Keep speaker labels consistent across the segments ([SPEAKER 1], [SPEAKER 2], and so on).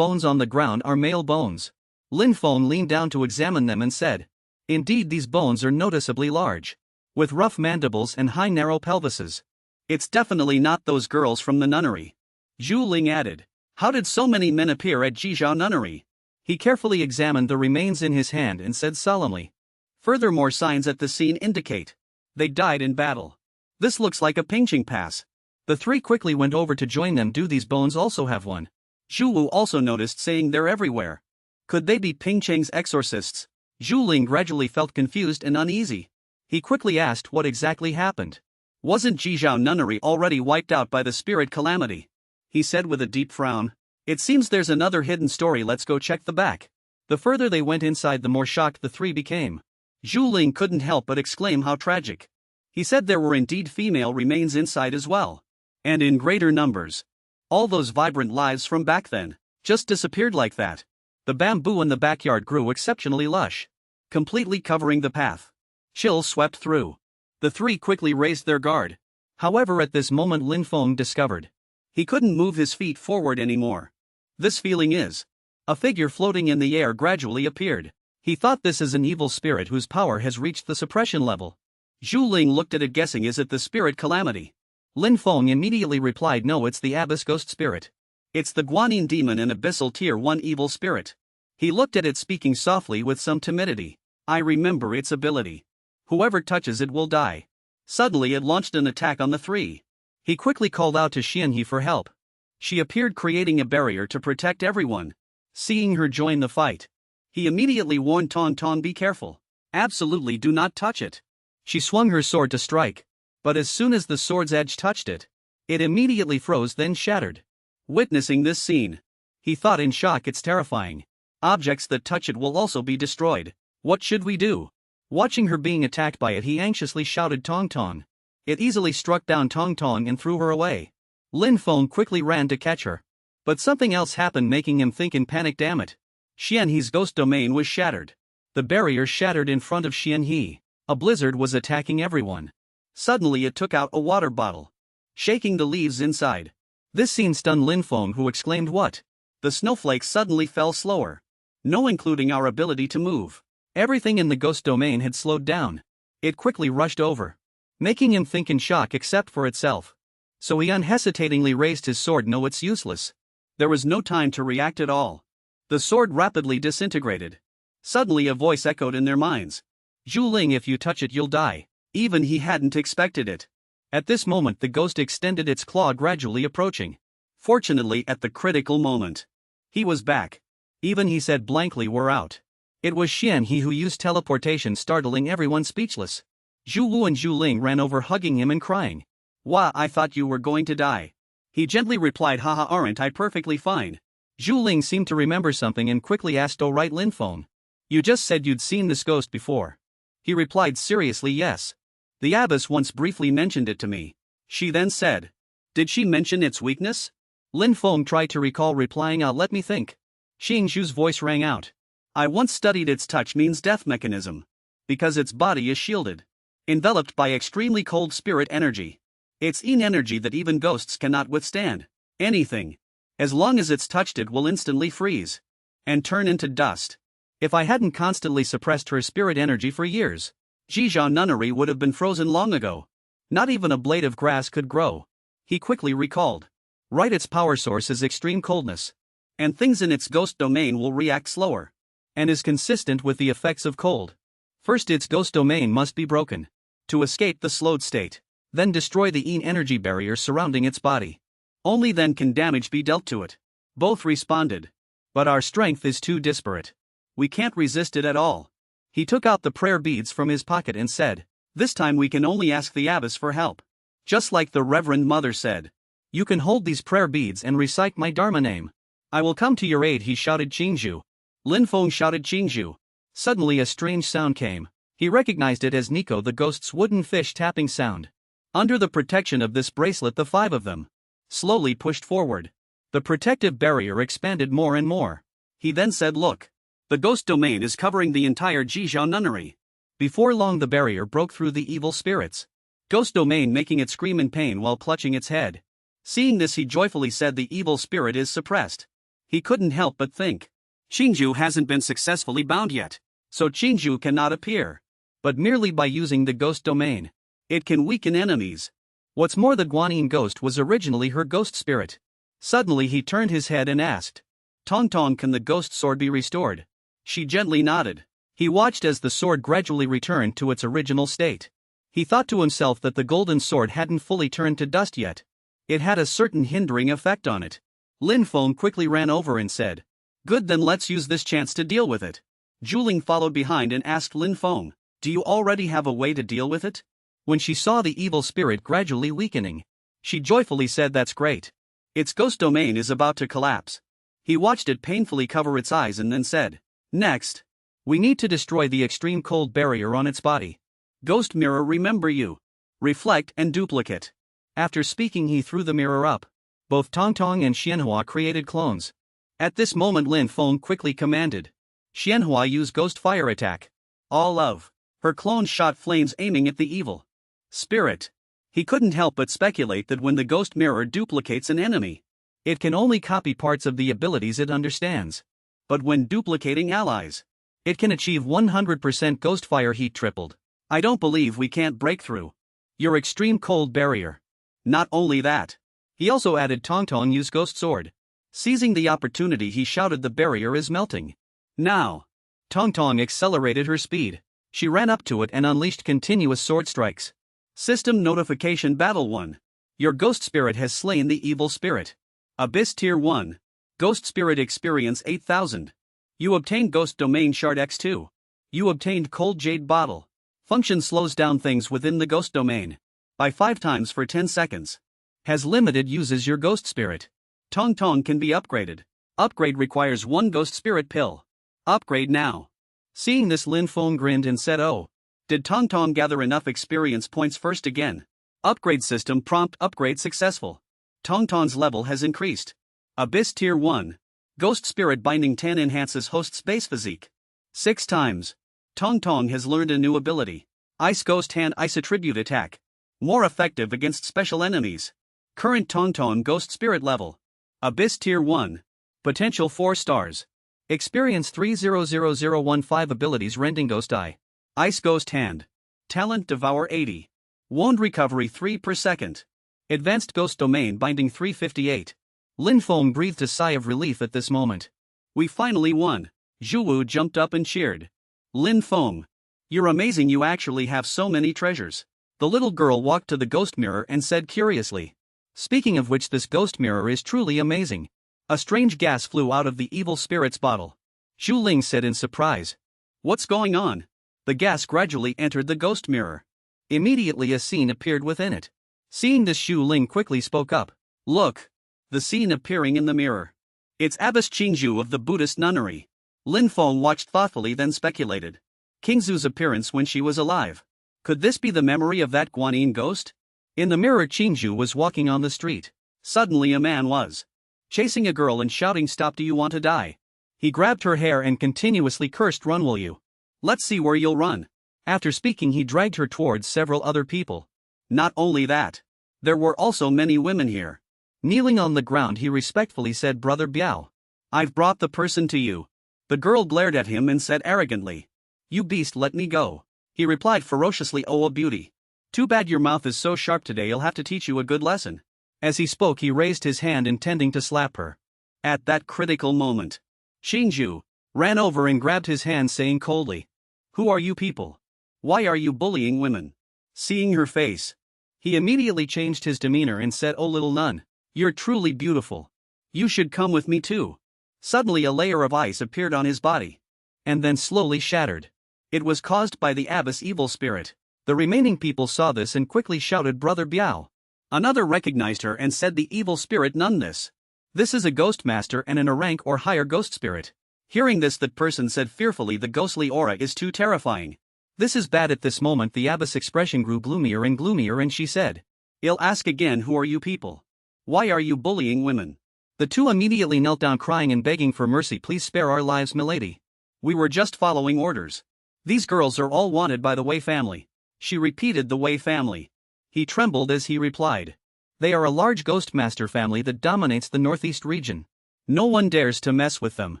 [SPEAKER 1] bones on the ground are male bones. Lin Feng leaned down to examine them and said, "Indeed, these bones are noticeably large, with rough mandibles and high narrow pelvises. It's definitely not those girls from the nunnery." Zhu Ling added, "How did so many men appear at Jizhao nunnery?" He carefully examined the remains in his hand and said solemnly, "Furthermore, signs at the scene indicate they died in battle. This looks like a pinching pass." The three quickly went over to join them. "Do these bones also have one?" Zhu Wu also noticed, saying, "They're everywhere. Could they be Ping Cheng's exorcists?" Zhu Ling gradually felt confused and uneasy. He quickly asked what exactly happened. "Wasn't Jizhao nunnery already wiped out by the spirit calamity?" he said with a deep frown. "It seems there's another hidden story. Let's go check the back." The further they went inside, the more shocked the three became. Zhu Ling couldn't help but exclaim, "How tragic." He said there were indeed female remains inside as well. And in greater numbers. All those vibrant lives from back then just disappeared like that. The bamboo in the backyard grew exceptionally lush, completely covering the path. Chills swept through. The three quickly raised their guard. However, at this moment Lin Feng discovered he couldn't move his feet forward anymore. This feeling is. A figure floating in the air gradually appeared. He thought this is an evil spirit whose power has reached the suppression level. Zhu Ling looked at it, guessing, is it the spirit calamity? Lin Feng immediately replied, "No, it's the Abyss Ghost Spirit. It's the Guanyin Demon, an Abyssal Tier 1 evil spirit." He looked at it, speaking softly with some timidity. "I remember its ability. Whoever touches it will die." Suddenly it launched an attack on the three. He quickly called out to Xianhe for help. She appeared, creating a barrier to protect everyone. Seeing her join the fight, he immediately warned Tong Tong, "Be careful. Absolutely do not touch it." She swung her sword to strike. But as soon as the sword's edge touched it, it immediately froze, then shattered. Witnessing this scene, he thought in shock, "It's terrifying. Objects that touch it will also be destroyed. What should we do?" Watching her being attacked by it, he anxiously shouted, "Tong Tong." It easily struck down Tong Tong and threw her away. Lin Feng quickly ran to catch her. But something else happened, making him think in panic. Damn it. Xianhe's ghost domain was shattered. The barrier shattered in front of Xianhe. A blizzard was attacking everyone. Suddenly it took out a water bottle, shaking the leaves inside. This scene stunned Lin Feng, who exclaimed, "What?" The snowflakes suddenly fell slower. No, including our ability to move. Everything in the ghost domain had slowed down. It quickly rushed over, making him think in shock except for itself. So he unhesitatingly raised his sword. "No, it's useless." There was no time to react at all. The sword rapidly disintegrated. Suddenly a voice echoed in their minds. "Zhu Ling, if you touch it you'll die." Even he hadn't expected it. At this moment the ghost extended its claw, gradually approaching. Fortunately, at the critical moment, he was back. Even he said blankly, "We're out." It was Xianhe who used teleportation, startling everyone speechless. Zhu Wu and Zhu Ling ran over, hugging him and crying. "Wah, I thought you were going to die." He gently replied, "Haha, aren't I perfectly fine?" Zhu Ling seemed to remember something and quickly asked, "Oh right, Lin Feng. You just said you'd seen this ghost before." He replied seriously, "Yes. The abbess once briefly mentioned it to me." She then said, "Did she mention its weakness?" Lin Feng tried to recall, replying, "Let me think." Xing Zhu's voice rang out. "I once studied its touch means death mechanism. Because its body is shielded, enveloped by extremely cold spirit energy. It's in energy that even ghosts cannot withstand. Anything, as long as it's touched, it will instantly freeze and turn into dust. If I hadn't constantly suppressed her spirit energy for years, Jizhao nunnery would have been frozen long ago. Not even a blade of grass could grow." He quickly recalled. Right, its power source is extreme coldness. And things in its ghost domain will react slower. And is consistent with the effects of cold. First, its ghost domain must be broken to escape the slowed state. Then destroy the Yin energy barrier surrounding its body. Only then can damage be dealt to it. Both responded. "But our strength is too disparate. We can't resist it at all." He took out the prayer beads from his pocket and said, "This time we can only ask the abbess for help. Just like the Reverend Mother said. You can hold these prayer beads and recite my Dharma name. I will come to your aid," he shouted. "Qingzhu." Lin Feng shouted, "Qingzhu." Suddenly a strange sound came. He recognized it as Nico, the ghost's wooden fish tapping sound. Under the protection of this bracelet, the five of them slowly pushed forward. The protective barrier expanded more and more. He then said, "Look. The ghost domain is covering the entire Jizhao nunnery." Before long the barrier broke through the evil spirits. Ghost domain making it scream in pain while clutching its head. Seeing this, he joyfully said, "The evil spirit is suppressed." He couldn't help but think. Qingju hasn't been successfully bound yet, so Qingju cannot appear. But merely by using the ghost domain, it can weaken enemies. What's more, the Guanyin ghost was originally her ghost spirit. Suddenly he turned his head and asked, Tong Tong, can the ghost sword be restored? She gently nodded. He watched as the sword gradually returned to its original state. He thought to himself that the golden sword hadn't fully turned to dust yet. It had a certain hindering effect on it. Lin Feng quickly ran over and said, Good, then let's use this chance to deal with it. Zhuling followed behind and asked Lin Feng, Do you already have a way to deal with it? When she saw the evil spirit gradually weakening, she joyfully said, That's great. Its ghost domain is about to collapse. He watched it painfully cover its eyes and then said, Next, we need to destroy the extreme cold barrier on its body. Ghost mirror, remember you. Reflect and duplicate. After speaking, he threw the mirror up. Both Tong Tong and Xianhua created clones. At this moment, Lin Feng quickly commanded, Xianhua, use ghost fire attack. All of her clones shot flames aiming at the evil spirit. He couldn't help but speculate that when the ghost mirror duplicates an enemy, it can only copy parts of the abilities it understands. But when duplicating allies, it can achieve 100% ghost fire heat tripled. I don't believe we can't break through your extreme cold barrier. Not only that, he also added Tong Tong use ghost sword. Seizing the opportunity, he shouted, The barrier is melting. Now, Tong Tong accelerated her speed. She ran up to it and unleashed continuous sword strikes. System notification Battle 1. Your ghost spirit has slain the evil spirit. Abyss Tier 1. Ghost Spirit Experience 8000. You obtained Ghost Domain Shard X2. You obtained Cold Jade Bottle. Function slows down things within the ghost domain by 5 times for 10 seconds. Has limited uses your ghost spirit. Tong Tong can be upgraded. Upgrade requires 1 ghost spirit pill. Upgrade now. Seeing this, Lin Feng grinned and said, Oh, did Tong Tong gather enough experience points first again? Upgrade system prompt, upgrade successful. Tong Tong's level has increased. Abyss Tier 1. Ghost Spirit Binding 10 enhances host's base physique 6 times. Tong Tong has learned a new ability. Ice Ghost Hand Ice Attribute Attack. More effective against special enemies. Current Tong Tong Ghost Spirit level. Abyss Tier 1. Potential 4 stars. Experience 300015 abilities Rending Ghost Eye. Ice Ghost Hand. Talent Devour 80. Wound Recovery 3 per second. Advanced Ghost Domain Binding 358. Lin Feng breathed a sigh of relief at this moment. We finally won. Zhu Wu jumped up and cheered. Lin Feng, you're amazing, you actually have so many treasures. The little girl walked to the ghost mirror and said curiously. Speaking of which, this ghost mirror is truly amazing. A strange gas flew out of the evil spirit's bottle. Xu Ling said in surprise. What's going on? The gas gradually entered the ghost mirror. Immediately a scene appeared within it. Seeing this, Xu Ling quickly spoke up. Look. The scene appearing in the mirror. It's Abbess Qingzhu of the Buddhist nunnery. Lin Feng watched thoughtfully, then speculated. Qingzhu's appearance when she was alive. Could this be the memory of that Guanyin ghost? In the mirror, Qingzhu was walking on the street. Suddenly a man was chasing a girl and shouting, Stop, do you want to die? He grabbed her hair and continuously cursed, Run, will you? Let's see where you'll run. After speaking, he dragged her towards several other people. Not only that, there were also many women here. Kneeling on the ground, he respectfully said, Brother Biao, I've brought the person to you. The girl glared at him and said arrogantly, You beast, let me go. He replied ferociously, Oh, a beauty. Too bad your mouth is so sharp today, I'll have to teach you a good lesson. As he spoke, he raised his hand intending to slap her. At that critical moment, Qingzhu ran over and grabbed his hand, saying coldly, Who are you people? Why are you bullying women? Seeing her face, he immediately changed his demeanor and said, Oh, little nun, you're truly beautiful. You should come with me too. Suddenly a layer of ice appeared on his body, and then slowly shattered. It was caused by the abbess evil spirit. The remaining people saw this and quickly shouted, Brother Biao. Another recognized her and said, The evil spirit nun, this is a ghost master and in a rank or higher ghost spirit. Hearing this, that person said fearfully, The ghostly aura is too terrifying. This is bad. At this moment the abbess' expression grew gloomier and gloomier and she said, I'll ask again, who are you people? Why are you bullying women? The two immediately knelt down crying and begging for mercy. Please spare our lives, milady. We were just following orders. These girls are all wanted by the Wei family. She repeated, The Wei family. He trembled as he replied. They are a large ghost master family that dominates the northeast region. No one dares to mess with them.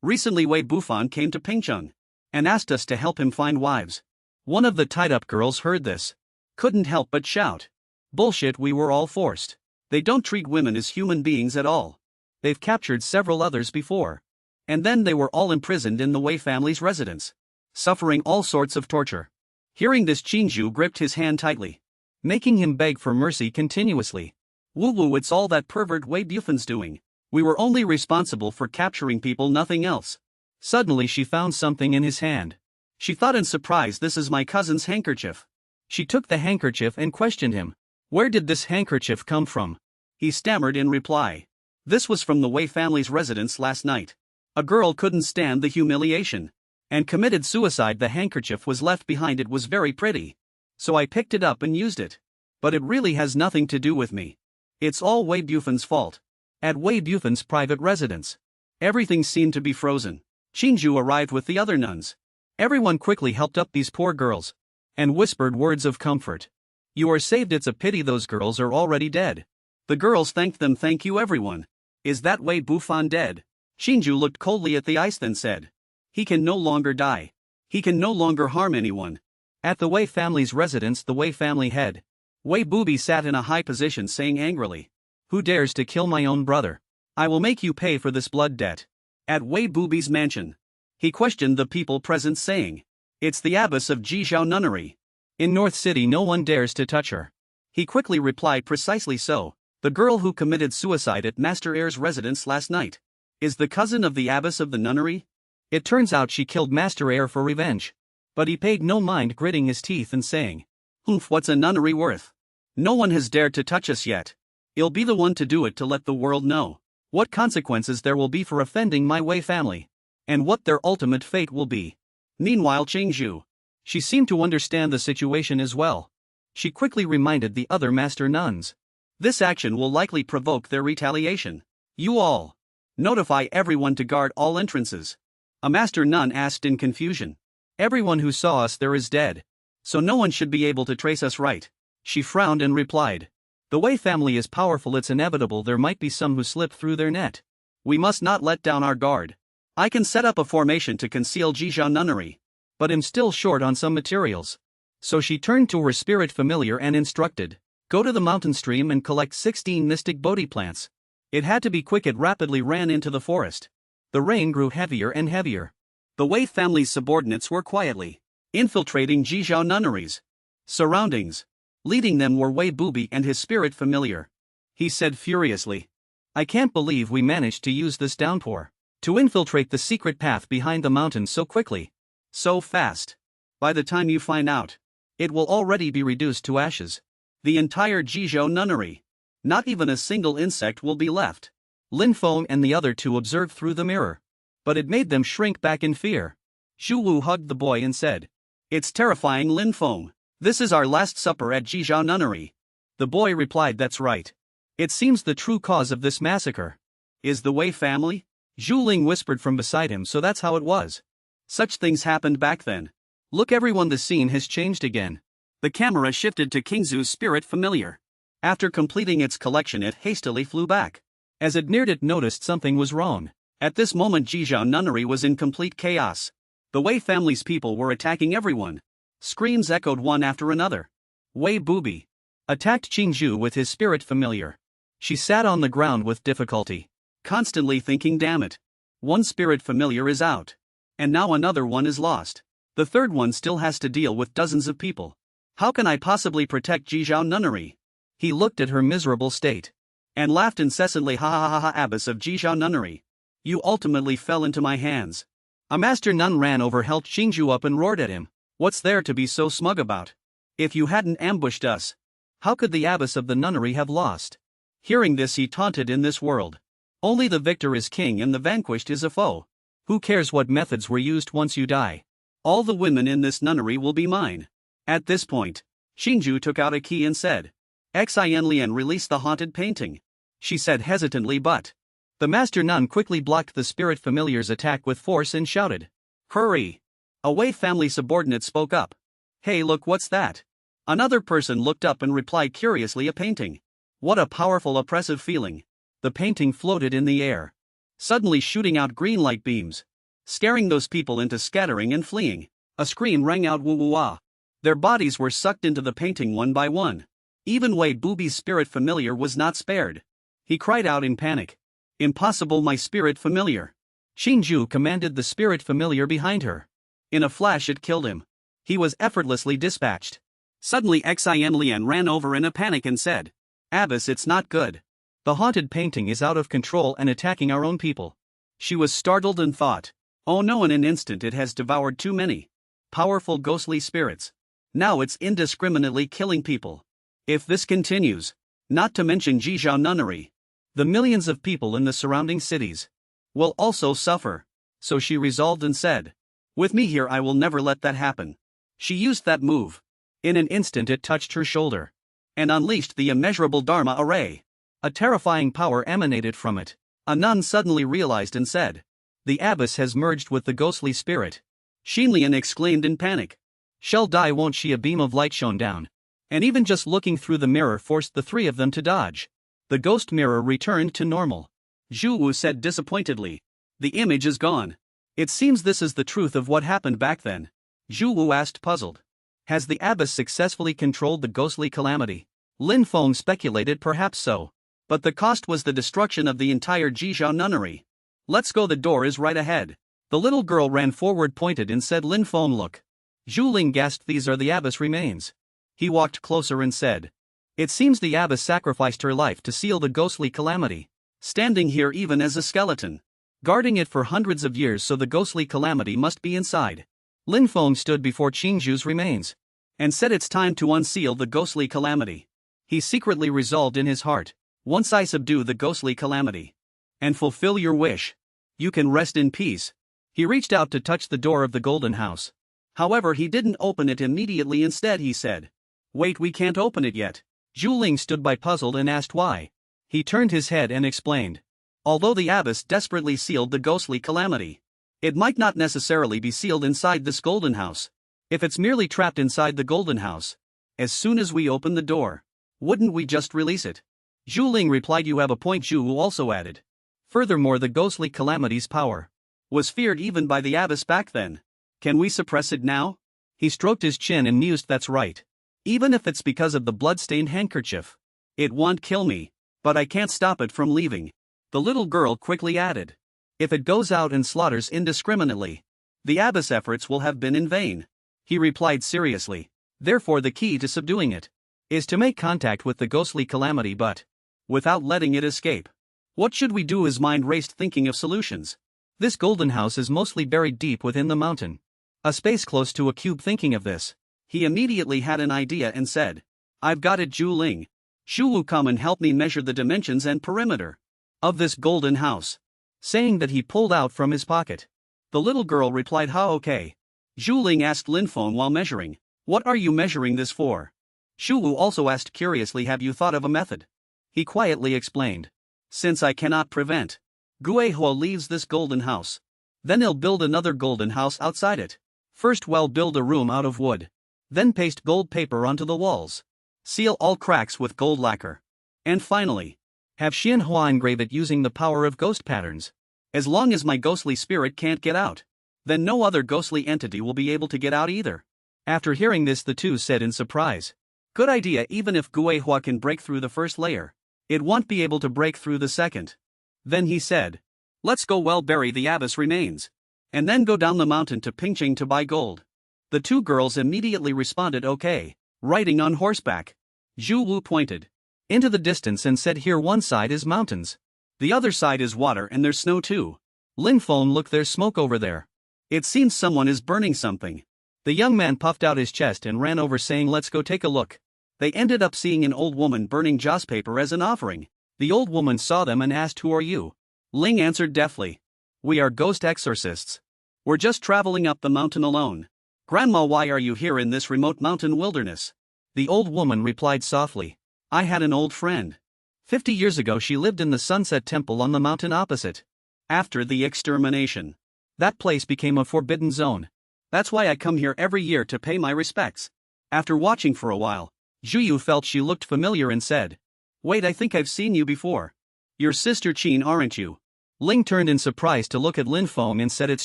[SPEAKER 1] Recently Wei Bufan came to Pingcheng and asked us to help him find wives. One of the tied-up girls heard this. Couldn't help but shout. Bullshit, we were all forced. They don't treat women as human beings at all. They've captured several others before. And then they were all imprisoned in the Wei family's residence, suffering all sorts of torture. Hearing this, Qingzhu gripped his hand tightly, making him beg for mercy continuously. Woo, it's all that pervert Wei Bufan's doing. We were only responsible for capturing people, nothing else. Suddenly she found something in his hand. She thought in surprise, this is my cousin's handkerchief. She took the handkerchief and questioned him. Where did this handkerchief come from? He stammered in reply. This was from the Wei family's residence last night. A girl couldn't stand the humiliation and committed suicide. The handkerchief was left behind. It was very pretty, so I picked it up and used it. But it really has nothing to do with me. It's all Wei Bufan's fault. At Wei Bufan's private residence, everything seemed to be frozen. Qingzhu arrived with the other nuns. Everyone quickly helped up these poor girls and whispered words of comfort. You are saved. It's a pity those girls are already dead. The girls thanked them. Thank you, everyone. Is that Wei Bufan dead? Qingzhu looked coldly at the ice, then said. He can no longer die. He can no longer harm anyone. At the Wei family's residence, the Wei family head, Wei Bubi, sat in a high position, saying angrily, Who dares to kill my own brother? I will make you pay for this blood debt. At Wei Bubi's mansion, he questioned the people present, saying, It's the abbess of Jizhao Nunnery. In North City no one dares to touch her. He quickly replied, Precisely so. The girl who committed suicide at Master Heir's residence last night is the cousin of the abbess of the nunnery. It turns out she killed Master Heir for revenge. But he paid no mind, gritting his teeth and saying, Humph, what's a nunnery worth? No one has dared to touch us yet. I'll be the one to do it, to let the world know what consequences there will be for offending my Wei family, and what their ultimate fate will be. Meanwhile, Qingzhu, she seemed to understand the situation as well. She quickly reminded the other master nuns. This action will likely provoke their retaliation. You all notify everyone to guard all entrances. A master nun asked in confusion. Everyone who saw us there is dead, so no one should be able to trace us, right? She frowned and replied. The Wei family is powerful. It's inevitable there might be some who slip through their net. We must not let down our guard. I can set up a formation to conceal Jizhao Nunnery, but am still short on some materials. So she turned to her spirit familiar and instructed, Go to the mountain stream and collect 16 mystic Bodhi plants. It had to be quick. It rapidly ran into the forest. The rain grew heavier and heavier. The Wei family's subordinates were quietly infiltrating Jizhao Nunnery's surroundings. Leading them were Wei Bubi and his spirit familiar. He said furiously, I can't believe we managed to use this downpour to infiltrate the secret path behind the mountain so quickly, so fast. By the time you find out, it will already be reduced to ashes. The entire Jizhao Nunnery. Not even a single insect will be left. Lin Feng and the other two observed through the mirror, but it made them shrink back in fear. Zhu Wu hugged the boy and said, It's terrifying, Lin Feng. This is our last supper at Jizhao Nunnery. The boy replied, That's right. It seems the true cause of this massacre is the Wei family? Zhu Ling whispered from beside him. So that's how it was. Such things happened back then. Look everyone, the scene has changed again. The camera shifted to Qingzhu's spirit familiar. After completing its collection it hastily flew back. As it neared it noticed something was wrong. At this moment Jizhao Nunnery was in complete chaos. The Wei family's people were attacking everyone. Screams echoed one after another. Wei Bubi attacked Qingzhu with his spirit familiar. She sat on the ground with difficulty, constantly thinking, damn it. One spirit familiar is out. And now another one is lost. The third one still has to deal with dozens of people. How can I possibly protect Jizhao Nunnery? He looked at her miserable state and laughed incessantly. Ha ha ha ha, abbess of Jizhao Nunnery. You ultimately fell into my hands. A master nun ran over, helped Qingzhu up and roared at him. What's there to be so smug about? If you hadn't ambushed us, how could the abbess of the nunnery have lost? Hearing this he taunted, In this world, only the victor is king and the vanquished is a foe. Who cares what methods were used once you die? All the women in this nunnery will be mine. At this point, Qingzhu took out a key and said, Xin Lian, release the haunted painting. She said hesitantly, but the master nun quickly blocked the spirit familiar's attack with force and shouted, Hurry! A Wei family subordinate spoke up. Hey, look, what's that? Another person looked up and replied curiously, A painting. What a powerful oppressive feeling. The painting floated in the air. suddenly shooting out green light beams, scaring those people into scattering and fleeing. A scream rang out, woo woo ah. Their bodies were sucked into the painting one by one. Even Wei Booby's spirit familiar was not spared. He cried out in panic. Impossible, my spirit familiar. Qingju commanded the spirit familiar behind her. In a flash it killed him. He was effortlessly dispatched. Suddenly Xin Lian ran over in a panic and said, Abbess, it's not good. The haunted painting is out of control and attacking our own people. She was startled and thought, oh no, in an instant it has devoured too many powerful ghostly spirits. Now it's indiscriminately killing people. If this continues, not to mention Jizhou Nunnery, the millions of people in the surrounding cities will also suffer. So she resolved and said, with me here I will never let that happen. She used that move. In an instant it touched her shoulder and unleashed the immeasurable Dharma array. A terrifying power emanated from it. A nun suddenly realized and said, the abbess has merged with the ghostly spirit. Xinlian exclaimed in panic. She'll die, won't she? A beam of light shone down, and even just looking through the mirror forced the three of them to dodge. The ghost mirror returned to normal. Zhu Wu said disappointedly, the image is gone. It seems this is the truth of what happened back then. Zhu Wu asked, puzzled. Has the abbess successfully controlled the ghostly calamity? Lin Feng speculated, perhaps so. But the cost was the destruction of the entire Jizhou Nunnery. Let's go, the door is right ahead. The little girl ran forward, pointed and said, Lin Feng, look. Zhu Ling gasped, these are the abbess remains. He walked closer and said, it seems the abbess sacrificed her life to seal the ghostly calamity. Standing here even as a skeleton, guarding it for hundreds of years, so the ghostly calamity must be inside. Lin Feng stood before Qingju's remains and said, it's time to unseal the ghostly calamity. He secretly resolved in his heart, once I subdue the ghostly calamity and fulfill your wish, you can rest in peace. He reached out to touch the door of the golden house. However, he didn't open it immediately. Instead he said, wait, we can't open it yet. Zhu Ling stood by, puzzled, and asked why. He turned his head and explained, although the abbess desperately sealed the ghostly calamity, it might not necessarily be sealed inside this golden house. If it's merely trapped inside the golden house, as soon as we open the door, wouldn't we just release it? Zhu Ling replied, you have a point. Zhu Wu also added, furthermore, the ghostly calamity's power was feared even by the abbess back then. Can we suppress it now? He stroked his chin and mused, that's right. Even if it's because of the blood-stained handkerchief, it won't kill me, but I can't stop it from leaving. The little girl quickly added, if it goes out and slaughters indiscriminately, the abbess' efforts will have been in vain. He replied seriously, therefore the key to subduing it is to make contact with the ghostly calamity, but without letting it escape. What should we do? His mind raced, thinking of solutions. This golden house is mostly buried deep within the mountain, a space close to a cube. Thinking of this, he immediately had an idea and said, I've got it, Zhu Ling. Zhu Wu, come and help me measure the dimensions and perimeter of this golden house. Saying that, he pulled out from his pocket. The little girl replied, ha, okay. Zhu Ling asked Lin Feng while measuring, what are you measuring this for? Zhu Wu also asked curiously, have you thought of a method? He quietly explained, since I cannot prevent Guihua leaves this golden house, then he'll build another golden house outside it. First, we'll build a room out of wood, then paste gold paper onto the walls, seal all cracks with gold lacquer, and finally, have Xianhua engrave it using the power of ghost patterns. As long as my ghostly spirit can't get out, then no other ghostly entity will be able to get out either. After hearing this, the two said in surprise, good idea. Even if Guihua can break through the first layer, it won't be able to break through the second. Then he said, let's go, well, bury the abbess remains, and then go down the mountain to Pingqing to buy gold. The two girls immediately responded, okay. Riding on horseback, Zhu Wu pointed into the distance and said, here, one side is mountains, the other side is water, and there's snow too. Lin Feng, look, there's smoke over there. It seems someone is burning something. The young man puffed out his chest and ran over, saying, let's go take a look. They ended up seeing an old woman burning joss paper as an offering. The old woman saw them and asked, who are you? Ling answered deftly, we are ghost exorcists. We're just traveling up the mountain alone. Grandma, why are you here in this remote mountain wilderness? The old woman replied softly, I had an old friend. 50 years ago she lived in the Sunset Temple on the mountain opposite. After the extermination, that place became a forbidden zone. That's why I come here every year to pay my respects. After watching for a while, Zhu Yu felt she looked familiar and said, wait, I think I've seen you before. Your sister Qin, aren't you? Ling turned in surprise to look at Lin Feng and said it's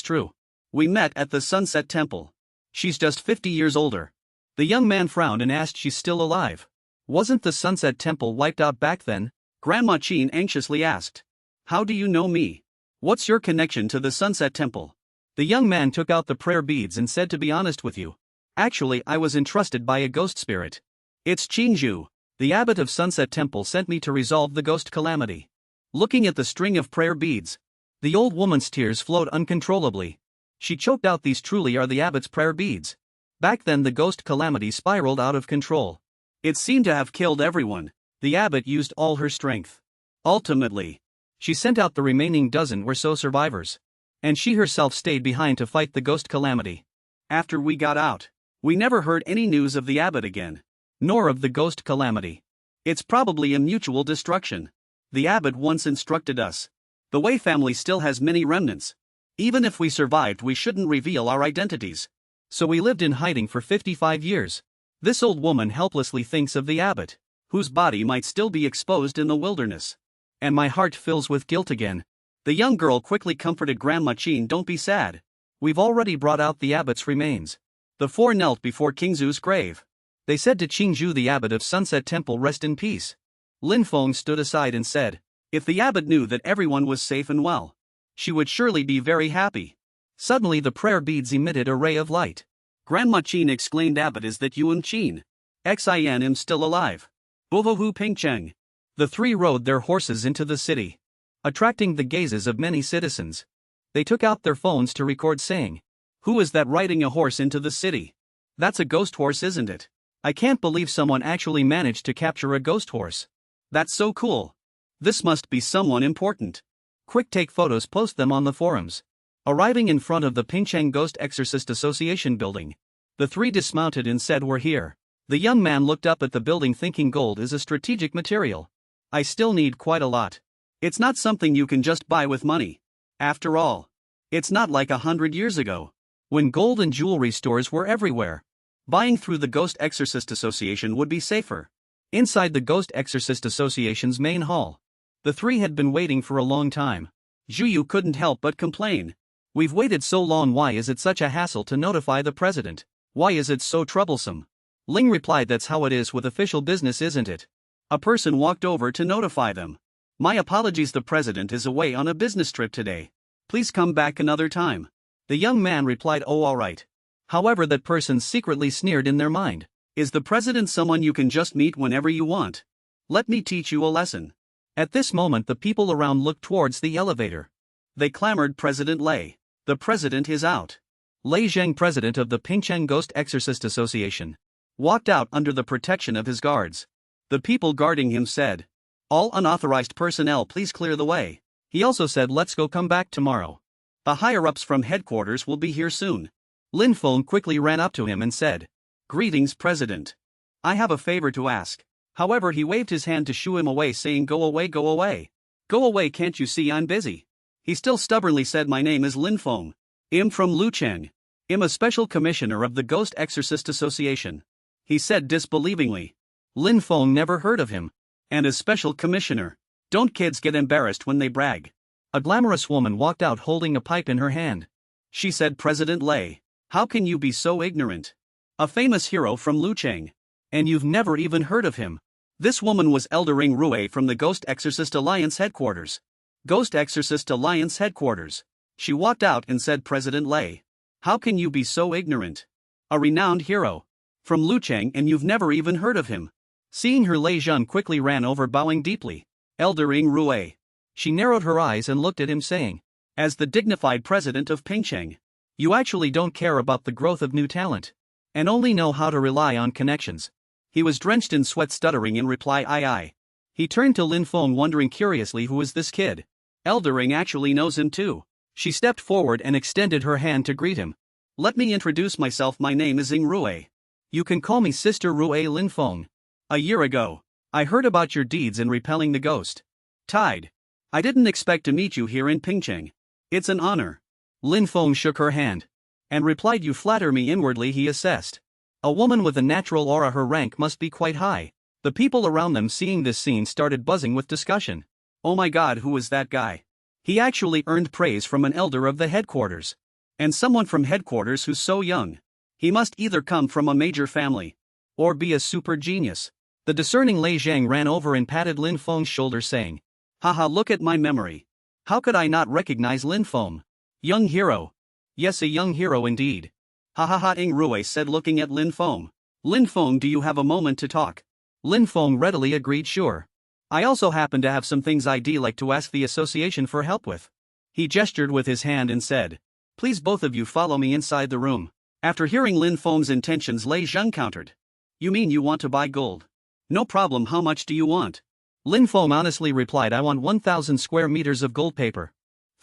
[SPEAKER 1] true. We met at the Sunset Temple. She's just 50 years older. The young man frowned and asked she's still alive. Wasn't the Sunset Temple wiped out back then? Grandma Qin anxiously asked. How do you know me? What's your connection to the Sunset Temple? The young man took out the prayer beads and said, to be honest with you. Actually, I was entrusted by a ghost spirit. It's Qingzhu, the abbot of Sunset Temple, sent me to resolve the ghost calamity. Looking at the string of prayer beads, the old woman's tears flowed uncontrollably. She choked out, these truly are the abbot's prayer beads. Back then the ghost calamity spiraled out of control. It seemed to have killed everyone. The abbot used all her strength. Ultimately, she sent out the remaining dozen or so survivors. And she herself stayed behind to fight the ghost calamity. After we got out, we never heard any news of the abbot again. Nor of the ghost calamity. It's probably a mutual destruction. The abbot once instructed us. The Wei family still has many remnants. Even if we survived, we shouldn't reveal our identities. So we lived in hiding for 55 years. This old woman helplessly thinks of the abbot, whose body might still be exposed in the wilderness. And my heart fills with guilt again. The young girl quickly comforted Grandma Qin. Don't be sad. We've already brought out the abbot's remains. The four knelt before Qingzhu's grave. They said to Qingzhu, the abbot of Sunset Temple, rest in peace. Lin Feng stood aside and said, if the abbot knew that everyone was safe and well, she would surely be very happy. Suddenly the prayer beads emitted a ray of light. Grandma Qin exclaimed, abbot, is that you and Qin? Xin am still alive. Bovohu Pingcheng. The three rode their horses into the city, attracting the gazes of many citizens. They took out their phones to record, saying, who is that riding a horse into the city? That's a ghost horse, isn't it? I can't believe someone actually managed to capture a ghost horse. That's so cool. This must be someone important. Quick, take photos, post them on the forums. Arriving in front of the Pingcheng Ghost Exorcist Association building, the three dismounted and said, we're here. The young man looked up at the building thinking gold is a strategic material. I still need quite a lot. It's not something you can just buy with money. After all, it's not like 100 years ago, when gold and jewelry stores were everywhere. Buying through the Ghost Exorcist Association would be safer. Inside the Ghost Exorcist Association's main hall, the three had been waiting for a long time. Zhuyu couldn't help but complain. We've waited so long, why is it such a hassle to notify the president? Why is it so troublesome? Ling replied, that's how it is with official business, isn't it? A person walked over to notify them. My apologies, the president is away on a business trip today. Please come back another time. The young man replied, oh, all right. However, that person secretly sneered in their mind. Is the president someone you can just meet whenever you want? Let me teach you a lesson. At this moment the people around looked towards the elevator. They clamored, President Lei. The president is out. Lei Zheng, president of the Pingcheng Ghost Exorcist Association, walked out under the protection of his guards. The people guarding him said, all unauthorized personnel, please clear the way. He also said, let's go, come back tomorrow. The higher-ups from headquarters will be here soon. Lin Feng quickly ran up to him and said, greetings, President. I have a favor to ask. However, he waved his hand to shoo him away, saying, go away, go away. Go away, can't you see I'm busy? He still stubbornly said, my name is Lin Feng. I'm from Lucheng. I'm a special commissioner of the Ghost Exorcist Association. He said disbelievingly. Lin Feng never heard of him. And a special commissioner. Don't kids get embarrassed when they brag? A glamorous woman walked out holding a pipe in her hand. She said, President Lei, how can you be so ignorant? A famous hero from Lucheng. And you've never even heard of him. This woman was Eldering Rue from the Ghost Exorcist Alliance headquarters. Ghost Exorcist Alliance headquarters. She walked out and said, President Lei, how can you be so ignorant? A renowned hero from Lucheng, and you've never even heard of him. Seeing her, Lei Zheng quickly ran over, bowing deeply. Eldering Rue. She narrowed her eyes and looked at him, saying, as the dignified president of Pingcheng, you actually don't care about the growth of new talent, and only know how to rely on connections. He was drenched in sweat, stuttering in reply, aye. He turned to Lin Feng, wondering curiously, who is this kid? Eldering actually knows him too. She stepped forward and extended her hand to greet him. Let me introduce myself, my name is Ying Rue. You can call me Sister Rue. Lin Feng. A year ago, I heard about your deeds in repelling the ghost tide. I didn't expect to meet you here in Pingcheng. It's an honor. Lin Feng shook her hand and replied, you flatter me. Inwardly he assessed. A woman with a natural aura, her rank must be quite high. The people around them, seeing this scene, started buzzing with discussion. Oh my god, who is that guy? He actually earned praise from an elder of the headquarters. And someone from headquarters who's so young. He must either come from a major family or be a super genius. The discerning Lei Zhang ran over and patted Lin Feng's shoulder saying, "Haha, look at my memory. How could I not recognize Lin Feng? Young hero. Yes, a young hero indeed." "Ha ha ha," Ing Rui said looking at Lin Feng. "Lin Feng, do you have a moment to talk?" Lin Feng readily agreed, "Sure. I also happen to have some things I'd like to ask the association for help with." He gestured with his hand and said, "Please both of you follow me inside the room." After hearing Lin Feng's intentions, Lei Zhang countered, "You mean you want to buy gold? No problem, how much do you want?" Lin Feng honestly replied, "I want 1,000 square meters of gold paper.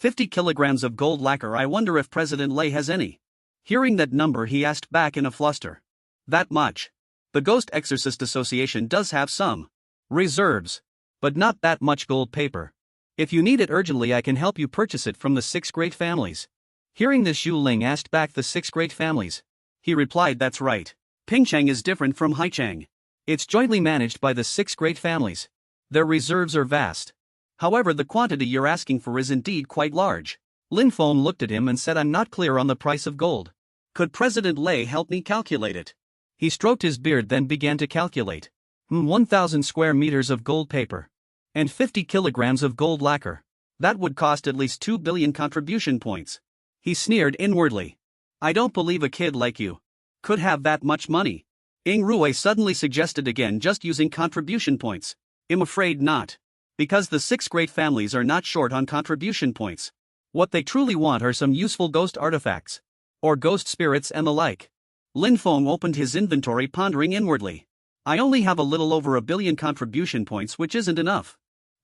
[SPEAKER 1] 50 kilograms of gold lacquer. I wonder if President Lei has any." Hearing that number, he asked back in a fluster, "That much? The Ghost Exorcist Association does have some reserves, but not that much gold paper. If you need it urgently, I can help you purchase it from the 6 great families." Hearing this, Xu Ling asked back, "The 6 great families?" He replied, "That's right. Pingcheng is different from Haicheng. It's jointly managed by the 6 great families. Their reserves are vast. However, the quantity you're asking for is indeed quite large." Lin Feng looked at him and said, "I'm not clear on the price of gold. Could President Lei help me calculate it?" He stroked his beard, then began to calculate. 1,000 square meters of gold paper. And 50 kilograms of gold lacquer. That would cost at least 2 billion contribution points. He sneered inwardly. "I don't believe a kid like you could have that much money." Ing Rui suddenly suggested again, "Just using contribution points?" "I'm afraid not. Because the 6 great families are not short on contribution points. What they truly want are some useful ghost artifacts. Or ghost spirits and the like." Lin Feng opened his inventory, pondering inwardly. "I only have a little over 1 billion contribution points, which isn't enough.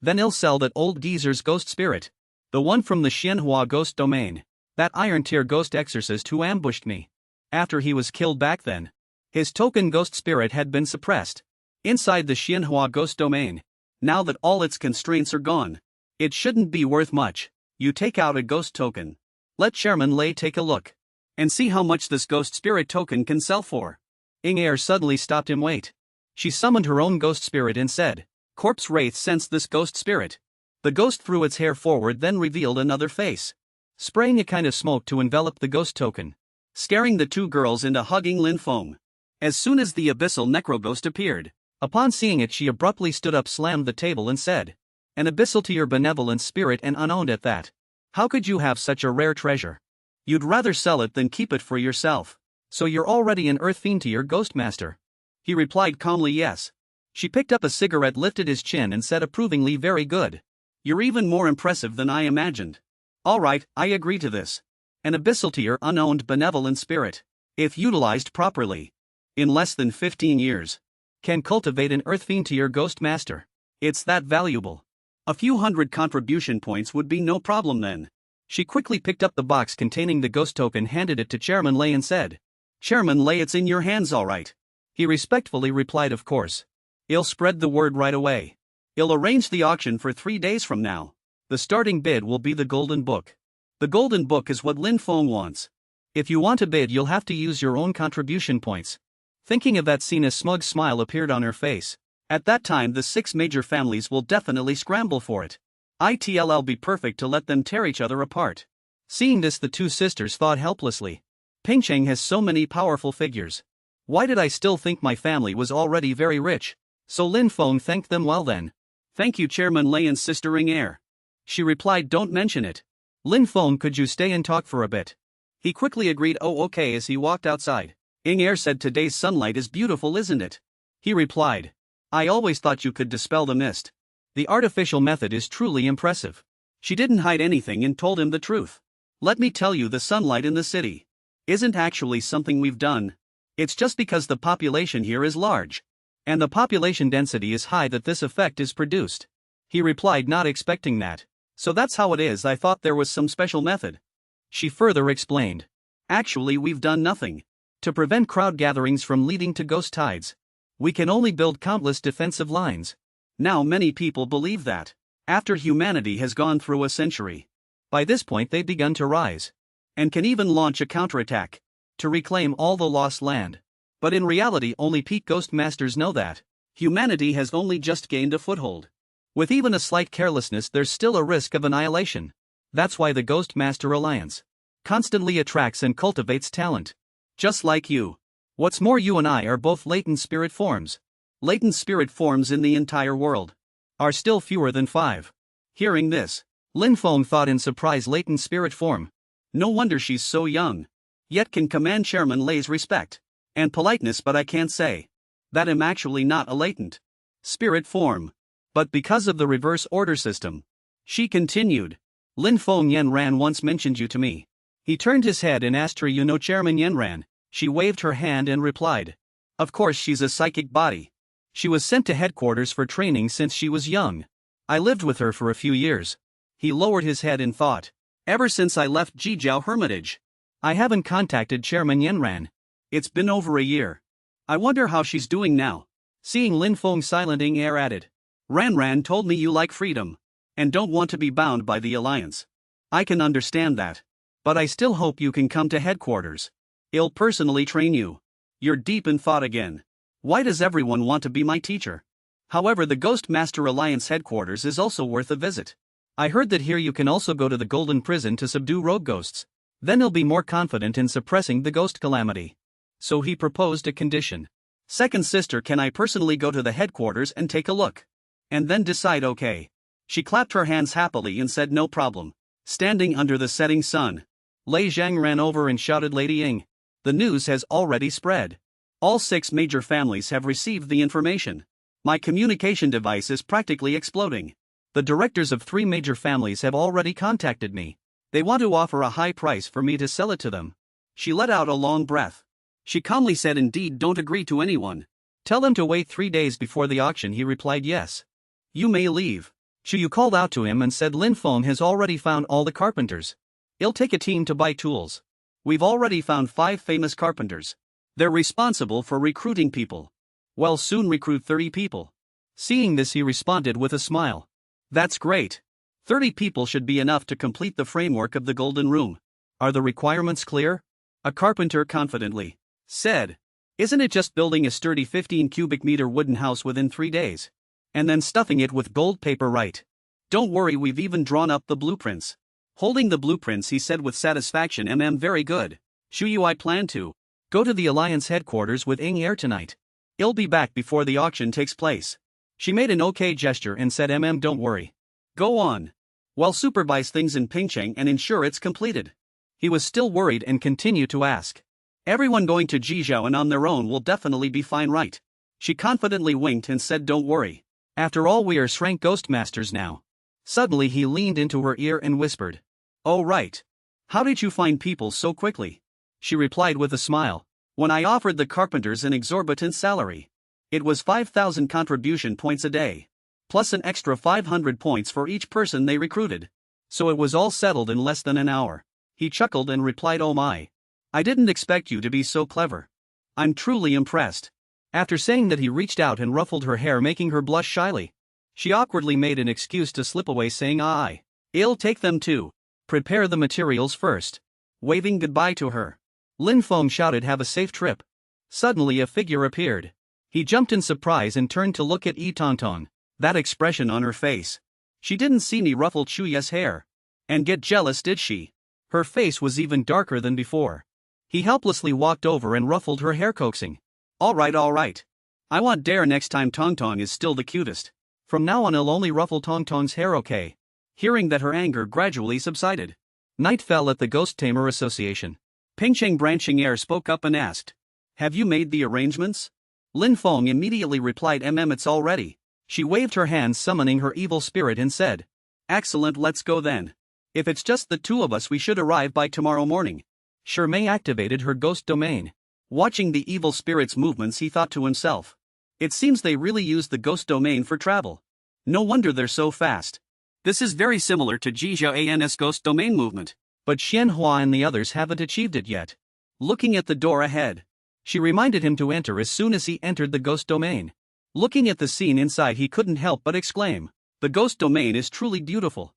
[SPEAKER 1] Then I'll sell that old geezer's ghost spirit. The one from the Xianhua ghost domain. That iron tier ghost exorcist who ambushed me after he was killed back then. His token ghost spirit had been suppressed inside the Xianhua ghost domain. Now that all its constraints are gone, it shouldn't be worth much. You take out a ghost token. Let Chairman Lei take a look and see how much this ghost spirit token can sell for." Ing Er suddenly stopped him. "Wait." She summoned her own ghost spirit and said, "Corpse Wraith, sense this ghost spirit." The ghost threw its hair forward, then revealed another face, spraying a kind of smoke to envelop the ghost token, scaring the 2 girls into hugging Lin Feng. As soon as the abyssal necroghost appeared, upon seeing it, she abruptly stood up, slammed the table and said, "An abyssal to your benevolent spirit, and unowned at that. How could you have such a rare treasure? You'd rather sell it than keep it for yourself. So you're already an earth fiend to your ghost master?" He replied calmly, "Yes." She picked up a cigarette, lifted his chin and said approvingly, "Very good. You're even more impressive than I imagined. All right, I agree to this. An abyssal tier unowned benevolent spirit, if utilized properly, in less than 15 years, can cultivate an earth fiend to your ghost master. It's that valuable. A few hundred contribution points would be no problem then." She quickly picked up the box containing the ghost token, handed it to Chairman Lei and said, "Chairman Lei, it's in your hands, all right." He respectfully replied, "Of course. I'll spread the word right away. I'll arrange the auction for 3 days from now. The starting bid will be the golden book. The golden book is what Lin Feng wants. If you want to bid, you'll have to use your own contribution points." Thinking of that scene, a smug smile appeared on her face. At that time, the 6 major families will definitely scramble for it. It'll be perfect to let them tear each other apart. Seeing this, the 2 sisters thought helplessly, "Pingcheng has so many powerful figures. Why did I still think my family was already very rich?" So Lin Feng thanked them. "Well then. Thank you, Chairman Lei and Sister Ing Er." She replied, "Don't mention it." "Lin Feng, could you stay and talk for a bit?" He quickly agreed, "Oh, okay." As he walked outside, Ing Er said, "Today's sunlight is beautiful, isn't it?" He replied, "I always thought you could dispel the mist. The artificial method is truly impressive." She didn't hide anything and told him the truth. "Let me tell you, the sunlight in the city isn't actually something we've done. It's just because the population here is large, and the population density is high, that this effect is produced." He replied, not expecting that. "So that's how it is. I thought there was some special method." She further explained, "Actually, we've done nothing to prevent crowd gatherings from leading to ghost tides. We can only build countless defensive lines. Now many people believe that, after humanity has gone through a century, by this point they've begun to rise, and can even launch a counterattack to reclaim all the lost land. But in reality, only peak ghost masters know that humanity has only just gained a foothold. With even a slight carelessness, there's still a risk of annihilation. That's why the Ghost Master Alliance constantly attracts and cultivates talent. Just like you. What's more, you and I are both latent spirit forms. Latent spirit forms in the entire world are still fewer than 5. Hearing this, Lin Feng thought in surprise. Latent spirit form. No wonder she's so young. Yet can command Chairman Lei's respect and politeness, but I can't say that I'm actually not a latent spirit form. But because of the reverse order system, she continued. Lin Feng Yanran once mentioned you to me. He turned his head and asked her, you know Chairman Yanran? She waved her hand and replied. Of course, she's a psychic body. She was sent to headquarters for training since she was young. I lived with her for a few years. He lowered his head in thought. Ever since I left Jijiao Hermitage, I haven't contacted Chairman Yanran. It's been over a year. I wonder how she's doing now. Seeing Lin Feng silencing air added. Ranran told me you like freedom and don't want to be bound by the alliance. I can understand that. But I still hope you can come to headquarters. I'll personally train you. You're deep in thought again. Why does everyone want to be my teacher? However, the Ghost Master Alliance headquarters is also worth a visit. I heard that here you can also go to the Golden Prison to subdue rogue ghosts. Then he'll be more confident in suppressing the ghost calamity. So he proposed a condition. Second sister, can I personally go to the headquarters and take a look? And then decide okay. She clapped her hands happily and said no problem. Standing under the setting sun, Lei Zhang ran over and shouted, Lady Ying, the news has already spread. All 6 major families have received the information. My communication device is practically exploding. The directors of 3 major families have already contacted me. They want to offer a high price for me to sell it to them. She let out a long breath. She calmly said, indeed, don't agree to anyone. Tell them to wait 3 days before the auction. He replied, yes. You may leave. Yu called out to him and said, Lin Feng has already found all the carpenters. It'll take a team to buy tools. We've already found 5 famous carpenters. They're responsible for recruiting people. Well, soon recruit 30 people. Seeing this, he responded with a smile. That's great. 30 people should be enough to complete the framework of the Golden Room. Are the requirements clear? A carpenter confidently said. Isn't it just building a sturdy 15 cubic meter wooden house within 3 days? And then stuffing it with gold paper, right? Don't worry, we've even drawn up the blueprints. Holding the blueprints, he said with satisfaction, very good. Shuyu, I plan to go to the Alliance headquarters with Ing Er tonight. I'll be back before the auction takes place. She made an okay gesture and said, don't worry. Go on. Well, supervise things in Pingcheng and ensure it's completed. He was still worried and continued to ask. Everyone going to Jijiao and on their own will definitely be fine, right? She confidently winked and said, don't worry. After all, we are Shrank Ghost Masters now. Suddenly he leaned into her ear and whispered. Oh right. How did you find people so quickly? She replied with a smile. When I offered the carpenters an exorbitant salary. It was 5,000 contribution points a day. Plus an extra 500 points for each person they recruited. So it was all settled in less than an hour. He chuckled and replied, oh my. I didn't expect you to be so clever. I'm truly impressed. After saying that, he reached out and ruffled her hair, making her blush shyly. She awkwardly made an excuse to slip away, saying, I'll take them too. Prepare the materials first. Waving goodbye to her, Lin Feng shouted, have a safe trip. Suddenly a figure appeared. He jumped in surprise and turned to look at Yi Tongtong. That expression on her face. She didn't see me ruffle Chuya's hair. And get jealous, did she? Her face was even darker than before. He helplessly walked over and ruffled her hair, coaxing. All right. I want dare next time. Tongtong is still the cutest. From now on I'll only ruffle Tongtong's hair, okay? Hearing that, her anger gradually subsided. Night fell at the Ghost Tamer Association. Pingcheng Branching Air spoke up and asked. Have you made the arrangements? Lin Feng immediately replied, it's all ready. She waved her hands, summoning her evil spirit, and said. Excellent, let's go then. If it's just the 2 of us, we should arrive by tomorrow morning. Shermei activated her ghost domain. Watching the evil spirit's movements, he thought to himself. It seems they really use the ghost domain for travel. No wonder they're so fast. This is very similar to Jijiao An's ghost domain movement. But Xianhua and the others haven't achieved it yet. Looking at the door ahead, she reminded him to enter as soon as he entered the ghost domain. Looking at the scene inside, he couldn't help but exclaim. The ghost domain is truly beautiful.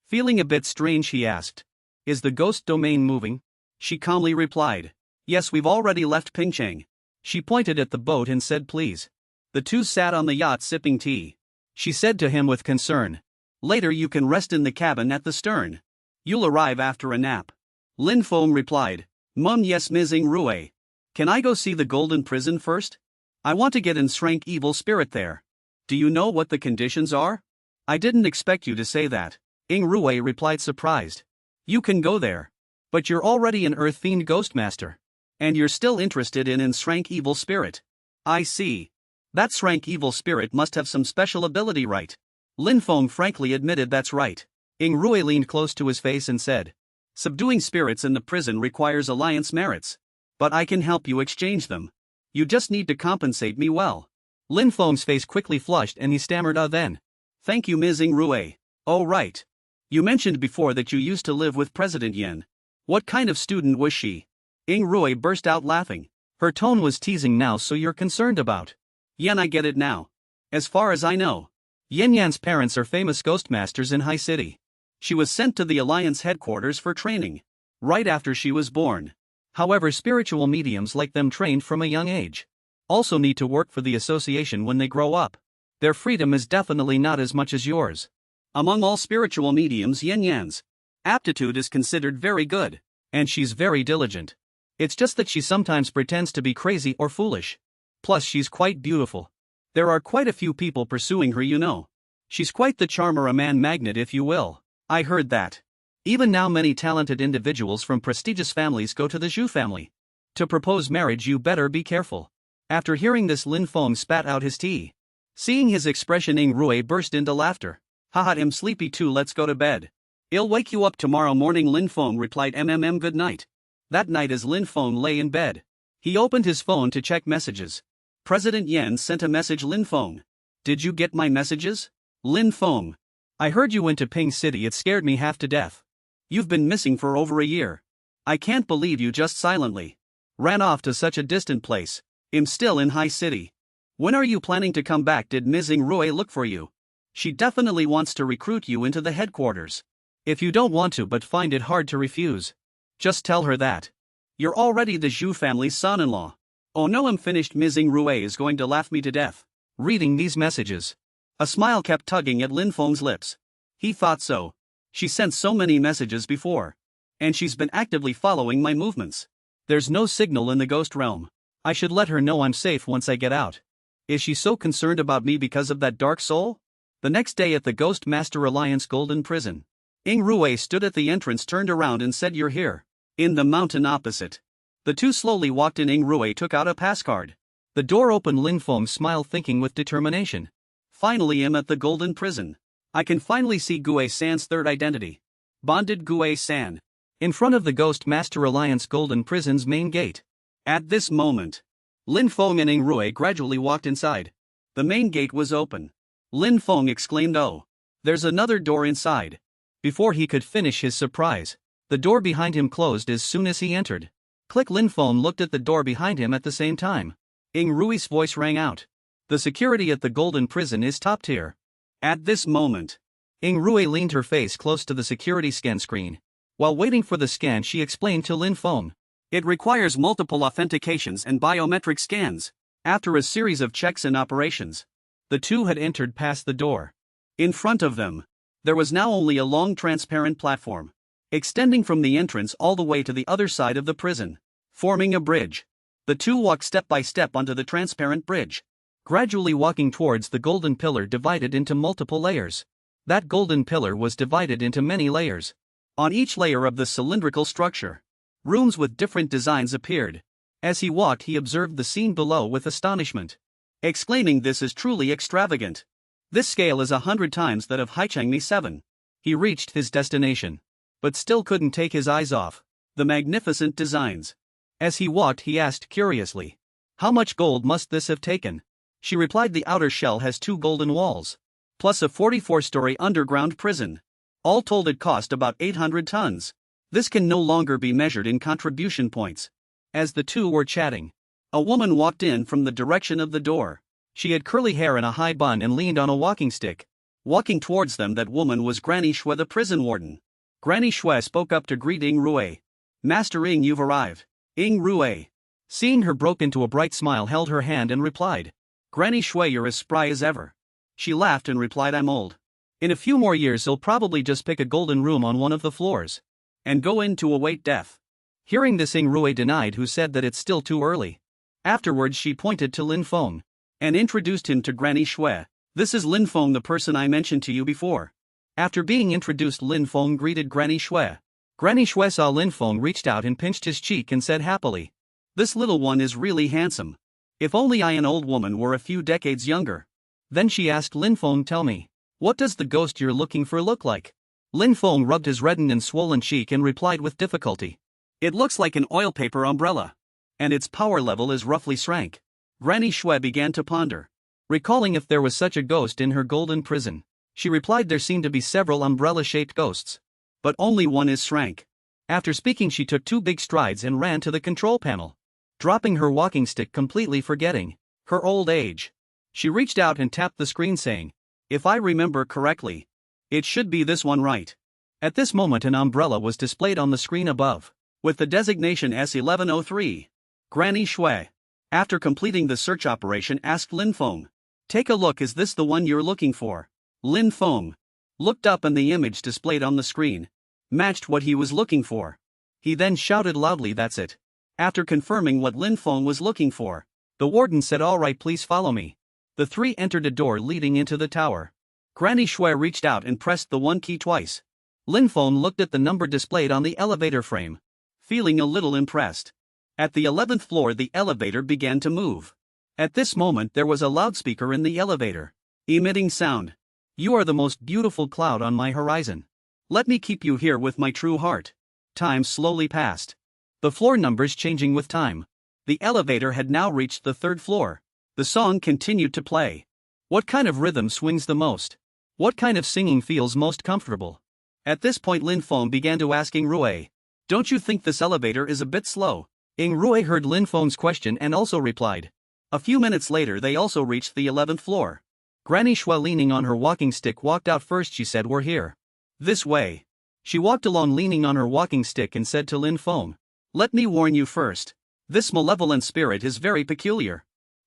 [SPEAKER 1] Feeling a bit strange, he asked. Is the ghost domain moving? She calmly replied. Yes, we've already left Pingcheng. She pointed at the boat and said, please. The 2 sat on the yacht sipping tea. She said to him with concern. Later you can rest in the cabin at the stern. You'll arrive after a nap. Lin Feng replied. Yes, Ms. Ing Rue. Can I go see the Golden Prison first? I want to get ensrank evil spirit there. Do you know what the conditions are? I didn't expect you to say that. Ing Rue replied surprised. You can go there. But you're already an Earth Fiend Ghostmaster. And you're still interested in ensrank evil spirit. I see. That Srank evil spirit must have some special ability, right? Lin Feng frankly admitted that's right. Ing Rue leaned close to his face and said. Subduing spirits in the prison requires alliance merits. But I can help you exchange them. You just need to compensate me well. Lin Feng's face quickly flushed and he stammered then. Thank you, Ms. Ing Rue. Oh right. You mentioned before that you used to live with President Yen. What kind of student was she? Ing Rue burst out laughing. Her tone was teasing now. So you're concerned about Yen? I get it now. As far as I know, Yen Yan's parents are famous ghostmasters in High City. She was sent to the Alliance headquarters for training. Right after she was born. However, spiritual mediums like them trained from a young age also need to work for the association when they grow up. Their freedom is definitely not as much as yours. Among all spiritual mediums, Yen Yan's aptitude is considered very good, and she's very diligent. It's just that she sometimes pretends to be crazy or foolish. Plus, she's quite beautiful. There are quite a few people pursuing her, you know. She's quite the charmer, a man magnet, if you will. I heard that. Even now, many talented individuals from prestigious families go to the Zhu family to propose marriage. You better be careful. After hearing this, Lin Feng spat out his tea. Seeing his expression, Ing Rue burst into laughter. Haha, I'm sleepy too, let's go to bed. I'll wake you up tomorrow morning, Lin Feng replied. Good night. That night, as Lin Feng lay in bed, he opened his phone to check messages. President Yen sent a message. Lin Feng. Did you get my messages? Lin Feng. I heard you went to Ping City, it scared me half to death. You've been missing for over a year. I can't believe you just silently ran off to such a distant place. I'm still in High City. When are you planning to come back? Did Ms. Ing Rue look for you? She definitely wants to recruit you into the headquarters. If you don't want to but find it hard to refuse, just tell her that you're already the Zhu family's son-in-law. Oh no, I'm finished. Ms. Ing Rue is going to laugh me to death. Reading these messages, a smile kept tugging at Lin Feng's lips. He thought so. She sent so many messages before. And she's been actively following my movements. There's no signal in the ghost realm. I should let her know I'm safe once I get out. Is she so concerned about me because of that dark soul? The next day at the Ghost Master Alliance Golden Prison, Ing Rue stood at the entrance, turned around and said, You're here. In the mountain opposite. The two slowly walked in. Ing Rue took out a pass card. The door opened. Lin Feng smiled, thinking with determination. Finally, I'm at the Golden Prison. I can finally see Gue-san's third identity. Bonded Gue-san. In front of the Ghost Master Alliance Golden Prison's main gate. At this moment, Lin Feng and Ing Rue gradually walked inside. The main gate was open. Lin Feng exclaimed, Oh, there's another door inside. Before he could finish his surprise, the door behind him closed as soon as he entered. Click. Lin Feng looked at the door behind him at the same time. Ing Rue's voice rang out. The security at the Golden Prison is top tier. At this moment, Ing Rue leaned her face close to the security scan screen. While waiting for the scan, she explained to Lin Feng. It requires multiple authentications and biometric scans. After a series of checks and operations, the two had entered past the door. In front of them, there was now only a long transparent platform, extending from the entrance all the way to the other side of the prison, forming a bridge. The two walked step by step onto the transparent bridge, gradually walking towards the golden pillar divided into multiple layers. That golden pillar was divided into many layers. On each layer of the cylindrical structure, rooms with different designs appeared. As he walked, he observed the scene below with astonishment, exclaiming, This is truly extravagant. This scale is 100 times that of Haichangmi 7. He reached his destination, but still couldn't take his eyes off the magnificent designs. As he walked, he asked curiously, How much gold must this have taken? She replied, The outer shell has 2 golden walls, plus a 44-story underground prison. All told, it cost about 800 tons. This can no longer be measured in contribution points. As the two were chatting, a woman walked in from the direction of the door. She had curly hair and a high bun and leaned on a walking stick. Walking towards them, that woman was Granny Shui, the prison warden. Granny Shui spoke up to greet Ing Rue. Master Ing, you've arrived. Ing Rue, seeing her, broke into a bright smile, held her hand and replied, Granny Shui, you're as spry as ever. She laughed and replied, I'm old. In a few more years he'll probably just pick a golden room on one of the floors and go in to await death. Hearing this, Rui denied, who said that it's still too early. Afterwards she pointed to Lin Feng and introduced him to Granny Shui. This is Lin Feng, the person I mentioned to you before. After being introduced, Lin Feng greeted Granny Shui. Granny Shui saw Lin Feng, reached out and pinched his cheek and said happily, "This little one is really handsome. If only I, an old woman, were a few decades younger." Then she asked Lin Feng, "Tell me, what does the ghost you're looking for look like?" Lin Feng rubbed his reddened and swollen cheek and replied with difficulty, "It looks like an oil paper umbrella. And its power level is roughly shrank." Granny Shui began to ponder, recalling if there was such a ghost in her golden prison. She replied there seemed to be several umbrella-shaped ghosts, but only one is shrank. After speaking, she took 2 big strides and ran to the control panel, dropping her walking stick, completely forgetting her old age. She reached out and tapped the screen, saying, "If I remember correctly, it should be this one, right?" At this moment an umbrella was displayed on the screen above, with the designation S1103. Granny Shui, after completing the search operation, asked Lin Feng, "Take a look, is this the one you're looking for?" Lin Feng looked up and the image displayed on the screen matched what he was looking for. He then shouted loudly, "That's it." After confirming what Lin Feng was looking for, the warden said, "All right, please follow me." The 3 entered a door leading into the tower. Granny Shui reached out and pressed the 1 key twice. Lin Feng looked at the number displayed on the elevator frame, feeling a little impressed. At the 11th floor the elevator began to move. At this moment there was a loudspeaker in the elevator, emitting sound. "You are the most beautiful cloud on my horizon. Let me keep you here with my true heart." Time slowly passed, the floor numbers changing with time. The elevator had now reached the 3rd floor. The song continued to play. What kind of rhythm swings the most? What kind of singing feels most comfortable? At this point Lin Feng began to ask Rui, "Don't you think this elevator is a bit slow?" Rui heard Lin Feng's question and also replied. A few minutes later they also reached the 11th floor. Granny Shui, leaning on her walking stick, walked out first. She said, "We're here. This way." She walked along leaning on her walking stick and said to Lin Feng, "Let me warn you first. This malevolent spirit is very peculiar.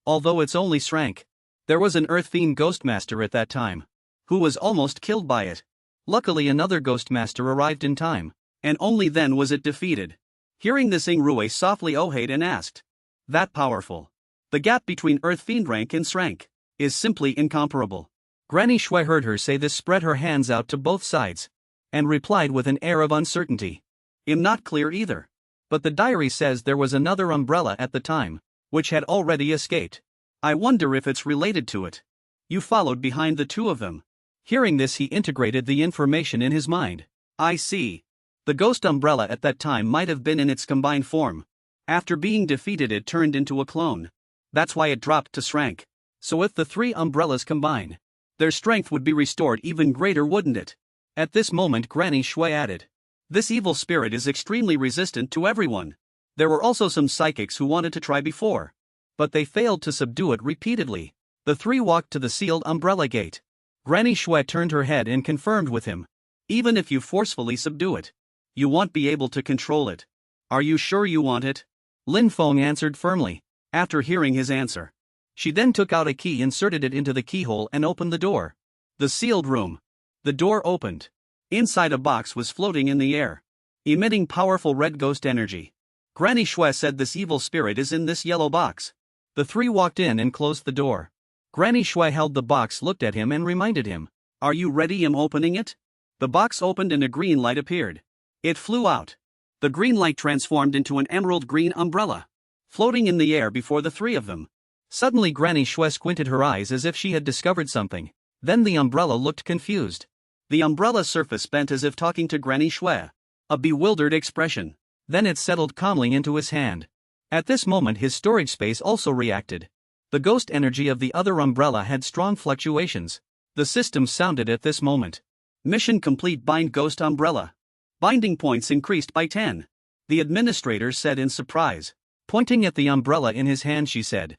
[SPEAKER 1] Although it's only shrank, there was an Earth Fiend Ghost Master at that time, who was almost killed by it. Luckily another Ghost Master arrived in time, and only then was it defeated." Hearing this, Rui softly ohayed and asked, "That powerful? The gap between Earth Fiend rank and shrank is simply incomparable." Granny Shui heard her say this, spread her hands out to both sides, and replied with an air of uncertainty, "I'm not clear either. But the diary says there was another umbrella at the time, which had already escaped. I wonder if it's related to it. You followed behind the 2 of them." Hearing this, he integrated the information in his mind. "I see. The ghost umbrella at that time might have been in its combined form. After being defeated it turned into a clone. That's why it dropped to shrank. So if the 3 umbrellas combine, their strength would be restored even greater, wouldn't it?" At this moment Granny Shui added, "This evil spirit is extremely resistant to everyone. There were also some psychics who wanted to try before, but they failed to subdue it repeatedly." The 3 walked to the sealed umbrella gate. Granny Shui turned her head and confirmed with him, "Even if you forcefully subdue it, you won't be able to control it. Are you sure you want it?" Lin Feng answered firmly. After hearing his answer, she then took out a key, inserted it into the keyhole and opened the door. The sealed room. The door opened. Inside a box was floating in the air, emitting powerful red ghost energy. Granny Shui said, "This evil spirit is in this yellow box." The 3 walked in and closed the door. Granny Shui held the box, looked at him and reminded him, "Are you ready? I'm opening it." The box opened and a green light appeared. It flew out. The green light transformed into an emerald green umbrella, floating in the air before the 3 of them. Suddenly Granny Shui squinted her eyes as if she had discovered something. Then the umbrella looked confused. The umbrella's surface bent as if talking to Granny Shui. A bewildered expression. Then it settled calmly into his hand. At this moment his storage space also reacted. The ghost energy of the other umbrella had strong fluctuations. The system sounded at this moment. "Mission complete. Bind ghost umbrella. Binding points increased by 10. The administrator said in surprise. Pointing at the umbrella in his hand, she said,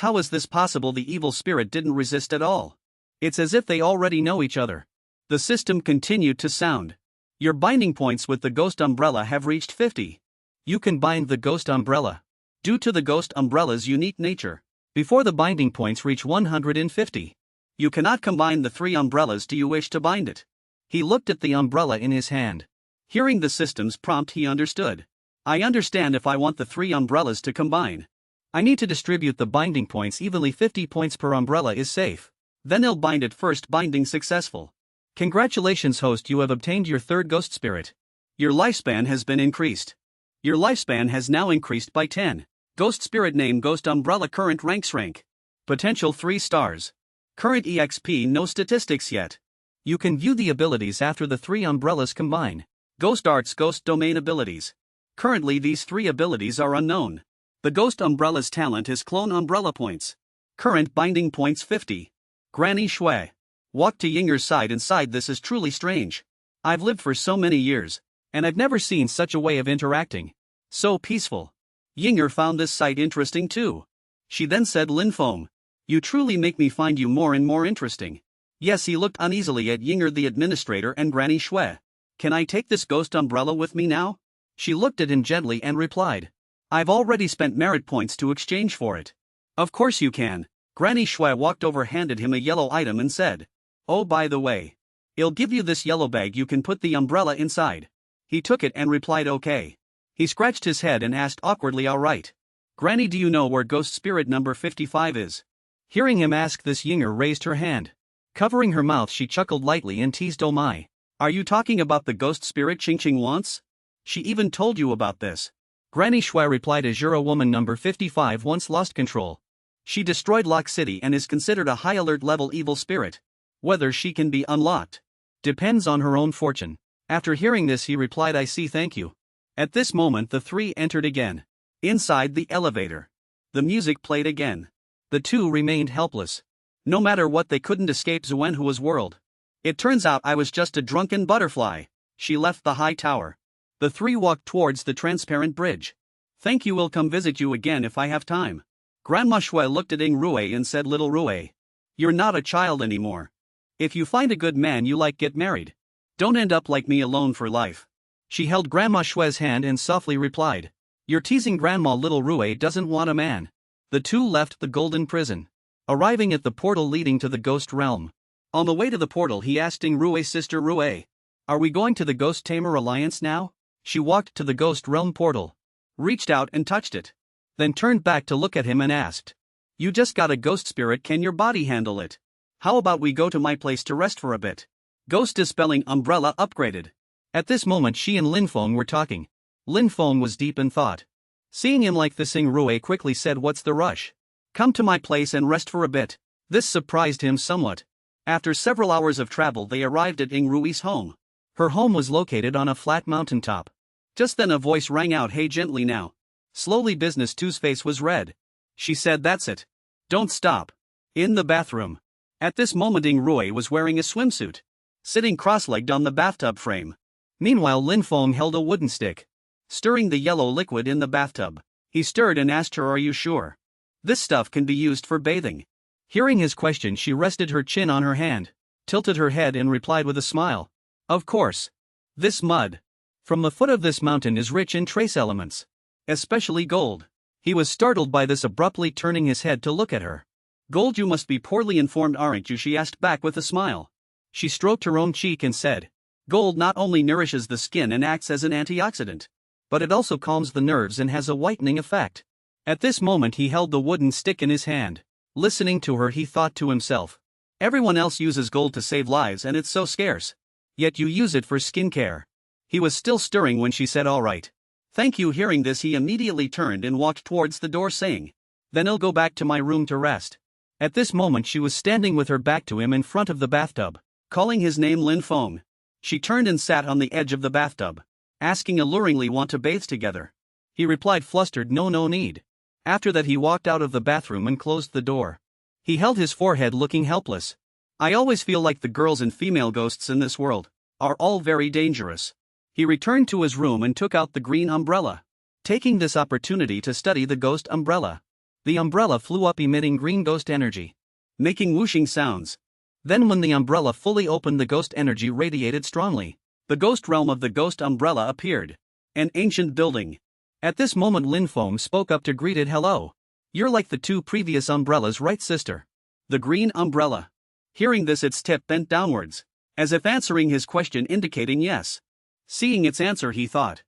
[SPEAKER 1] How is this possible? The evil spirit didn't resist at all. It's as if they already know each other." The system continued to sound. "Your binding points with the ghost umbrella have reached 50. You can bind the ghost umbrella. Due to the ghost umbrella's unique nature, before the binding points reach 150, You cannot combine the 3 umbrellas. Do you wish to bind it? He looked at the umbrella in his hand. Hearing the system's prompt, he understood. I understand. If I want the 3 umbrellas to combine, I need to distribute the binding points evenly. 50 points per umbrella is safe. Then I'll bind it first. Binding successful. Congratulations, host, you have obtained your 3rd ghost spirit. Your lifespan has been increased. Your lifespan has now increased by 10. Ghost spirit name Ghost Umbrella. Current rank. Potential 3 stars. Current EXP no statistics yet. You can view the abilities after the 3 umbrellas combine. Ghost Arts Ghost Domain abilities. Currently these 3 abilities are unknown. The Ghost Umbrella's talent is Clone Umbrella points. Current binding points 50. Granny Shui. Walk to Yinger's side and sighed. This is truly strange. I've lived for so many years, and I've never seen such a way of interacting. So peaceful. Yinger found this sight interesting too. She then said, Lin Feng, you truly make me find you more and more interesting. Yes, he looked uneasily at Yinger the administrator and Granny Shui. Can I take this ghost umbrella with me now? She looked at him gently and replied. I've already spent merit points to exchange for it. Of course you can. Granny Shui walked over, handed him a yellow item and said, oh, by the way, I'll give you this yellow bag. You can put the umbrella inside. He took it and replied okay. He scratched his head and asked awkwardly, all right. Granny, do you know where ghost spirit number 55 is? Hearing him ask this, Yinger raised her hand. Covering her mouth, she chuckled lightly and teased, oh my. Are you talking about the ghost spirit Ching Ching wants? She even told you about this. Granny Shui replied, Azura woman number 55 once lost control. She destroyed Lock City and is considered a high alert level evil spirit. Whether she can be unlocked depends on her own fortune. After hearing this, he replied, I see, thank you. At this moment the 3 entered again. Inside the elevator, the music played again. The 2 remained helpless. No matter what, they couldn't escape Zuenhua's world. It turns out I was just a drunken butterfly. She left the high tower. The 3 walked towards the transparent bridge. Thank you, will come visit you again if I have time. Grandma Shui looked at Ing Rue and said, little Rue, you're not a child anymore. If you find a good man you like, get married. Don't end up like me, alone for life. She held Grandma Shui's hand and softly replied, you're teasing Grandma. Little Rue doesn't want a man. The 2 left the golden prison, arriving at the portal leading to the ghost realm. On the way to the portal, he asked Ing Rue's sister, Rue, are we going to the Ghost Tamer Alliance now? She walked to the ghost realm portal, reached out and touched it, then turned back to look at him and asked, you just got a ghost spirit, can your body handle it? How about we go to my place to rest for a bit? Ghost dispelling umbrella upgraded. At this moment she and Lin Feng were talking. Lin Feng was deep in thought. Seeing him like this, Ing Rue quickly said, what's the rush? Come to my place and rest for a bit. This surprised him somewhat. After several hours of travel they arrived at Ing Rue's home. Her home was located on a flat mountaintop. Just then a voice rang out, hey, gently now. Slowly Business 2's face was red. She said, that's it. Don't stop. In the bathroom. At this moment Ing Rue was wearing a swimsuit, sitting cross-legged on the bathtub frame. Meanwhile Lin Feng held a wooden stick, stirring the yellow liquid in the bathtub. He stirred and asked her, are you sure? This stuff can be used for bathing. Hearing his question, she rested her chin on her hand, tilted her head and replied with a smile, of course. This mud from the foot of this mountain is rich in trace elements, especially gold. He was startled by this, abruptly turning his head to look at her. Gold, you must be poorly informed, aren't you? She asked back with a smile. She stroked her own cheek and said, gold not only nourishes the skin and acts as an antioxidant, but it also calms the nerves and has a whitening effect. At this moment he held the wooden stick in his hand. Listening to her, he thought to himself, everyone else uses gold to save lives and it's so scarce. Yet you use it for skincare. He was still stirring when she said, all right. Thank you. Hearing this, he immediately turned and walked towards the door, saying, then I'll go back to my room to rest. At this moment she was standing with her back to him in front of the bathtub, calling his name, Lin Feng. She turned and sat on the edge of the bathtub, asking alluringly, want to bathe together? He replied flustered, no need. After that he walked out of the bathroom and closed the door. He held his forehead, looking helpless. I always feel like the girls and female ghosts in this world are all very dangerous. He returned to his room and took out the green umbrella, taking this opportunity to study the ghost umbrella. The umbrella flew up emitting green ghost energy, making whooshing sounds. Then when the umbrella fully opened, the ghost energy radiated strongly. The ghost realm of the ghost umbrella appeared. An ancient building. At this moment Lin Feng spoke up to greet it. Hello. You're like the 2 previous umbrellas, right, sister? The green umbrella. Hearing this, its tip bent downwards, as if answering his question, indicating yes. Seeing its answer, he thought,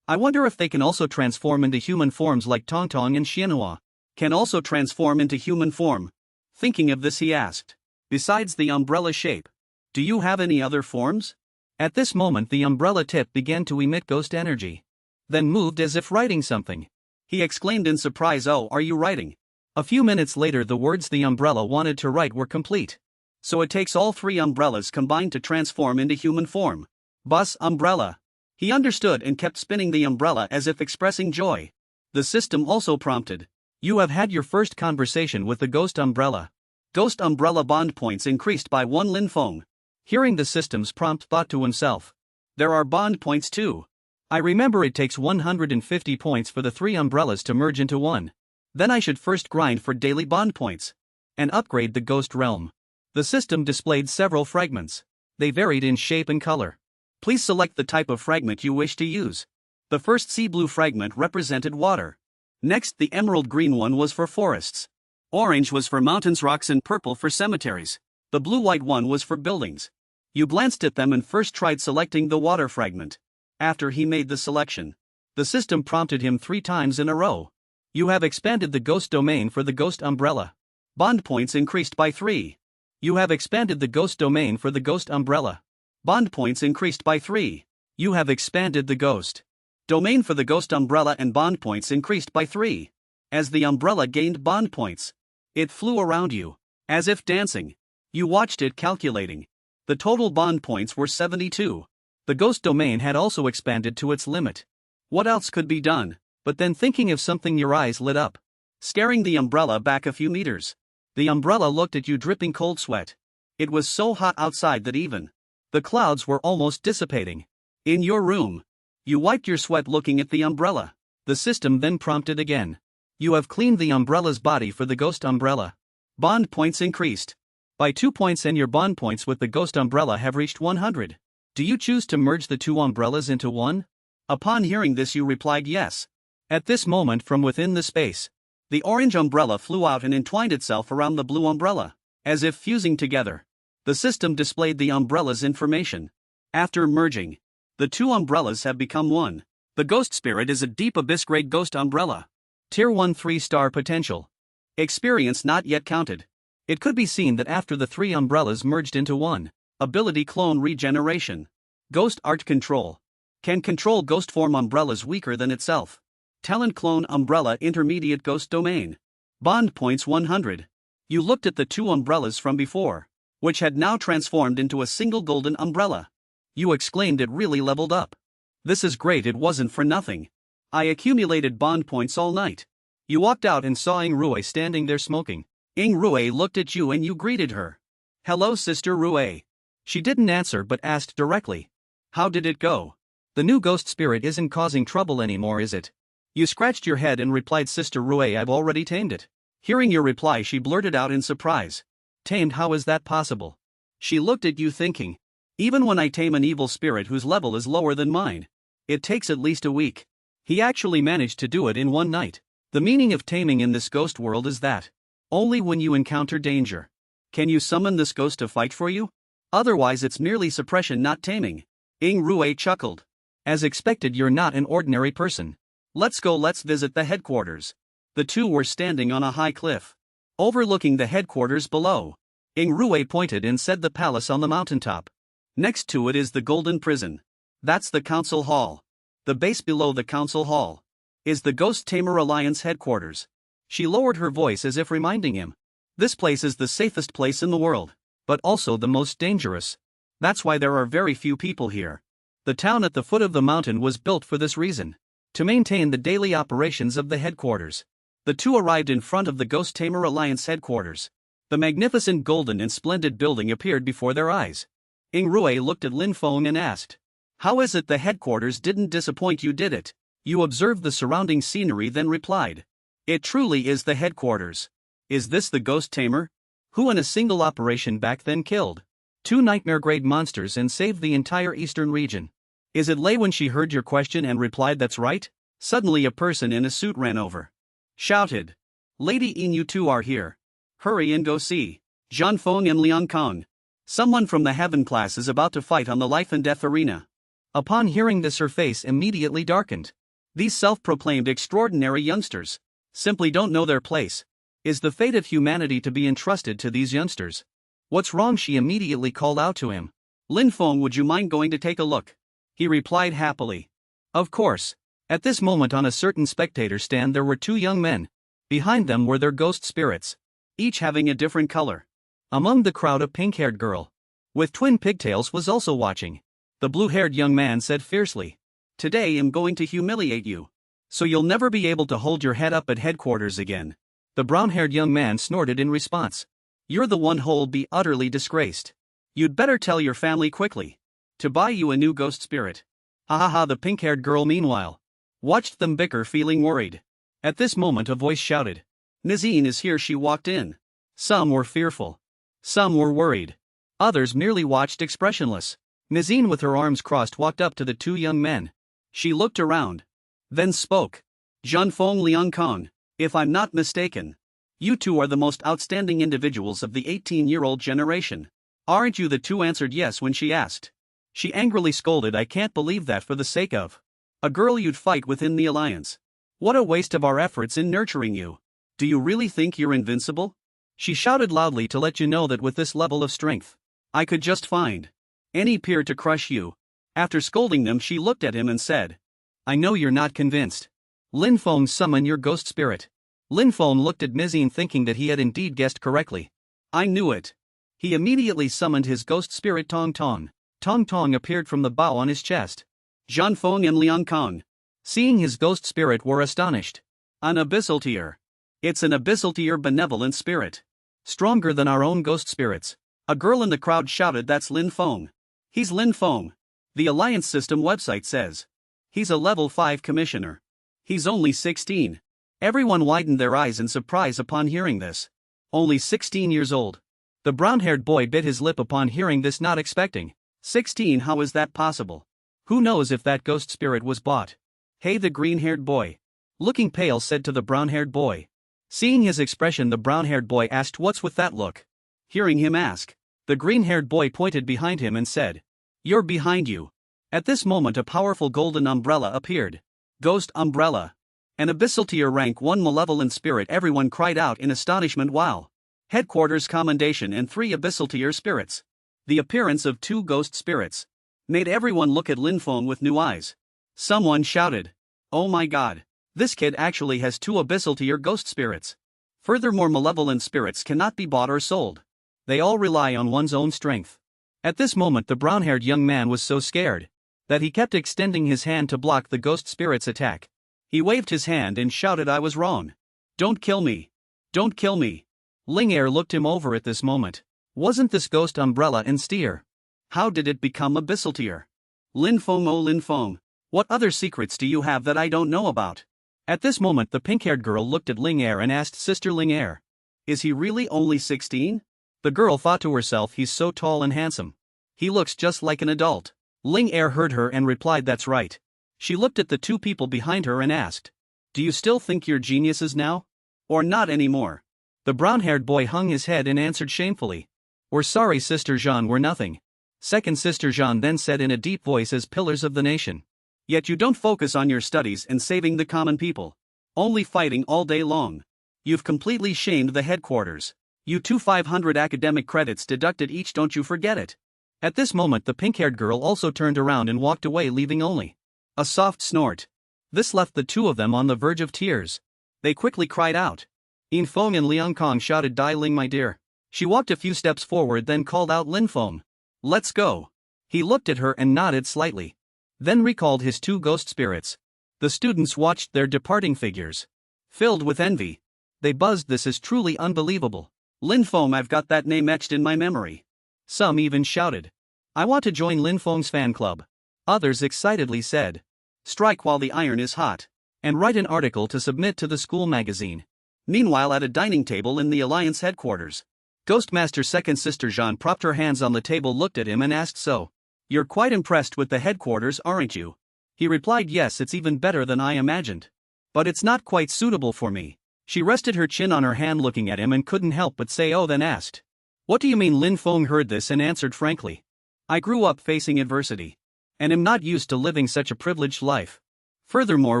[SPEAKER 1] I wonder if they can also transform into human forms like Tongtong and Xianhua. Can also transform into human form. Thinking of this, he asked, besides the umbrella shape, do you have any other forms? At this moment, the umbrella tip began to emit ghost energy. Then moved as if writing something. He exclaimed in surprise, oh, are you writing? A few minutes later, the words the umbrella wanted to write were complete. So it takes all three umbrellas combined to transform into human form. Bus umbrella. He understood and kept spinning the umbrella as if expressing joy. The system also prompted, you have had your first conversation with the ghost umbrella. Ghost umbrella bond points increased by 1 linfeng. Hearing the system's prompt, thought to himself, there are bond points too. I remember it takes 150 points for the 3 umbrellas to merge into one. Then I should first grind for daily bond points and upgrade the ghost realm. The system displayed several fragments. They varied in shape and color. Please select the type of fragment you wish to use. The first sea blue fragment represented water. Next, the emerald green one was for forests. Orange was for mountains, rocks, and purple for cemeteries. The blue-white one was for buildings. You glanced at them and first tried selecting the water fragment. After he made the selection, the system prompted him 3 times in a row. You have expanded the ghost domain for the ghost umbrella. Bond points increased by 3. You have expanded the ghost domain for the ghost umbrella. Bond points increased by 3. You have expanded the ghost domain for the ghost umbrella and bond points increased by 3. As the umbrella gained bond points, it flew around you, as if dancing. You watched it calculating. The total bond points were 72. The ghost domain had also expanded to its limit. What else could be done? But then, thinking of something, your eyes lit up, scaring the umbrella back a few meters. The umbrella looked at you, dripping cold sweat. It was so hot outside that even the clouds were almost dissipating. In your room, you wiped your sweat looking at the umbrella. The system then prompted again. You have cleaned the umbrella's body for the ghost umbrella. Bond points increased by 2 points, and your bond points with the ghost umbrella have reached 100. Do you choose to merge the 2 umbrellas into one? Upon hearing this, you replied yes. At this moment, from within the space, the orange umbrella flew out and entwined itself around the blue umbrella, as if fusing together. The system displayed the umbrella's information. After merging, the 2 umbrellas have become one. The Ghost Spirit is a deep abyss-grade ghost umbrella. Tier 1 3-star potential. Experience not yet counted. It could be seen that after the 3 umbrellas merged into one, ability clone regeneration. Ghost art control. Can control ghost form umbrellas weaker than itself. Talent clone umbrella intermediate ghost domain. Bond points 100. You looked at the 2 umbrellas from before, which had now transformed into a single golden umbrella. You exclaimed, it really leveled up. This is great, it wasn't for nothing. I accumulated bond points all night. You walked out and saw Ing Rue standing there smoking. Ing Rue looked at you and you greeted her. Hello, Sister Rue. She didn't answer but asked directly. How did it go? The new ghost spirit isn't causing trouble anymore, is it? You scratched your head and replied, Sister Rue, I've already tamed it. Hearing your reply, she blurted out in surprise. Tamed? How is that possible? She looked at you thinking. Even when I tame an evil spirit whose level is lower than mine, it takes at least a week. He actually managed to do it in one night. The meaning of taming in this ghost world is that only when you encounter danger can you summon this ghost to fight for you. Otherwise it's merely suppression, not taming. Ing Rue chuckled. As expected, you're not an ordinary person. Let's go, let's visit the headquarters. The 2 were standing on a high cliff, overlooking the headquarters below. Ing Rue pointed and said, the palace on the mountaintop. Next to it is the golden prison. That's the council hall. The base below the council hall is the Ghost Tamer Alliance headquarters. She lowered her voice as if reminding him. This place is the safest place in the world, but also the most dangerous. That's why there are very few people here. The town at the foot of the mountain was built for this reason, to maintain the daily operations of the headquarters. The 2 arrived in front of the Ghost Tamer Alliance headquarters. The magnificent golden and splendid building appeared before their eyes. Ing Rue looked at Lin Feng and asked, how is it the headquarters didn't disappoint you, did it? You observed the surrounding scenery, then replied, it truly is the headquarters. Is this the Ghost Tamer? Who in a single operation back then killed 2 nightmare-grade monsters and saved the entire eastern region? Is it Lei? When she heard your question and replied, that's right, suddenly a person in a suit ran over. Shouted, Lady Ing, you 2 are here. Hurry and go see. Jianfeng and Liang Kong. Someone from the Heaven class is about to fight on the life and death arena. Upon hearing this, her face immediately darkened. These self-proclaimed extraordinary youngsters simply don't know their place. Is the fate of humanity to be entrusted to these youngsters? What's wrong? She immediately called out to him. Lin Feng, would you mind going to take a look? He replied happily. Of course. At this moment on a certain spectator stand there were two young men. Behind them were their ghost spirits, each having a different color. Among the crowd a pink-haired girl with twin pigtails was also watching. The blue-haired young man said fiercely, "Today I'm going to humiliate you, so you'll never be able to hold your head up at headquarters again." The brown-haired young man snorted in response. "You're the one who'll be utterly disgraced. You'd better tell your family quickly to buy you a new ghost spirit." Ha ha ha. The pink-haired girl meanwhile watched them bicker, feeling worried. At this moment a voice shouted, "Nizine is here." She walked in. Some were fearful. Some were worried. Others merely watched expressionless. Nizine, with her arms crossed, walked up to the two young men. She looked around, then spoke. "Jianfeng, Liang Kong, if I'm not mistaken, you two are the most outstanding individuals of the 18-year-old generation. Aren't you?" The two answered yes when she asked. She angrily scolded, "I can't believe that for the sake of a girl you'd fight within the alliance. What a waste of our efforts in nurturing you. Do you really think you're invincible?" She shouted loudly, "To let you know that with this level of strength, I could just find any peer to crush you." After scolding them, she looked at him and said, "I know you're not convinced. Lin Feng, summon your ghost spirit." Lin Feng looked at Nizine, thinking that he had indeed guessed correctly. "I knew it." He immediately summoned his ghost spirit Tong Tong. Tong Tong appeared from the bow on his chest. Jianfeng and Liang Kong, seeing his ghost spirit, were astonished. "An abyssal tier. It's an abyssal tier benevolent spirit. Stronger than our own ghost spirits." A girl in the crowd shouted, "That's Lin Feng. He's Lin Feng. The Alliance System website says he's a level 5 commissioner. He's only 16. Everyone widened their eyes in surprise upon hearing this. Only 16 years old. The brown-haired boy bit his lip upon hearing this, not expecting. 16? How is that possible? Who knows if that ghost spirit was bought? Hey, the green-haired boy, looking pale, said to the brown-haired boy. Seeing his expression, the brown-haired boy asked, "What's with that look?" Hearing him ask, the green-haired boy pointed behind him and said, "You're behind you." At this moment a powerful golden umbrella appeared. Ghost umbrella. An abyssal tier rank 1 malevolent spirit. Everyone cried out in astonishment. Wow. Headquarters commendation and 3 abyssal tier spirits. The appearance of 2 ghost spirits made everyone look at Lin Feng with new eyes. Someone shouted, "Oh my god. This kid actually has 2 abyssal tier ghost spirits." Furthermore, malevolent spirits cannot be bought or sold. They all rely on one's own strength. At this moment the brown-haired young man was so scared that he kept extending his hand to block the ghost spirit's attack. He waved his hand and shouted, "I was wrong. Don't kill me. Don't kill me." Ling Er looked him over at this moment. Wasn't this ghost umbrella and steer? How did it become abyssal tier? Lin Feng, oh Lin Feng, what other secrets do you have that I don't know about? At this moment the pink-haired girl looked at Ling Er and asked, "Sister Ling Er, is he really only 16? The girl thought to herself, "He's so tall and handsome. He looks just like an adult." Ling Er heard her and replied, "That's right." She looked at the 2 people behind her and asked, "Do you still think you're geniuses now? Or not anymore?" The brown-haired boy hung his head and answered shamefully, "We're sorry, Sister Jean, we're nothing." Second Sister Jean then said in a deep voice, "As pillars of the nation, yet you don't focus on your studies and saving the common people. Only fighting all day long. You've completely shamed the headquarters. You 500 academic credits deducted each, don't you forget it." At this moment the pink-haired girl also turned around and walked away, leaving only a soft snort. This left the 2 of them on the verge of tears. They quickly cried out. "Yin Feng," and Liang Kong shouted, "Dai Ling, my dear." She walked a few steps forward, then called out, "Lin Feng, let's go." He looked at her and nodded slightly, then recalled his 2 ghost spirits. The students watched their departing figures, filled with envy. They buzzed, "This is truly unbelievable. Lin Feng, I've got that name etched in my memory." Some even shouted, "I want to join Lin Feng's fan club." Others excitedly said, "Strike while the iron is hot, and write an article to submit to the school magazine." Meanwhile, at a dining table in the Alliance headquarters, Ghostmaster Second Sister Jean propped her hands on the table, looked at him and asked, "So, you're quite impressed with the headquarters, aren't you?" He replied, "Yes, it's even better than I imagined. But it's not quite suitable for me." She rested her chin on her hand looking at him and couldn't help but say, "Oh," then asked, What do you mean? Lin Feng heard this and answered frankly. I grew up facing adversity. And am not used to living such a privileged life. Furthermore,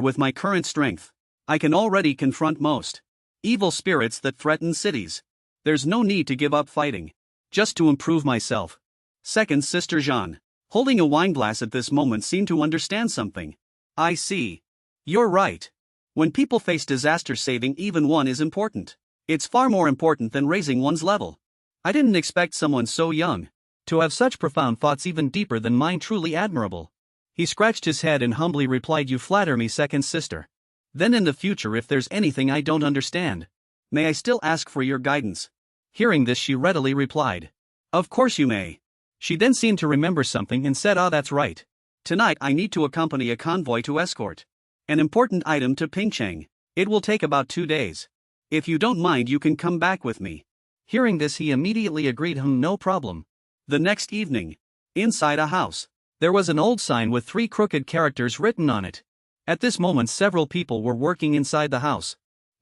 [SPEAKER 1] with my current strength, I can already confront most evil spirits that threaten cities. There's no need to give up fighting. Just to improve myself. Second Sister Jean, holding a wine glass at this moment, seemed to understand something. I see. You're right. When people face disaster, saving even one is important. It's far more important than raising one's level. I didn't expect someone so young to have such profound thoughts, even deeper than mine. Truly admirable. He scratched his head and humbly replied, you flatter me, second sister. Then in the future, if there's anything I don't understand, may I still ask for your guidance? Hearing this, she readily replied, of course you may. She then seemed to remember something and said, that's right. Tonight I need to accompany a convoy to escort an important item to Pingcheng. It will take about 2 days. If you don't mind, you can come back with me. Hearing this, he immediately agreed, no problem. The next evening, inside a house, there was an old sign with 3 crooked characters written on it. At this moment, several people were working inside the house.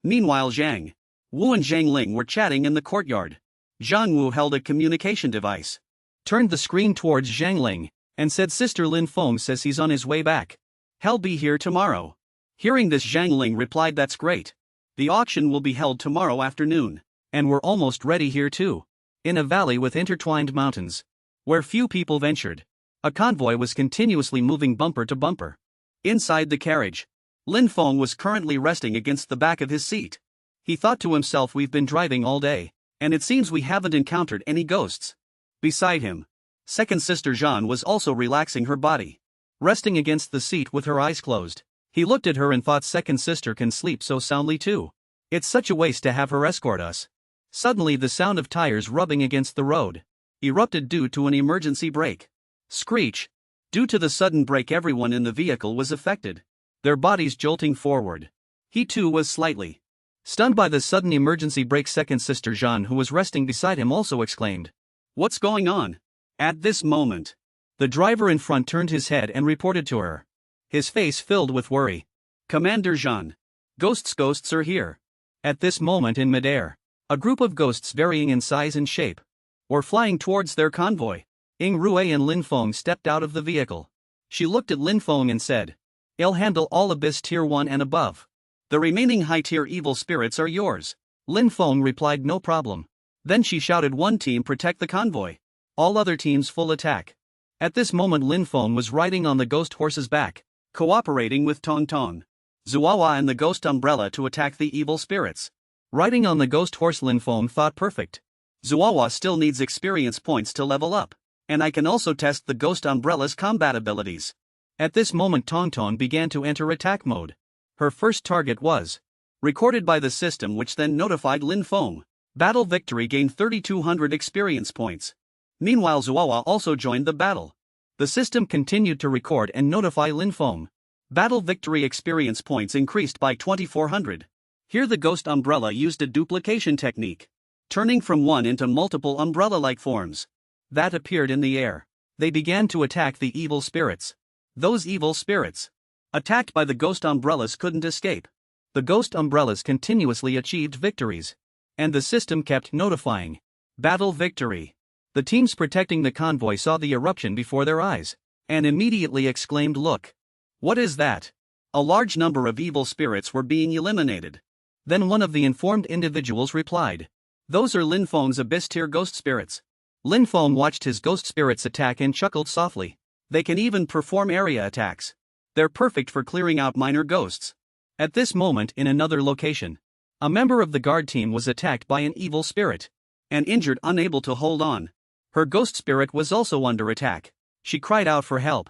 [SPEAKER 1] Meanwhile, Zhang Wu and Zhang Ling were chatting in the courtyard. Zhang Wu held a communication device, turned the screen towards Zhang Ling, and said, Sister Lin Feng says he's on his way back. He'll be here tomorrow. Hearing this, Zhang Ling replied, that's great. The auction will be held tomorrow afternoon. And we're almost ready here too. In a valley with intertwined mountains, where few people ventured, a convoy was continuously moving bumper to bumper. Inside the carriage, Lin Feng was currently resting against the back of his seat. He thought to himself, we've been driving all day, and it seems we haven't encountered any ghosts. Beside him, second sister Jean was also relaxing her body, resting against the seat with her eyes closed. He looked at her and thought, second sister can sleep so soundly too. It's such a waste to have her escort us. Suddenly the sound of tires rubbing against the road erupted due to an emergency brake. Screech. Due to the sudden brake, everyone in the vehicle was affected, their bodies jolting forward. He too was slightly stunned by the sudden emergency brake. Second sister Jean, who was resting beside him, also exclaimed, what's going on? At this moment, the driver in front turned his head and reported to her, his face filled with worry. Commander Jean, ghosts are here. At this moment in midair, a group of ghosts varying in size and shape were flying towards their convoy. Ying Rue and Lin Feng stepped out of the vehicle. She looked at Lin Feng and said, I'll handle all Abyss Tier 1 and above. The remaining high-tier evil spirits are yours. Lin Feng replied, no problem. Then she shouted, one team protect the convoy. All other teams full attack. At this moment, Lin Feng was riding on the ghost horse's back, cooperating with Tong Tong, Zuawa and the ghost umbrella to attack the evil spirits. Riding on the ghost horse, Lin Feng thought, perfect. Zuawa still needs experience points to level up, and I can also test the ghost umbrella's combat abilities. At this moment, Tong Tong began to enter attack mode. Her first target was recorded by the system, which then notified Lin Feng. Battle victory, gained 3,200 experience points. Meanwhile, Zuawa also joined the battle. The system continued to record and notify Lin Feng. Battle victory experience points increased by 2,400. Here the ghost umbrella used a duplication technique, turning from one into multiple umbrella-like forms that appeared in the air. They began to attack the evil spirits. Those evil spirits, attacked by the ghost umbrellas, couldn't escape. The ghost umbrellas continuously achieved victories, and the system kept notifying battle victory. The teams protecting the convoy saw the eruption before their eyes, and immediately exclaimed, look! What is that? A large number of evil spirits were being eliminated. Then one of the informed individuals replied, those are Lin Feng's Abyss Tier ghost spirits. Lin Feng watched his ghost spirits attack and chuckled softly. They can even perform area attacks. They're perfect for clearing out minor ghosts. At this moment, in another location, a member of the guard team was attacked by an evil spirit and injured, unable to hold on. Her ghost spirit was also under attack. She cried out for help.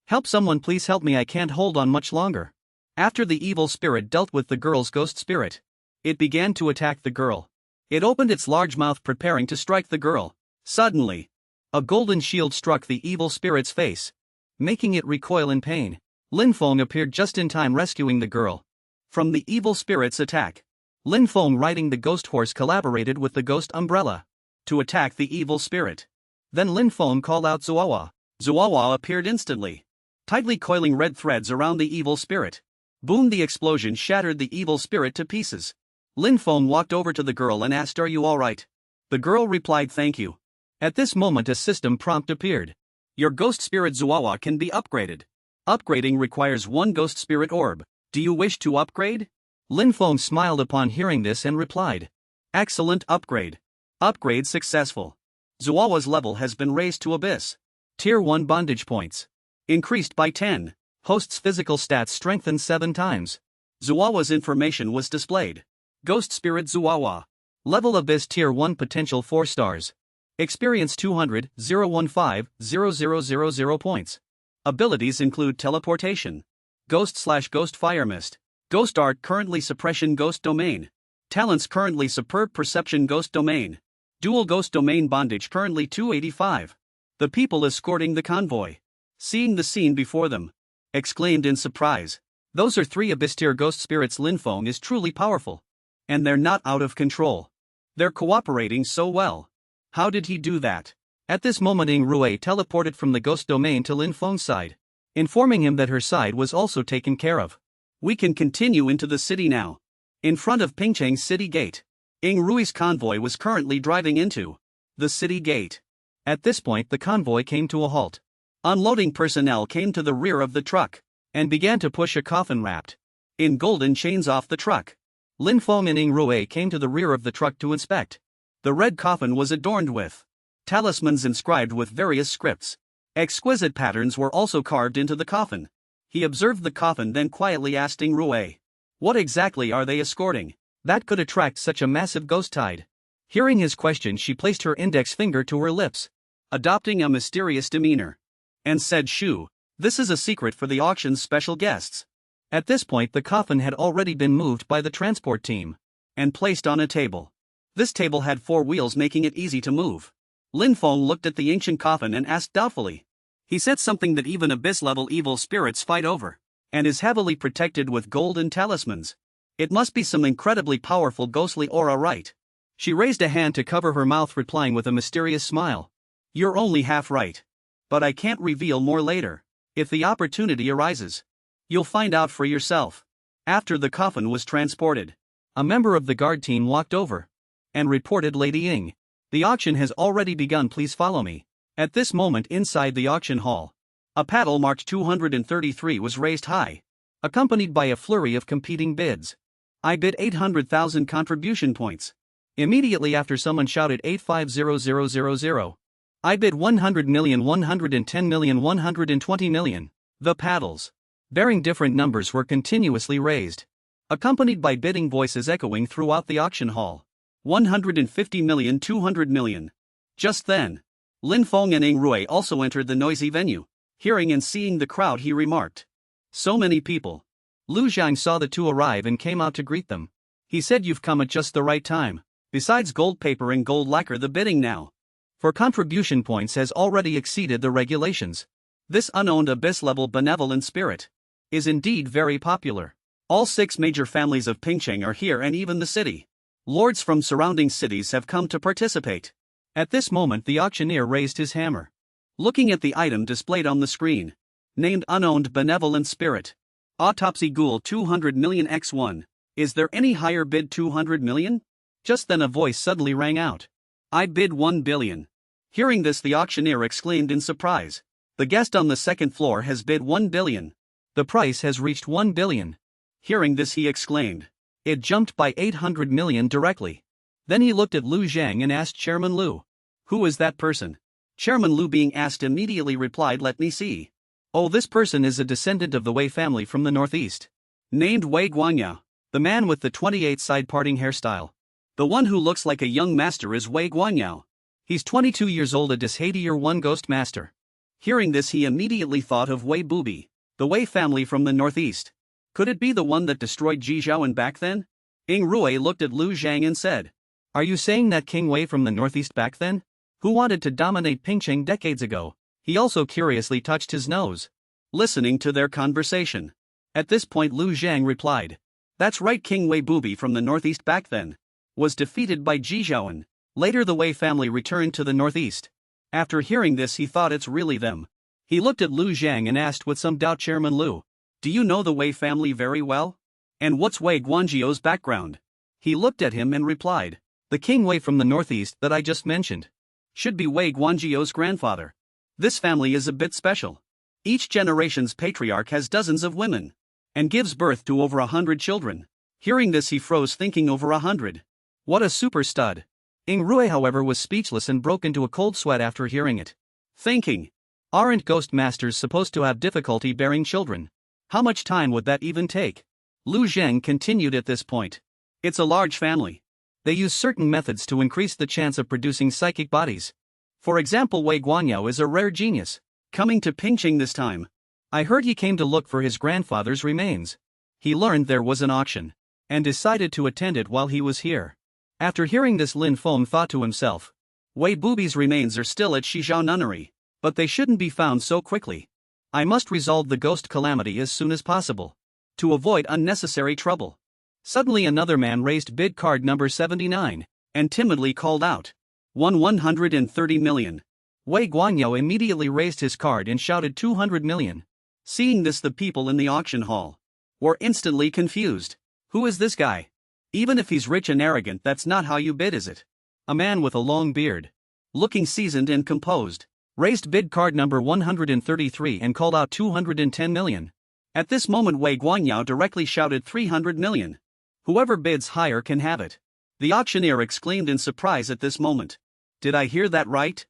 [SPEAKER 1] Help, someone please help me, I can't hold on much longer. After the evil spirit dealt with the girl's ghost spirit, it began to attack the girl. It opened its large mouth, preparing to strike the girl. Suddenly, a golden shield struck the evil spirit's face, making it recoil in pain. Lin Feng appeared just in time, rescuing the girl from the evil spirit's attack. Lin Feng, riding the ghost horse, collaborated with the ghost umbrella to attack the evil spirit. Then Lin Feng called out Zuawa. Zuawa appeared instantly, tightly coiling red threads around the evil spirit. Boom! The explosion shattered the evil spirit to pieces. Lin Feng walked over to the girl and asked, are you alright? The girl replied thank you. At this moment a system prompt appeared. Your ghost spirit Zuawa can be upgraded. Upgrading requires one ghost spirit orb. Do you wish to upgrade? Lin Feng smiled upon hearing this and replied. Excellent upgrade. Upgrade successful. Zuawa's level has been raised to Abyss. Tier 1 bondage points. Increased by 10. Host's physical stats strengthened 7 times. Zuawa's information was displayed. Ghost Spirit Zuawa. Level Abyss Tier 1 potential 4 stars. Experience 200, 015, 0000 points. Abilities include Teleportation. Ghost/Ghost Fire Mist. Ghost Art currently Suppression Ghost Domain. Talents currently Superb Perception Ghost Domain. Dual Ghost Domain Bondage currently 285. The people escorting the convoy, seeing the scene before them, exclaimed in surprise. Those are 3 Abyss Tier Ghost Spirits. Lin Feng is truly powerful. And they're not out of control. They're cooperating so well. How did he do that? At this moment Ying Rui teleported from the ghost domain to Lin Feng's side, informing him that her side was also taken care of. We can continue into the city now. In front of Pingcheng's city gate, Ying Rui's convoy was currently driving into the city gate. At this point the convoy came to a halt. Unloading personnel came to the rear of the truck and began to push a coffin wrapped in golden chains off the truck. Lin Feng and Ying Rui came to the rear of the truck to inspect. The red coffin was adorned with talismans inscribed with various scripts. Exquisite patterns were also carved into the coffin. He observed the coffin, then quietly asked Ying Rui, what exactly are they escorting that could attract such a massive ghost tide? Hearing his question, she placed her index finger to her lips, adopting a mysterious demeanor, and said, Shoo, this is a secret for the auction's special guests. At this point the coffin had already been moved by the transport team and placed on a table. This table had 4 wheels, making it easy to move. Lin Feng looked at the ancient coffin and asked doubtfully. He said something that even Abyss-level evil spirits fight over, and is heavily protected with gold and talismans. It must be some incredibly powerful ghostly aura, right? She raised a hand to cover her mouth, replying with a mysterious smile. You're only half right. But I can't reveal more later. If the opportunity arises, you'll find out for yourself. After the coffin was transported, a member of the guard team walked over and reported, Lady Ying, the auction has already begun, please follow me. At this moment inside the auction hall, a paddle marked 233 was raised high, accompanied by a flurry of competing bids. I bid 800,000 contribution points. Immediately after, someone shouted 850000. I bid 100 million, 110 million, 120 million. The paddles, bearing different numbers, were continuously raised, accompanied by bidding voices echoing throughout the auction hall. 150 million, 200 million. Just then, Lin Feng and Ying Rui also entered the noisy venue. Hearing and seeing the crowd, he remarked, so many people. Lu Zhang saw the two arrive and came out to greet them. He said, you've come at just the right time. Besides gold paper and gold lacquer, the bidding now for contribution points has already exceeded the regulations. This unowned Abyss-level benevolent spirit is indeed very popular. All 6 major families of Pingcheng are here, and even the city lords from surrounding cities have come to participate. At this moment the auctioneer raised his hammer, looking at the item displayed on the screen, named Unowned Benevolent Spirit. Autopsy Ghoul 200 million x1. Is there any higher bid? 200 million? Just then a voice suddenly rang out. I bid 1 billion. Hearing this, the auctioneer exclaimed in surprise. The guest on the second floor has bid 1 billion. The price has reached 1 billion. Hearing this, he exclaimed. It jumped by 800 million directly. Then he looked at Lu Zhang and asked Chairman Lu, who is that person? Chairman Lu, being asked, immediately replied, let me see. Oh, this person is a descendant of the Wei family from the northeast, named Wei Guanyao. The man with the 28 side parting hairstyle. The one who looks like a young master is Wei Guanyao. He's 22 years old, a Tier 1 ghost master. Hearing this, he immediately thought of Wei Bubi, the Wei family from the northeast. Could it be the one that destroyed Jijiaoan back then? Ying Rui looked at Lu Zhang and said, are you saying that King Wei from the northeast back then, who wanted to dominate Pingcheng decades ago? He also curiously touched his nose, listening to their conversation. At this point Lu Zhang replied, that's right, King Wei Bubi from the northeast back then was defeated by Jijiaoan. Later the Wei family returned to the northeast. After hearing this, he thought it's really them. He looked at Lu Zhang and asked with some doubt, Chairman Lu, do you know the Wei family very well? And what's Wei Guanzhou's background? He looked at him and replied, The king Wei from the northeast that I just mentioned. Should be Wei Guanzhou's grandfather. This family is a bit special. Each generation's patriarch has dozens of women. And gives birth to over 100 children. Hearing this he froze, thinking over 100. What a super stud. Ing Rui however was speechless and broke into a cold sweat after hearing it. Thinking. Aren't ghost masters supposed to have difficulty bearing children? How much time would that even take? Lu Zheng continued at this point. It's a large family. They use certain methods to increase the chance of producing psychic bodies. For example, Wei Guanyao is a rare genius. Coming to Pingqing this time. I heard he came to look for his grandfather's remains. He learned there was an auction. And decided to attend it while he was here. After hearing this, Lin Feng thought to himself. Wei Bubi's remains are still at Shizhao Nunnery. But they shouldn't be found so quickly. I must resolve the ghost calamity as soon as possible. To avoid unnecessary trouble. Suddenly another man raised bid card number 79, and timidly called out. 130 million. Wei Guanyao immediately raised his card and shouted 200 million. Seeing this, the people in the auction hall were instantly confused. Who is this guy? Even if he's rich and arrogant, that's not how you bid, is it? A man with a long beard, looking seasoned and composed, raised bid card number 133 and called out 210 million. At this moment Wei Guanyao directly shouted 300 million. Whoever bids higher can have it. The auctioneer exclaimed in surprise at this moment. Did I hear that right?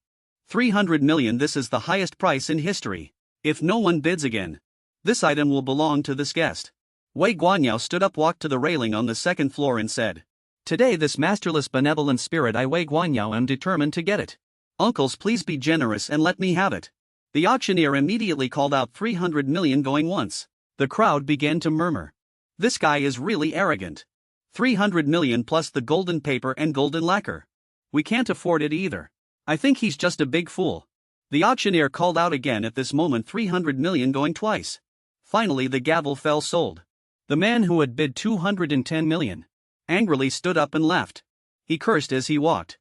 [SPEAKER 1] 300 million, this is the highest price in history. If no one bids again, this item will belong to this guest. Wei Guanyao stood up, walked to the railing on the second floor and said. Today this masterless benevolent spirit I Wei Guanyao am determined to get it. Uncles, please be generous and let me have it. The auctioneer immediately called out 300 million going once. The crowd began to murmur. This guy is really arrogant. 300 million plus the golden paper and golden lacquer. We can't afford it either. I think he's just a big fool. The auctioneer called out again at this moment, 300 million going twice. Finally the gavel fell. Sold. The man who had bid 210 million angrily stood up and left. He cursed as he walked.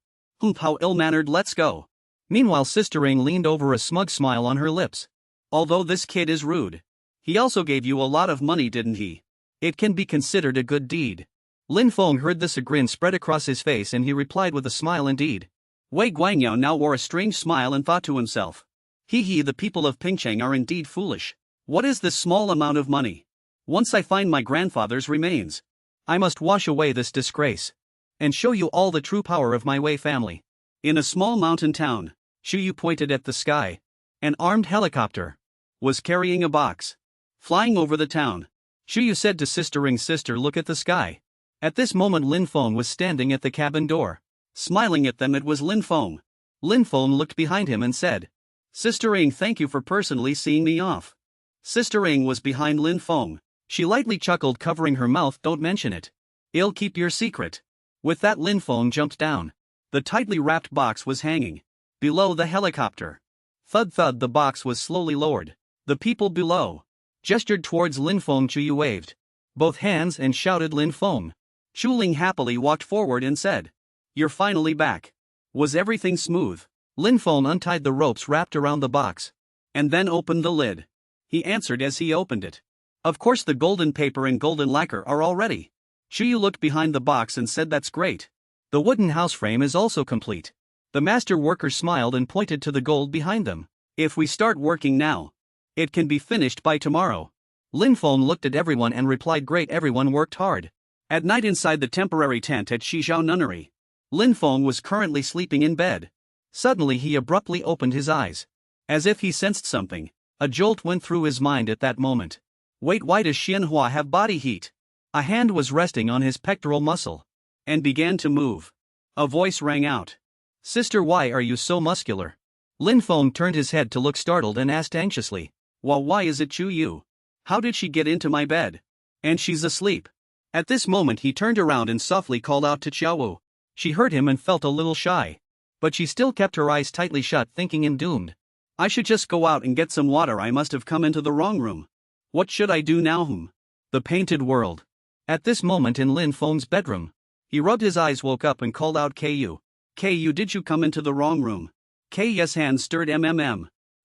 [SPEAKER 1] How ill-mannered, let's go. Meanwhile Sister Ing leaned over, a smug smile on her lips. Although this kid is rude. He also gave you a lot of money, didn't he? It can be considered a good deed. Lin Feng heard this, a grin spread across his face, and he replied with a smile, indeed. Wei Guanyao now wore a strange smile and thought to himself. He, the people of Pingqing are indeed foolish. What is this small amount of money? Once I find my grandfather's remains, I must wash away this disgrace. And show you all the true power of my Wei family. In a small mountain town, Shuyu pointed at the sky. An armed helicopter was carrying a box. Flying over the town. Shuyu said to Sister Ring, sister, look at the sky. At this moment Lin Feng was standing at the cabin door. Smiling at them, it was Lin Feng. Lin Feng looked behind him and said. Sister Ring, thank you for personally seeing me off. Sister Ring was behind Lin Feng. She lightly chuckled, covering her mouth. Don't mention it. I'll keep your secret. With that Lin Feng jumped down. The tightly wrapped box was hanging below the helicopter. Thud thud, the box was slowly lowered. The people below gestured towards Lin Feng. Chuyu waved both hands and shouted Lin Feng. Chuling happily walked forward and said. You're finally back. Was everything smooth? Lin Feng untied the ropes wrapped around the box. And then opened the lid. He answered as he opened it. Of course the golden paper and golden lacquer are all ready. Chuyu looked behind the box and said, that's great. The wooden house frame is also complete. The master worker smiled and pointed to the gold behind them. If we start working now, it can be finished by tomorrow. Lin Feng looked at everyone and replied, great, everyone worked hard. At night inside the temporary tent at Shizhao Nunnery, Lin Feng was currently sleeping in bed. Suddenly he abruptly opened his eyes. As if he sensed something, a jolt went through his mind at that moment. Wait, why does Xianhua have body heat? A hand was resting on his pectoral muscle and began to move. A voice rang out. Sister, why are you so muscular? Lin Feng turned his head to look startled and asked anxiously. Well, why is it Chuyu? How did she get into my bed? And she's asleep. At this moment he turned around and softly called out to Xiaowu. She heard him and felt a little shy. But she still kept her eyes tightly shut, thinking him doomed. I should just go out and get some water. I must have come into the wrong room. What should I do now? The painted world. At this moment in Lin Feng's bedroom, he rubbed his eyes, woke up and called out, Ku. Ku, did you come into the wrong room? Ku's hand stirred.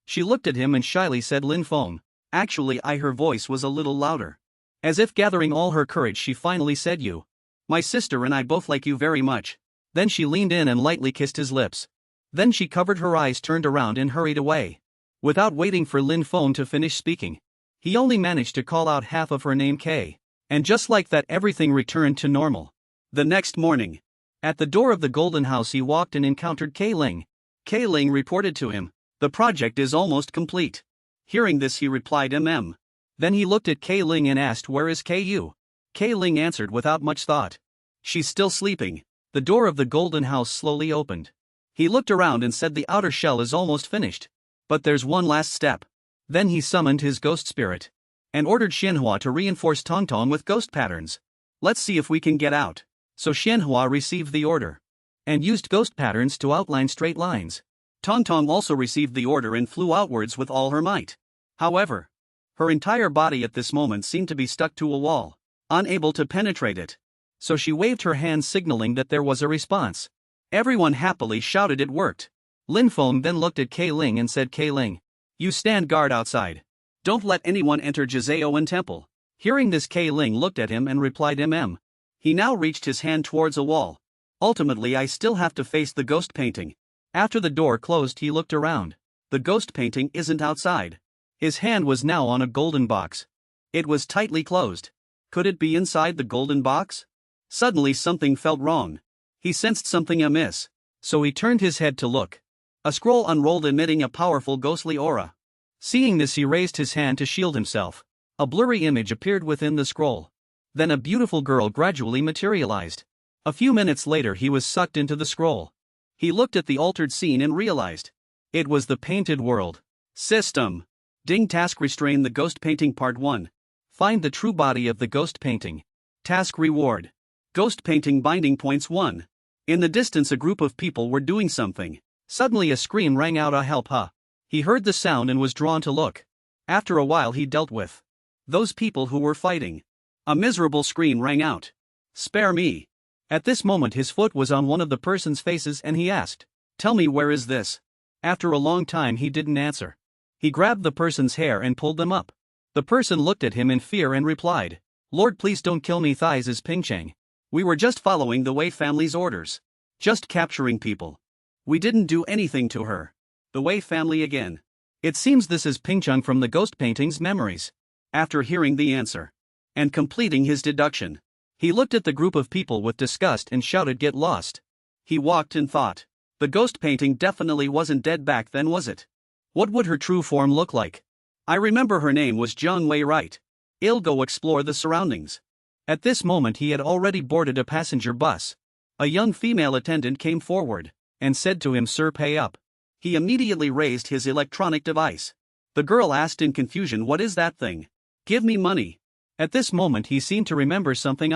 [SPEAKER 1] She looked at him and shyly said, Lin Feng. Actually, her voice was a little louder. As if gathering all her courage, she finally said, you. My sister and I both like you very much. Then she leaned in and lightly kissed his lips. Then she covered her eyes, turned around and hurried away. Without waiting for Lin Feng to finish speaking, he only managed to call out half of her name K. And just like that, everything returned to normal. The next morning, at the door of the Golden House, he walked and encountered K Ling. K Ling reported to him, "The project is almost complete." Hearing this, he replied, "Mm." Then he looked at K Ling and asked, "Where is Ku?" K Ling answered without much thought, "She's still sleeping." The door of the Golden House slowly opened. He looked around and said, "The outer shell is almost finished. But there's one last step." Then he summoned his ghost spirit and ordered Xianhua to reinforce Tongtong with ghost patterns. "Let's see if we can get out." So Xianhua received the order and used ghost patterns to outline straight lines. Tongtong also received the order and flew outwards with all her might. However, her entire body at this moment seemed to be stuck to a wall, unable to penetrate it. So she waved her hand, signaling that there was a response. Everyone happily shouted it worked. Lin Feng then looked at K Ling and said, "K Ling, you stand guard outside. Don't let anyone enter Jizaoan Temple." Hearing this, K Ling looked at him and replied, "Mm." He now reached his hand towards a wall. "Ultimately, I still have to face the ghost painting." After the door closed, he looked around. The ghost painting isn't outside. His hand was now on a golden box. It was tightly closed. Could it be inside the golden box? Suddenly something felt wrong. He sensed something amiss. So he turned his head to look. A scroll unrolled, emitting a powerful ghostly aura. Seeing this, he raised his hand to shield himself. A blurry image appeared within the scroll. Then a beautiful girl gradually materialized. A few minutes later, he was sucked into the scroll. He looked at the altered scene and realized it was the painted world. System. Ding. Task: restrain the ghost painting. Part 1. Find the true body of the ghost painting. Task reward. Ghost painting binding points 1. In the distance, a group of people were doing something. Suddenly a scream rang out, "Ah, help, huh!" He heard the sound and was drawn to look. After a while, he dealt with those people who were fighting. A miserable scream rang out, "Spare me!" At this moment, his foot was on one of the person's faces and he asked, "Tell me, where is this?" After a long time, he didn't answer. He grabbed the person's hair and pulled them up. The person looked at him in fear and replied, "Lord, please don't kill me." Thighs is Pingcheng. "We were just following the Wei family's orders. Just capturing people. We didn't do anything to her." The Wei family again. It seems this is Pingcheng from the ghost painting's memories. After hearing the answer and completing his deduction, he looked at the group of people with disgust and shouted, "Get lost." He walked and thought. The ghost painting definitely wasn't dead back then, was it? What would her true form look like? I remember her name was Jiang Wei, right? I'll go explore the surroundings. At this moment, he had already boarded a passenger bus. A young female attendant came forward and said to him, "Sir, pay up." He immediately raised his electronic device. The girl asked in confusion, "What is that thing?" "Give me money." At this moment, he seemed to remember something.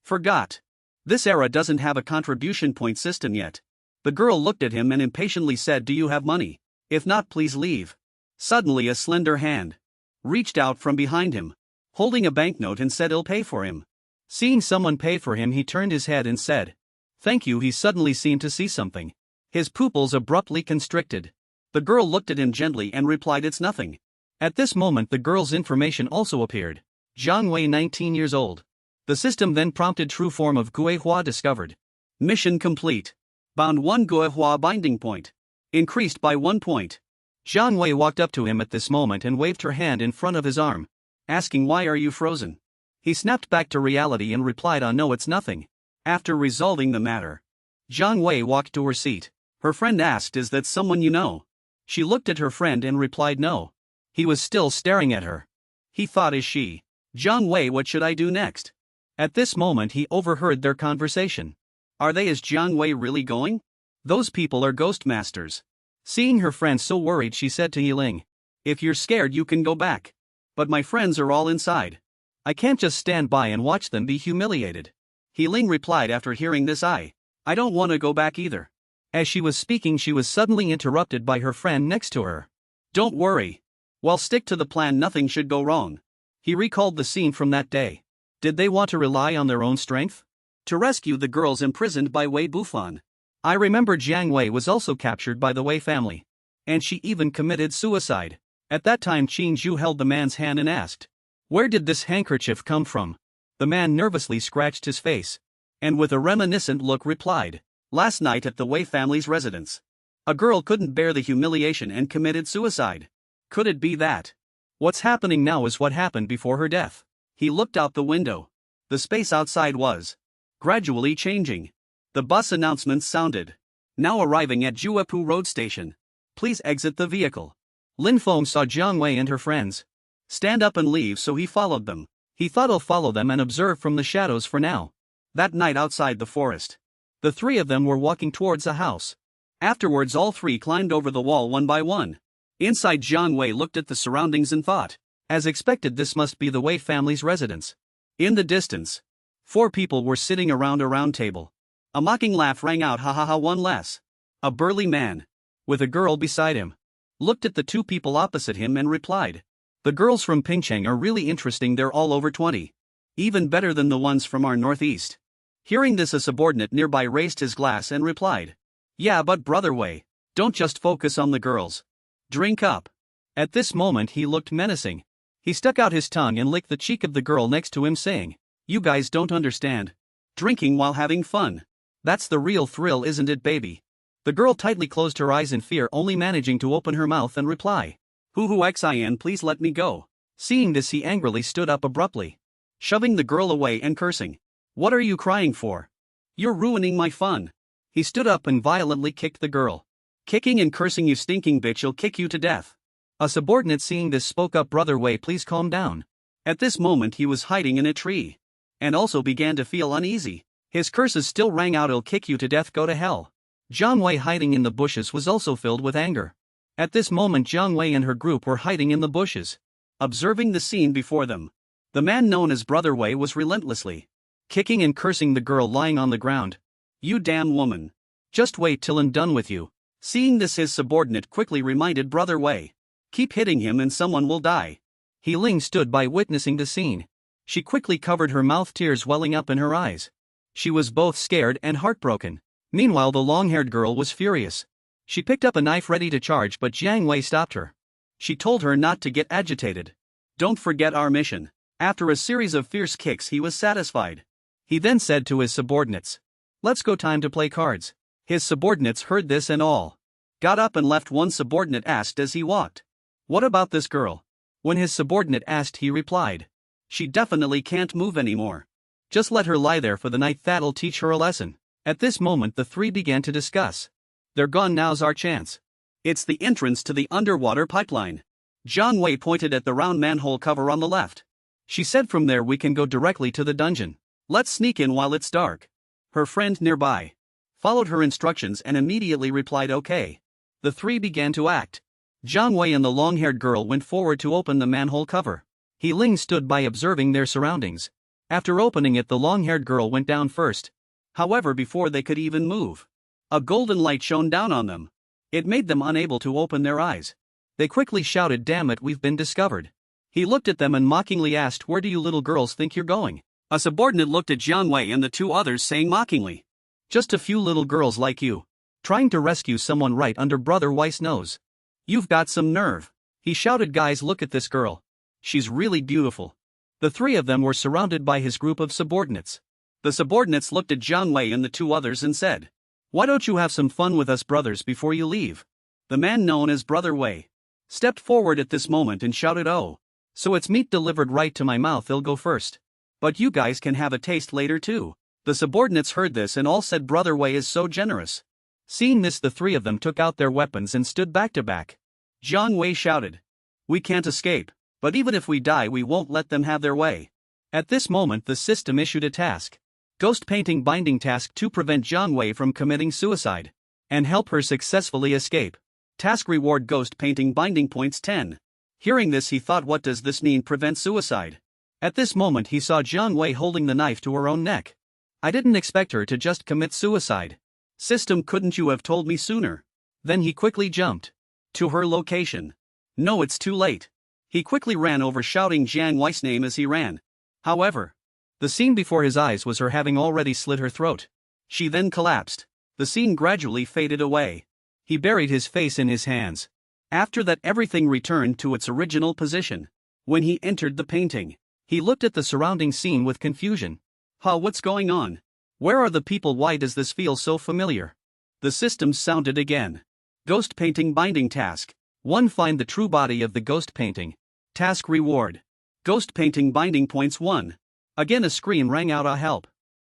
[SPEAKER 1] Forgot. This era doesn't have a contribution point system yet. The girl looked at him and impatiently said, "Do you have money? If not, please leave." Suddenly a slender hand reached out from behind him, holding a banknote, and said, "I'll pay for him." Seeing someone pay for him, he turned his head and said, "Thank you." He suddenly seemed to see something. His pupils abruptly constricted. The girl looked at him gently and replied, "It's nothing." At this moment, the girl's information also appeared. Jiang Wei, 19 years old. The system then prompted true form of Guihua discovered. Mission complete. Bound 1 Guihua binding point. Increased by 1 point. Jiang Wei walked up to him at this moment and waved her hand in front of his arm, asking, "Why are you frozen?" He snapped back to reality and replied, "Oh no, it's nothing." After resolving the matter, Jiang Wei walked to her seat. Her friend asked, "Is that someone you know?" She looked at her friend and replied, "No." He was still staring at her. He thought, "Is she Jiang Wei? What should I do next?" At this moment, he overheard their conversation. "Are they? Is Jiang Wei really going? Those people are ghost masters." Seeing her friend so worried, she said to Yiling, "If you're scared, you can go back. But my friends are all inside. I can't just stand by and watch them be humiliated." Yiling replied after hearing this, I don't want to go back either." As she was speaking, she was suddenly interrupted by her friend next to her. "Don't worry. We'll stick to the plan, nothing should go wrong." He recalled the scene from that day. Did they want to rely on their own strength to rescue the girls imprisoned by Wei Bufan? I remember Jiang Wei was also captured by the Wei family. And she even committed suicide. At that time, Qin Zhu held the man's hand and asked, "Where did this handkerchief come from?" The man nervously scratched his face and with a reminiscent look replied, Last night at the Wei family's residence. A girl couldn't bear the humiliation and committed suicide. Could it be that? What's happening now is what happened before her death. He looked out the window. The space outside was gradually changing. The bus announcements sounded. Now arriving at Juepu Road Station. Please exit the vehicle. Lin Feng saw Jiang Wei and her friends stand up and leave, so he followed them. He thought he'll follow them and observe from the shadows for now. That night outside the forest, the three of them were walking towards a house. Afterwards all three climbed over the wall one by one. Inside, Jiang Wei looked at the surroundings and thought, as expected, this must be the Wei family's residence. In the distance, 4 people were sitting around a round table. A mocking laugh rang out, ha ha ha, one less. A burly man, with a girl beside him, looked at the 2 people opposite him and replied, the girls from Pingcheng are really interesting, they're all over 20. Even better than the ones from our northeast. Hearing this, a subordinate nearby raised his glass and replied, yeah, but Brother Wei, don't just focus on the girls. Drink up. At this moment he looked menacing. He stuck out his tongue and licked the cheek of the girl next to him, saying, you guys don't understand. Drinking while having fun. That's the real thrill, isn't it, baby? The girl tightly closed her eyes in fear, only managing to open her mouth and reply, Hu xin, please let me go. Seeing this, he angrily stood up abruptly, shoving the girl away and cursing. What are you crying for? You're ruining my fun. He stood up and violently kicked the girl. Kicking and cursing, you stinking bitch, I'll kick you to death. A subordinate seeing this spoke up, Brother Wei, please calm down. At this moment he was hiding in a tree, and also began to feel uneasy. His curses still rang out, I'll kick you to death, go to hell. Jiang Wei, hiding in the bushes, was also filled with anger. At this moment Jiang Wei and her group were hiding in the bushes, observing the scene before them. The man known as Brother Wei was relentlessly kicking and cursing the girl lying on the ground. You damn woman. Just wait till I'm done with you. Seeing this, his subordinate quickly reminded Brother Wei, keep hitting him and someone will die. He Ling stood by witnessing the scene. She quickly covered her mouth, tears welling up in her eyes. She was both scared and heartbroken. Meanwhile, the long-haired girl was furious. She picked up a knife ready to charge, but Jiang Wei stopped her. She told her not to get agitated. Don't forget our mission. After a series of fierce kicks, he was satisfied. He then said to his subordinates, let's go, time to play cards. His subordinates heard this and all got up and left. One subordinate asked as he walked, what about this girl? When his subordinate asked, he replied, she definitely can't move anymore. Just let her lie there for the night, that'll teach her a lesson. At this moment the 3 began to discuss. They're gone, now's our chance. It's the entrance to the underwater pipeline. Jiang Wei pointed at the round manhole cover on the left. She said, from there we can go directly to the dungeon. Let's sneak in while it's dark. Her friend nearby followed her instructions and immediately replied, okay. The 3 began to act. Jiang Wei and the long-haired girl went forward to open the manhole cover. He Ling stood by observing their surroundings. After opening it, the long-haired girl went down first. However, before they could even move, a golden light shone down on them. It made them unable to open their eyes. They quickly shouted, damn it, we've been discovered. He looked at them and mockingly asked, where do you little girls think you're going? A subordinate looked at Jiang Wei and the 2 others, saying mockingly, just a few little girls like you, trying to rescue someone right under Brother Wei's nose. You've got some nerve. He shouted, guys, look at this girl. She's really beautiful. The 3 of them were surrounded by his group of subordinates. The subordinates looked at Jiang Wei and the 2 others and said, why don't you have some fun with us brothers before you leave? The man known as Brother Wei stepped forward at this moment and shouted, oh, so it's meat delivered right to my mouth, I'll go first. But you guys can have a taste later too. The subordinates heard this and all said, Brother Wei is so generous. Seeing this, the 3 of them took out their weapons and stood back to back. Jiang Wei shouted, we can't escape, but even if we die we won't let them have their way. At this moment the system issued a task. Ghost painting binding task to prevent Jiang Wei from committing suicide and help her successfully escape. Task reward ghost painting binding points 10. Hearing this, he thought, what does this mean, prevent suicide? At this moment he saw Jiang Wei holding the knife to her own neck. I didn't expect her to just commit suicide. System, couldn't you have told me sooner? Then he quickly jumped to her location. No, it's too late. He quickly ran over, shouting Jiang Wei's name as he ran. However, the scene before his eyes was her having already slit her throat. She then collapsed. The scene gradually faded away. He buried his face in his hands. After that, everything returned to its original position. When he entered the painting, he looked at the surrounding scene with confusion. What's going on? Where are the people? Why does this feel so familiar? The system sounded again. Ghost painting binding task. 1. Find the true body of the ghost painting. Task reward. Ghost painting binding points 1. Again a scream rang out, help.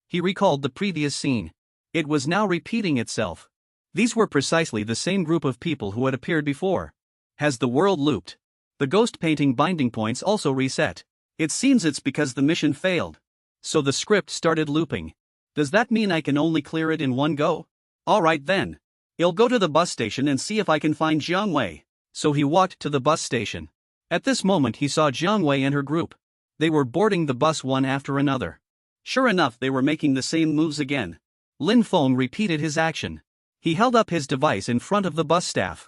[SPEAKER 1] He recalled the previous scene. It was now repeating itself. These were precisely the same group of people who had appeared before. Has the world looped? The ghost painting binding points also reset. It seems it's because the mission failed. So the script started looping. Does that mean I can only clear it in one go? Alright then. I'll go to the bus station and see if I can find Jiang Wei. So he walked to the bus station. At this moment he saw Jiang Wei and her group. They were boarding the bus one after another. Sure enough, they were making the same moves again. Lin Feng repeated his action. He held up his device in front of the bus staff.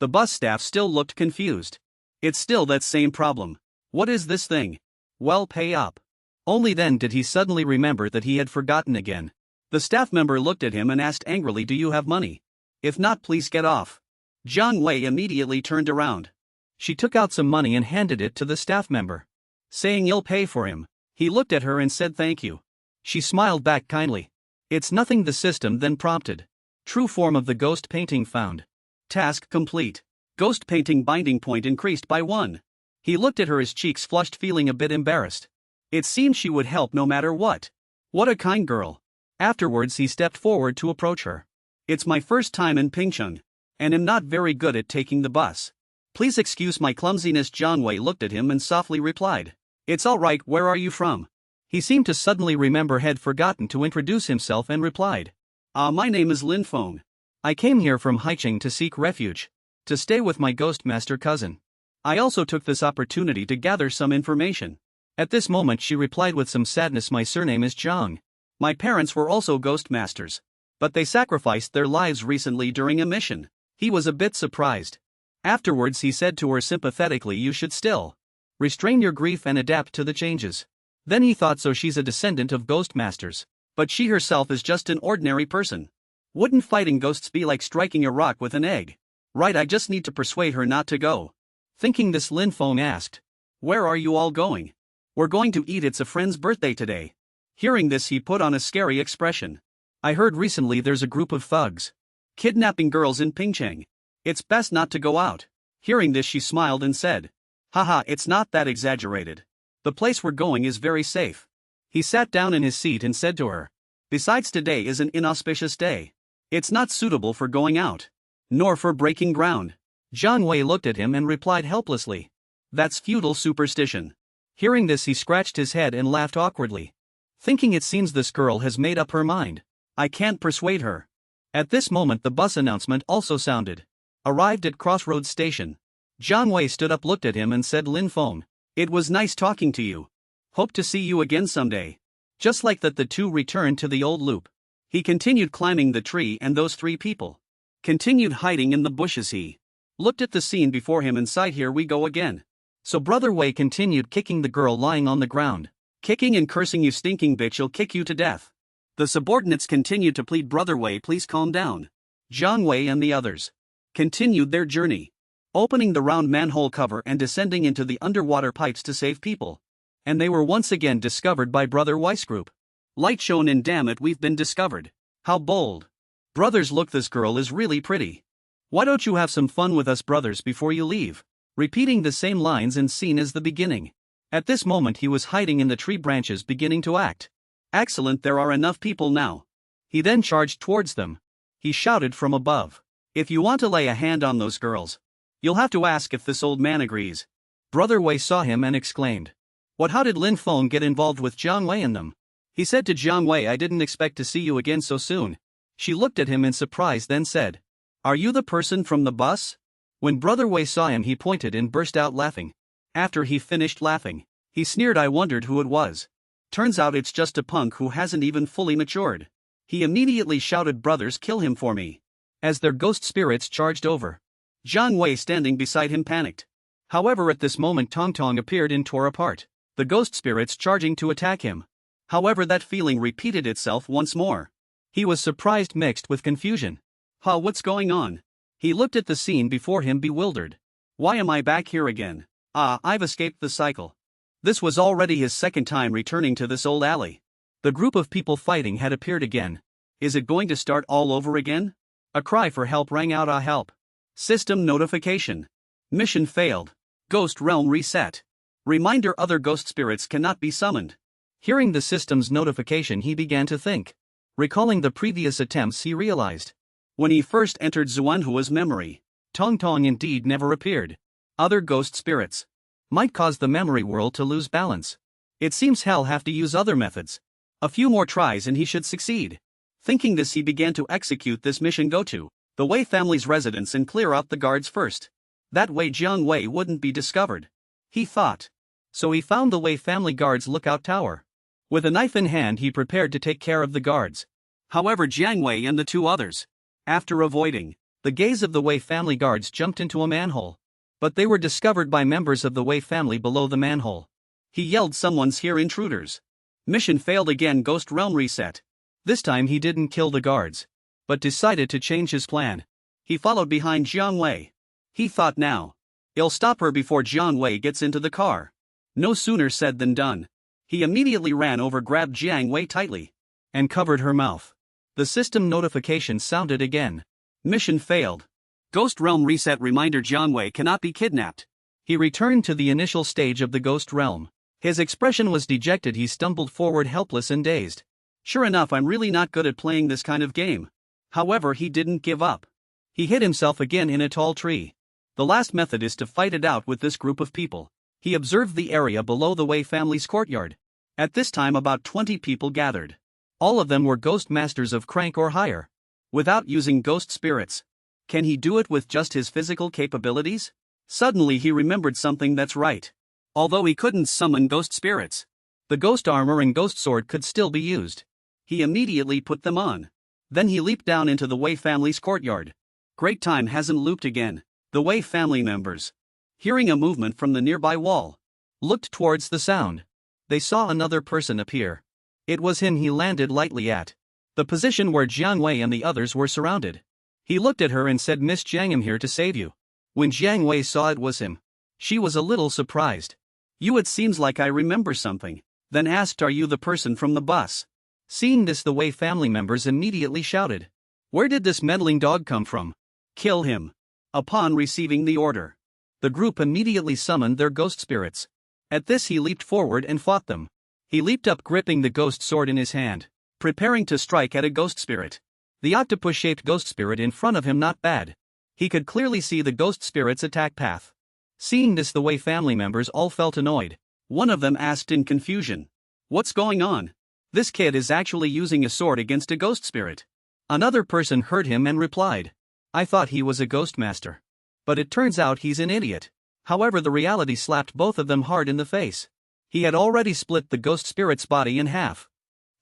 [SPEAKER 1] The bus staff still looked confused. It's still that same problem. What is this thing? Well, pay up. Only then did he suddenly remember that he had forgotten again. The staff member looked at him and asked angrily, do you have money? If not, please get off. Jiang Wei immediately turned around. She took out some money and handed it to the staff member. Saying you'll pay for him, he looked at her and said thank you. She smiled back kindly. It's nothing, the system then prompted. True form of the ghost painting found. Task complete. Ghost painting binding point increased by 1. He looked at her, his cheeks flushed, feeling a bit embarrassed. It seemed she would help no matter what. What a kind girl. Afterwards he stepped forward to approach her. It's my first time in Pingcheng, and am not very good at taking the bus. Please excuse my clumsiness. Jiang Wei looked at him and softly replied. It's all right, where are you from? He seemed to suddenly remember had forgotten to introduce himself and replied. My name is Lin Feng. I came here from Haicheng to seek refuge. To stay with my ghost master cousin. I also took this opportunity to gather some information. At this moment she replied with some sadness, my surname is Zhang. My parents were also ghost masters. But they sacrificed their lives recently during a mission. He was a bit surprised. Afterwards he said to her sympathetically, you should still restrain your grief and adapt to the changes. Then he thought, so she's a descendant of ghost masters. But she herself is just an ordinary person. Wouldn't fighting ghosts be like striking a rock with an egg? Right, I just need to persuade her not to go. Thinking this, Lin Feng asked. Where are you all going? We're going to eat, it's a friend's birthday today. Hearing this he put on a scary expression. I heard recently there's a group of thugs kidnapping girls in Pingcheng. It's best not to go out. Hearing this she smiled and said. Haha, it's not that exaggerated. The place we're going is very safe. He sat down in his seat and said to her. Besides, today is an inauspicious day. It's not suitable for going out. Nor for breaking ground. Jiang Wei looked at him and replied helplessly. That's feudal superstition. Hearing this he scratched his head and laughed awkwardly. Thinking it seems this girl has made up her mind. I can't persuade her. At this moment the bus announcement also sounded. Arrived at Crossroads Station. Jiang Wei stood up, looked at him and said, Lin Feng, it was nice talking to you. Hope to see you again someday. Just like that the two returned to the old loop. He continued climbing the tree and those 3 people continued hiding in the bushes. He looked at the scene before him and sighed, here we go again. So Brother Wei continued kicking the girl lying on the ground. Kicking and cursing, you stinking bitch, I'll kick you to death. The subordinates continued to plead, Brother Wei, please calm down. Jiang Wei and the others continued their journey, opening the round manhole cover and descending into the underwater pipes to save people. And they were once again discovered by Brother Weiss group. Light shone in, damn it, we've been discovered. How bold. Brothers, look, this girl is really pretty. Why don't you have some fun with us, brothers, before you leave? Repeating the same lines and scene as the beginning. At this moment he was hiding in the tree branches, beginning to act. Excellent, there are enough people now. He then charged towards them. He shouted from above. If you want to lay a hand on those girls, you'll have to ask if this old man agrees. Brother Wei saw him and exclaimed. What, how did Lin Feng get involved with Jiang Wei and them? He said to Jiang Wei, I didn't expect to see you again so soon. She looked at him in surprise, then said. Are you the person from the bus? When Brother Wei saw him he pointed and burst out laughing. After he finished laughing, he sneered. I wondered who it was. Turns out it's just a punk who hasn't even fully matured. He immediately shouted, brothers, kill him for me. As their ghost spirits charged over. Jiang Wei standing beside him panicked. However, at this moment Tong Tong appeared and tore apart the ghost spirits charging to attack him. However, that feeling repeated itself once more. He was surprised mixed with confusion. What's going on? He looked at the scene before him bewildered. Why am I back here again? I've escaped the cycle. This was already his second time returning to this old alley. The group of people fighting had appeared again. Is it going to start all over again? A cry for help rang out. Help. System notification. Mission failed. Ghost realm reset. Reminder: other ghost spirits cannot be summoned. Hearing the system's notification, he began to think. Recalling the previous attempts, he realized. When he first entered Manhua's memory, Tong Tong indeed never appeared. Other ghost spirits might cause the memory world to lose balance. It seems he'll have to use other methods. A few more tries and he should succeed. Thinking this, he began to execute this mission. Go to the Wei family's residence and clear out the guards first. That way Jiang Wei wouldn't be discovered, he thought. So he found the Wei family guards' lookout tower. With a knife in hand, he prepared to take care of the guards. However, Jiang Wei and the two others, after avoiding the gaze of the Wei family guards, jumped into a manhole. But they were discovered by members of the Wei family below the manhole. He yelled, "Someone's here, intruders." Mission failed again. Ghost realm reset. This time he didn't kill the guards, but decided to change his plan. He followed behind Jiang Wei. He thought, now he'll stop her before Jiang Wei gets into the car. No sooner said than done. He immediately ran over, grabbed Jiang Wei tightly, and covered her mouth. The system notification sounded again. Mission failed. Ghost realm reset. Reminder: Jiang Wei cannot be kidnapped. He returned to the initial stage of the ghost realm. His expression was dejected. He stumbled forward, helpless and dazed. Sure enough, I'm really not good at playing this kind of game. However, he didn't give up. He hid himself again in a tall tree. The last method is to fight it out with this group of people. He observed the area below the Wei family's courtyard. At this time, about 20 people gathered. All of them were ghost masters of crank or higher. Without using ghost spirits. Can he do it with just his physical capabilities? Suddenly he remembered something. That's right. Although he couldn't summon ghost spirits, the ghost armor and ghost sword could still be used. He immediately put them on. Then he leaped down into the Wei family's courtyard. Great, time hasn't looped again. The Wei family members, hearing a movement from the nearby wall, looked towards the sound. They saw another person appear. It was him. He landed lightly at the position where Jiang Wei and the others were surrounded. He looked at her and said, "Miss Jiang, I'm here to save you." When Jiang Wei saw it was him, she was a little surprised. "You, it seems like I remember something." Then asked, "Are you the person from the bus?" Seeing this, the Wei family members immediately shouted, "Where did this meddling dog come from? Kill him." Upon receiving the order, the group immediately summoned their ghost spirits. At this, he leaped forward and fought them. He leaped up, gripping the ghost sword in his hand, preparing to strike at a ghost spirit. The octopus-shaped ghost spirit in front of him, not bad. He could clearly see the ghost spirit's attack path. Seeing this, the Wei family members all felt annoyed. One of them asked in confusion, "What's going on? This kid is actually using a sword against a ghost spirit." Another person heard him and replied, "I thought he was a ghost master. But it turns out he's an idiot." However, the reality slapped both of them hard in the face. He had already split the ghost spirit's body in half.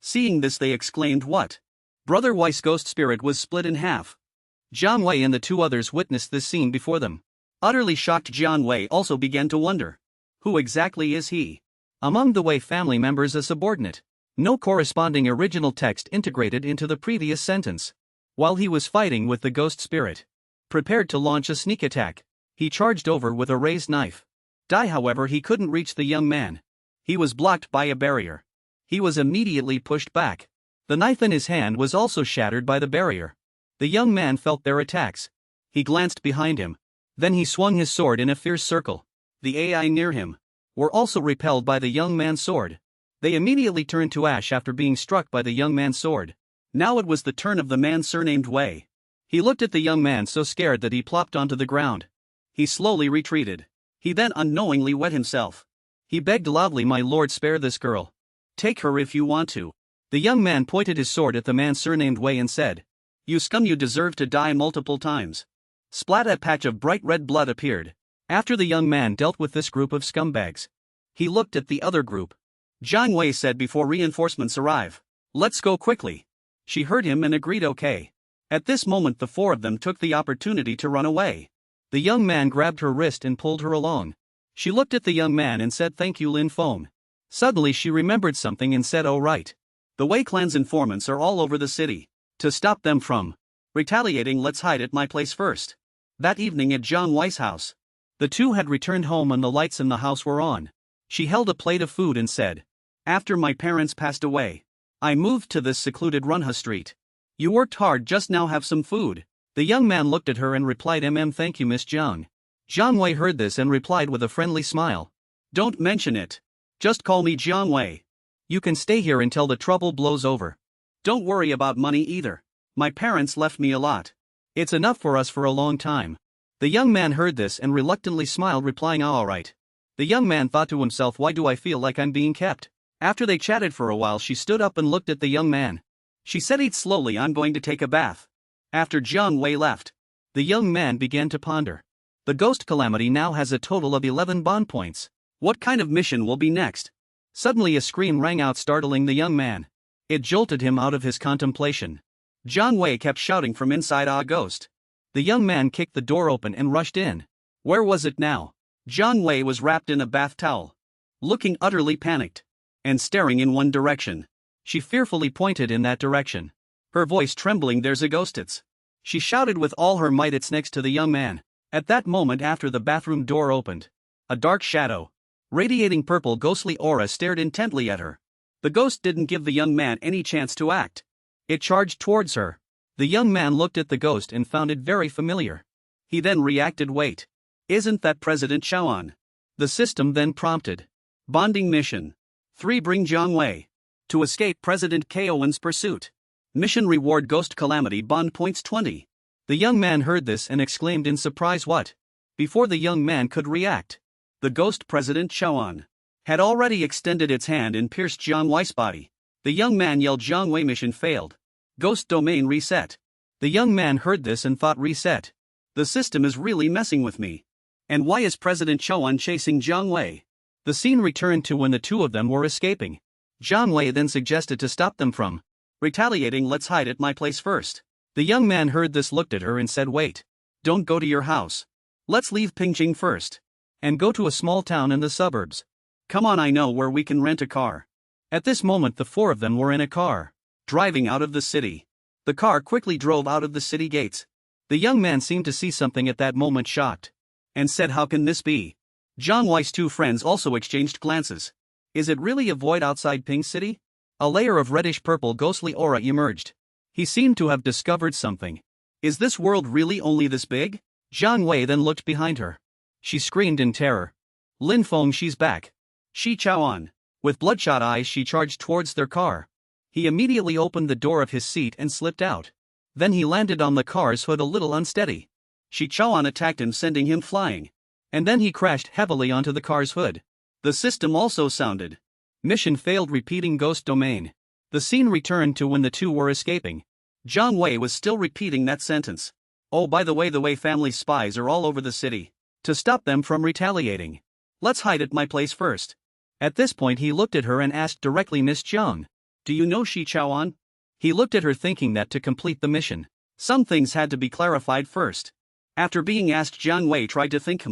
[SPEAKER 1] Seeing this, they exclaimed, "What? Brother Wei's ghost spirit was split in half." Jiang Wei and the two others witnessed this scene before them. Utterly shocked, Jiang Wei also began to wonder, who exactly is he? Among the Wei family members, a subordinate. No corresponding original text integrated into the previous sentence. While he was fighting with the ghost spirit, prepared to launch a sneak attack, he charged over with a raised knife. However, he couldn't reach the young man. He was blocked by a barrier. He was immediately pushed back. The knife in his hand was also shattered by the barrier. The young man felt their attacks. He glanced behind him. Then he swung his sword in a fierce circle. The AI near him were also repelled by the young man's sword. They immediately turned to ash after being struck by the young man's sword. Now it was the turn of the man surnamed Wei. He looked at the young man so scared that he plopped onto the ground. He slowly retreated. He then unknowingly wet himself. He begged loudly, "My lord, spare this girl. Take her if you want to." The young man pointed his sword at the man surnamed Wei and said, "You scum, you deserve to die multiple times." Splat, a patch of bright red blood appeared. After the young man dealt with this group of scumbags, he looked at the other group. Jiang Wei said, "Before reinforcements arrive, let's go quickly." She heard him and agreed okay. At this moment, the four of them took the opportunity to run away. The young man grabbed her wrist and pulled her along. She looked at the young man and said, "Thank you, Lin Feng." Suddenly she remembered something and said, "Oh right. The Wei clan's informants are all over the city. To stop them from retaliating, let's hide at my place first." That evening at Jiang Wei's house, the two had returned home and the lights in the house were on. She held a plate of food and said, "After my parents passed away, I moved to this secluded Runha street. You worked hard, just now have some food. The young man looked at her and replied, Thank you, Miss Jiang. Jiang Wei heard this and replied with a friendly smile. Don't mention it. Just call me Jiang Wei. You can stay here until the trouble blows over. Don't worry about money either. My parents left me a lot. It's enough for us for a long time. The young man heard this and reluctantly smiled, replying, all right. The young man thought to himself, why do I feel like I'm being kept? After they chatted for a while, she stood up and looked at the young man. She said, eat slowly, I'm going to take a bath. After Jiang Wei left, the young man began to ponder. The Ghost Calamity now has a total of 11 bond points. What kind of mission will be next? Suddenly a scream rang out, startling the young man. It jolted him out of his contemplation. Jiang Wei kept shouting from inside, ah, ghost. The young man kicked the door open and rushed in. Where was it now? Jiang Wei was wrapped in a bath towel, looking utterly panicked, and staring in one direction. She fearfully pointed in that direction. Her voice trembling, there's a ghost, it's. She shouted with all her might, it's next to the young man. At that moment, after the bathroom door opened, a dark shadow, radiating purple ghostly aura, stared intently at her. The ghost didn't give the young man any chance to act. It charged towards her. The young man looked at the ghost and found it very familiar. He then reacted, wait. Isn't that President Chaoan? The system then prompted. Bonding mission. 3. Bring Jiang Wei to escape President Chaoan's pursuit. Mission reward Ghost Calamity bond points 20. The young man heard this and exclaimed in surprise, what? Before the young man could react, the ghost President Chaoan had already extended its hand and pierced Jiang Wei's body. The young man yelled, Jiang Wei, mission failed. Ghost domain reset. The young man heard this and thought, reset. The system is really messing with me. And why is President Chaoan chasing Jiang Wei? The scene returned to when the two of them were escaping. Jiang Wei then suggested to stop them from retaliating. Let's hide at my place first. The young man heard this, looked at her and said, wait. Don't go to your house. Let's leave Pingjing first and go to a small town in the suburbs. Come on, I know where we can rent a car. At this moment the four of them were in a car, driving out of the city. The car quickly drove out of the city gates. The young man seemed to see something at that moment, shocked, and said, how can this be? Jiang Wei's two friends also exchanged glances. Is it really a void outside Ping City? A layer of reddish-purple ghostly aura emerged. He seemed to have discovered something. Is this world really only this big? Jiang Wei then looked behind her. She screamed in terror. Lin Feng, she's back. Shi Chaoan. With bloodshot eyes she charged towards their car. He immediately opened the door of his seat and slipped out. Then he landed on the car's hood a little unsteady. Shi Chaoan attacked him, sending him flying. And then he crashed heavily onto the car's hood. The system also sounded. Mission failed, repeating ghost domain. The scene returned to when the two were escaping. Jiang Wei was still repeating that sentence. Oh, by the way, family spies are all over the city. To stop them from retaliating, let's hide at my place first. At this point he looked at her and asked directly, Miss Jiang, do you know Shi Chaoan? He looked at her, thinking that to complete the mission, some things had to be clarified first. After being asked, Jiang Wei tried to think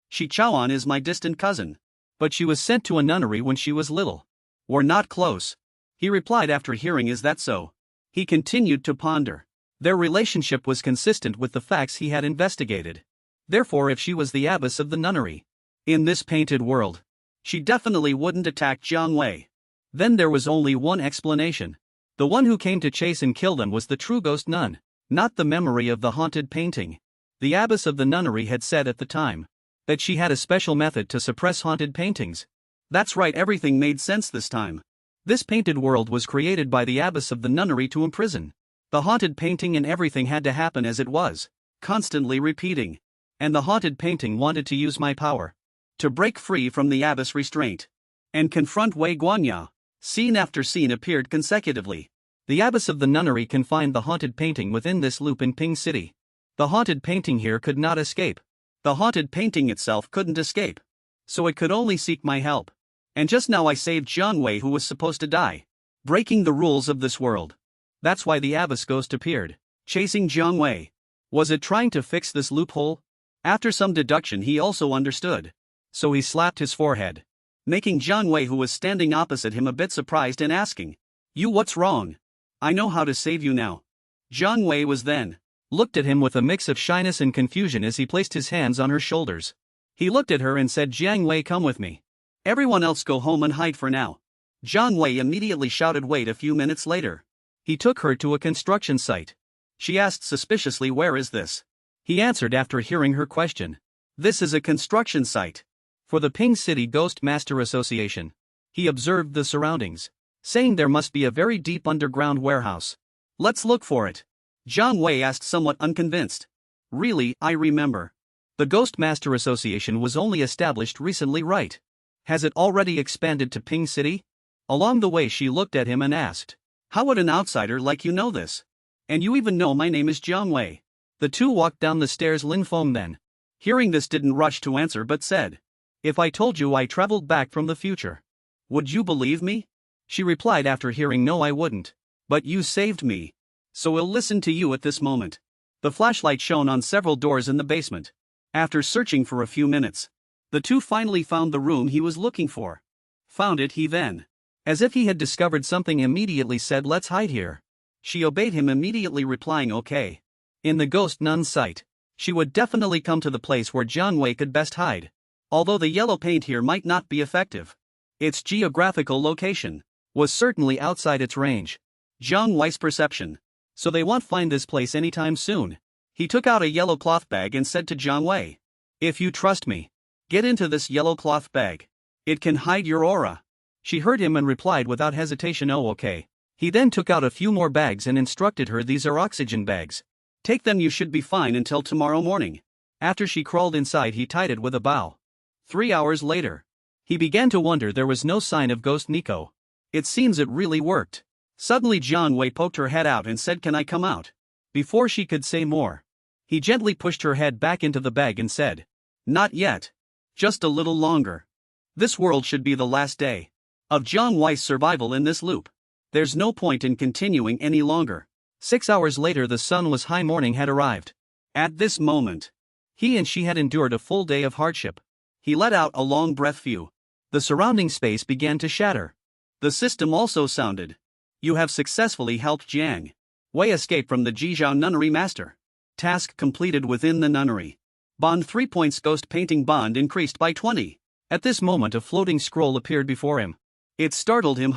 [SPEAKER 1] Shi Chaoan is my distant cousin. But she was sent to a nunnery when she was little. We're not close. He replied after hearing, is that so? He continued to ponder. Their relationship was consistent with the facts he had investigated. Therefore, if she was the abbess of the nunnery in this painted world, she definitely wouldn't attack Jiang Wei. Then there was only one explanation. The one who came to chase and kill them was the true ghost nun, not the memory of the haunted painting. The abbess of the nunnery had said at the time that she had a special method to suppress haunted paintings. That's right, everything made sense this time. This painted world was created by the abbess of the nunnery to imprison the haunted painting, and everything had to happen as it was, constantly repeating. And the haunted painting wanted to use my power to break free from the abbess restraint and confront Wei Guanya. Scene after scene appeared consecutively. The abbess of the nunnery confined the haunted painting within this loop in Ping City. The haunted painting here could not escape. The haunted painting itself couldn't escape. So it could only seek my help. And just now I saved Jiang Wei, who was supposed to die, breaking the rules of this world. That's why the abbess ghost appeared, chasing Jiang Wei. Was it trying to fix this loophole? After some deduction he also understood. So he slapped his forehead, making Jiang Wei, who was standing opposite him, a bit surprised and asking, you, what's wrong? I know how to save you now. Jiang Wei was then looked at him with a mix of shyness and confusion as he placed his hands on her shoulders. He looked at her and said, Jiang Wei, come with me. Everyone else go home and hide for now. Jiang Wei immediately shouted, "Wait!" A few minutes later, he took her to a construction site. She asked suspiciously, "Where is this?" He answered after hearing her question. "This is a construction site for the Ping City Ghost Master Association." He observed the surroundings, saying there must be a very deep underground warehouse. "Let's look for it." Jiang Wei asked, somewhat unconvinced. "Really, I remember. The Ghost Master Association was only established recently, right? Has it already expanded to Ping City?" Along the way she looked at him and asked, "How would an outsider like you know this? And you even know my name is Jiang Wei." The two walked down the stairs. Lin Feng then, hearing this, didn't rush to answer but said, "If I told you I traveled back from the future, would you believe me?" She replied after hearing, "No, I wouldn't. But you saved me, so I'll listen to you at this moment." The flashlight shone on several doors in the basement. After searching for a few minutes, the two finally found the room he was looking for. Found it, he then, as if he had discovered something, immediately said, "Let's hide here." She obeyed him, immediately replying, "Okay." In the ghost nun's sight, she would definitely come to the place where Jiang Wei could best hide. Although the yellow paint here might not be effective, its geographical location was certainly outside its range. Jiang Wei's perception. So they won't find this place anytime soon. He took out a yellow cloth bag and said to Jiang Wei, "If you trust me, get into this yellow cloth bag. It can hide your aura." She heard him and replied without hesitation, "Oh, okay." He then took out a few more bags and instructed her, "These are oxygen bags. Take them, you should be fine until tomorrow morning." After she crawled inside, he tied it with a bow. 3 hours later, he began to wonder there was no sign of Ghost Nico. It seems it really worked. Suddenly Jiang Wei poked her head out and said, "Can I come out?" Before she could say more, he gently pushed her head back into the bag and said, "Not yet. Just a little longer. This world should be the last day of Jiang Wei's survival in this loop. There's no point in continuing any longer." 6 hours later, the sun was high. Morning had arrived. At this moment, he and she had endured a full day of hardship. He let out a long breath. Phew. The surrounding space began to shatter. The system also sounded, "You have successfully helped Jiang Wei escape from the Jizhao Nunnery Master. Task completed within the nunnery. Bond 3 points. Ghost painting bond increased by 20. At this moment a floating scroll appeared before him. It startled him.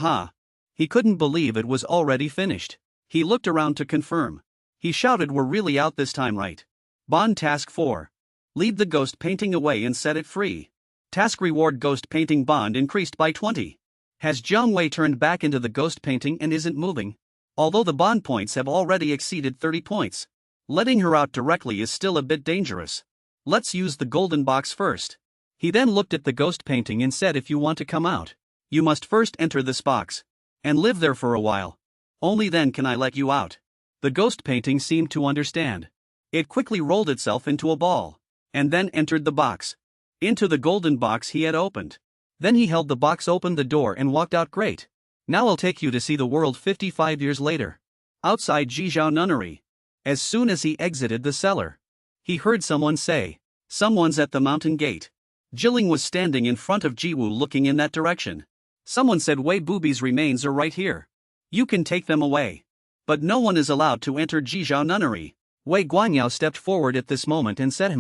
[SPEAKER 1] He couldn't believe it was already finished. He looked around to confirm. He shouted, "We're really out this time, right? Bond task 4. Lead the ghost painting away and set it free. Task reward. Ghost painting bond increased by 20. Has Jiang Wei turned back into the ghost painting and isn't moving? Although the bond points have already exceeded 30 points. Letting her out directly is still a bit dangerous. Let's use the golden box first." He then looked at the ghost painting and said, "If you want to come out, you must first enter this box and live there for a while. Only then can I let you out." The ghost painting seemed to understand. It quickly rolled itself into a ball and then entered the box. Into the golden box he had opened. Then he held the box, opened the door and walked out. "Great. Now I'll take you to see the world." 55 years later, outside Jizhao Nunnery. As soon as he exited the cellar, he heard someone say, "Someone's at the mountain gate." Jilling was standing in front of Jiwu looking in that direction. Someone said, "Wei Booby's remains are right here. You can take them away. But no one is allowed to enter Jizhao Nunnery." Wei Guanyao stepped forward at this moment and said,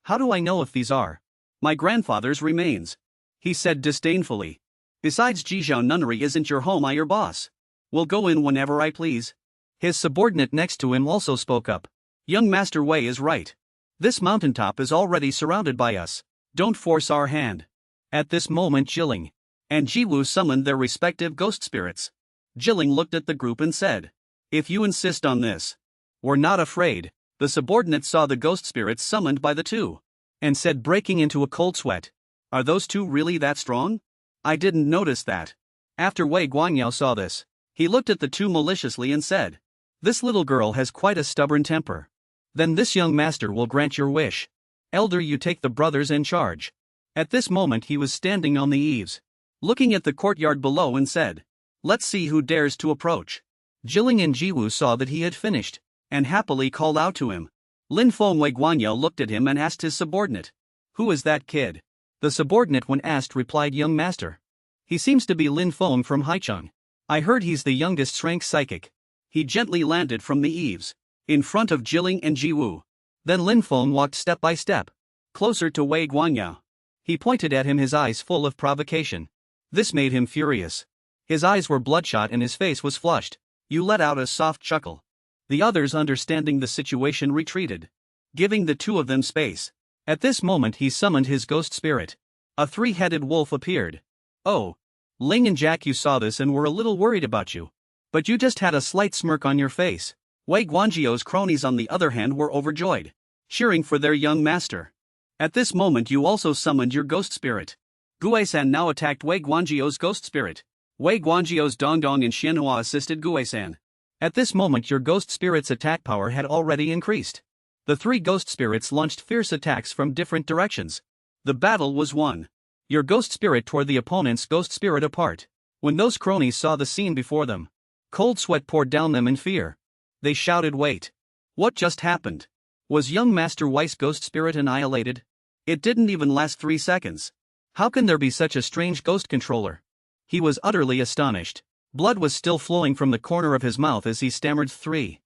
[SPEAKER 1] "How do I know if these are my grandfather's remains?" He said disdainfully. "Besides, Jizhao Nunnery isn't your home, I'm your boss. Will go in whenever I please." His subordinate next to him also spoke up. "Young Master Wei is right. This mountaintop is already surrounded by us. Don't force our hand." At this moment Jilling and Jiwu summoned their respective ghost spirits. Jilling looked at the group and said, "If you insist on this, we're not afraid." The subordinate saw the ghost spirits summoned by the two and said, breaking into a cold sweat, "Are those two really that strong? I didn't notice that." After Wei Guanyao saw this, he looked at the two maliciously and said, "This little girl has quite a stubborn temper. Then this young master will grant your wish. Elder, you take the brothers in charge." At this moment he was standing on the eaves, looking at the courtyard below and said, "Let's see who dares to approach." Jilling and Jiwu saw that he had finished, and happily called out to him. Lin Feng. Wei Guanyao looked at him and asked his subordinate, "Who is that kid?" The subordinate, when asked, replied, "Young master. He seems to be Lin Feng from Haicheng. I heard he's the youngest Shrank psychic." He gently landed from the eaves, in front of Jilling and Jiwu. Then Lin Feng walked step by step, closer to Wei Guanyao. He pointed at him, his eyes full of provocation. This made him furious. His eyes were bloodshot and his face was flushed. You let out a soft chuckle. The others, understanding the situation, retreated, giving the two of them space. At this moment he summoned his ghost spirit. A three-headed wolf appeared. Oh. Ling and Jack, you saw this and were a little worried about you. But you just had a slight smirk on your face. Wei Guanzhou's cronies, on the other hand, were overjoyed, cheering for their young master. At this moment you also summoned your ghost spirit. Guisan now attacked Wei Guanzhou's ghost spirit. Wei Guanzhou's Dongdong and Xianhua assisted Guisan. At this moment your ghost spirit's attack power had already increased. The three ghost spirits launched fierce attacks from different directions. The battle was won. Your ghost spirit tore the opponent's ghost spirit apart. When those cronies saw the scene before them, cold sweat poured down them in fear. They shouted, "Wait! What just happened? Was young Master Wei's ghost spirit annihilated? It didn't even last 3 seconds. How can there be such a strange ghost controller?" He was utterly astonished. Blood was still flowing from the corner of his mouth as he stammered, Three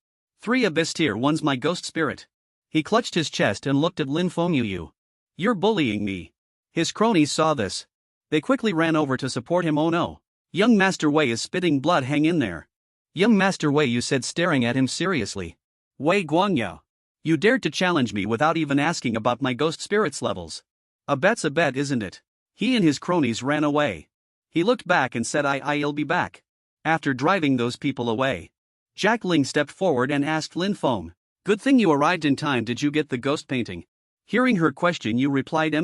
[SPEAKER 1] Abyss Tier 1's my ghost spirit." He clutched his chest and looked at Lin Fengyu. "You're bullying me." His cronies saw this. They quickly ran over to support him. "Oh no. Young Master Wei is spitting blood, hang in there." "Young Master Wei," you said, staring at him seriously. "Wei Guangyao. You dared to challenge me without even asking about my ghost spirit's levels. A bet's a bet, isn't it?" He and his cronies ran away. He looked back and said, I'll be back. After driving those people away, Jack Ling stepped forward and asked Lin Feng, "Good thing you arrived in time, did you get the ghost painting?" Hearing her question, you replied,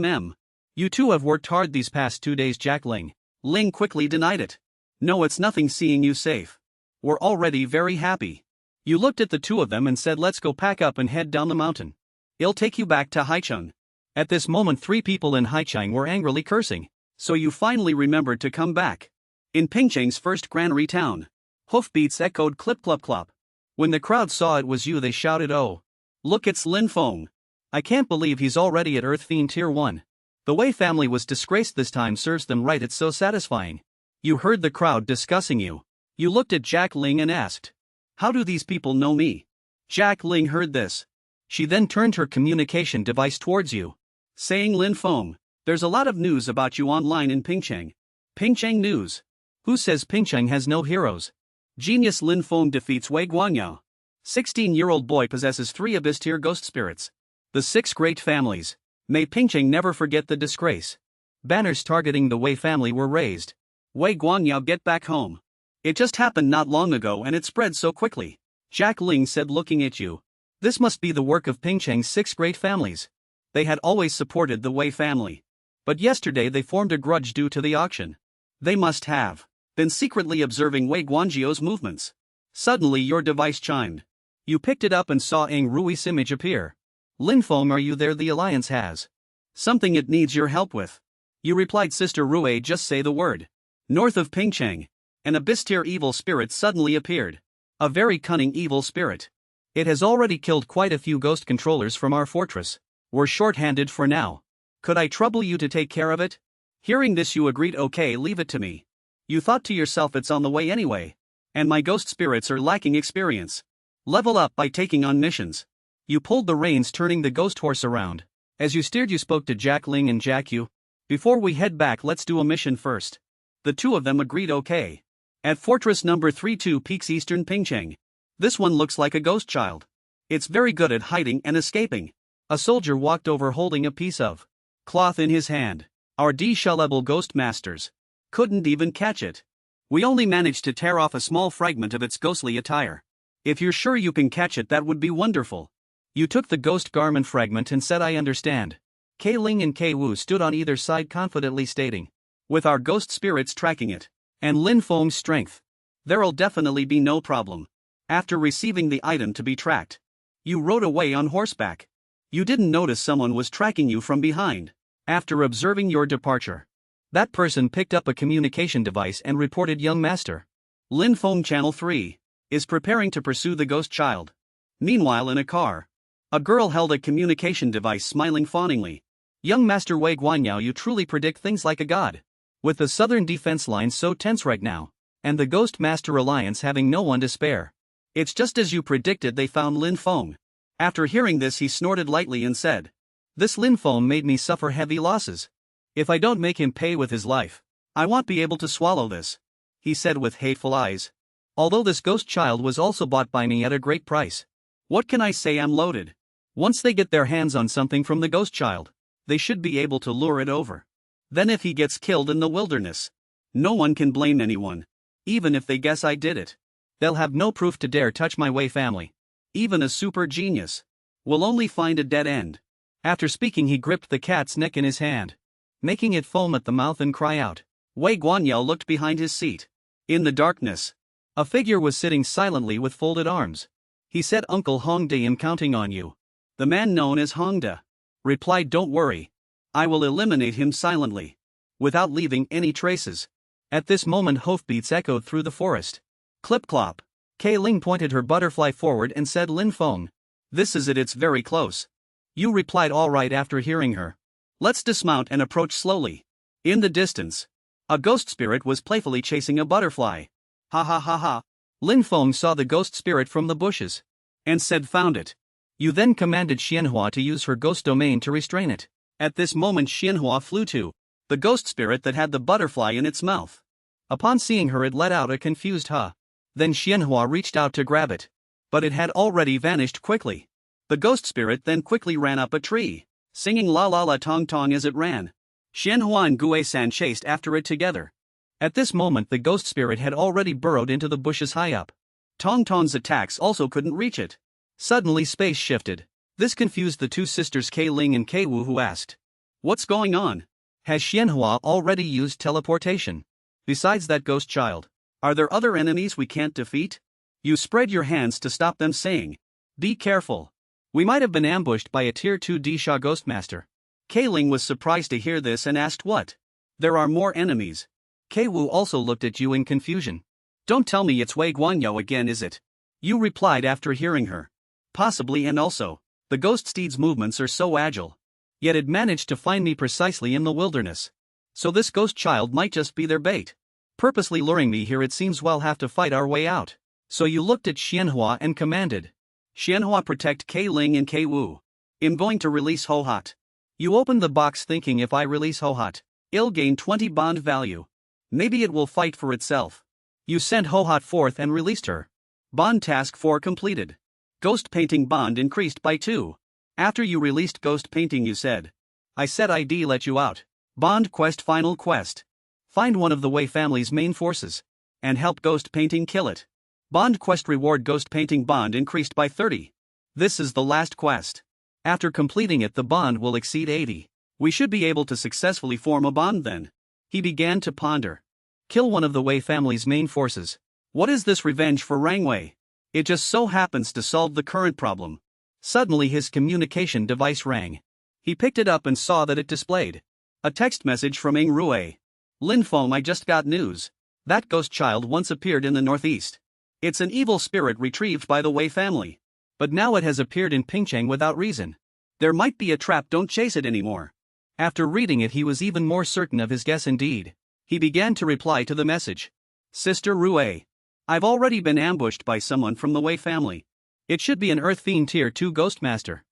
[SPEAKER 1] You two have worked hard these past 2 days, Jack Ling." Ling quickly denied it. "No, it's nothing, seeing you safe. We're already very happy." You looked at the two of them and said, "Let's go pack up and head down the mountain. It'll take you back to Haicheng." At this moment 3 people in Haicheng were angrily cursing. "So you finally remembered to come back." In Pingcheng's first granary town, hoofbeats echoed clip clop clop. When the crowd saw it was you, they shouted, "Oh! Look, it's Lin Feng. I can't believe he's already at Earth Fiend Tier 1. The Wei family was disgraced this time, serves them right, it's so satisfying." You heard the crowd discussing you. You looked at Jack Ling and asked, "How do these people know me?" Jack Ling heard this. She then turned her communication device towards you, saying, "Lin Feng, there's a lot of news about you online in Pingcheng." "Pingcheng news? Who says Pingcheng has no heroes?" "Genius Lin Feng defeats Wei Guangyao. 16-year-old boy possesses 3 Abyss Tier ghost spirits. The 6 great families. May Pingcheng never forget the disgrace." Banners targeting the Wei family were raised. "Wei Guangyao, get back home. It just happened not long ago and it spread so quickly." Jack Ling said, looking at you. This must be the work of Pingcheng's 6 great families. They had always supported the Wei family. But yesterday they formed a grudge due to the auction. They must have been secretly observing Wei Guanzhou's movements. Suddenly your device chimed. You picked it up and saw Ang Rui's image appear. "Lin Feng, are you there? The Alliance has something it needs your help with." You replied, "Sister Rui, just say the word." North of Pingcheng, an Abyss Tier evil spirit suddenly appeared. A very cunning evil spirit. It has already killed quite a few ghost controllers from our fortress. We're short-handed for now. Could I trouble you to take care of it? Hearing this you agreed, okay, leave it to me. You thought to yourself, it's on the way anyway. And my ghost spirits are lacking experience. Level up by taking on missions. You pulled the reins, turning the ghost horse around. As you steered you spoke to Jack Ling and Jack Yu. "Before we head back, let's do a mission first." The two of them agreed, okay. At Fortress number 32 Peaks Eastern Pingcheng. This one looks like a ghost child. It's very good at hiding and escaping. A soldier walked over holding a piece of cloth in his hand. Our SSS-Level ghost masters couldn't even catch it. We only managed to tear off a small fragment of its ghostly attire. If you're sure you can catch it, that would be wonderful. You took the ghost garment fragment and said, "I understand." K Ling and K Wu stood on either side confidently stating, "With our ghost spirits tracking it, and Lin Feng's strength, there'll definitely be no problem." After receiving the item to be tracked, you rode away on horseback. You didn't notice someone was tracking you from behind. After observing your departure, that person picked up a communication device and reported, "Young Master Lin Feng Channel 3 is preparing to pursue the ghost child." Meanwhile, in a car, a girl held a communication device, smiling fawningly. "Young Master Wei Guangyao, you truly predict things like a god. With the southern defense line so tense right now, and the Ghost Master Alliance having no one to spare, it's just as you predicted, they found Lin Feng." After hearing this he snorted lightly and said, "This Lin Feng made me suffer heavy losses. If I don't make him pay with his life, I won't be able to swallow this." he said with hateful eyes. Although this ghost child was also bought by me at a great price. What can I say, I'm loaded. Once they get their hands on something from the ghost child, they should be able to lure it over. Then if he gets killed in the wilderness, no one can blame anyone. Even if they guess I did it, they'll have no proof to dare touch my Wei family. Even a super genius will only find a dead end. After speaking, he gripped the cat's neck in his hand, making it foam at the mouth and cry out. Wei Guanyao looked behind his seat. In the darkness, a figure was sitting silently with folded arms. He said, Uncle Hongda, I'm counting on you. The man known as Hongda replied, don't worry. I will eliminate him silently, without leaving any traces. At this moment, hoofbeats echoed through the forest. Clip-clop. Kei Ling pointed her butterfly forward and said, Lin Feng, this is it, it's very close. You replied all right after hearing her. Let's dismount and approach slowly. In the distance, a ghost spirit was playfully chasing a butterfly. Ha ha ha ha. Lin Feng saw the ghost spirit from the bushes and said, found it. You then commanded Xianhua to use her ghost domain to restrain it. At this moment, Xianhua flew to the ghost spirit that had the butterfly in its mouth. Upon seeing her, it let out a confused ha. Then Xianhua reached out to grab it, but it had already vanished quickly. The ghost spirit then quickly ran up a tree, singing la la la tong tong as it ran. Xianhua and Gue-san chased after it together. At this moment, the ghost spirit had already burrowed into the bushes high up. Tong Tong's attacks also couldn't reach it. Suddenly space shifted. This confused the two sisters Kei Ling and Kei Wu, who asked, what's going on? Has Xianhua already used teleportation? Besides that ghost child, are there other enemies we can't defeat? You spread your hands to stop them, saying, be careful. We might have been ambushed by a tier 2 Disha Ghostmaster. Kei Ling was surprised to hear this and asked, what? There are more enemies. Kei Wu also looked at you in confusion. Don't tell me it's Wei Guanyao again, is it? You replied after hearing her. Possibly, and also, the ghost steed's movements are so agile. Yet it managed to find me precisely in the wilderness. So this ghost child might just be their bait. Purposely luring me here, it seems we'll have to fight our way out. So you looked at Xianhua and commanded. Xianhua, protect Kei Ling and Kei Wu. I'm going to release Hohat. You opened the box thinking if I release Hohat, it'll gain 20 bond value. Maybe it will fight for itself. You sent Hohat forth and released her. Bond task 4 completed. Ghost painting bond increased by 2. After you released ghost painting, you said, I said I'd let you out. Bond quest, final quest. Find one of the Wei family's main forces and help ghost painting kill it. Bond quest reward, ghost painting bond increased by 30. This is the last quest. After completing it, the bond will exceed 80. We should be able to successfully form a bond then. He began to ponder. Kill one of the Wei family's main forces. What is this revenge for Rang Wei? It just so happens to solve the current problem. Suddenly his communication device rang. He picked it up and saw that it displayed a text message from Ing Rue. Lin Feng, I just got news. That ghost child once appeared in the northeast. It's an evil spirit retrieved by the Wei family. But now it has appeared in Pingcheng without reason. There might be a trap, don't chase it anymore. After reading it, he was even more certain of his guess indeed. He began to reply to the message. Sister Rue, I've already been ambushed by someone from the Wei family. It should be an Earth Fiend tier 2 Ghostmaster.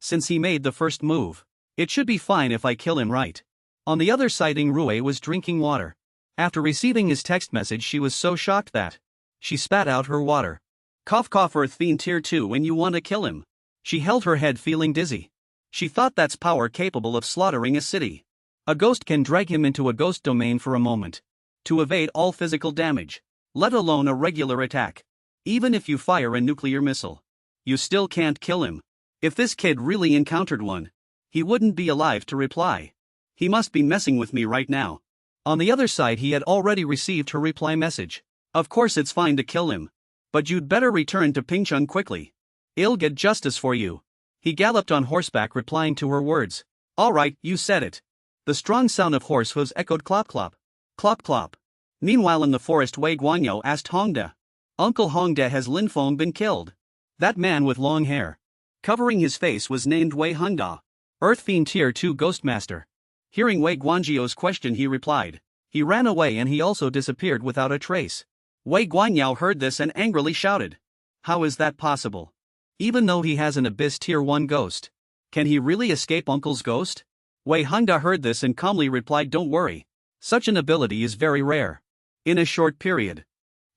[SPEAKER 1] Since he made the first move, it should be fine if I kill him, right? On the other side, Ing Rue was drinking water. After receiving his text message, she was so shocked that she spat out her water. Cough cough, Earth Fiend tier 2 when you want to kill him. She held her head feeling dizzy. She thought that's power capable of slaughtering a city. A ghost can drag him into a ghost domain for a moment to evade all physical damage, let alone a regular attack. Even if you fire a nuclear missile, you still can't kill him. If this kid really encountered one, he wouldn't be alive to reply. He must be messing with me right now. On the other side, he had already received her reply message. Of course it's fine to kill him, but you'd better return to Pingcheng quickly. I'll get justice for you. He galloped on horseback, replying to her words. All right, you said it. The strong sound of horse hooves echoed clop clop, clop clop. Meanwhile in the forest, Wei Guanyao asked Hongda. Uncle Hongda, has Lin Feng been killed? That man with long hair, covering his face, was named Wei Hongda, Earth Fiend tier 2 Ghostmaster. Hearing Wei Guanjiao's question, he replied. He ran away and he also disappeared without a trace. Wei Guanyao heard this and angrily shouted. How is that possible? Even though he has an Abyss tier 1 ghost, can he really escape Uncle's ghost? Wei Hongda heard this and calmly replied, don't worry. Such an ability is very rare. in a short period.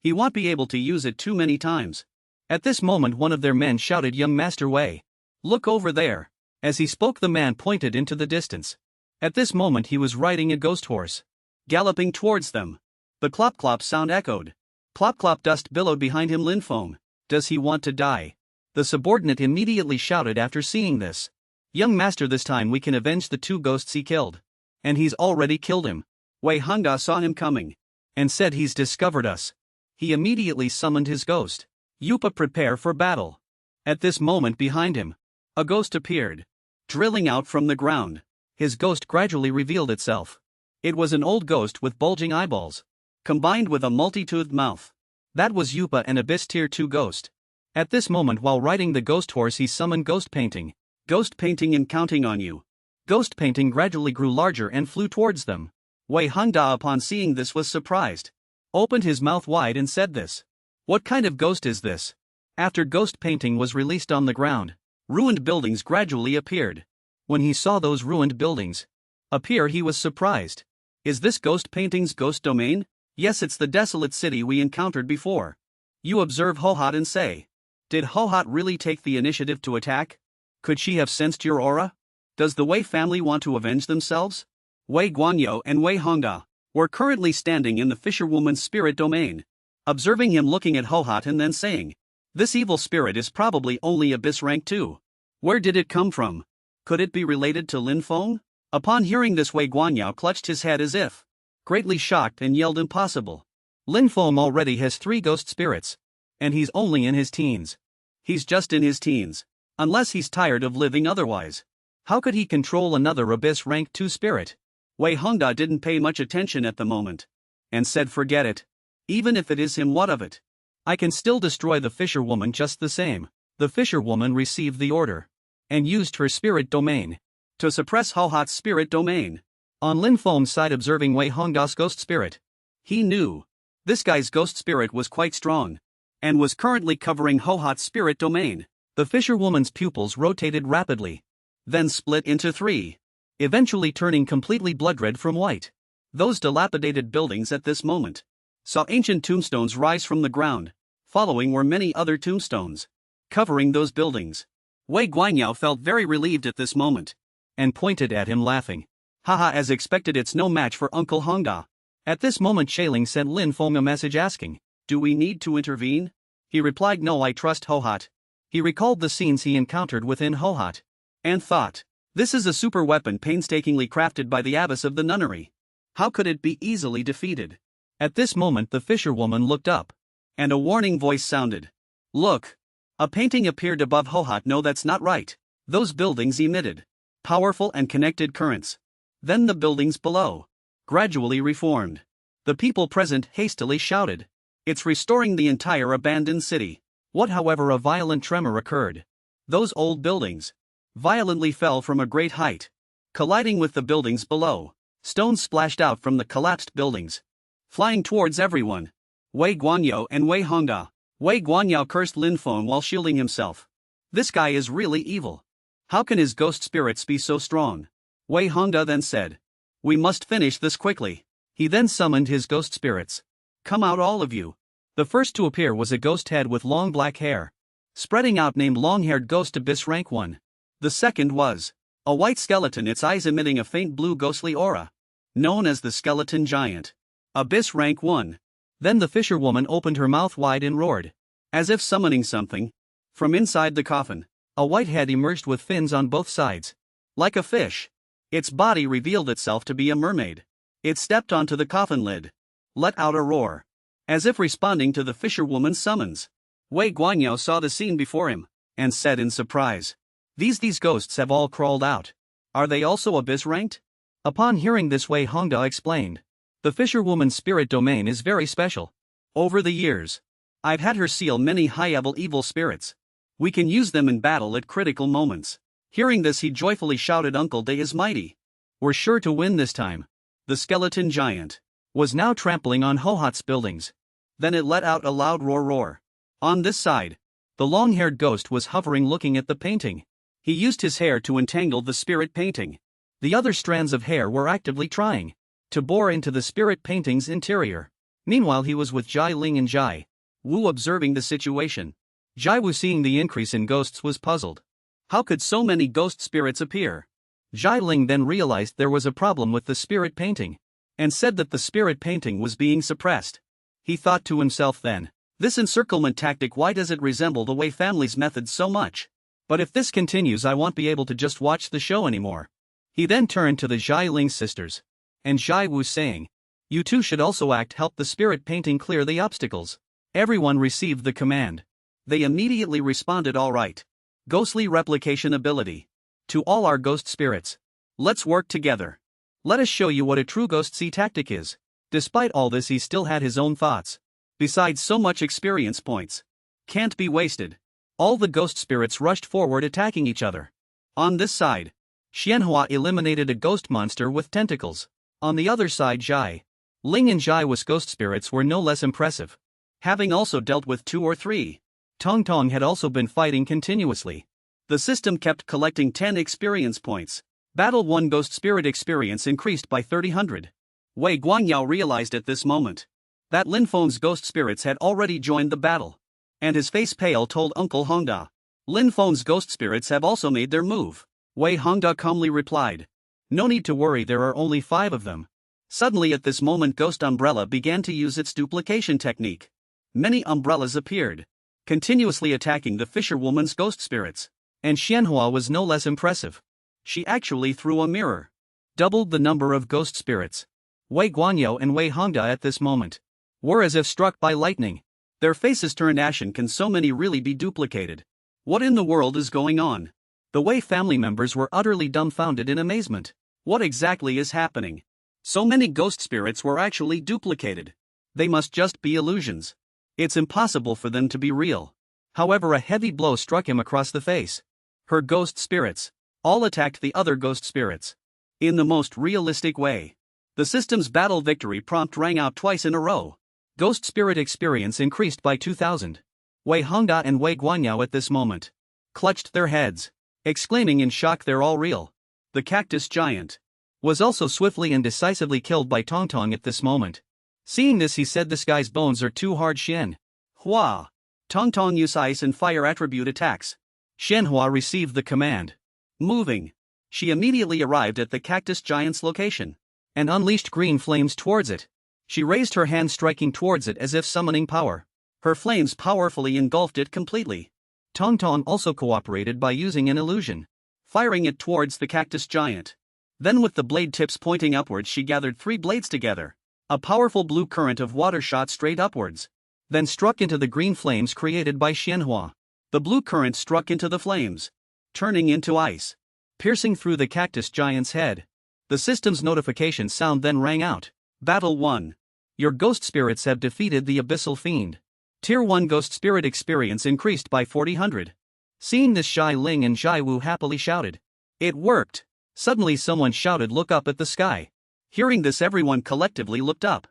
[SPEAKER 1] He won't be able to use it too many times. At this moment one of their men shouted, "Young Master Wei, look over there." As he spoke the man pointed into the distance. At this moment he was riding a ghost horse, galloping towards them. The clop-clop sound echoed. Plop-clop dust billowed behind him. Lin Feng, does he want to die? The subordinate immediately shouted after seeing this. Young master, this time we can avenge the 2 ghosts he killed. And he's already killed him. Wei Hongda saw him coming and said, he's discovered us. He immediately summoned his ghost. Yupa, prepare for battle. At this moment behind him, a ghost appeared, drilling out from the ground. His ghost gradually revealed itself. It was an old ghost with bulging eyeballs, combined with a multi-toothed mouth. That was Yupa, an Abyss Tier 2 ghost. At this moment while riding the ghost horse he summoned Ghost Painting. Ghost Painting, I'm counting on you. Ghost Painting gradually grew larger and flew towards them. Wei Hongda upon seeing this was surprised, opened his mouth wide and said, "This. What kind of ghost is this?" After Ghost Painting was released on the ground, ruined buildings gradually appeared. When he saw those ruined buildings appear he was surprised. Is this Ghost Painting's ghost domain? Yes, it's the desolate city we encountered before. You observe Hohat and say, did Hohat really take the initiative to attack? Could she have sensed your aura? Does the Wei family want to avenge themselves? Wei Guanyu and Wei Hongda were currently standing in the fisherwoman's spirit domain, observing him looking at Hohat and then saying, this evil spirit is probably only Abyss rank 2. Where did it come from? Could it be related to Lin Feng? Upon hearing this, Wei Guanyu clutched his head as if greatly shocked and yelled, impossible. Lin Feng already has 3 ghost spirits. And he's only in his teens. He's just in his teens. Unless he's tired of living otherwise. How could he control another Abyss rank 2 spirit? Wei Hongda didn't pay much attention at the moment. And said, forget it. Even if it is him, what of it? I can still destroy the fisherwoman just the same. The fisherwoman received the order. And used her spirit domain to suppress Hohat's spirit domain. On Lin Feng's side, observing Wei Hongda's ghost spirit, he knew this guy's ghost spirit was quite strong, and was currently covering Hohat's spirit domain. The fisherwoman's pupils rotated rapidly, then split into 3, eventually turning completely blood red from white. Those dilapidated buildings at this moment saw ancient tombstones rise from the ground. Following were many other tombstones covering those buildings. Wei Guanyu felt very relieved at this moment and pointed at him laughing. Haha, as expected, it's no match for Uncle Hongda. At this moment Shailing sent Lin Feng a message asking, do we need to intervene? He replied, no, I trust Hohat. He recalled the scenes he encountered within Hohat and thought, this is a super weapon painstakingly crafted by the abbess of the nunnery. How could it be easily defeated? At this moment the fisherwoman looked up, and a warning voice sounded. Look! A painting appeared above Hohat. No, that's not right. Those buildings emitted powerful and connected currents. Then the buildings below gradually reformed. The people present hastily shouted, it's restoring the entire abandoned city. What, however, a violent tremor occurred. Those old buildings violently fell from a great height, colliding with the buildings below. Stones splashed out from the collapsed buildings, flying towards everyone. Wei Guanyu and Wei Hongda. Wei Guanyu cursed Lin Feng while shielding himself. This guy is really evil. How can his ghost spirits be so strong? Wei Hongda then said, we must finish this quickly. He then summoned his ghost spirits. Come out, all of you. The first to appear was a ghost head with long black hair, spreading out, named Long-Haired Ghost, Abyss rank 1. The second was a white skeleton, its eyes emitting a faint blue ghostly aura, known as the Skeleton Giant. Abyss rank 1. Then the fisherwoman opened her mouth wide and roared, as if summoning something. From inside the coffin, a white head emerged with fins on both sides, like a fish. Its body revealed itself to be a mermaid. It stepped onto the coffin lid, let out a roar, as if responding to the fisherwoman's summons. Wei Guanyu saw the scene before him, and said in surprise, these ghosts have all crawled out. Are they also Abyss ranked? Upon hearing this, Wei Hongda explained, the fisherwoman's spirit domain is very special. Over the years, I've had her seal many high-level evil spirits. We can use them in battle at critical moments. Hearing this, he joyfully shouted, Uncle Day is mighty. We're sure to win this time. The skeleton giant was now trampling on Hohat's buildings. Then it let out a loud roar. On this side, the long-haired ghost was hovering looking at the painting. He used his hair to entangle the spirit painting. The other strands of hair were actively trying to bore into the spirit painting's interior. Meanwhile he was with Jai Ling and Jai Wu observing the situation. Jai Wu, seeing the increase in ghosts, was puzzled. How could so many ghost spirits appear? Jai Ling then realized there was a problem with the spirit painting, and said that the spirit painting was being suppressed. He thought to himself then, this encirclement tactic, why does it resemble the Wei family's methods so much? But if this continues, I won't be able to just watch the show anymore. He then turned to the Jai Ling sisters and Jai Wu, saying, you two should also help the spirit painting clear the obstacles. Everyone received the command. They immediately responded, all right. Ghostly replication ability. To all our ghost spirits. Let's work together. Let us show you what a true ghost sea tactic is. Despite all this, he still had his own thoughts. Besides, so much experience points can't be wasted. All the ghost spirits rushed forward, attacking each other. On this side, Xianhua eliminated a ghost monster with tentacles. On the other side, Jai Ling and Jai Wu's ghost spirits were no less impressive, having also dealt with 2 or 3. Tong Tong had also been fighting continuously. The system kept collecting 10 experience points. Battle 1 ghost spirit experience increased by 300. Wei Guangyao realized at this moment that Lin Feng's ghost spirits had already joined the battle, and his face pale told Uncle Hongda, Lin Feng's ghost spirits have also made their move. Wei Hongda calmly replied, no need to worry, there are only 5 of them. Suddenly at this moment, Ghost Umbrella began to use its duplication technique. Many umbrellas appeared, continuously attacking the fisherwoman's ghost spirits, and Xianhua was no less impressive. She actually threw a mirror, doubled the number of ghost spirits. Wei Guangyao and Wei Hongda at this moment were as if struck by lightning. Their faces turned ashen. Can so many really be duplicated? What in the world is going on? The Wei family members were utterly dumbfounded in amazement. What exactly is happening? So many ghost spirits were actually duplicated. They must just be illusions. It's impossible for them to be real. However, a heavy blow struck him across the face. Her ghost spirits all attacked the other ghost spirits in the most realistic way. The system's battle victory prompt rang out twice in a row. Ghost spirit experience increased by 2,000. Wei Hongda and Wei Guangyao at this moment clutched their heads, exclaiming in shock, they're all real. The cactus giant was also swiftly and decisively killed by Tong Tong at this moment. Seeing this, he said, this guy's bones are too hard. Xian Hua. Tong Tong use ice and fire attribute attacks. Xianhua received the command. Moving. She immediately arrived at the cactus giant's location and unleashed green flames towards it. She raised her hand, striking towards it as if summoning power. Her flames powerfully engulfed it completely. Tong Tong also cooperated by using an illusion, firing it towards the cactus giant. Then with the blade tips pointing upwards, she gathered 3 blades together. A powerful blue current of water shot straight upwards, then struck into the green flames created by Xianhua. The blue current struck into the flames, turning into ice, piercing through the cactus giant's head. The system's notification sound then rang out. Battle 1. Your ghost spirits have defeated the abyssal fiend. Tier 1 ghost spirit experience increased by 400. Seeing this, Jai Ling and Jai Wu happily shouted, it worked. Suddenly someone shouted, look up at the sky. Hearing this, everyone collectively looked up.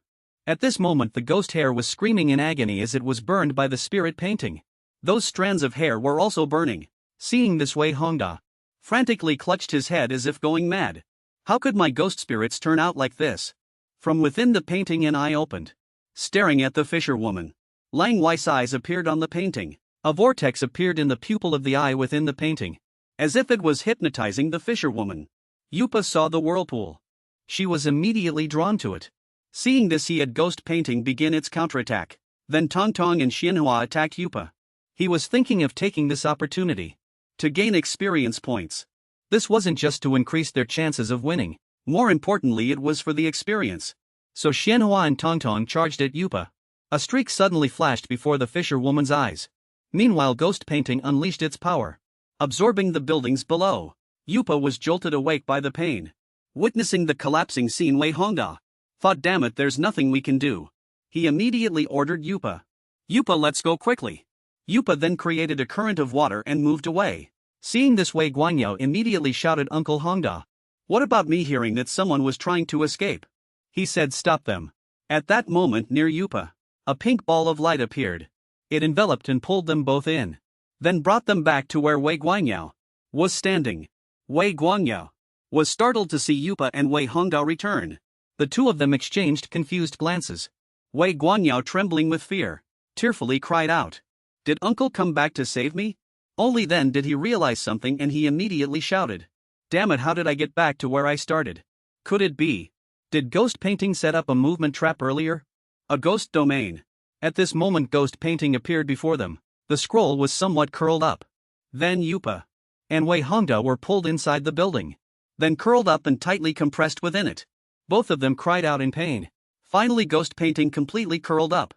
[SPEAKER 1] At this moment the ghost hair was screaming in agony as it was burned by the spirit painting. Those strands of hair were also burning. Seeing this, Wei Hongda frantically clutched his head as if going mad. How could my ghost spirits turn out like this? From within the painting an eye opened, staring at the fisherwoman. Lang Wei's eyes appeared on the painting. A vortex appeared in the pupil of the eye within the painting, as if it was hypnotizing the fisherwoman. Yupa saw the whirlpool. She was immediately drawn to it. Seeing this, he had ghost painting begin its counterattack. Then Tong Tong and Xianhua attacked Yupa. He was thinking of taking this opportunity to gain experience points. This wasn't just to increase their chances of winning. More importantly, it was for the experience. So Xianhua and Tong Tong charged at Yupa. A streak suddenly flashed before the fisherwoman's eyes. Meanwhile, ghost painting unleashed its power, absorbing the buildings below. Yupa was jolted awake by the pain. Witnessing the collapsing scene, Wei Hongda thought, damn it, there's nothing we can do. He immediately ordered Yupa, let's go quickly. Yupa then created a current of water and moved away. Seeing this, Wei Guangyao immediately shouted, Uncle Hongda, what about me? Hearing that someone was trying to escape, he said, stop them. At that moment, near Yupa, a pink ball of light appeared. It enveloped and pulled them both in, then brought them back to where Wei Guangyao was standing. Wei Guangyao was startled to see Yupa and Wei Hongda return. The two of them exchanged confused glances. Wei Guanyao, trembling with fear, tearfully cried out. Did uncle come back to save me? Only then did he realize something and he immediately shouted. Damn it, how did I get back to where I started? Could it be? Did Ghost Painting set up a movement trap earlier? A ghost domain. At this moment Ghost Painting appeared before them. The scroll was somewhat curled up. Then Yupa and Wei Hongda were pulled inside the building. Then curled up and tightly compressed within it. Both of them cried out in pain. Finally Ghost Painting completely curled up.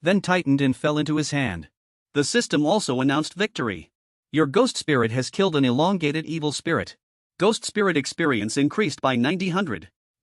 [SPEAKER 1] Then tightened and fell into his hand. The system also announced victory. Your ghost spirit has killed an elongated evil spirit. Ghost spirit experience increased by 90.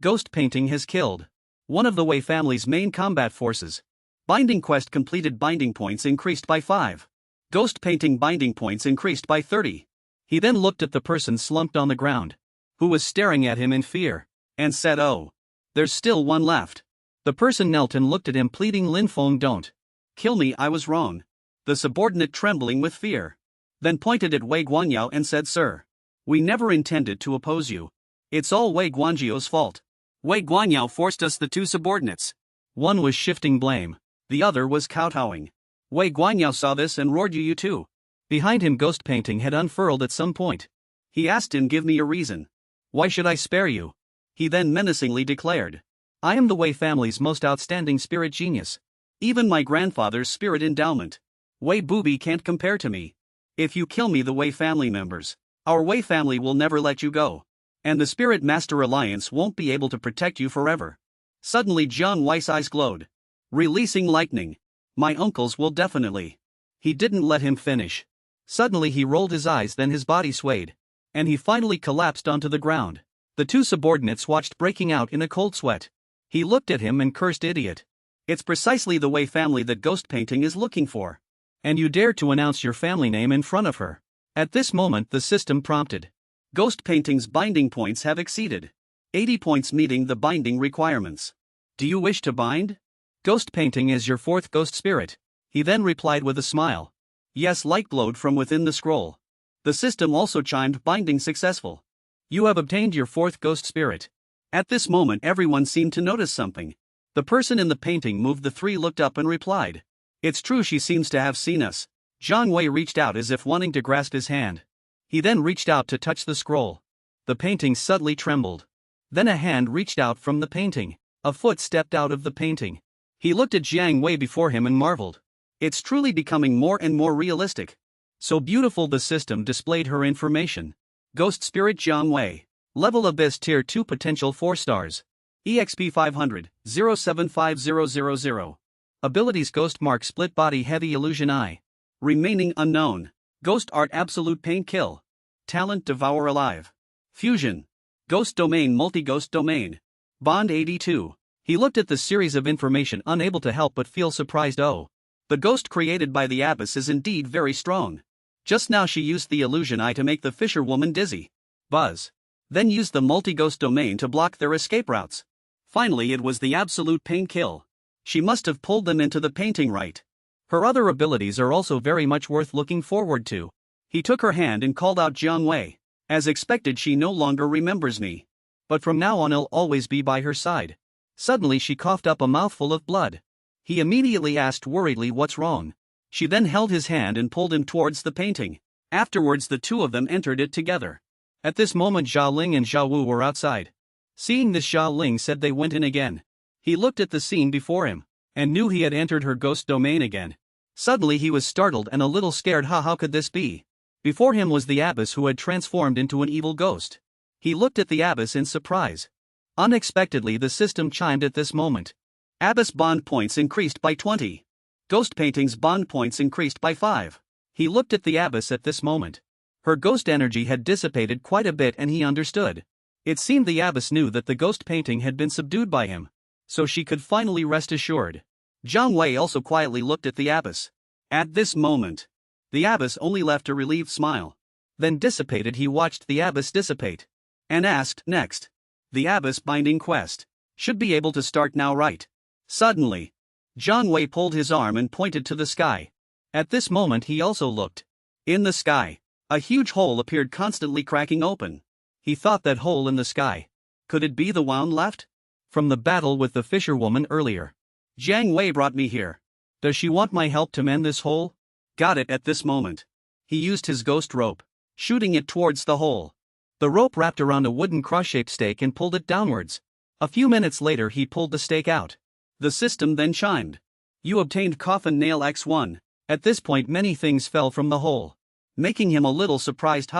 [SPEAKER 1] Ghost Painting has killed one of the Wei family's main combat forces. Binding quest completed. Binding points increased by 5. Ghost Painting binding points increased by 30. He then looked at the person slumped on the ground, who was staring at him in fear, and said, oh, there's still one left. The person knelt and looked at him pleading, Lin Feng, don't kill me, I was wrong. The subordinate, trembling with fear, then pointed at Wei Guanyao and said, sir, we never intended to oppose you. It's all Wei Guanjiao's fault. Wei Guanyao forced us. The two subordinates. One was shifting blame. The other was kowtowing. Wei Guanyao saw this and roared, you too. Behind him Ghost Painting had unfurled at some point. He asked him, give me a reason. Why should I spare you? He then menacingly declared. I am the Wei family's most outstanding spirit genius. Even my grandfather's spirit endowment. Wei Booby can't compare to me. If you kill me, the Wei family members, our Wei family will never let you go. And the Spirit Master Alliance won't be able to protect you forever. Suddenly Jiang Wei's eyes glowed, releasing lightning. My uncles will definitely. He didn't let him finish. Suddenly he rolled his eyes, then his body swayed, and he finally collapsed onto the ground. The two subordinates watched, breaking out in a cold sweat. He looked at him and cursed, idiot. It's precisely the Wei family that Ghost Painting is looking for. And you dare to announce your family name in front of her. At this moment the system prompted. Ghost Painting's binding points have exceeded 80 points, meeting the binding requirements. Do you wish to bind? Ghost Painting is your fourth ghost spirit. He then replied with a smile. Yes, light glowed from within the scroll. The system also chimed, binding successful. You have obtained your fourth ghost spirit. At this moment everyone seemed to notice something. The person in the painting moved. The three looked up and replied. It's true, she seems to have seen us. Jiang Wei reached out as if wanting to grasp his hand. He then reached out to touch the scroll. The painting suddenly trembled. Then a hand reached out from the painting. A foot stepped out of the painting. He looked at Jiang Wei before him and marveled. It's truly becoming more and more realistic. So beautiful. The system displayed her information. Ghost Spirit Jiang Wei. Level Abyss Tier 2, potential 4 stars. EXP 500, 075000. Abilities: Ghost Mark, Split Body, Heavy Illusion Eye. Remaining unknown. Ghost Art, Absolute Pain, Kill. Talent, Devour Alive. Fusion. Ghost Domain, Multi-Ghost Domain. Bond 82. He looked at the series of information, unable to help but feel surprised. Oh, the ghost created by the Abyss is indeed very strong. Just now she used the illusion eye to make the fisherwoman dizzy. Buzz. Then used the multi-ghost domain to block their escape routes. Finally it was the absolute pain kill. She must have pulled them into the painting, right? Her other abilities are also very much worth looking forward to. He took her hand and called out, Jiang Wei. As expected, she no longer remembers me. But from now on I'll always be by her side. Suddenly she coughed up a mouthful of blood. He immediately asked worriedly, what's wrong? She then held his hand and pulled him towards the painting. Afterwards the two of them entered it together. At this moment Zhao Ling and Zhao Wu were outside. Seeing this, Zhao Ling said they went in again. He looked at the scene before him, and knew he had entered her ghost domain again. Suddenly he was startled and a little scared. How could this be? Before him was the Abyss, who had transformed into an evil ghost. He looked at the Abyss in surprise. Unexpectedly the system chimed at this moment. Abyss bond points increased by 20. Ghost Painting's bond points increased by 5. He looked at the Abyss at this moment. Her ghost energy had dissipated quite a bit and he understood. It seemed the Abyss knew that the Ghost Painting had been subdued by him. So she could finally rest assured. Jiang Wei also quietly looked at the Abyss. At this moment, the Abyss only left a relieved smile. Then dissipated. He watched the Abyss dissipate. And asked, next. The Abyss binding quest should be able to start now, right? Suddenly, Jiang Wei pulled his arm and pointed to the sky. At this moment he also looked. In the sky, a huge hole appeared, constantly cracking open. He thought that hole in the sky. Could it be the wound left from the battle with the fisherwoman earlier? Jiang Wei brought me here. Does she want my help to mend this hole? Got it at this moment. He used his ghost rope, shooting it towards the hole. The rope wrapped around a wooden cross-shaped stake and pulled it downwards. A few minutes later he pulled the stake out. The system then chimed. You obtained coffin nail X1. At this point many things fell from the hole, making him a little surprised.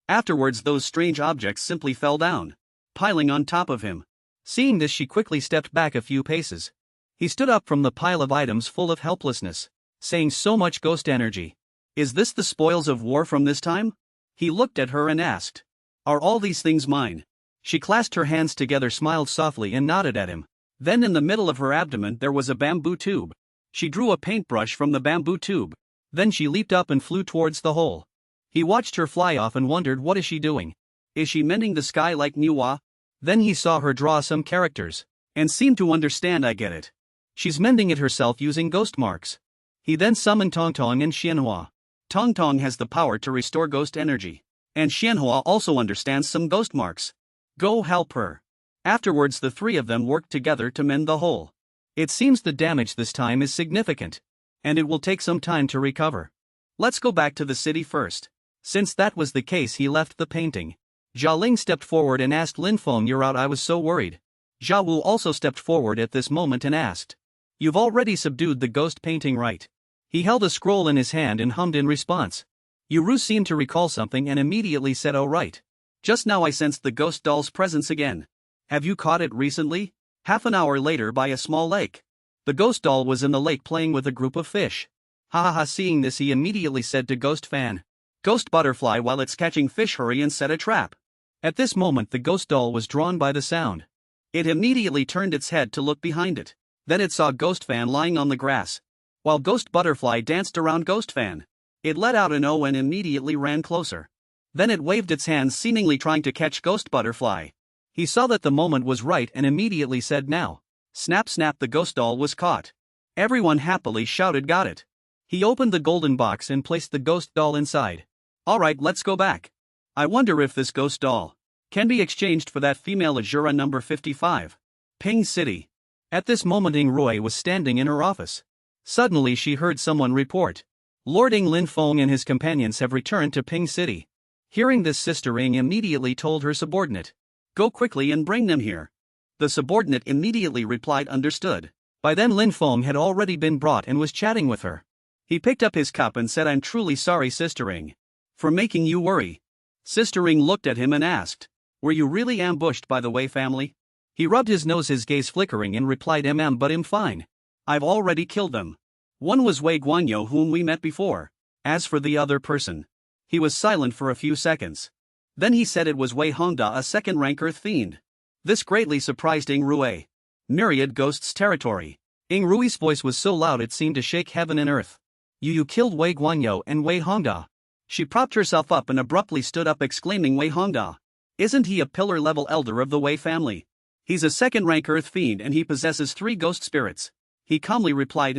[SPEAKER 1] Afterwards those strange objects simply fell down, piling on top of him. Seeing this she quickly stepped back a few paces. He stood up from the pile of items full of helplessness, saying so much ghost energy. Is this the spoils of war from this time? He looked at her and asked. Are all these things mine? She clasped her hands together, smiled softly and nodded at him. Then in the middle of her abdomen there was a bamboo tube. She drew a paintbrush from the bamboo tube. Then she leaped up and flew towards the hole. He watched her fly off and wondered, what is she doing? Is she mending the sky like Manhua? Then he saw her draw some characters, and seemed to understand. I get it. She's mending it herself using ghost marks. He then summoned Tongtong and Xianhua. Tongtong has the power to restore ghost energy, and Xianhua also understands some ghost marks. Go help her. Afterwards the three of them worked together to mend the hole. It seems the damage this time is significant, and it will take some time to recover. Let's go back to the city first. Since that was the case he left the painting. Jia Ling stepped forward and asked, Lin Feng, you're out? I was so worried. Jia Wu also stepped forward at this moment and asked. You've already subdued the ghost painting, right? He held a scroll in his hand and hummed in response. Yuru seemed to recall something and immediately said, oh right. Just now I sensed the ghost doll's presence again. Have you caught it recently? Half an hour later by a small lake. The ghost doll was in the lake playing with a group of fish. Seeing this he immediately said to Ghost Fan. Ghost Butterfly, while it's catching fish, hurry and set a trap. At this moment the ghost doll was drawn by the sound. It immediately turned its head to look behind it. Then it saw Ghost Fan lying on the grass, while Ghost Butterfly danced around Ghost Fan. It let out an "oh" and immediately ran closer. Then it waved its hands, seemingly trying to catch Ghost Butterfly. He saw that the moment was right and immediately said, now. Snap snap, the ghost doll was caught. Everyone happily shouted, got it. He opened the golden box and placed the ghost doll inside. Alright, let's go back. I wonder if this ghost doll can be exchanged for that female Azura number 55. Ping City. At this moment Ying Rui was standing in her office. Suddenly she heard someone report. Lord Ying Lin Feng and his companions have returned to Ping City. Hearing this, Sister Ying immediately told her subordinate. Go quickly and bring them here. The subordinate immediately replied, understood. By then Lin Feng had already been brought and was chatting with her. He picked up his cup and said, I'm truly sorry, Sister Ying, for making you worry. Sister Ying looked at him and asked, were you really ambushed by the Wei family? He rubbed his nose, his gaze flickering, and replied, but I'm fine. I've already killed them. One was Wei Guanyu, whom we met before. As for the other person. He was silent for a few seconds. Then he said it was Wei Hongda, a second-rank earth fiend. This greatly surprised Ying Rui. Myriad Ghosts territory. Ying Rui's voice was so loud it seemed to shake heaven and earth. You killed Wei Guanyu and Wei Hongda. She propped herself up and abruptly stood up, exclaiming, Wei Hongda. Isn't he a pillar-level elder of the Wei family? He's a second-rank earth fiend and he possesses 3 ghost spirits. He calmly replied,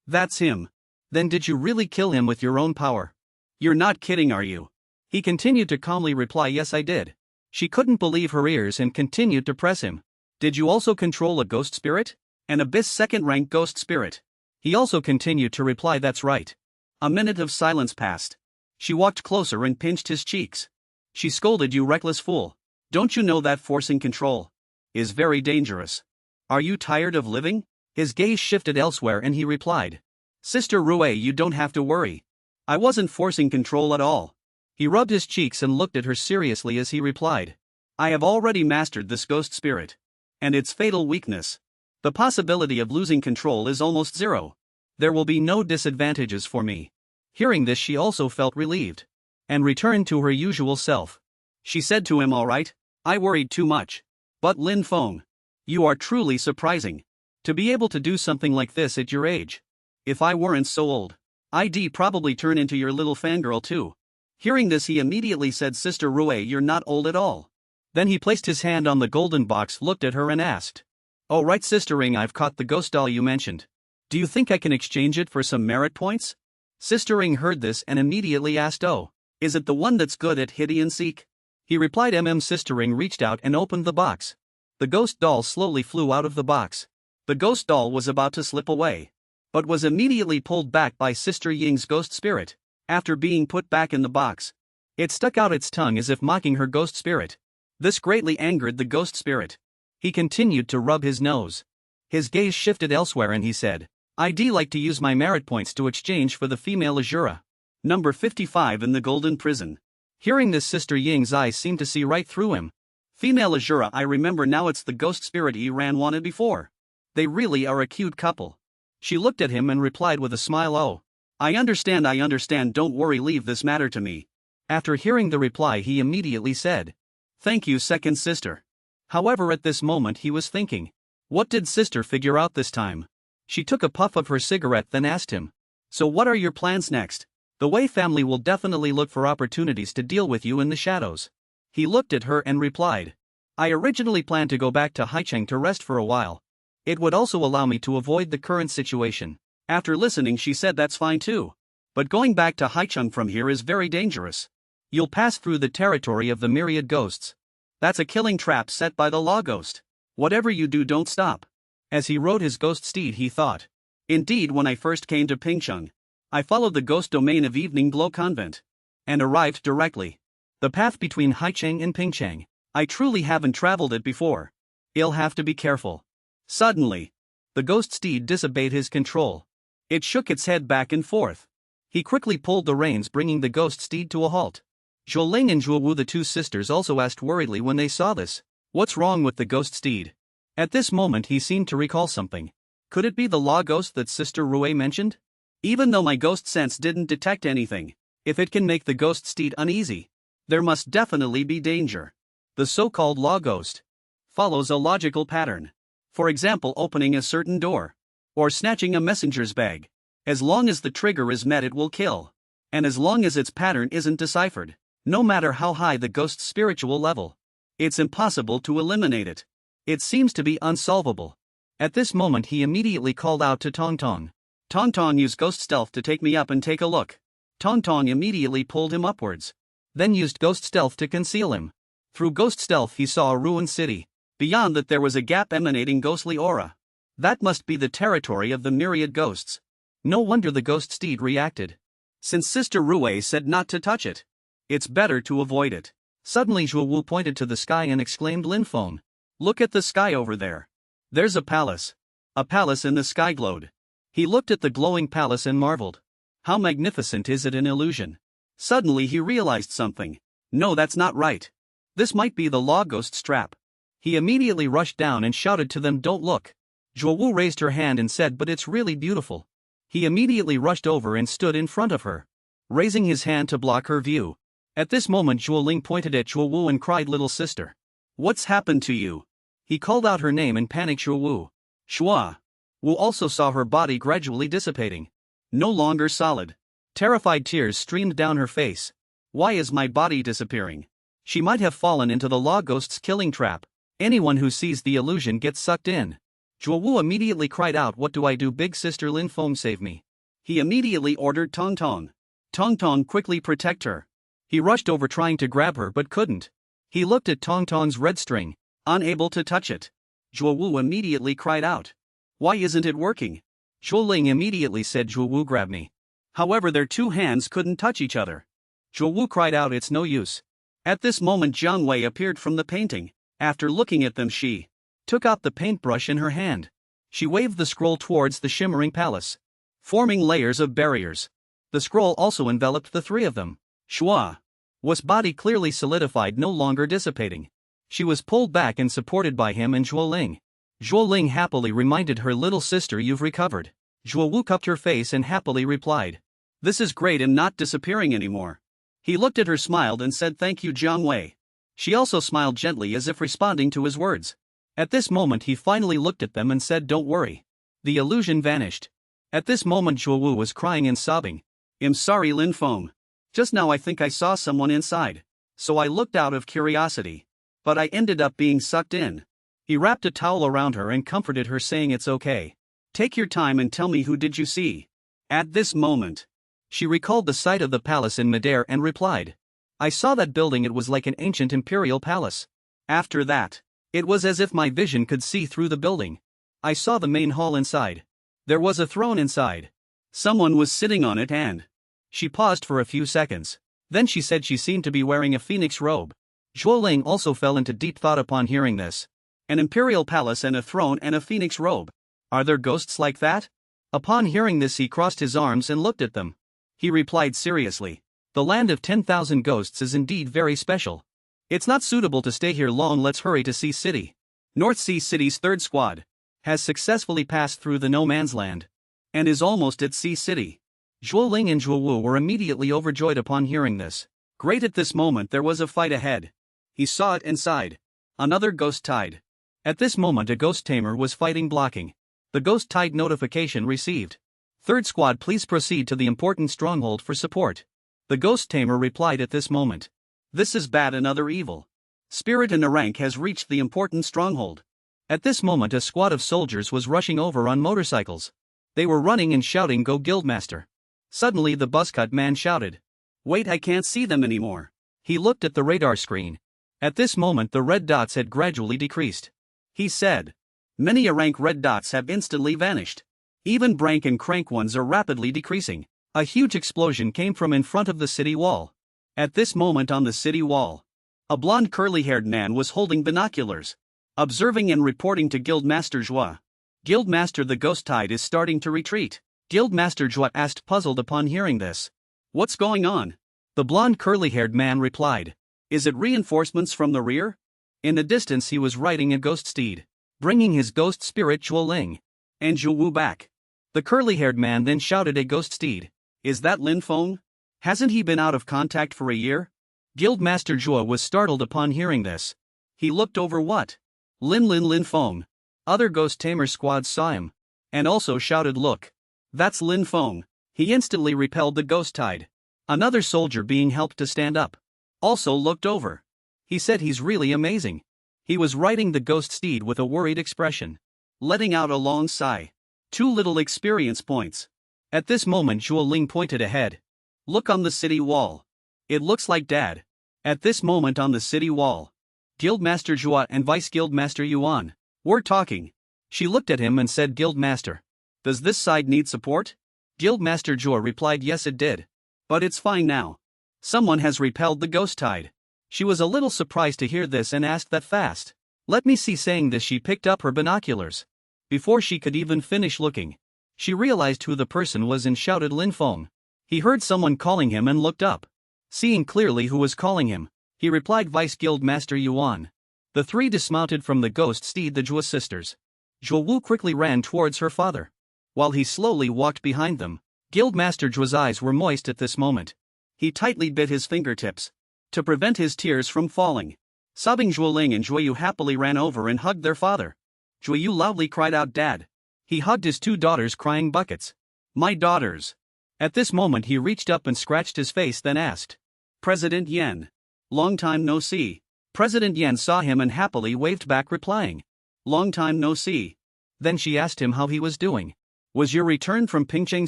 [SPEAKER 1] That's him. Then did you really kill him with your own power? You're not kidding, are you? He continued to calmly reply, yes, I did. She couldn't believe her ears and continued to press him. Did you also control a ghost spirit? An abyss second-rank ghost spirit? He also continued to reply, that's right. A minute of silence passed. She walked closer and pinched his cheeks. She scolded, you reckless fool. Don't you know that forcing control is very dangerous? Are you tired of living? His gaze shifted elsewhere and he replied, Sister Rui, you don't have to worry. I wasn't forcing control at all. He rubbed his cheeks and looked at her seriously as he replied, I have already mastered this ghost spirit and its fatal weakness. The possibility of losing control is almost zero. There will be no disadvantages for me. Hearing this, she also felt relieved and returned to her usual self. She said to him, all right, I worried too much. But Lin Feng, you are truly surprising. To be able to do something like this at your age. If I weren't so old, I'd probably turn into your little fangirl too. Hearing this, he immediately said, Sister Rui, you're not old at all. Then he placed his hand on the golden box, looked at her and asked, oh right, Sister Ying, I've caught the ghost doll you mentioned. Do you think I can exchange it for some merit points? Sister Ying heard this and immediately asked, oh, is it the one that's good at hide and seek? He replied, Sister Ying reached out and opened the box. The ghost doll slowly flew out of the box. The ghost doll was about to slip away, but was immediately pulled back by Sister Ying's ghost spirit. After being put back in the box, it stuck out its tongue as if mocking her ghost spirit. This greatly angered the ghost spirit. He continued to rub his nose. His gaze shifted elsewhere and he said, "I'd like to use my merit points to exchange for the female Azura. Number 55 in the Golden Prison." Hearing this, Sister Ying's eyes seemed to see right through him. "Female Azura, I remember now, it's the ghost spirit Ran wanted before. They really are a cute couple." She looked at him and replied with a smile, "Oh, I understand, don't worry, leave this matter to me." After hearing the reply, he immediately said, "Thank you, second sister." However, at this moment he was thinking, what did sister figure out this time? She took a puff of her cigarette, then asked him, "So what are your plans next?" "The Wei family will definitely look for opportunities to deal with you in the shadows." He looked at her and replied, "I originally planned to go back to Haicheng to rest for a while. It would also allow me to avoid the current situation." After listening, she said, "That's fine too. But going back to Haicheng from here is very dangerous. You'll pass through the territory of the myriad ghosts. That's a killing trap set by the law ghost. Whatever you do, don't stop." As he rode his ghost steed, he thought, "Indeed, when I first came to Pingcheng, I followed the ghost domain of Evening Glow Convent and arrived directly. The path between Haicheng and Pingcheng, I truly haven't traveled it before. I'll have to be careful." Suddenly, the ghost steed disobeyed his control. It shook its head back and forth. He quickly pulled the reins, bringing the ghost steed to a halt. Zhou Ling and Zhuo Wu, the two sisters, also asked worriedly when they saw this, "What's wrong with the ghost steed?" At this moment he seemed to recall something. Could it be the law ghost that Sister Rui mentioned? Even though my ghost sense didn't detect anything, if it can make the ghost steed uneasy, there must definitely be danger. The so-called law ghost follows a logical pattern. For example, opening a certain door, or snatching a messenger's bag. As long as the trigger is met, it will kill. And as long as its pattern isn't deciphered, no matter how high the ghost's spiritual level, it's impossible to eliminate it. It seems to be unsolvable. At this moment he immediately called out to Tong Tong. "Tong Tong, use ghost stealth to take me up and take a look." Tong Tong immediately pulled him upwards, then used ghost stealth to conceal him. Through ghost stealth he saw a ruined city. Beyond that there was a gap emanating ghostly aura. That must be the territory of the myriad ghosts. No wonder the ghost steed reacted. Since Sister Rui said not to touch it, it's better to avoid it. Suddenly Zhuo Wu pointed to the sky and exclaimed, "Lin Feng, look at the sky over there. There's a palace." A palace in the sky glowed. He looked at the glowing palace and marveled. How magnificent is it an illusion? Suddenly he realized something. No, that's not right. This might be the law ghost's trap. He immediately rushed down and shouted to them, "Don't look." Zhuo Wu raised her hand and said, "But it's really beautiful." He immediately rushed over and stood in front of her, raising his hand to block her view. At this moment Zhuo Ling pointed at Zhuo Wu and cried, "Little sister, what's happened to you?" He called out her name in panic, "Zhuo Wu." Shua Wu also saw her body gradually dissipating, no longer solid. Terrified tears streamed down her face. "Why is my body disappearing?" She might have fallen into the law ghost's killing trap. Anyone who sees the illusion gets sucked in. Zhuo Wu immediately cried out, "What do I do? Big sister Lin Feng, save me." He immediately ordered Tong Tong. Tong Tong, quickly protect her. He rushed over trying to grab her but couldn't. He looked at Tong Tong's red string, unable to touch it. Zhuo Wu immediately cried out, "Why isn't it working?" Zhuo Ling immediately said, "Zhuo Wu, grab me." However, their two hands couldn't touch each other. Zhuo Wu cried out, "It's no use." At this moment Jiang Wei appeared from the painting. After looking at them, she took out the paintbrush in her hand. She waved the scroll towards the shimmering palace, forming layers of barriers. The scroll also enveloped the three of them. Shua was body clearly solidified, no longer dissipating. She was pulled back and supported by him and Zhuo Ling. Zhuo Ling happily reminded her, "Little sister, you've recovered." Zhuo Wu cupped her face and happily replied, "This is great, and not disappearing anymore." He looked at her, smiled and said, "Thank you, Jiang Wei." She also smiled gently as if responding to his words. At this moment he finally looked at them and said, "Don't worry." The illusion vanished. At this moment Zhuo Wu was crying and sobbing. "I'm sorry, Lin Feng. Just now I think I saw someone inside, so I looked out of curiosity. But I ended up being sucked in." He wrapped a towel around her and comforted her, saying, "It's okay. Take your time and tell me, who did you see?" At this moment, she recalled the sight of the palace in midair and replied, "I saw that building. It was like an ancient imperial palace. After that, it was as if my vision could see through the building. I saw the main hall inside. There was a throne inside. Someone was sitting on it and. She paused for a few seconds. Then she said she seemed to be wearing a phoenix robe. Zhuo Ling also fell into deep thought upon hearing this. An imperial palace and a throne and a phoenix robe. Are there ghosts like that? Upon hearing this, he crossed his arms and looked at them. He replied seriously. The land of 10,000 ghosts is indeed very special. It's not suitable to stay here long. Let's hurry to Sea City. North Sea City's third squad has successfully passed through the no man's land and is almost at Sea City. Zhuo Ling and Zhuo Wu were immediately overjoyed upon hearing this. Great, at this moment there was a fight ahead. He saw it and sighed. Another ghost tide. At this moment a ghost tamer was fighting, blocking. The ghost tide notification received. Third squad, please proceed to the important stronghold for support. The ghost tamer replied at this moment. This is bad, another evil spirit in a rank has reached the important stronghold. At this moment a squad of soldiers was rushing over on motorcycles. They were running and shouting, "Go Guildmaster." Suddenly the buzzcut man shouted. Wait, I can't see them anymore. He looked at the radar screen. At this moment the red dots had gradually decreased. He said. Many a rank red dots have instantly vanished. Even brank and crank ones are rapidly decreasing. A huge explosion came from in front of the city wall. At this moment on the city wall, a blonde curly-haired man was holding binoculars, observing and reporting to Guildmaster Zhua. Guildmaster, the ghost tide is starting to retreat. Guildmaster Zhua asked, puzzled upon hearing this. What's going on? The blonde curly-haired man replied. Is it reinforcements from the rear? In the distance he was riding a ghost steed, bringing his ghost spirit Zhuo Ling and Zhuo Wu back. The curly-haired man then shouted, a ghost steed. Is that Lin Feng? Hasn't he been out of contact for a year? Guildmaster Zhuo was startled upon hearing this. He looked over. What? Lin Feng. Other ghost tamer squads saw him and also shouted, look. That's Lin Feng. He instantly repelled the ghost tide. Another soldier, being helped to stand up, also looked over. He said, he's really amazing. He was riding the ghost steed with a worried expression, letting out a long sigh. 2 little experience points. At this moment Zhuo Ling pointed ahead. Look on the city wall. It looks like Dad. At this moment on the city wall, Guildmaster Zhua and Vice Guildmaster Yuan were talking. She looked at him and said, Guildmaster, does this side need support? Guildmaster Zhua replied, yes it did. But it's fine now. Someone has repelled the ghost tide. She was a little surprised to hear this and asked, that fast? Let me see. Saying this she picked up her binoculars. Before she could even finish looking, she realized who the person was and shouted, Lin Feng. He heard someone calling him and looked up. Seeing clearly who was calling him, he replied, Vice Guildmaster Yuan. The three dismounted from the ghost steed, the Zhua sisters. Zhuo Wu quickly ran towards her father, while he slowly walked behind them. Guildmaster Zhua's eyes were moist at this moment. He tightly bit his fingertips to prevent his tears from falling. Sobbing, Zhuo Ling and Zhuo Yu happily ran over and hugged their father. Zhuo Yu loudly cried out, Dad. He hugged his 2 daughters, crying buckets. My daughters. At this moment he reached up and scratched his face, then asked, President Yan. Long time no see. President Yan saw him and happily waved back, replying, long time no see. Then she asked him how he was doing. Was your return from Pingcheng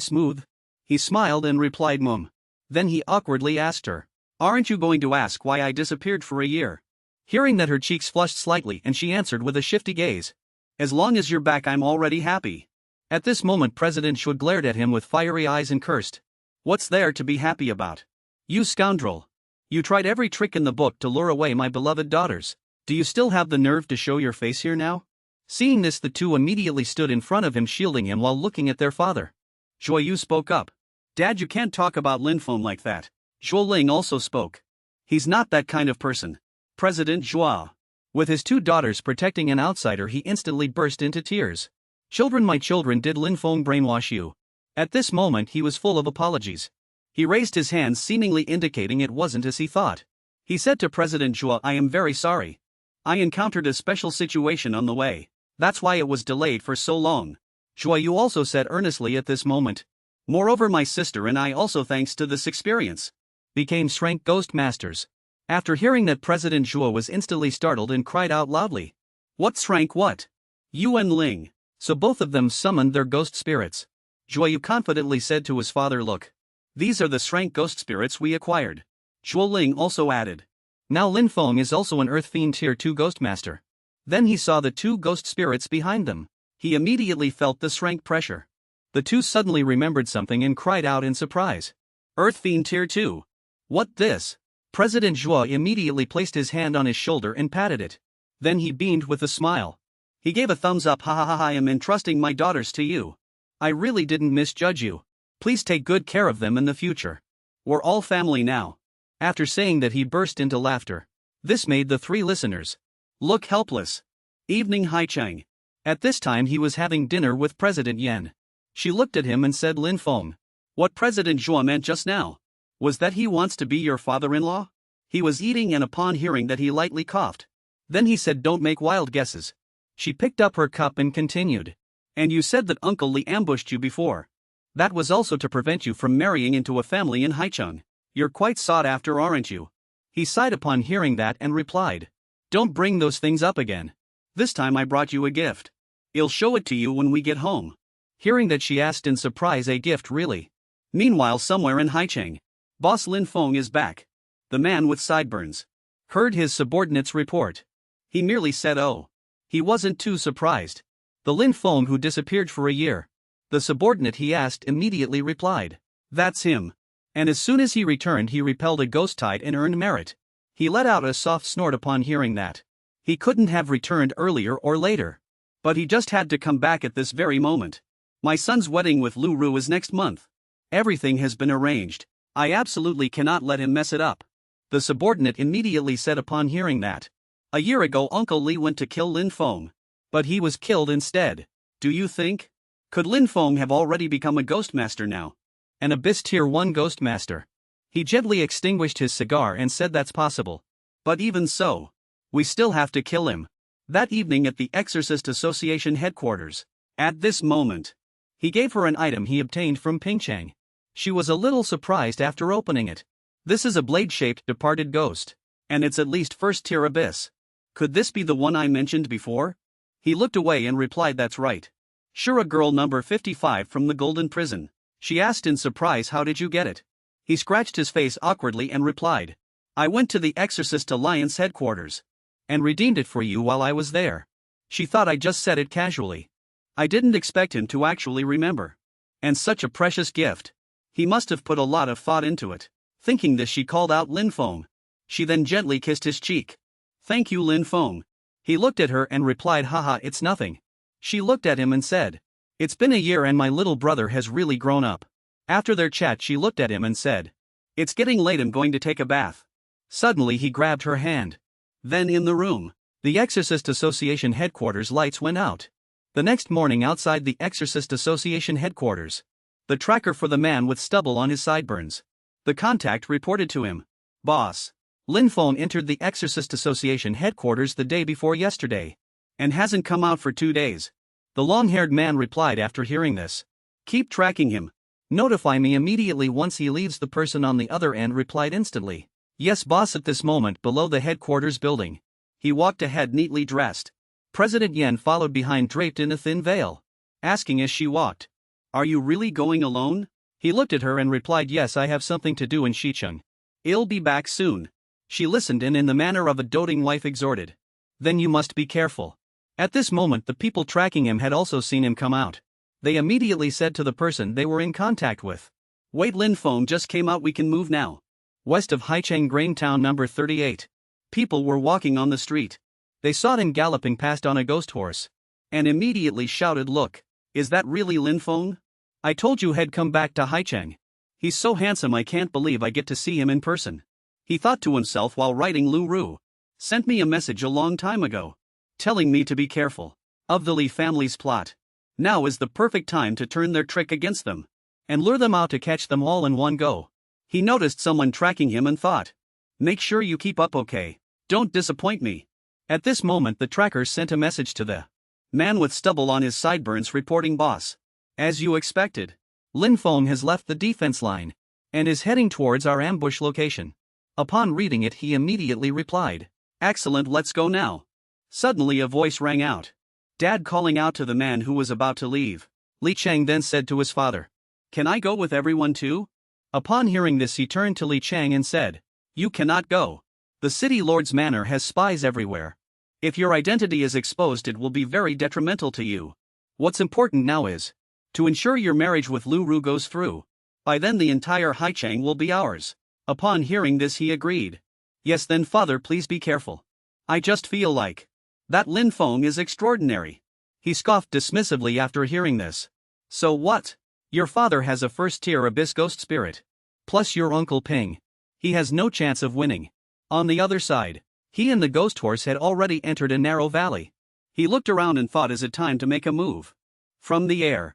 [SPEAKER 1] smooth? He smiled and replied, Mum. Then he awkwardly asked her, aren't you going to ask why I disappeared for a year? Hearing that, her cheeks flushed slightly and she answered with a shifty gaze, as long as you're back I'm already happy. At this moment President Xue glared at him with fiery eyes and cursed. What's there to be happy about? You scoundrel. You tried every trick in the book to lure away my beloved daughters. Do you still have the nerve to show your face here now? Seeing this, the 2 immediately stood in front of him, shielding him while looking at their father. Zhuo Yu spoke up. Dad, you can't talk about Lin Feng like that. Zhuo Ling also spoke. He's not that kind of person. President Zhua. With his 2 daughters protecting an outsider, he instantly burst into tears. Children, my children, did Lin Feng brainwash you? At this moment he was full of apologies. He raised his hands, seemingly indicating it wasn't as he thought. He said to President Zhua, I am very sorry. I encountered a special situation on the way. That's why it was delayed for so long. Zhua Yu also said earnestly at this moment. Moreover, my sister and I also, thanks to this experience, became rank ghost masters. After hearing that, President Zhua was instantly startled and cried out loudly. What's rank what? Yuan Ling. So both of them summoned their ghost spirits. Zhuo Yu confidently said to his father, look. These are the rank ghost spirits we acquired. Zhuo Ling also added. Now Lin Feng is also an Earth Fiend Tier 2 ghost master. Then he saw the 2 ghost spirits behind them. He immediately felt the strength pressure. The two suddenly remembered something and cried out in surprise. Earth Fiend Tier 2. What this? President Zhuo immediately placed his hand on his shoulder and patted it. Then he beamed with a smile. He gave a thumbs up. Ha ha ha, I am entrusting my daughters to you. I really didn't misjudge you. Please take good care of them in the future. We're all family now. After saying that, he burst into laughter. This made the three listeners look helpless. Evening Haicheng. At this time he was having dinner with President Yan. She looked at him and said, Lin Feng. What President Zhuo meant just now was that he wants to be your father-in-law? He was eating, and upon hearing that he lightly coughed. Then he said, don't make wild guesses. She picked up her cup and continued. And you said that Uncle Li ambushed you before. That was also to prevent you from marrying into a family in Haicheng. You're quite sought after, aren't you? He sighed upon hearing that and replied. Don't bring those things up again. This time I brought you a gift. I'll show it to you when we get home. Hearing that, she asked in surprise, a gift really? Meanwhile, somewhere in Haicheng, Boss Lin Feng is back. The man with sideburns heard his subordinates report. He merely said, oh. He wasn't too surprised. The Lin Feng who disappeared for a year. The subordinate he asked immediately replied. That's him. And as soon as he returned, he repelled a ghost tide and earned merit. He let out a soft snort upon hearing that. He couldn't have returned earlier or later. But he just had to come back at this very moment. My son's wedding with Lu Ru is next month. Everything has been arranged. I absolutely cannot let him mess it up. The subordinate immediately said upon hearing that. A year ago Uncle Li went to kill Lin Feng. But he was killed instead. Do you think? Could Lin Feng have already become a ghost master now? An Abyss Tier 1 ghost master. He gently extinguished his cigar and said, that's possible. But even so, we still have to kill him. That evening at the Exorcist Association headquarters. At this moment, he gave her an item he obtained from Pingchang. She was a little surprised after opening it. This is a blade-shaped departed ghost. And it's at least first tier abyss. Could this be the one I mentioned before? He looked away and replied, that's right. Shura girl number 55 from the Golden Prison. She asked in surprise, how did you get it? He scratched his face awkwardly and replied. I went to the Exorcist Alliance headquarters. And redeemed it for you while I was there. She thought I just said it casually. I didn't expect him to actually remember. And such a precious gift. He must have put a lot of thought into it. Thinking this, she called out, Lin Feng. She then gently kissed his cheek. Thank you, Lin Feng. He looked at her and replied, haha, it's nothing. She looked at him and said. It's been a year and my little brother has really grown up. After their chat, she looked at him and said. It's getting late, I'm going to take a bath. Suddenly he grabbed her hand. Then in the room, the Exorcist Association headquarters lights went out. The next morning outside the Exorcist Association headquarters, the tracker for the man with stubble on his sideburns. The contact reported to him. Boss. Lin Feng entered the Exorcist Association headquarters the day before yesterday. And hasn't come out for 2 days. The long-haired man replied after hearing this. Keep tracking him. Notify me immediately once he leaves. The person on the other end replied instantly. Yes, boss. At this moment, below the headquarters building, he walked ahead neatly dressed. President Yan followed behind, draped in a thin veil, asking as she walked. Are you really going alone? He looked at her and replied, yes, I have something to do in Xicheng. I'll be back soon. She listened and in the manner of a doting wife exhorted. Then you must be careful. At this moment the people tracking him had also seen him come out. They immediately said to the person they were in contact with. Wait, Lin Feng just came out, we can move now. West of Haicheng Grain Town number 38. People were walking on the street. They saw him galloping past on a ghost horse. And immediately shouted, look, is that really Lin Feng? I told you he'd come back to Haicheng. He's so handsome, I can't believe I get to see him in person. He thought to himself while writing. Lu Ru sent me a message a long time ago, telling me to be careful of the Li family's plot. Now is the perfect time to turn their trick against them and lure them out to catch them all in one go. He noticed someone tracking him and thought, make sure you keep up, okay? Don't disappoint me. At this moment the tracker sent a message to the man with stubble on his sideburns reporting, boss. As you expected, Lin Feng has left the defense line and is heading towards our ambush location. Upon reading it, he immediately replied, excellent, let's go now. Suddenly a voice rang out. Dad, calling out to the man who was about to leave. Li Chang then said to his father, can I go with everyone too? Upon hearing this, he turned to Li Chang and said, you cannot go. The city lord's manor has spies everywhere. If your identity is exposed, it will be very detrimental to you. What's important now is to ensure your marriage with Lu Ru goes through. By then the entire Haichang will be ours. Upon hearing this he agreed. Yes then father please be careful. I just feel like that Lin Feng is extraordinary. He scoffed dismissively after hearing this. So what? Your father has a first-tier abyss ghost spirit. Plus your Uncle Ping. He has no chance of winning. On the other side, he and the ghost horse had already entered a narrow valley. He looked around and thought, is it time to make a move? From the air,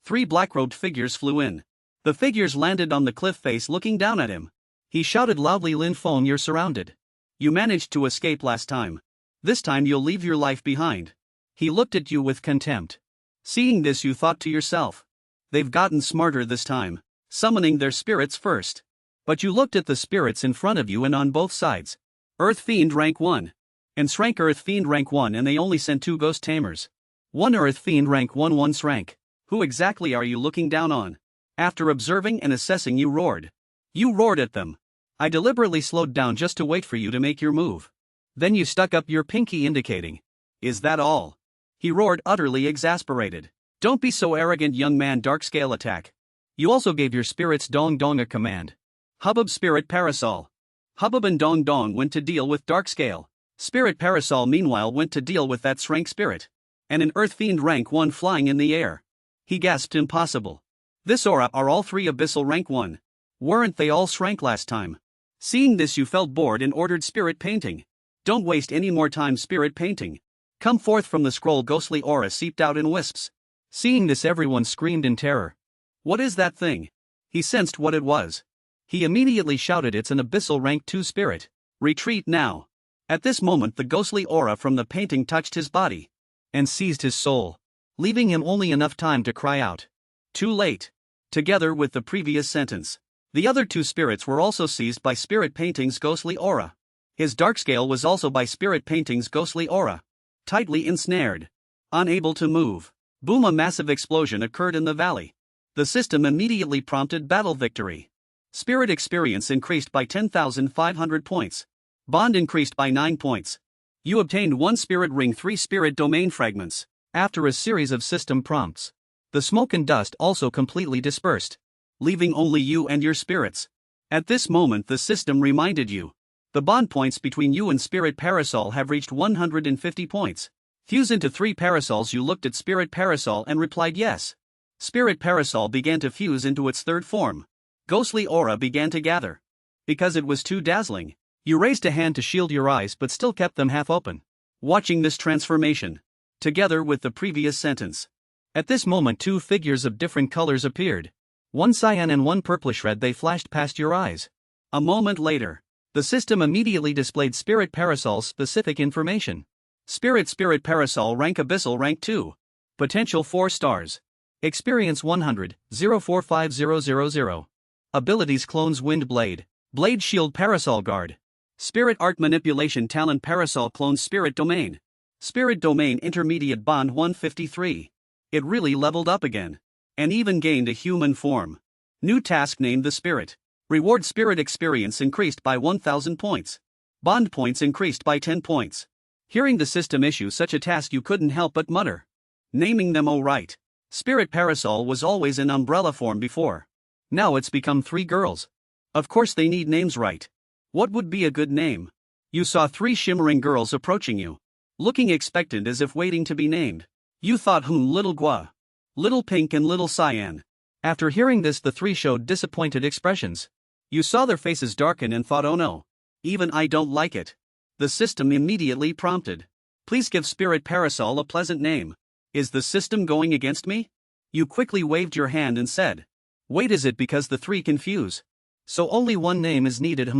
[SPEAKER 1] 3 black-robed figures flew in. The figures landed on the cliff face looking down at him. He shouted loudly, Lin Feng, you're surrounded. You managed to escape last time. This time you'll leave your life behind. He looked at you with contempt. Seeing this you thought to yourself, they've gotten smarter this time, summoning their spirits first. But you looked at the spirits in front of you and on both sides. Earth Fiend rank 1. And Srank Earth Fiend rank 1, and they only sent 2 ghost tamers. 1 Earth Fiend rank 1 1 Srank. Who exactly are you looking down on? After observing and assessing you roared. You roared at them. I deliberately slowed down just to wait for you to make your move. Then you stuck up your pinky indicating. Is that all? He roared, utterly exasperated. Don't be so arrogant, young man. Dark scale attack. You also gave your spirits Dong Dong a command. Hubbub Spirit Parasol. Hubbub and Dong Dong went to deal with Dark Scale. Spirit Parasol meanwhile went to deal with that Srank spirit. And an Earth Fiend rank 1 flying in the air. He gasped, impossible. This aura are all 3 abyssal rank 1. Weren't they all Srank last time? Seeing this you felt bored and ordered Spirit Painting. Don't waste any more time. Spirit Painting. Come forth from the scroll. Ghostly aura seeped out in wisps. Seeing this everyone screamed in terror. What is that thing? He sensed what it was. He immediately shouted, it's an abyssal rank 2 spirit. Retreat now. At this moment the ghostly aura from the painting touched his body and seized his soul, leaving him only enough time to cry out. Too late. Together with the previous sentence, the other 2 spirits were also seized by Spirit Painting's ghostly aura. His dark scale was also by Spirit Painting's ghostly aura. Tightly ensnared. Unable to move. Boom! A massive explosion occurred in the valley. The system immediately prompted battle victory. Spirit experience increased by 10,500 points. Bond increased by 9 points. You obtained 1 spirit ring, 3 spirit domain fragments. After a series of system prompts, the smoke and dust also completely dispersed, leaving only you and your spirits. At this moment the system reminded you. The bond points between you and Spirit Parasol have reached 150 points. Fuse into 3 parasols. You looked at Spirit Parasol and replied yes. Spirit Parasol began to fuse into its 3rd form. Ghostly aura began to gather. Because it was too dazzling, you raised a hand to shield your eyes but still kept them half open, watching this transformation, together with the previous sentence. At this moment 2 figures of different colors appeared. 1 cyan and 1 purplish red. They flashed past your eyes. A moment later, the system immediately displayed Spirit Parasol's specific information. Spirit Parasol rank abyssal rank 2. Potential 4 stars. Experience 100, 045000. Abilities: Clones Wind Blade, Blade Shield, Parasol Guard. Spirit Art Manipulation Talent, Parasol Clone, Spirit Domain. Spirit Domain Intermediate, Bond 153. It really leveled up again. And even gained a human form. New task named the Spirit. Reward: Spirit Experience increased by 1,000 points. Bond points increased by 10 points. Hearing the system issue such a task you couldn't help but mutter. Naming them, oh right. Spirit Parasol was always in umbrella form before. Now it's become 3 girls. Of course they need names, right? What would be a good name? You saw 3 shimmering girls approaching you, looking expectant as if waiting to be named. You thought, Little Gua, Little Pink and Little Cyan. After hearing this the 3 showed disappointed expressions. You saw their faces darken and thought, oh no. Even I don't like it. The system immediately prompted. Please give Spirit Parasol a pleasant name. Is the system going against me? You quickly waved your hand and said. Wait, is it because the 3 confuse? So only 1 name is needed?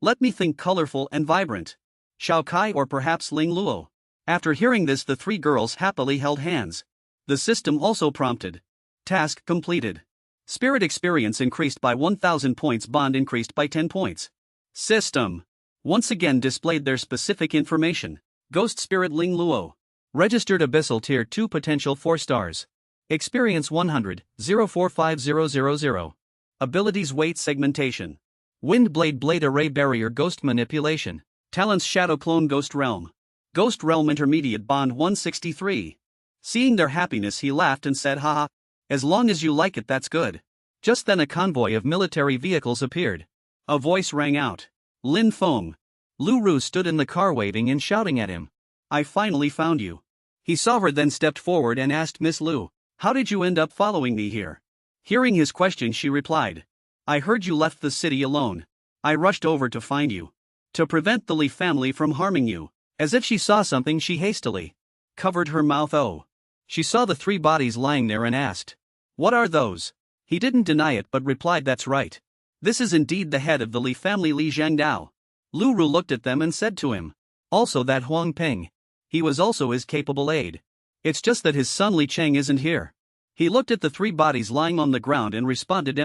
[SPEAKER 1] Let me think. Colorful and vibrant. Shao Kai or perhaps Ling Luo. After hearing this the 3 girls happily held hands. The system also prompted. Task completed. Spirit experience increased by 1,000 points. Bond increased by 10 points. System once again displayed their specific information. Ghost Spirit Ling Luo. Registered Abyssal Tier 2, potential 4 stars. Experience 100, 045000. Abilities: Weight Segmentation. Wind Blade, Blade Array Barrier, Ghost Manipulation. Talents: Shadow Clone, Ghost Realm. Ghost Realm Intermediate, Bond 163. Seeing their happiness, he laughed and said, haha, as long as you like it, that's good. Just then a convoy of military vehicles appeared. A voice rang out. Lin Feng. Lu Ru stood in the car waving and shouting at him. I finally found you. He saw her, then stepped forward and asked Miss Lu, how did you end up following me here? Hearing his question, she replied, I heard you left the city alone. I rushed over to find you. To prevent the Li family from harming you. As if she saw something, she hastily covered her mouth. Oh. She saw the 3 bodies lying there and asked, what are those? He didn't deny it but replied, that's right. This is indeed the head of the Li family, Li Zhangdao. Lu Ru looked at them and said to him, also that Huang Peng. He was also his capable aide. It's just that his son Li Cheng isn't here. He looked at the 3 bodies lying on the ground and responded,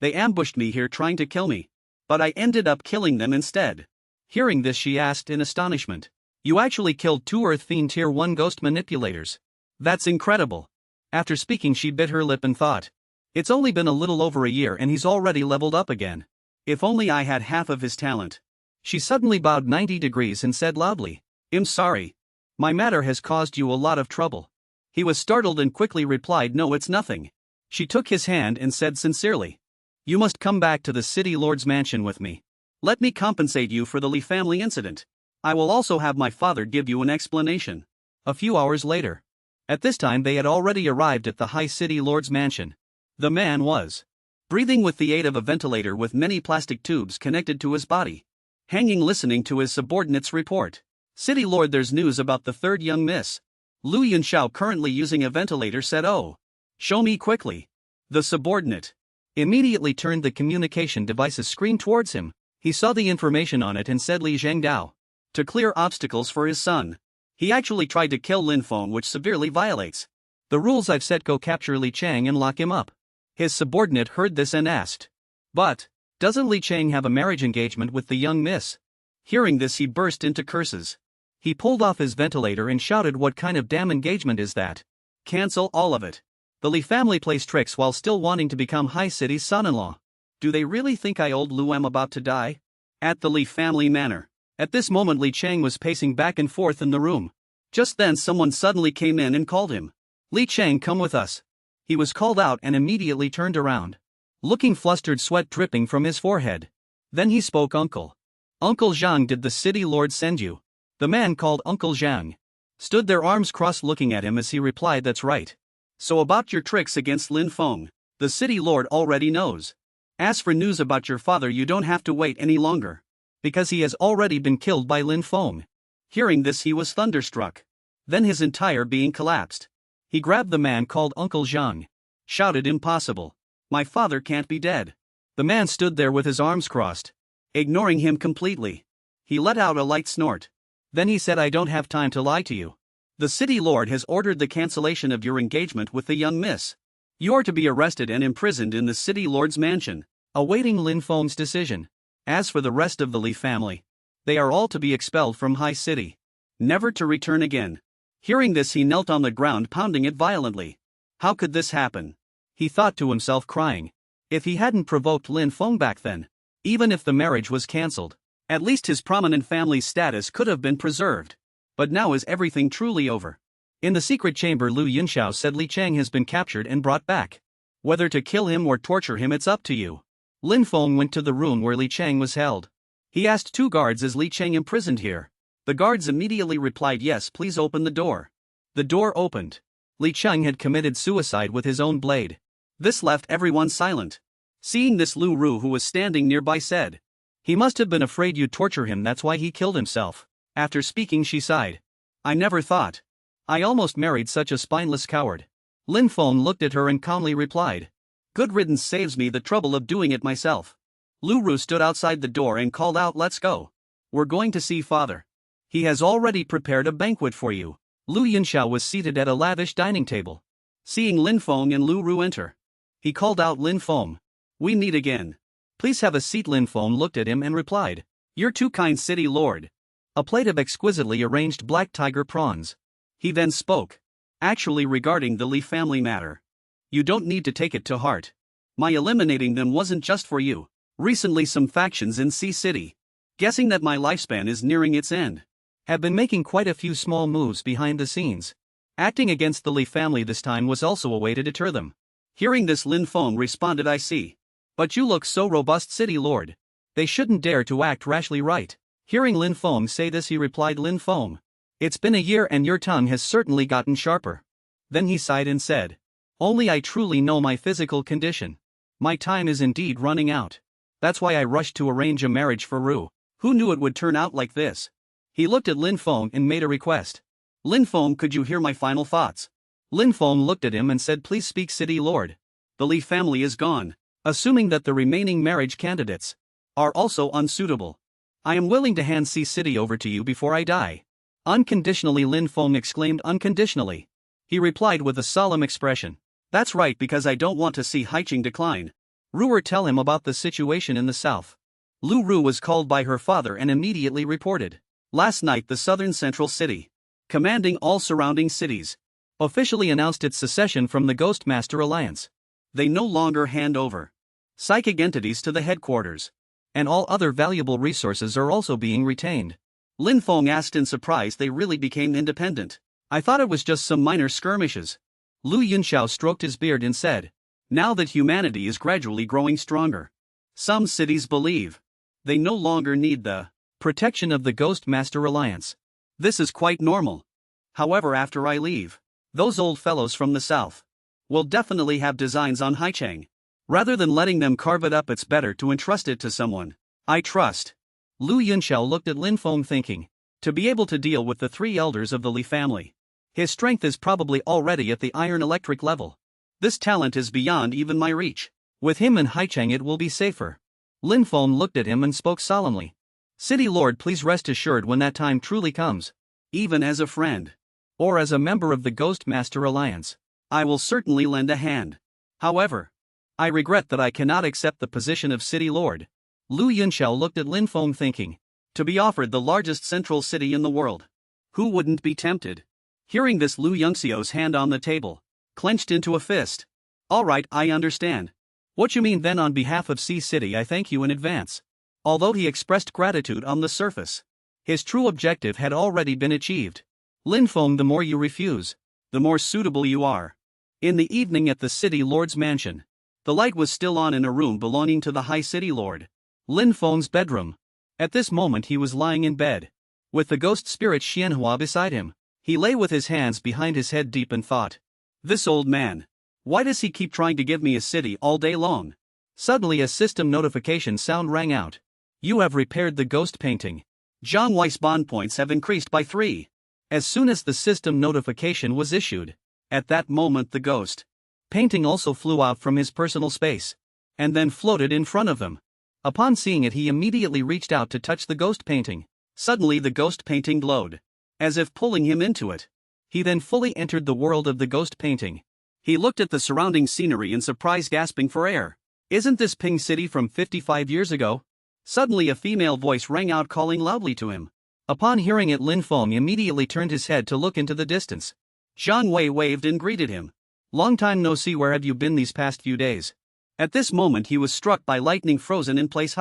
[SPEAKER 1] They ambushed me here trying to kill me. But I ended up killing them instead. Hearing this, she asked in astonishment, you actually killed 2 Earth Fiend Tier 1 ghost manipulators? That's incredible. After speaking, she bit her lip and thought, it's only been a little over a year and he's already leveled up again. If only I had half of his talent. She suddenly bowed 90 degrees and said loudly, I'm sorry. My matter has caused you a lot of trouble. He was startled and quickly replied, no, it's nothing. She took his hand and said sincerely, you must come back to the city lord's mansion with me. Let me compensate you for the Li family incident. I will also have my father give you an explanation. A few hours later. At this time they had already arrived at the high city lord's mansion. The man was breathing with the aid of a ventilator with many plastic tubes connected to his body. Hanging, listening to his subordinates report. City lord, there's news about the 3rd young miss. Lu Yunxiao, currently using a ventilator, said, oh. Show me quickly. The subordinate immediately turned the communication device's screen towards him. He saw the information on it and said, Li Zhangdao. To clear obstacles for his son. He actually tried to kill Lin Feng, which severely violates the rules I've set. Go capture Li Cheng and lock him up. His subordinate heard this and asked, but doesn't Li Cheng have a marriage engagement with the young miss? Hearing this, he burst into curses. He pulled off his ventilator and shouted, what kind of damn engagement is that? Cancel all of it. The Li family plays tricks while still wanting to become High City's son-in-law. Do they really think I old Lu am about to die? At the Li family manor. At this moment, Li Cheng was pacing back and forth in the room. Just then someone suddenly came in and called him. Li Cheng, come with us. He was called out and immediately turned around. Looking flustered, sweat dripping from his forehead. Then he spoke, Uncle. Uncle Zhang, did the city lord send you? The man called Uncle Zhang stood there, arms crossed, looking at him as he replied, that's right. So about your tricks against Lin Feng, the city lord already knows. As for news about your father, you don't have to wait any longer. Because he has already been killed by Lin Feng. Hearing this, he was thunderstruck. Then his entire being collapsed. He grabbed the man called Uncle Zhang. Shouted, impossible. My father can't be dead. The man stood there with his arms crossed. Ignoring him completely. He let out a light snort. Then he said, I don't have time to lie to you. The city lord has ordered the cancellation of your engagement with the young miss. You are to be arrested and imprisoned in the city lord's mansion, awaiting Lin Feng's decision. As for the rest of the Li family, they are all to be expelled from High City, never to return again. Hearing this, he knelt on the ground, pounding it violently. How could this happen? He thought to himself, crying. If he hadn't provoked Lin Feng back then, even if the marriage was cancelled, at least his prominent family status could have been preserved. But now is everything truly over? In the secret chamber, Lu Yunxiao said, Li Cheng has been captured and brought back. Whether to kill him or torture him, it's up to you. Lin Feng went to the room where Li Cheng was held. He asked 2 guards, is Li Cheng imprisoned here? The guards immediately replied, yes, please open the door. The door opened. Li Cheng had committed suicide with his own blade. This left everyone silent. Seeing this, Lu Ru, who was standing nearby, said, he must have been afraid you'd torture him, that's why he killed himself. After speaking, she sighed. I never thought. I almost married such a spineless coward. Lin Feng looked at her and calmly replied, good riddance, saves me the trouble of doing it myself. Lu Ru stood outside the door and called out, let's go. We're going to see father. He has already prepared a banquet for you. Lu Yunxiao was seated at a lavish dining table. Seeing Lin Feng and Lu Ru enter, he called out, Lin Feng. We meet again. Please have a seat. Lin Feng looked at him and replied, you're too kind, city lord. A plate of exquisitely arranged black tiger prawns. He then spoke. Actually, regarding the Li family matter, you don't need to take it to heart. My eliminating them wasn't just for you. Recently some factions in Sea City, guessing that my lifespan is nearing its end, have been making quite a few small moves behind the scenes. Acting against the Li family this time was also a way to deter them. Hearing this, Lin Feng responded, I see. But you look so robust, city lord. They shouldn't dare to act rashly, right? Hearing Lin Feng say this, he replied, Lin Feng, it's been a year and your tongue has certainly gotten sharper. Then he sighed and said, only I truly know my physical condition. My time is indeed running out. That's why I rushed to arrange a marriage for Ru. Who knew it would turn out like this? He looked at Lin Feng and made a request. Lin Feng, could you hear my final thoughts? Lin Feng looked at him and said, please speak, city lord. The Li family is gone. Assuming that the remaining marriage candidates are also unsuitable, I am willing to hand C City over to you before I die. Unconditionally, Lin Feng exclaimed. Unconditionally. He replied with a solemn expression. That's right, because I don't want to see Haiqing decline. Ruer, tell him about the situation in the south. Lu Ru was called by her father and immediately reported. Last night the southern central city, commanding all surrounding cities, officially announced its secession from the Ghostmaster Alliance. They no longer hand over psychic entities to the headquarters, and all other valuable resources are also being retained. Lin Feng asked in surprise, they really became independent? I thought it was just some minor skirmishes. Lu Yunxiao stroked his beard and said, now that humanity is gradually growing stronger, some cities believe they no longer need the protection of the Ghostmaster Alliance. This is quite normal. However, after I leave, those old fellows from the south will definitely have designs on Haicheng. Rather than letting them carve it up, it's better to entrust it to someone I trust. Lu Yunxiao looked at Lin Feng thinking, to be able to deal with the three elders of the Li family, his strength is probably already at the iron electric level. This talent is beyond even my reach. With him and Haicheng it will be safer. Lin Feng looked at him and spoke solemnly. City Lord, please rest assured, when that time truly comes, even as a friend, or as a member of the Ghostmaster Alliance, I will certainly lend a hand. However, I regret that I cannot accept the position of City Lord. Lu Yunxiao looked at Lin Feng thinking, to be offered the largest central city in the world. Who wouldn't be tempted? Hearing this, Lu Yunxiao's hand on the table clenched into a fist. All right, I understand. What you mean then? On behalf of C City, I thank you in advance. Although he expressed gratitude on the surface, his true objective had already been achieved. Lin Feng, the more you refuse, the more suitable you are. In the evening at the City Lord's mansion, the light was still on in a room belonging to the High City Lord, Lin Feng's bedroom. At this moment he was lying in bed, with the ghost spirit Xianhua beside him. He lay with his hands behind his head deep in thought. This old man, why does he keep trying to give me a city all day long? Suddenly a system notification sound rang out. You have repaired the ghost painting. Zhang Wei's bond points have increased by 3. As soon as the system notification was issued, at that moment the ghost painting also flew out from his personal space, and then floated in front of him. Upon seeing it, he immediately reached out to touch the ghost painting. Suddenly the ghost painting glowed, as if pulling him into it. He then fully entered the world of the ghost painting. He looked at the surrounding scenery in surprise, gasping for air. Isn't this Ping City from 55 years ago? Suddenly a female voice rang out, calling loudly to him. Upon hearing it, Lin Feng immediately turned his head to look into the distance. Zhang Wei waved and greeted him. Long time no see, where have you been these past few days? At this moment he was struck by lightning, frozen in place.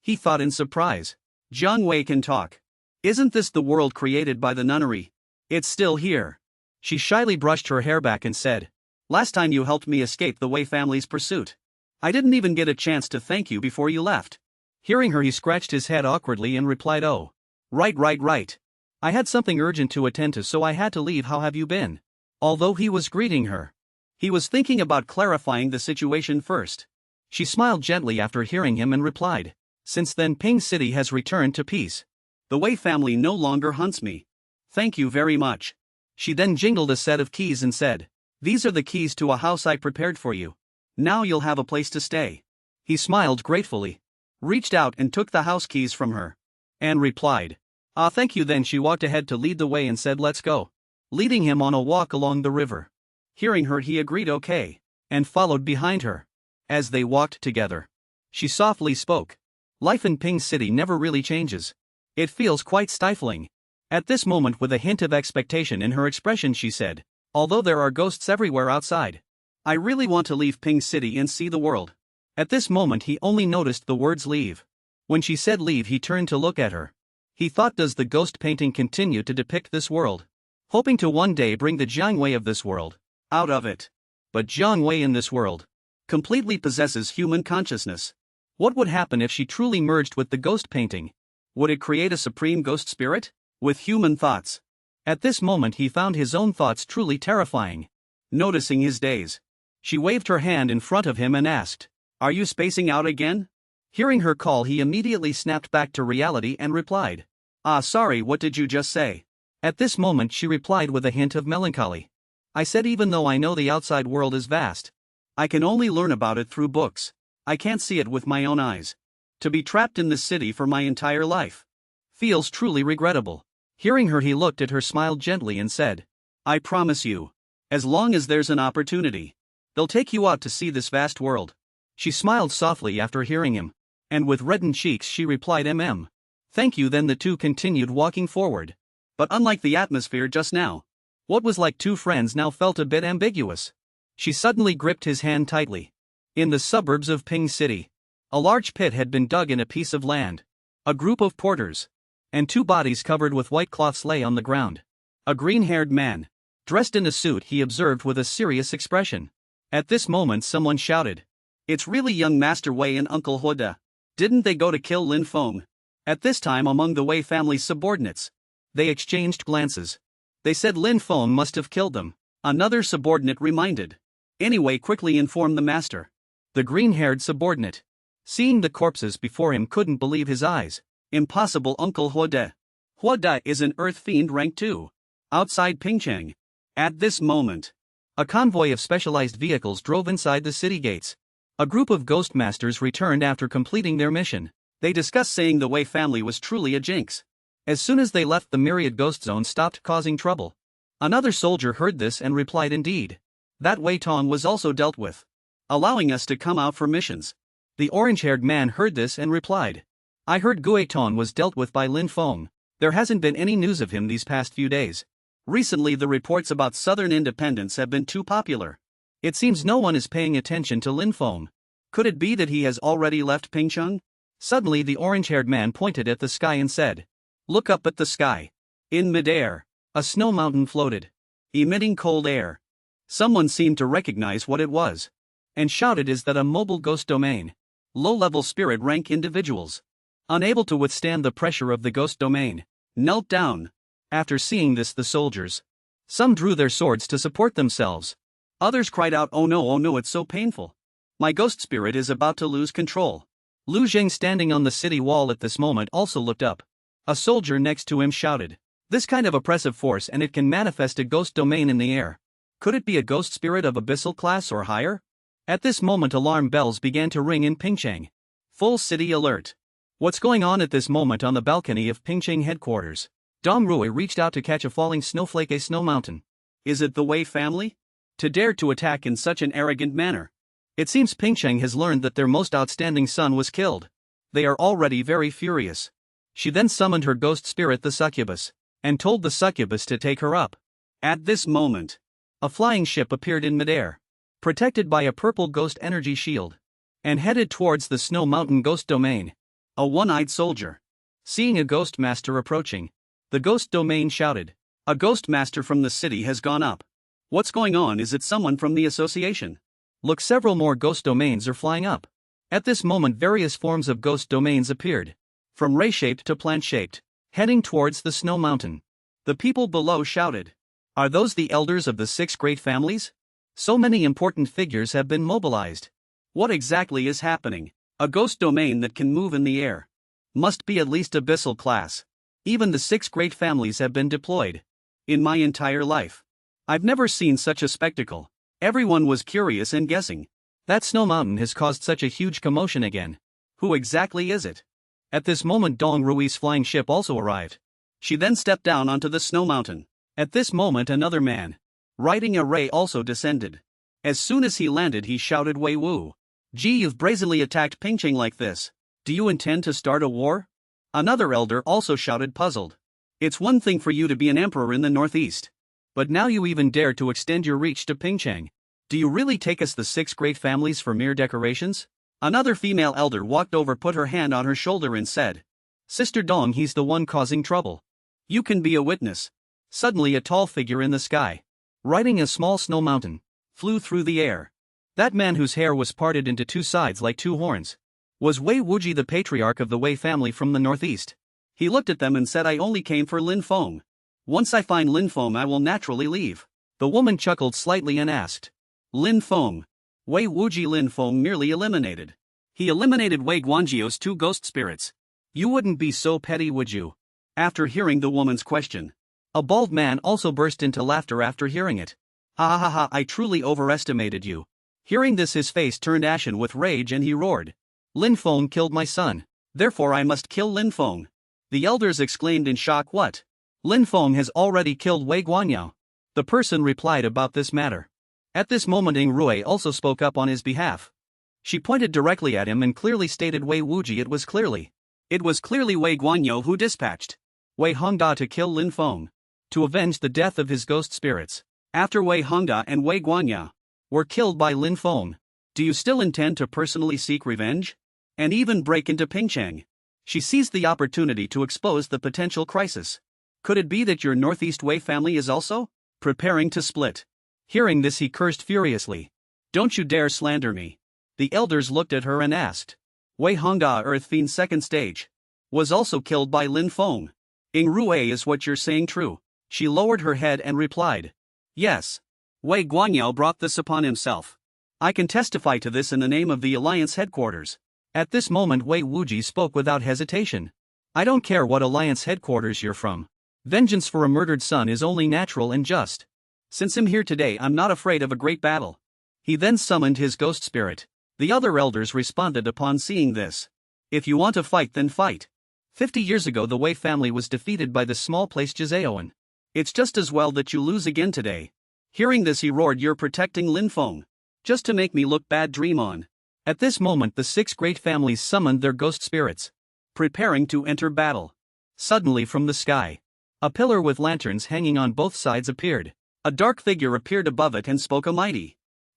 [SPEAKER 1] He thought in surprise. Zhang Wei can talk. Isn't this the world created by the nunnery? It's still here. She shyly brushed her hair back and said, last time you helped me escape the Wei family's pursuit. I didn't even get a chance to thank you before you left. Hearing her, he scratched his head awkwardly and replied, oh. Right. I had something urgent to attend to, so I had to leave. How have you been? Although he was greeting her, he was thinking about clarifying the situation first. She smiled gently after hearing him and replied, since then Ping City has returned to peace. The Wei family no longer hunts me. Thank you very much. She then jingled a set of keys and said, these are the keys to a house I prepared for you. Now you'll have a place to stay. He smiled gratefully, reached out and took the house keys from her, and replied, thank you. Then she walked ahead to lead the way and said, let's go, leading him on a walk along the river. Hearing her, he agreed okay, and followed behind her. As they walked together, she softly spoke. Life in Ping City never really changes. It feels quite stifling. At this moment, with a hint of expectation in her expression, she said, although there are ghosts everywhere outside, I really want to leave Ping City and see the world. At this moment he only noticed the words leave. When she said leave, he turned to look at her. He thought, does the ghost painting continue to depict this world? hoping to one day bring the Jiangwei of this world out of it. But Jiangwei in this world completely possesses human consciousness. What would happen if she truly merged with the ghost painting? Would it create a supreme ghost spirit with human thoughts? At this moment he found his own thoughts truly terrifying. Noticing his daze, she waved her hand in front of him and asked, "Are you spacing out again?" Hearing her call, he immediately snapped back to reality and replied, "Ah, sorry, what did you just say?" At this moment she replied with a hint of melancholy, "I said even though I know the outside world is vast, I can only learn about it through books. I can't see it with my own eyes. To be trapped in this city for my entire life feels truly regrettable." Hearing her, he looked at her, smiled gently and said, "I promise you, as long as there's an opportunity, they'll take you out to see this vast world." She smiled softly after hearing him, and with reddened cheeks she replied, Thank you." Then the two continued walking forward. But unlike the atmosphere just now, what was like two friends now felt a bit ambiguous. She suddenly gripped his hand tightly. In the suburbs of Ping City, a large pit had been dug in a piece of land. A group of porters and two bodies covered with white cloths lay on the ground. A green-haired man, dressed in a suit, he observed with a serious expression. At this moment someone shouted, "It's really young Master Wei and Uncle Huoda. Didn't they go to kill Lin Feng?" At this time, among the Wei family's subordinates, they exchanged glances. They said Lin Feng must have killed them. Another subordinate reminded, "Anyway, quickly inform the master." The green-haired subordinate, seeing the corpses before him, couldn't believe his eyes. "Impossible, Uncle Huoda. Huoda is an earth fiend rank 2. Outside Pingcheng." At this moment, a convoy of specialized vehicles drove inside the city gates. A group of ghost masters returned after completing their mission. They discussed, saying the Wei family was truly a jinx. As soon as they left, the myriad ghost zone stopped causing trouble. Another soldier heard this and replied, "Indeed. That Wei Tong was also dealt with, allowing us to come out for missions." The orange-haired man heard this and replied, "I heard Gui Tong was dealt with by Lin Feng. There hasn't been any news of him these past few days. Recently the reports about southern independence have been too popular. It seems no one is paying attention to Lin Feng. Could it be that he has already left Pingcheng?" Suddenly the orange-haired man pointed at the sky and said, "Look up at the sky." In midair, a snow mountain floated, emitting cold air. Someone seemed to recognize what it was, and shouted, "Is that a mobile ghost domain? Low-level spirit rank individuals, unable to withstand the pressure of the ghost domain, knelt down." After seeing this, the soldiers, some drew their swords to support themselves. Others cried out, oh no, it's so painful. My ghost spirit is about to lose control." Lu Zheng, standing on the city wall at this moment, also looked up. A soldier next to him shouted, "This kind of oppressive force, and it can manifest a ghost domain in the air. Could it be a ghost spirit of abyssal class or higher?" At this moment alarm bells began to ring in Pingcheng. Full city alert. What's going on at this moment? On the balcony of Pingcheng headquarters, Dong Rui reached out to catch a falling snowflake, a snow mountain. Is it the Wei family? To dare to attack in such an arrogant manner. It seems Pingcheng has learned that their most outstanding son was killed. They are already very furious. She then summoned her ghost spirit, the succubus, and told the succubus to take her up. At this moment, a flying ship appeared in midair, protected by a purple ghost energy shield, and headed towards the Snow Mountain ghost domain. A one-eyed soldier, seeing a ghost master approaching the ghost domain, shouted, "A ghost master from the city has gone up. What's going on? Is it someone from the association? Look, several more ghost domains are flying up." At this moment various forms of ghost domains appeared, from ray-shaped to plant-shaped, heading towards the Snow Mountain. The people below shouted, "Are those the elders of the 6 great families? So many important figures have been mobilized. What exactly is happening? A ghost domain that can move in the air must be at least abyssal class. Even the 6 great families have been deployed. In my entire life, I've never seen such a spectacle." Everyone was curious and guessing. That Snow Mountain has caused such a huge commotion again. Who exactly is it? At this moment Dong Rui's flying ship also arrived. She then stepped down onto the Snow Mountain. At this moment another man, riding a ray, also descended. As soon as he landed he shouted, "Wei Wu! Gee, you've brazenly attacked Pingcheng like this. Do you intend to start a war?" Another elder also shouted, puzzled. "It's one thing for you to be an emperor in the northeast, but now you even dare to extend your reach to Pingcheng. Do you really take us the 6 great families for mere decorations?" Another female elder walked over, put her hand on her shoulder and said, "Sister Dong, he's the one causing trouble. You can be a witness." Suddenly a tall figure in the sky, riding a small snow mountain, flew through the air. That man, whose hair was parted into two sides like two horns, was Wei Wuji, the patriarch of the Wei family from the northeast. He looked at them and said, "I only came for Lin Feng. Once I find Lin Feng, I will naturally leave." The woman chuckled slightly and asked, "Lin Feng? Wei Wuji Lin Feng merely eliminated. He eliminated Wei Guanjiu's two ghost spirits. You wouldn't be so petty, would you?" After hearing the woman's question, a bald man also burst into laughter after hearing it. "Ha ha ha, I truly overestimated you." Hearing this, his face turned ashen with rage and he roared, "Lin Feng killed my son. Therefore I must kill Lin Feng." The elders exclaimed in shock, "What? Lin Feng has already killed Wei Guanyao." The person replied about this matter. At this moment Ying Rui also spoke up on his behalf. She pointed directly at him and clearly stated, "Wei Wuji, it was clearly Wei Guanyao who dispatched Wei Hongda to kill Lin Feng, to avenge the death of his ghost spirits. After Wei Hongda and Wei Guanyao were killed by Lin Feng, do you still intend to personally seek revenge? And even break into Pingcheng?" She seized the opportunity to expose the potential crisis. "Could it be that your Northeast Wei family is also preparing to split?" Hearing this, he cursed furiously. "Don't you dare slander me." The elders looked at her and asked, "Wei Hongda, Earth Fiend second stage, was also killed by Lin Feng. Ying Rui, is what you're saying true?" She lowered her head and replied, "Yes. Wei Guanyao brought this upon himself. I can testify to this in the name of the Alliance headquarters." At this moment Wei Wuji spoke without hesitation. "I don't care what Alliance headquarters you're from. Vengeance for a murdered son is only natural and just. Since I'm here today, I'm not afraid of a great battle." He then summoned his ghost spirit. The other elders responded upon seeing this. "If you want to fight, then fight. 50 years ago the Wei family was defeated by the small place Jizaoan. It's just as well that you lose again today." Hearing this, he roared, "You're protecting Lin Feng just to make me look bad, dream on." At this moment the 6 great families summoned their ghost spirits, preparing to enter battle. Suddenly from the sky, a pillar with lanterns hanging on both sides appeared. A dark figure appeared above it and spoke, "A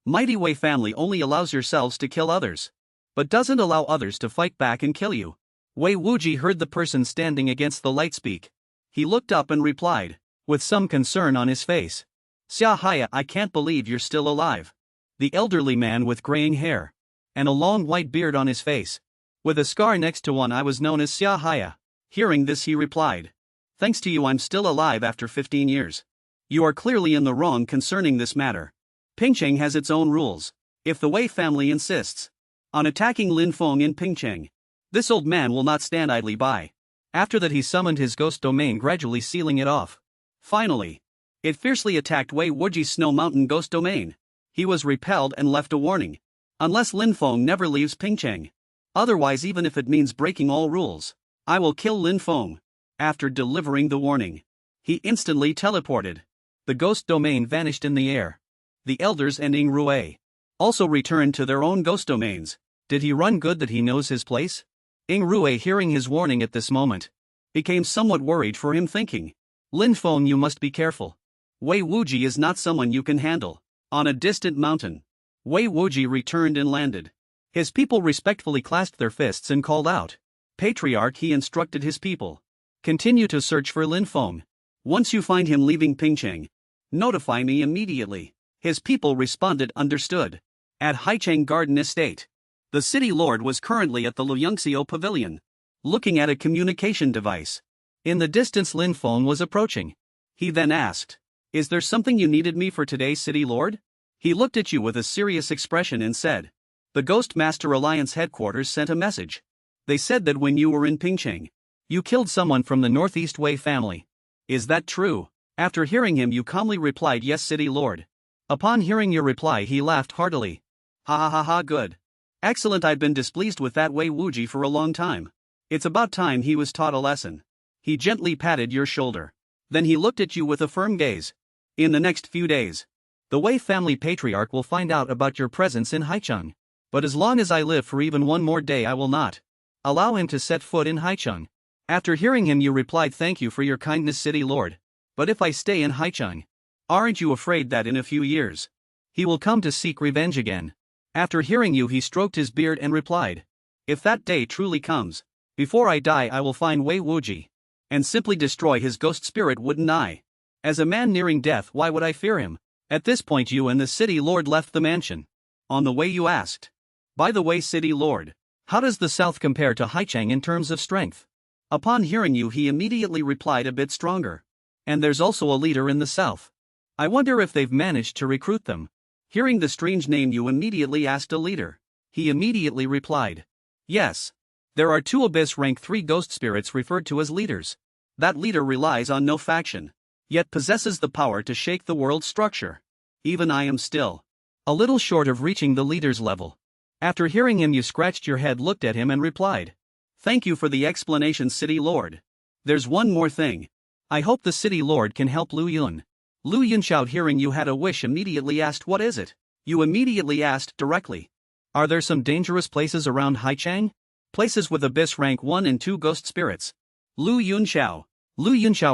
[SPEAKER 1] mighty Wei family only allows yourselves to kill others, but doesn't allow others to fight back and kill you." Wei Wuji heard the person standing against the light speak. He looked up and replied, with some concern on his face, "Xia Haya, I can't believe you're still alive." The elderly man with graying hair and a long white beard on his face, with a scar next to one eye, was known as Xia Haya. Hearing this, he replied, "Thanks to you I'm still alive after 15 years. You are clearly in the wrong concerning this matter. Pingcheng has its own rules. If the Wei family insists on attacking Lin Feng in Pingcheng, this old man will not stand idly by." After that he summoned his ghost domain, gradually sealing it off. Finally, it fiercely attacked Wei Wuji's Snow Mountain ghost domain. He was repelled and left a warning. "Unless Lin Feng never leaves Pingcheng. Otherwise, even if it means breaking all rules, I will kill Lin Feng." After delivering the warning, he instantly teleported. The ghost domain vanished in the air. The elders and Ying Rui also returned to their own ghost domains. Did he run good that he knows his place? Ying Rui, hearing his warning at this moment, became somewhat worried for him, thinking, "Lin Feng, you must be careful. Wei Wuji is not someone you can handle." On a distant mountain, Wei Wuji returned and landed. His people respectfully clasped their fists and called out, "Patriarch," he instructed his people, "continue to search for Lin Feng. Once you find him leaving Pingcheng, notify me immediately." His people responded, "Understood." At Haicheng Garden Estate, the city lord was currently at the Luyangxiu Pavilion, looking at a communication device. In the distance Lin Feng was approaching. He then asked, "Is there something you needed me for today, city lord?" He looked at you with a serious expression and said, "The Ghost Master Alliance headquarters sent a message. They said that when you were in Pingcheng, you killed someone from the Northeast Wei family. Is that true?" After hearing him, you calmly replied, "Yes, city lord." Upon hearing your reply, he laughed heartily. "Ha ha ha ha, good. Excellent, I've been displeased with that Wei Wuji for a long time. It's about time he was taught a lesson." He gently patted your shoulder. Then he looked at you with a firm gaze. "In the next few days, the Wei family patriarch will find out about your presence in Haicheng. But as long as I live for even one more day, I will not allow him to set foot in Haicheng." After hearing him, you replied, "Thank you for your kindness, city lord. But if I stay in Haicheng, aren't you afraid that in a few years, he will come to seek revenge again?" After hearing you, he stroked his beard and replied, "If that day truly comes, before I die I will find Wei Wuji and simply destroy his ghost spirit, wouldn't I?" As a man nearing death, why would I fear him? At this point you and the city lord left the mansion. On the way you asked. By the way, city lord, how does the south compare to Haicheng in terms of strength? Upon hearing you he immediately replied a bit stronger. And there's also a leader in the south. I wonder if they've managed to recruit them. Hearing the strange name you immediately asked a leader. He immediately replied. Yes. There are 2 Abyss rank 3 ghost spirits referred to as leaders. That leader relies on no faction, yet possesses the power to shake the world's structure. Even I am still a little short of reaching the leader's level. After hearing him you scratched your head, looked at him and replied. Thank you for the explanation, city lord. There's one more thing. I hope the city lord can help Lu Yun. Lu Yunxiao, hearing you had a wish, immediately asked, what is it? You immediately asked directly. Are there some dangerous places around Haicheng? Places with Abyss rank 1 and 2 ghost spirits. Lu Yunxiao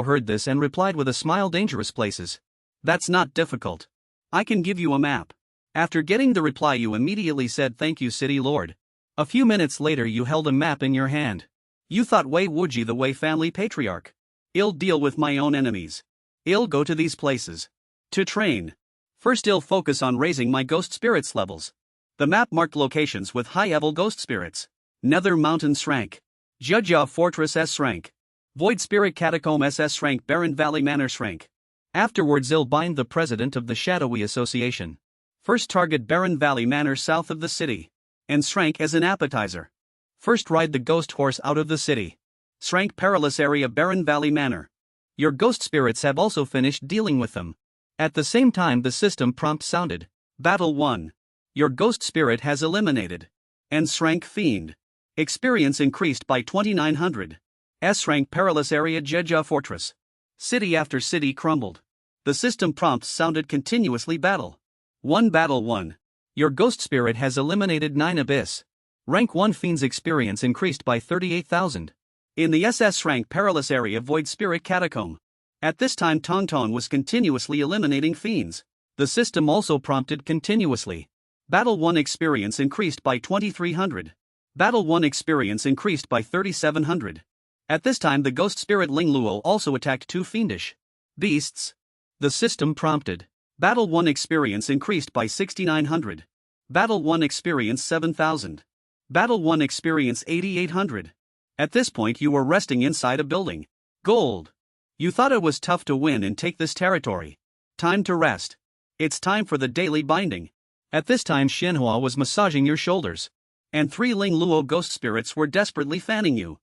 [SPEAKER 1] heard this and replied with a smile, dangerous places. That's not difficult. I can give you a map. After getting the reply you immediately said thank you, city lord. A few minutes later you held a map in your hand. You thought, Wei Wuji, the Wei family patriarch. I'll deal with my own enemies. I'll go to these places. To train. First I'll focus on raising my ghost spirits levels. The map marked locations with high-level ghost spirits. Nether Mountain rank. Jia Fortress S rank. Void Spirit Catacomb SS rank. Barren Valley Manor rank. Afterwards I'll bind the president of the Shadowy Association. First target Barren Valley Manor south of the city. And Srank as an appetizer. First ride the ghost horse out of the city. Srank perilous area Barren Valley Manor. Your ghost spirits have also finished dealing with them. At the same time the system prompt sounded. Battle 1. Your ghost spirit has eliminated. And Srank Fiend. Experience increased by 2900. S-rank perilous area Jia Fortress. City after city crumbled. The system prompts sounded continuously. Battle 1. Your ghost spirit has eliminated 9 Abyss. Rank 1 Fiends experience increased by 38,000. In the SS rank perilous area Void Spirit Catacomb. At this time Tongtong was continuously eliminating fiends. The system also prompted continuously. Battle 1 experience increased by 2300. Battle 1 experience increased by 3700. At this time the ghost spirit Ling Luo also attacked 2 fiendish beasts. The system prompted. Battle 1 experience increased by 6900. Battle 1 experience 7000. Battle 1 experience 8800. At this point you were resting inside a building. Gold. You thought it was tough to win and take this territory. Time to rest. It's time for the daily binding. At this time Xianhua was massaging your shoulders. And 3 Ling Luo ghost spirits were desperately fanning you.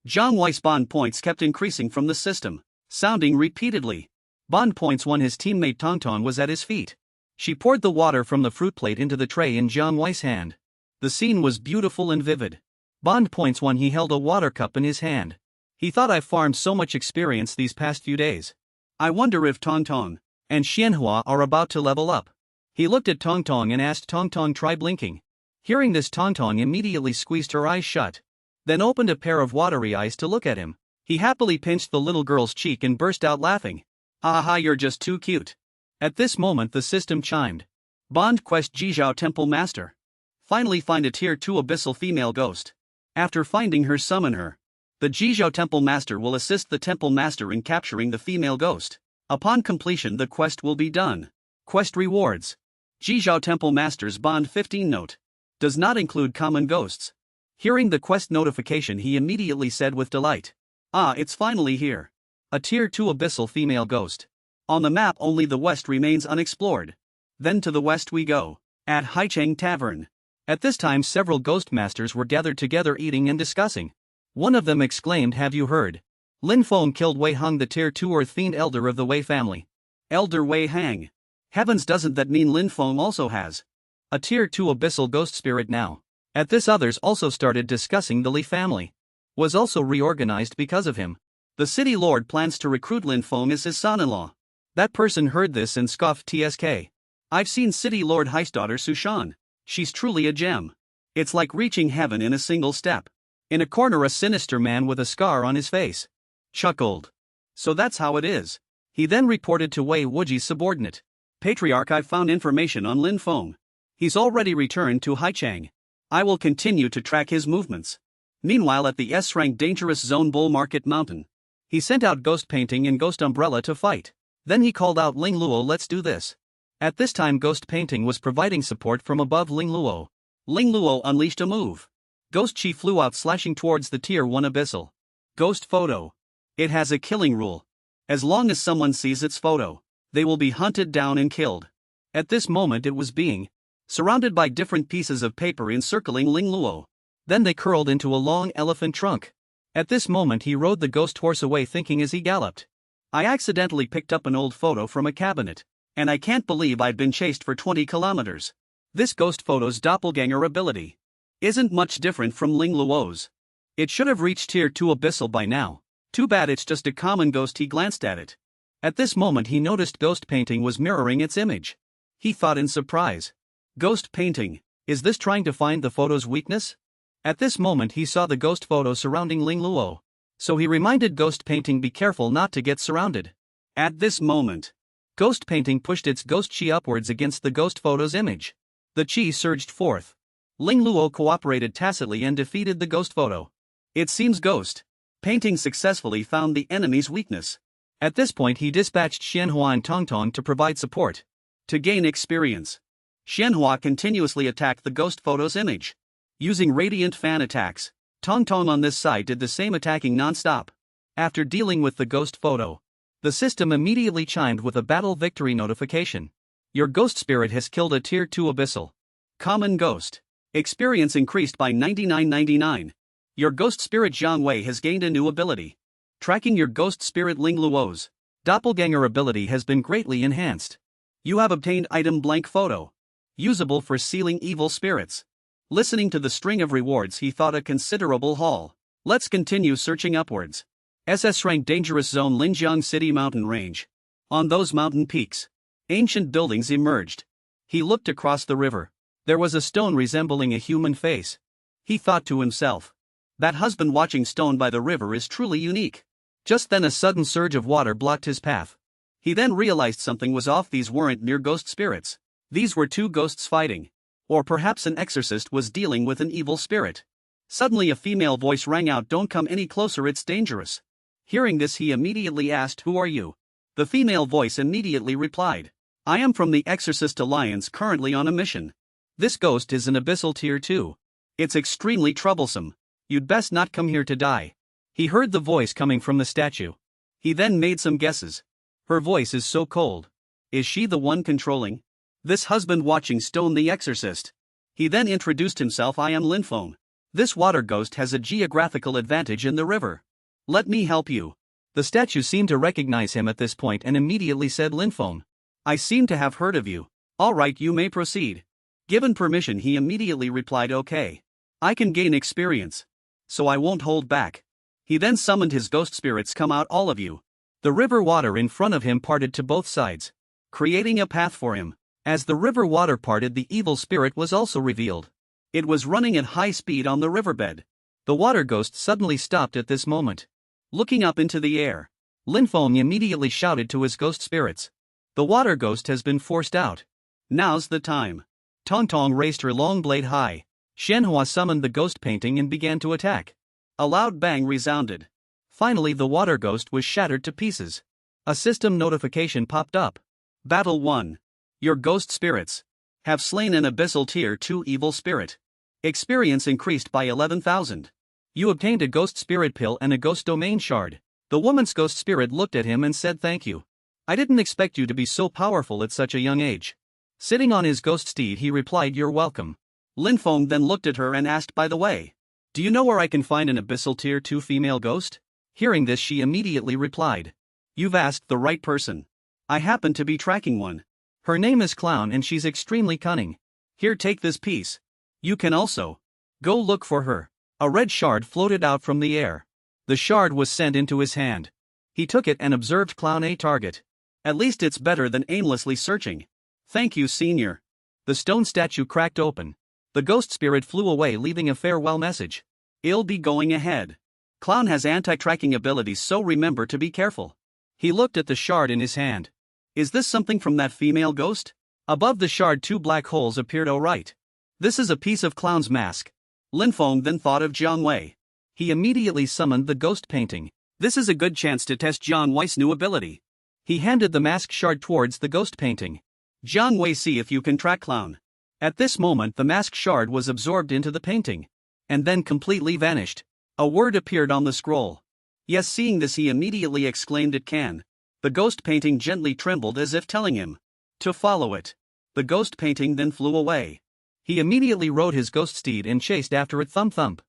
[SPEAKER 1] Zhang Wei's bond points kept increasing from the system, sounding repeatedly. Bond points 1. His teammate Tongtong was at his feet. She poured the water from the fruit plate into the tray in Zhang Wei's hand. The scene was beautiful and vivid. Bond points 1. He held a water cup in his hand. He thought, I farmed so much experience these past few days. I wonder if Tongtong and Xianhua are about to level up. He looked at Tongtong and asked Tongtong, try blinking. Hearing this Tongtong immediately squeezed her eyes shut. Then opened a pair of watery eyes to look at him. He happily pinched the little girl's cheek and burst out laughing. Haha, you're just too cute. At this moment the system chimed. Bond quest Jizhao Temple Master. Finally find a tier 2 abyssal female ghost. After finding her, summon her. The Jizhao Temple Master will assist the Temple Master in capturing the female ghost. Upon completion the quest will be done. Quest rewards. Jizhao Temple Master's Bond 15 note. Does not include common ghosts. Hearing the quest notification he immediately said with delight. Ah, it's finally here. A tier 2 abyssal female ghost. On the map only the west remains unexplored. Then to the west we go. At Haicheng Tavern. At this time several ghost masters were gathered together eating and discussing. One of them exclaimed, have you heard? Lin Feng killed Wei Hang, the tier 2 Earth Fiend elder of the Wei family. Elder Wei Hang. Heavens, doesn't that mean Lin Feng also has a tier 2 abyssal ghost spirit now? At this others also started discussing. The Li family was also reorganized because of him. The city lord plans to recruit Lin Feng as his son-in-law. That person heard this and scoffed. TSK. I've seen city lord Heist's daughter Sushan. She's truly a gem. It's like reaching heaven in a single step. In a corner a sinister man with a scar on his face chuckled. So that's how it is. He then reported to Wei Wuji's subordinate. Patriarch, I've found information on Lin Feng. He's already returned to Haicheng. I will continue to track his movements. Meanwhile at the S-rank dangerous zone Bull Market Mountain. He sent out Ghost Painting and Ghost Umbrella to fight. Then he called out Ling Luo, let's do this. At this time Ghost Painting was providing support from above Ling Luo. Ling Luo unleashed a move. Ghost Chi flew out slashing towards the Tier 1 Abyssal. Ghost Photo. It has a killing rule. As long as someone sees its photo, they will be hunted down and killed. At this moment it was being surrounded by different pieces of paper encircling Ling Luo. Then they curled into a long elephant trunk. At this moment he rode the ghost horse away thinking as he galloped. I accidentally picked up an old photo from a cabinet, and I can't believe I'd been chased for 20 kilometers. This ghost photo's doppelganger ability isn't much different from Ling Luo's. It should have reached Tier 2 Abyssal by now. Too bad it's just a common ghost. He glanced at it. At this moment he noticed Ghost Painting was mirroring its image. He thought in surprise. Ghost Painting, is this trying to find the photo's weakness? At this moment he saw the ghost photo surrounding Ling Luo. So he reminded Ghost Painting be careful not to get surrounded. At this moment, Ghost Painting pushed its ghost chi upwards against the ghost photo's image. The chi surged forth. Ling Luo cooperated tacitly and defeated the ghost photo. It seems Ghost Painting successfully found the enemy's weakness. At this point he dispatched Xianhua and Tongtong to provide support. To gain experience, Xianhua continuously attacked the ghost photo's image. Using radiant fan attacks, Tongtong on this side did the same, attacking non-stop. After dealing with the ghost photo, the system immediately chimed with a battle victory notification. Your ghost spirit has killed a Tier 2 Abyssal. Common Ghost. Experience increased by 99.99. Your ghost spirit Zhang Wei has gained a new ability. Tracking your ghost spirit Ling Luo's doppelganger ability has been greatly enhanced. You have obtained item blank photo. Usable for sealing evil spirits. Listening to the string of rewards he thought a considerable haul. Let's continue searching upwards. SS rank dangerous zone Linjiang City mountain range. On those mountain peaks, ancient buildings emerged. He looked across the river. There was a stone resembling a human face. He thought to himself, that husband watching stone by the river is truly unique. Just then a sudden surge of water blocked his path. He then realized something was off. These weren't mere ghost spirits. These were two ghosts fighting. Or perhaps an exorcist was dealing with an evil spirit. Suddenly a female voice rang out, don't come any closer, it's dangerous. Hearing this he immediately asked, who are you? The female voice immediately replied, I am from the Exorcist Alliance, currently on a mission. This ghost is an abyssal Tier 2. It's extremely troublesome. You'd best not come here to die. He heard the voice coming from the statue. He then made some guesses. Her voice is so cold. Is she the one controlling this husband watching stone, the exorcist? He then introduced himself, I am Linfeng. This water ghost has a geographical advantage in the river. Let me help you. The statue seemed to recognize him at this point and immediately said, Linfeng, I seem to have heard of you. Alright, you may proceed. Given permission he immediately replied, okay. I can gain experience, so I won't hold back. He then summoned his ghost spirits, come out all of you. The river water in front of him parted to both sides, creating a path for him. As the river water parted, the evil spirit was also revealed. It was running at high speed on the riverbed. The water ghost suddenly stopped at this moment. Looking up into the air, Linfeng immediately shouted to his ghost spirits. The water ghost has been forced out. Now's the time. Tongtong raised her long blade high. Xianhua summoned the ghost painting and began to attack. A loud bang resounded. Finally the water ghost was shattered to pieces. A system notification popped up. Battle 1. Your ghost spirits have slain an abyssal Tier 2 evil spirit. Experience increased by 11,000. You obtained a ghost spirit pill and a ghost domain shard. The woman's ghost spirit looked at him and said, thank you. I didn't expect you to be so powerful at such a young age. Sitting on his ghost steed he replied, you're welcome. Linfeng then looked at her and asked, by the way, do you know where I can find an abyssal Tier 2 female ghost? Hearing this she immediately replied, you've asked the right person. I happen to be tracking one. Her name is Clown and she's extremely cunning. Here, take this piece. You can also go look for her. A red shard floated out from the air. The shard was sent into his hand. He took it and observed Clown a target. At least it's better than aimlessly searching. Thank you, senior. The stone statue cracked open. The ghost spirit flew away, leaving a farewell message. I'll be going ahead. Clown has anti-tracking abilities, so remember to be careful. He looked at the shard in his hand. Is this something from that female ghost? Above the shard 2 black holes appeared. Oh right. This is a piece of Clown's mask. Linfeng then thought of Zhang Wei. He immediately summoned the ghost painting. This is a good chance to test Jiang Wei's new ability. He handed the mask shard towards the ghost painting. Jiang Wei, see if you can track clown. At this moment the mask shard was absorbed into the painting. And then completely vanished. A word appeared on the scroll. Yes, seeing this he immediately exclaimed it can. The ghost painting gently trembled as if telling him to follow it. The ghost painting then flew away. He immediately rode his ghost steed and chased after it. Thump thump.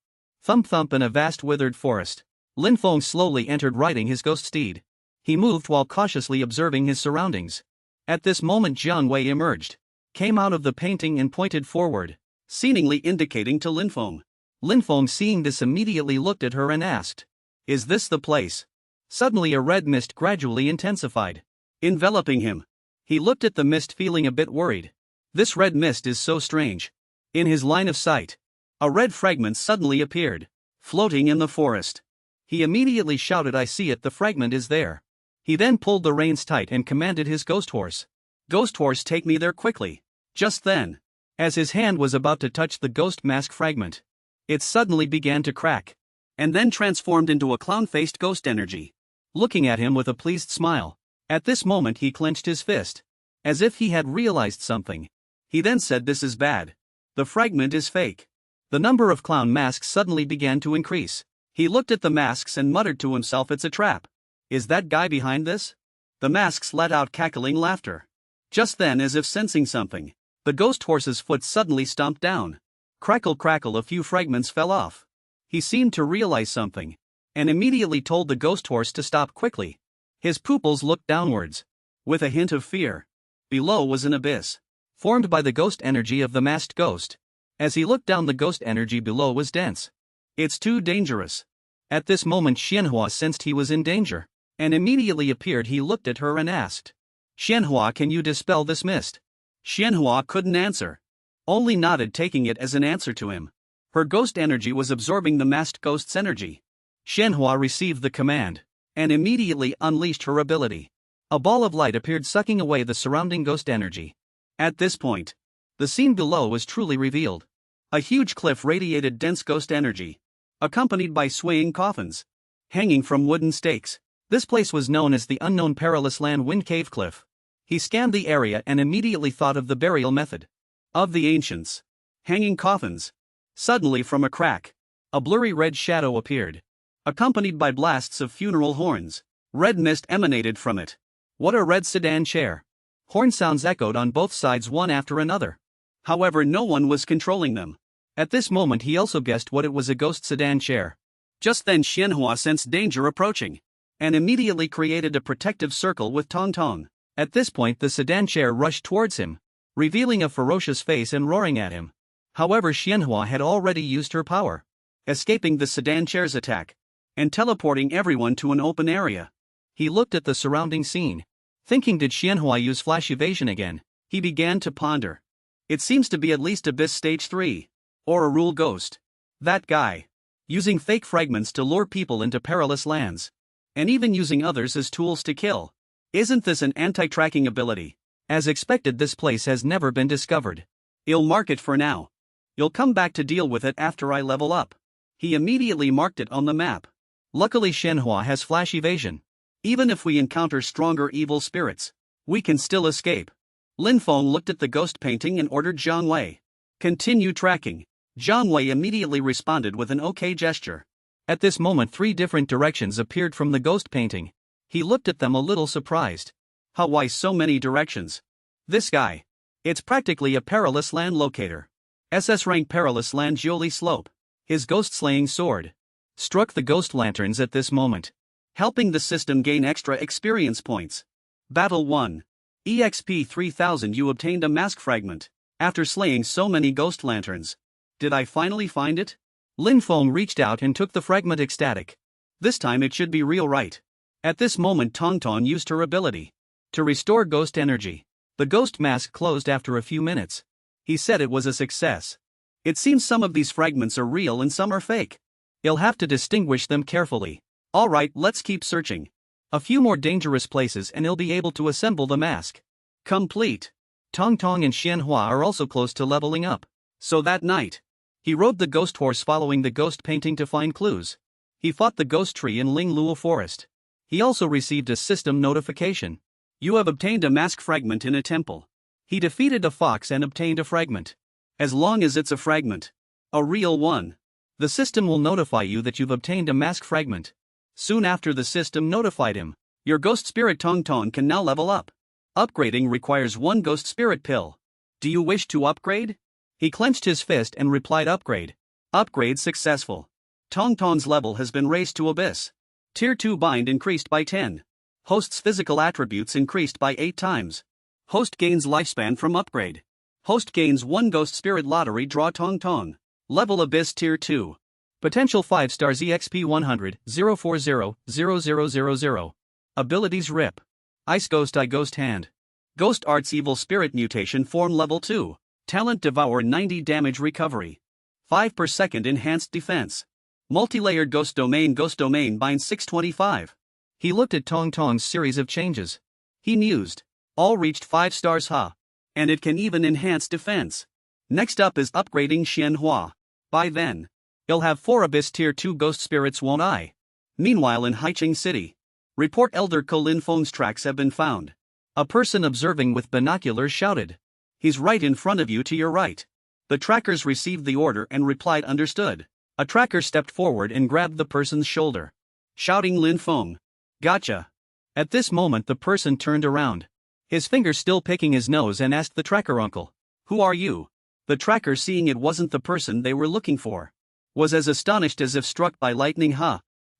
[SPEAKER 1] Thump thump. In a vast withered forest, Lin Feng slowly entered riding his ghost steed. He moved while cautiously observing his surroundings. At this moment Jiang Wei emerged, came out of the painting and pointed forward, seemingly indicating to Lin Feng. Lin Feng, seeing this, immediately looked at her and asked, "Is this the place?" Suddenly a red mist gradually intensified, enveloping him. He looked at the mist feeling a bit worried. This red mist is so strange. In his line of sight, a red fragment suddenly appeared, floating in the forest. He immediately shouted, "I see it, the fragment is there." He then pulled the reins tight and commanded his ghost horse. "Ghost horse, take me there quickly." Just then, as his hand was about to touch the ghost mask fragment, it suddenly began to crack, and then transformed into a clown-faced ghost energy, looking at him with a pleased smile. At this moment he clenched his fist, as if he had realized something. He then said, "This is bad. The fragment is fake." The number of clown masks suddenly began to increase. He looked at the masks and muttered to himself, "It's a trap. Is that guy behind this?" The masks let out cackling laughter. Just then, as if sensing something, the ghost horse's foot suddenly stomped down. Crackle crackle, a few fragments fell off. He seemed to realize something, and immediately told the ghost horse to stop quickly. His pupils looked downwards, with a hint of fear. Below was an abyss, formed by the ghost energy of the masked ghost. As he looked down, the ghost energy below was dense. "It's too dangerous." At this moment Xianhua sensed he was in danger, and immediately appeared. He looked at her and asked, "Xianhua, can you dispel this mist?" Xianhua couldn't answer, only nodded, taking it as an answer to him. Her ghost energy was absorbing the masked ghost's energy. Xianhua received the command, and immediately unleashed her ability. A ball of light appeared, sucking away the surrounding ghost energy. At this point, the scene below was truly revealed. A huge cliff radiated dense ghost energy, accompanied by swaying coffins, hanging from wooden stakes. This place was known as the Unknown Perilous Land Wind Cave Cliff. He scanned the area and immediately thought of the burial method of the ancients. Hanging coffins. Suddenly from a crack, a blurry red shadow appeared, accompanied by blasts of funeral horns. Red mist emanated from it. What a red sedan chair! Horn sounds echoed on both sides, one after another. However, no one was controlling them. At this moment he also guessed what it was, a ghost sedan chair. Just then Xianhua sensed danger approaching, and immediately created a protective circle with Tong Tong. At this point the sedan chair rushed towards him, revealing a ferocious face and roaring at him. However, Xianhua had already used her power, escaping the sedan chair's attack, and teleporting everyone to an open area. He looked at the surrounding scene, thinking, did Xianhua use flash evasion again? He began to ponder. It seems to be at least Abyss Stage 3, or a rule ghost. That guy, using fake fragments to lure people into perilous lands, and even using others as tools to kill. Isn't this an anti-tracking ability? As expected, this place has never been discovered. I'll mark it for now. You'll come back to deal with it after I level up. He immediately marked it on the map. Luckily Xianhua has flash evasion. Even if we encounter stronger evil spirits, we can still escape. Lin Feng looked at the ghost painting and ordered Jiang Wei, "Continue tracking." Jiang Wei immediately responded with an OK gesture. At this moment 3 different directions appeared from the ghost painting. He looked at them a little surprised. How, why so many directions? This guy. It's practically a perilous land locator. SS rank perilous land Jiuli Slope. His ghost-slaying sword struck the ghost lanterns at this moment, helping the system gain extra experience points. Battle 1. EXP 3000. You obtained a mask fragment after slaying so many ghost lanterns. Did I finally find it? Lin Feng reached out and took the fragment. Ecstatic. This time it should be real, right? At this moment Tong Tong used her ability to restore ghost energy. The ghost mask closed after a few minutes. He said it was a success. It seems some of these fragments are real and some are fake. You'll have to distinguish them carefully. Alright, let's keep searching. A few more dangerous places and he'll be able to assemble the mask. Complete. Tong Tong and Xianhua are also close to leveling up. So that night, he rode the ghost horse following the ghost painting to find clues. He fought the ghost tree in Ling Luo Forest. He also received a system notification. You have obtained a mask fragment in a temple. He defeated a fox and obtained a fragment. As long as it's a fragment. A real one. The system will notify you that you've obtained a mask fragment. Soon after, the system notified him. Your ghost spirit Tong Tong can now level up. Upgrading requires one ghost spirit pill. Do you wish to upgrade? He clenched his fist and replied, upgrade. Upgrade successful. Tong Tong's level has been raised to Abyss. Tier 2 bind increased by 10. Host's physical attributes increased by 8 times. Host gains lifespan from upgrade. Host gains 1 ghost spirit lottery draw Tong Tong. Level Abyss Tier 2. Potential 5 stars EXP 100 040 0000. Abilities RIP. Ice Ghost Eye Ghost Hand. Ghost Arts Evil Spirit Mutation Form Level 2. Talent Devour 90 damage recovery. 5 per second enhanced defense. Multi-layered Ghost Domain Bind 625. He looked at Tong Tong's series of changes. He mused. All reached 5 stars and it can even enhance defense. Next up is upgrading Xianhua. By then, he'll have 4 Abyss Tier 2 Ghost Spirits, won't I? Meanwhile, in Haicheng City, report Elder Colin Phone's tracks have been found. A person observing with binoculars shouted. He's right in front of you to your right. The trackers received the order and replied, understood. A tracker stepped forward and grabbed the person's shoulder, shouting, Lin Feng. Gotcha. At this moment, the person turned around, his finger still picking his nose, and asked the tracker, uncle, who are you? The tracker, seeing it wasn't the person they were looking for, was as astonished as if struck by lightning.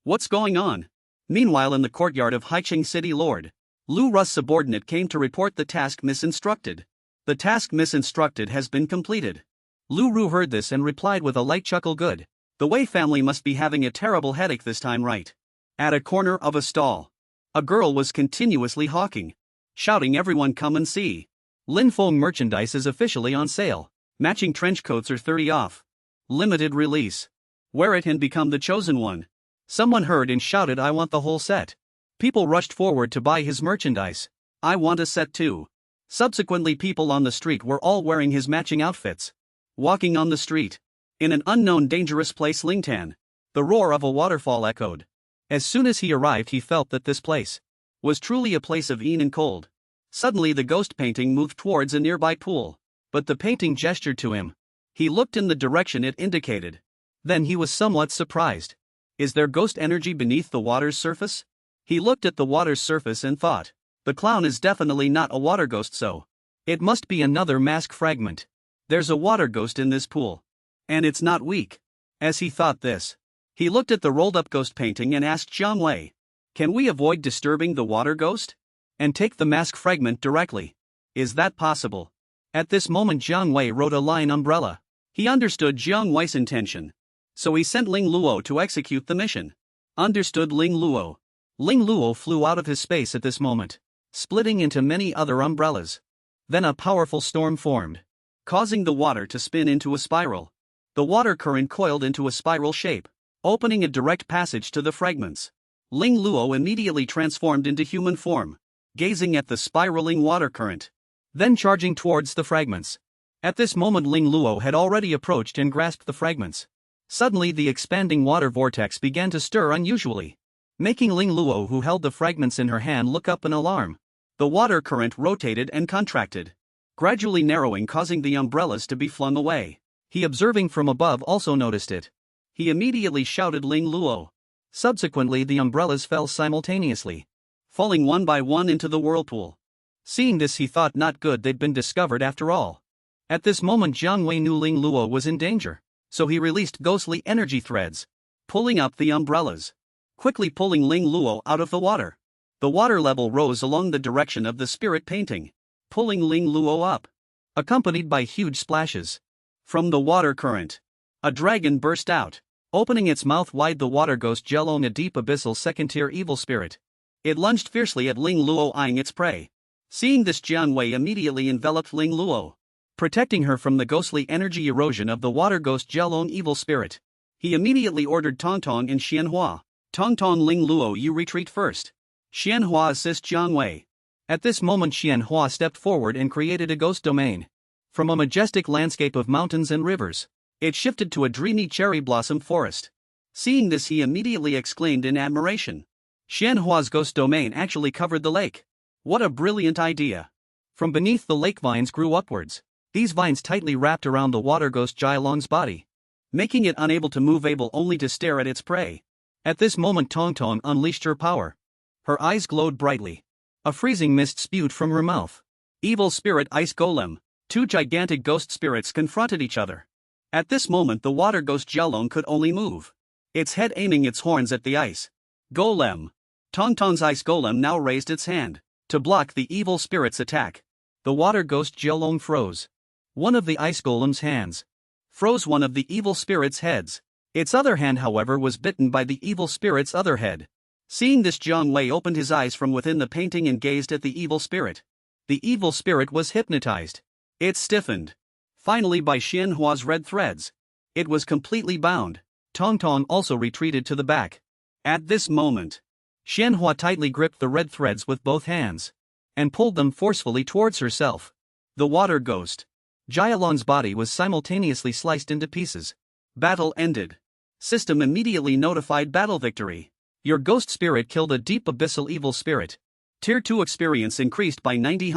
[SPEAKER 1] What's going on? Meanwhile, in the courtyard of Haicheng City, Lord Lu Ru's subordinate came to report the task misinstructed. The task misinstructed has been completed. Lu Ru heard this and replied with a light chuckle, good. The Wei family must be having a terrible headache this time, right? At a corner of a stall, a girl was continuously hawking, shouting, everyone come and see. Lin Feng merchandise is officially on sale. Matching trench coats are 30 off. Limited release. Wear it and become the chosen one. Someone heard and shouted, I want the whole set. People rushed forward to buy his merchandise. I want a set too. Subsequently, people on the street were all wearing his matching outfits. Walking on the street. In an unknown dangerous place, Lingtan. The roar of a waterfall echoed. As soon as he arrived, he felt that this place was truly a place of ease and cold. Suddenly the ghost painting moved towards a nearby pool. But the painting gestured to him. He looked in the direction it indicated. Then he was somewhat surprised. Is there ghost energy beneath the water's surface? He looked at the water's surface and thought, the clown is definitely not a water ghost, so it must be another mask fragment. There's a water ghost in this pool. And it's not weak. As he thought this, he looked at the rolled-up ghost painting and asked Jiang Wei, can we avoid disturbing the water ghost? And take the mask fragment directly? Is that possible? At this moment, Jiang Wei wrote a line umbrella. He understood Jiang Wei's intention. So he sent Ling Luo to execute the mission. Understood Ling Luo. Ling Luo flew out of his space at this moment, splitting into many other umbrellas. Then a powerful storm formed, causing the water to spin into a spiral. The water current coiled into a spiral shape, opening a direct passage to the fragments. Ling Luo immediately transformed into human form, gazing at the spiraling water current, then charging towards the fragments. At this moment, Ling Luo had already approached and grasped the fragments. Suddenly the expanding water vortex began to stir unusually, making Ling Luo, who held the fragments in her hand, look up in alarm. The water current rotated and contracted, gradually narrowing, causing the umbrellas to be flung away. He, observing from above, also noticed it. He immediately shouted, Ling Luo. Subsequently the umbrellas fell simultaneously, falling one by one into the whirlpool. Seeing this, he thought, not good, they'd been discovered after all. At this moment Jiang Wei knew Ling Luo was in danger, so he released ghostly energy threads, pulling up the umbrellas, quickly pulling Ling Luo out of the water. The water level rose along the direction of the spirit painting, pulling Ling Luo up, accompanied by huge splashes. From the water current, a dragon burst out, opening its mouth wide. The water ghost Jelong, a deep abyssal second-tier evil spirit. It lunged fiercely at Ling Luo, eyeing its prey. Seeing this, Jiang Wei immediately enveloped Ling Luo, protecting her from the ghostly energy erosion of the water ghost Jelong evil spirit. He immediately ordered Tong Tong and Xianhua. Tong Tong, Ling Luo, you retreat first. Xianhua, assist Jiang Wei. At this moment Xianhua stepped forward and created a ghost domain. From a majestic landscape of mountains and rivers, it shifted to a dreamy cherry blossom forest. Seeing this, he immediately exclaimed in admiration. Xianhua's ghost domain actually covered the lake. What a brilliant idea! From beneath the lake, vines grew upwards. These vines tightly wrapped around the water ghost Jialong's body, making it unable to move, able only to stare at its prey. At this moment, Tong Tong unleashed her power. Her eyes glowed brightly. A freezing mist spewed from her mouth. Evil Spirit Ice Golem. Two gigantic ghost spirits confronted each other. At this moment, the water ghost Jialong could only move, its head aiming its horns at the ice golem. Tong Tong's ice golem now raised its hand to block the evil spirit's attack. The water ghost Jialong froze. One of the ice golem's hands froze one of the evil spirit's heads. Its other hand, however, was bitten by the evil spirit's other head. Seeing this, Jiang Wei opened his eyes from within the painting and gazed at the evil spirit. The evil spirit was hypnotized. It stiffened. Finally, by Xianhua's red threads, it was completely bound. Tong Tong also retreated to the back. At this moment, Xianhua tightly gripped the red threads with both hands and pulled them forcefully towards herself. The water ghost Jialong's body was simultaneously sliced into pieces. Battle ended. System immediately notified battle victory. Your ghost spirit killed a deep abyssal evil spirit. Tier 2 experience increased by 90.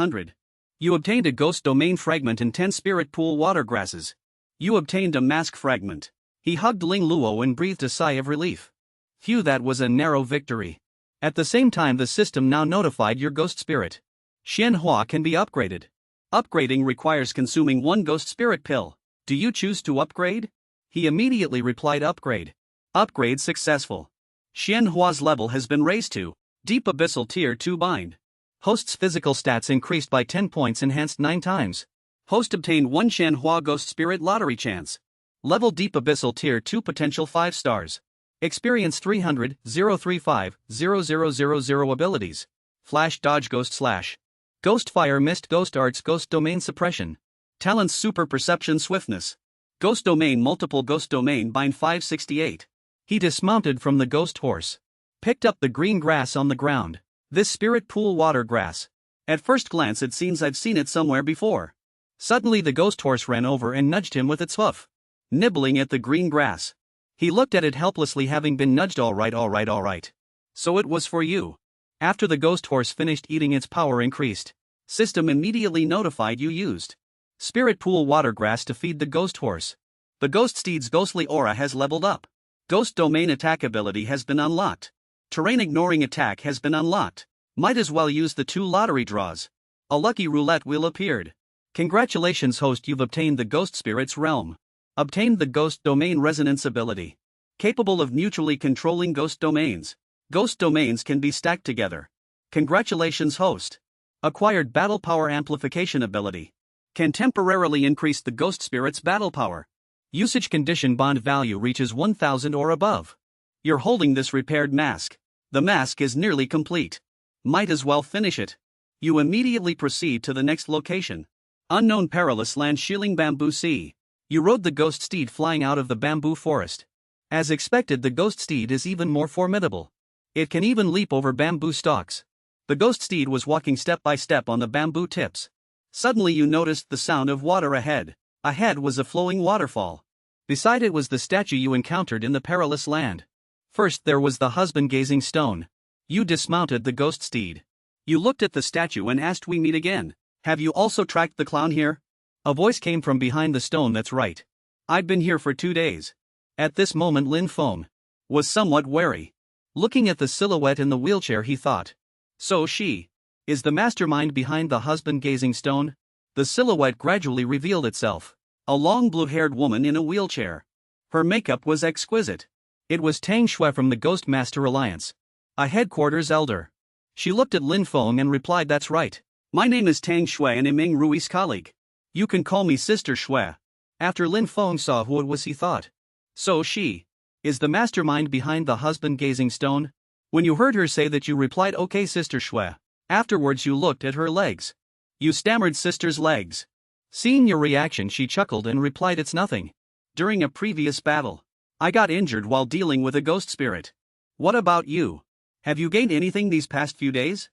[SPEAKER 1] You obtained a ghost domain fragment and 10 spirit pool water grasses. You obtained a mask fragment. He hugged Ling Luo and breathed a sigh of relief. Phew, that was a narrow victory. At the same time, the system now notified your ghost spirit. Xianhua can be upgraded. Upgrading requires consuming one ghost spirit pill. Do you choose to upgrade? He immediately replied, upgrade. Upgrade successful. Xianhua's level has been raised to Deep Abyssal Tier 2 Bind. Host's physical stats increased by 10 points, enhanced 9 times. Host obtained 1 Xianhua Ghost Spirit Lottery Chance. Level Deep Abyssal Tier 2 Potential 5 stars. Experience 300, 035, 0000 abilities. Flash Dodge Ghost Slash. Ghost Fire Mist Ghost Arts Ghost Domain Suppression. Talents Super Perception Swiftness. Ghost Domain Multiple Ghost Domain Bind 568. He dismounted from the ghost horse. Picked up the green grass on the ground. This spirit pool water grass. At first glance it seems I've seen it somewhere before. Suddenly the ghost horse ran over and nudged him with its hoof, nibbling at the green grass. He looked at it helplessly, having been nudged. All right. So it was for you. After the ghost horse finished eating, its power increased. System immediately notified you used spirit pool water grass to feed the ghost horse. The ghost steed's ghostly aura has leveled up. Ghost domain attack ability has been unlocked. Terrain ignoring attack has been unlocked. Might as well use the 2 lottery draws. A lucky roulette wheel appeared. Congratulations, host, you've obtained the ghost spirit's realm. Obtained the ghost domain resonance ability. Capable of mutually controlling ghost domains. Ghost domains can be stacked together. Congratulations, host. Acquired battle power amplification ability. Can temporarily increase the ghost spirit's battle power. Usage condition bond value reaches 1000 or above. You're holding this repaired mask. The mask is nearly complete. Might as well finish it. You immediately proceed to the next location. Unknown Perilous Land Shilling Bamboo Sea. You rode the ghost steed flying out of the bamboo forest. As expected, the ghost steed is even more formidable. It can even leap over bamboo stalks. The ghost steed was walking step by step on the bamboo tips. Suddenly you noticed the sound of water ahead. Ahead was a flowing waterfall. Beside it was the statue you encountered in the Perilous Land. First there was the husband-gazing stone. You dismounted the ghost steed. You looked at the statue and asked, we meet again. Have you also tracked the clown here? A voice came from behind the stone. That's right. I've been here for 2 days. At this moment Lin Feng was somewhat wary. Looking at the silhouette in the wheelchair, he thought, so she is the mastermind behind the husband-gazing stone? The silhouette gradually revealed itself. A long blue-haired woman in a wheelchair. Her makeup was exquisite. It was Tang Shui from the Ghost Master Alliance, a headquarters elder. She looked at Lin Feng and replied, that's right. My name is Tang Shui and Ming Rui's colleague. You can call me Sister Shui. After Lin Feng saw who it was, he thought, so she is the mastermind behind the husband-gazing stone? When you heard her say that, you replied, okay, Sister Shui. Afterwards you looked at her legs. You stammered, sister's legs. Seeing your reaction, she chuckled and replied, it's nothing. During a previous battle, I got injured while dealing with a ghost spirit. What about you? Have you gained anything these past few days?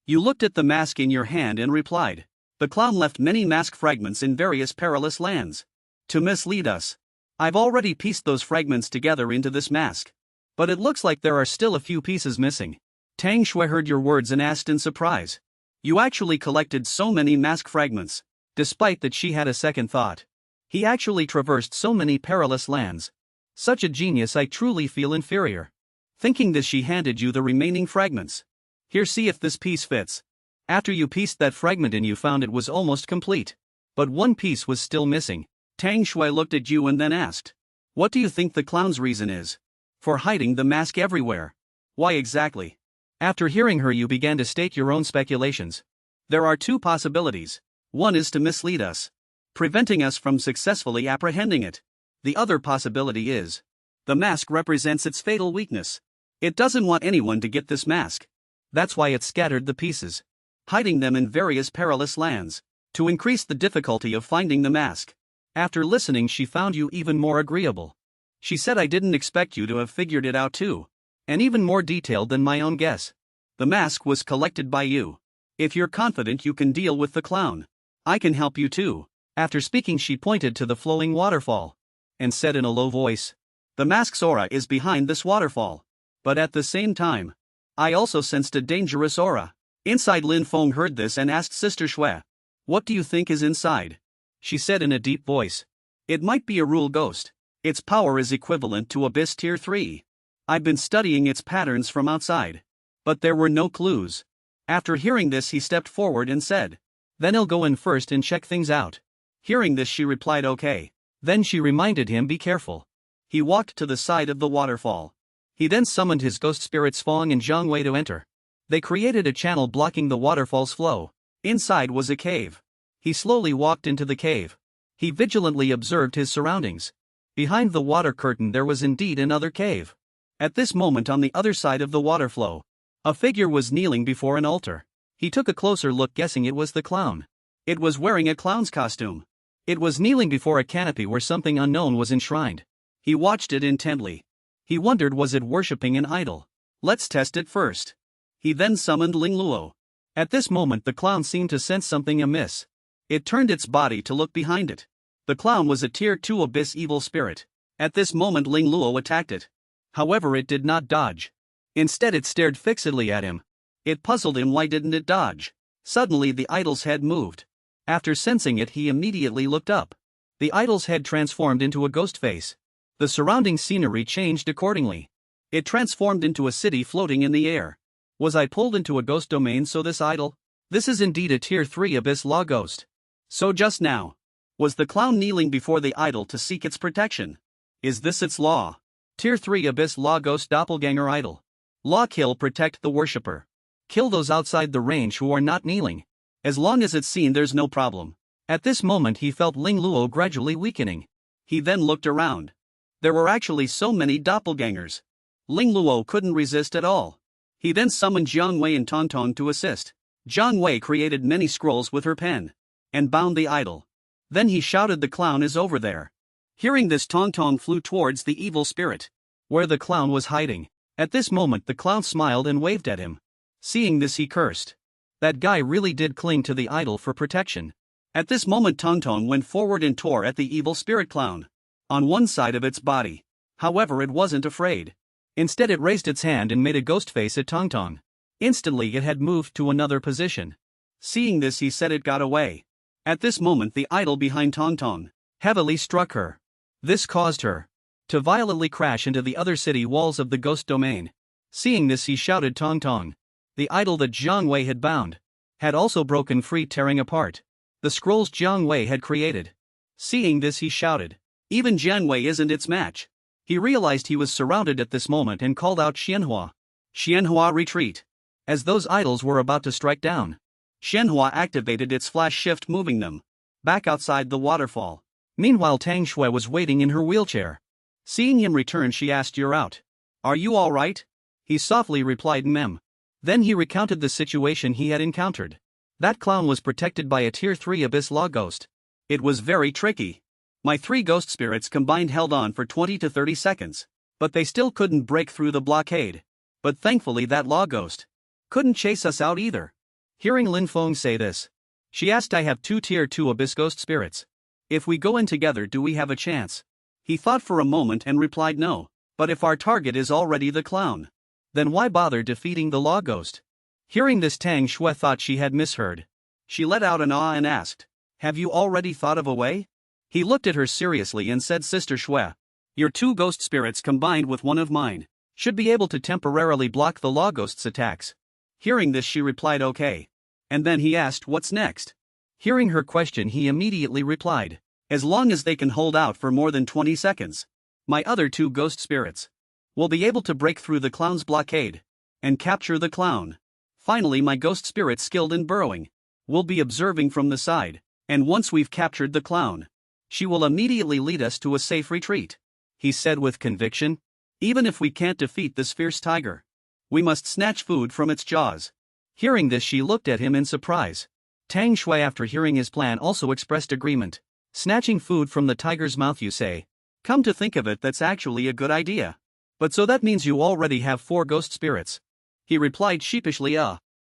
[SPEAKER 1] You looked at the mask in your hand and replied, the clown left many mask fragments in various perilous lands to mislead us. I've already pieced those fragments together into this mask. But it looks like there are still a few pieces missing. Tang Shui heard your words and asked in surprise. You actually collected so many mask fragments. Despite that, she had a second thought. He actually traversed so many perilous lands. Such a genius, I truly feel inferior. Thinking this, she handed you the remaining fragments. Here, see if this piece fits. After you pieced that fragment in, you found it was almost complete. But one piece was still missing. Tang Shui looked at you and then asked, what do you think the clown's reason is for hiding the mask everywhere? Why exactly? After hearing her, you began to state your own speculations. There are two possibilities. One is to mislead us, preventing us from successfully apprehending it. The other possibility is the mask represents its fatal weakness. It doesn't want anyone to get this mask. That's why it scattered the pieces, hiding them in various perilous lands, to increase the difficulty of finding the mask. After listening, she found you even more agreeable. She said, I didn't expect you to have figured it out too. And even more detailed than my own guess. The mask was collected by you. If you're confident you can deal with the clown, I can help you too. After speaking, she pointed to the flowing waterfall and said in a low voice, the mask's aura is behind this waterfall. But at the same time, I also sensed a dangerous aura inside. Lin Feng heard this and asked Sister Shui, what do you think is inside? She said in a deep voice, it might be a rule ghost. Its power is equivalent to Abyss Tier 3. I've been studying its patterns from outside, but there were no clues. After hearing this, he stepped forward and said, then I'll go in first and check things out. Hearing this, she replied, okay. Then she reminded him, be careful. He walked to the side of the waterfall. He then summoned his ghost spirits Fong and Zhang Wei to enter. They created a channel blocking the waterfall's flow. Inside was a cave. He slowly walked into the cave. He vigilantly observed his surroundings. Behind the water curtain there was indeed another cave. At this moment, on the other side of the water flow, a figure was kneeling before an altar. He took a closer look, guessing it was the clown. It was wearing a clown's costume. It was kneeling before a canopy where something unknown was enshrined. He watched it intently. He wondered, was it worshipping an idol? Let's test it first. He then summoned Ling Luo. At this moment, the clown seemed to sense something amiss. It turned its body to look behind it. The clown was a Tier 2 Abyss evil spirit. At this moment, Ling Luo attacked it. However, it did not dodge. Instead, it stared fixedly at him. It puzzled him, why didn't it dodge? Suddenly, the idol's head moved. After sensing it, he immediately looked up. The idol's head transformed into a ghost face. The surrounding scenery changed accordingly. It transformed into a city floating in the air. Was I pulled into a ghost domain? So this idol? This is indeed a Tier 3 Abyss Law Ghost. So just now, was the clown kneeling before the idol to seek its protection? Is this its law? Tier 3 Abyss Law Ghost Doppelganger Idol. Law: kill, protect the worshipper. Kill those outside the range who are not kneeling. As long as it's seen, there's no problem. At this moment, he felt Ling Luo gradually weakening. He then looked around. There were actually so many doppelgangers. Ling Luo couldn't resist at all. He then summoned Jiang Wei and Tong Tong to assist. Jiang Wei created many scrolls with her pen and bound the idol. Then he shouted, the clown is over there. Hearing this, Tong Tong flew towards the evil spirit, where the clown was hiding. At this moment, the clown smiled and waved at him. Seeing this, he cursed. That guy really did cling to the idol for protection. At this moment, Tong Tong went forward and tore at the evil spirit clown on one side of its body. However, it wasn't afraid. Instead, it raised its hand and made a ghost face at Tong Tong. Instantly, it had moved to another position. Seeing this, he said it got away. At this moment, the idol behind Tong Tong heavily struck her. This caused her to violently crash into the other city walls of the ghost domain. Seeing this, he shouted, Tong Tong. The idol that Jiang Wei had bound had also broken free, tearing apart the scrolls Jiang Wei had created. Seeing this, he shouted, even Jiang Wei isn't its match. He realized he was surrounded at this moment and called out, Xianhua. Xianhua, retreat. As those idols were about to strike down, Xianhua activated its flash shift, moving them back outside the waterfall. Meanwhile, Tang Shui was waiting in her wheelchair. Seeing him return, she asked, you're out. Are you all right? He softly replied, Mem. Then he recounted the situation he had encountered. That clown was protected by a Tier 3 Abyss Law Ghost. It was very tricky. My 3 ghost spirits combined held on for 20 to 30 seconds, but they still couldn't break through the blockade. But thankfully, that Law Ghost couldn't chase us out either. Hearing Lin Feng say this, she asked, I have 2 Tier 2 Abyss Ghost spirits. If we go in together, do we have a chance? He thought for a moment and replied, no. But if our target is already the clown, then why bother defeating the law ghost? Hearing this, Tang Shui thought she had misheard. She let out an ah and asked, "Have you already thought of a way?" He looked at her seriously and said, "Sister Shui, your 2 ghost spirits combined with one of mine should be able to temporarily block the law ghost's attacks." Hearing this, she replied, "Okay." And then he asked, "What's next?" Hearing her question, he immediately replied, "As long as they can hold out for more than 20 seconds, my other 2 ghost spirits will be able to break through the clown's blockade and capture the clown. Finally, my ghost spirit skilled in burrowing will be observing from the side, and once we've captured the clown, she will immediately lead us to a safe retreat," he said with conviction. "Even if we can't defeat this fierce tiger, we must snatch food from its jaws." Hearing this, she looked at him in surprise. Tang Shui, after hearing his plan, also expressed agreement. "Snatching food from the tiger's mouth, you say? Come to think of it, that's actually a good idea. But so that means you already have 4 ghost spirits?" He replied sheepishly,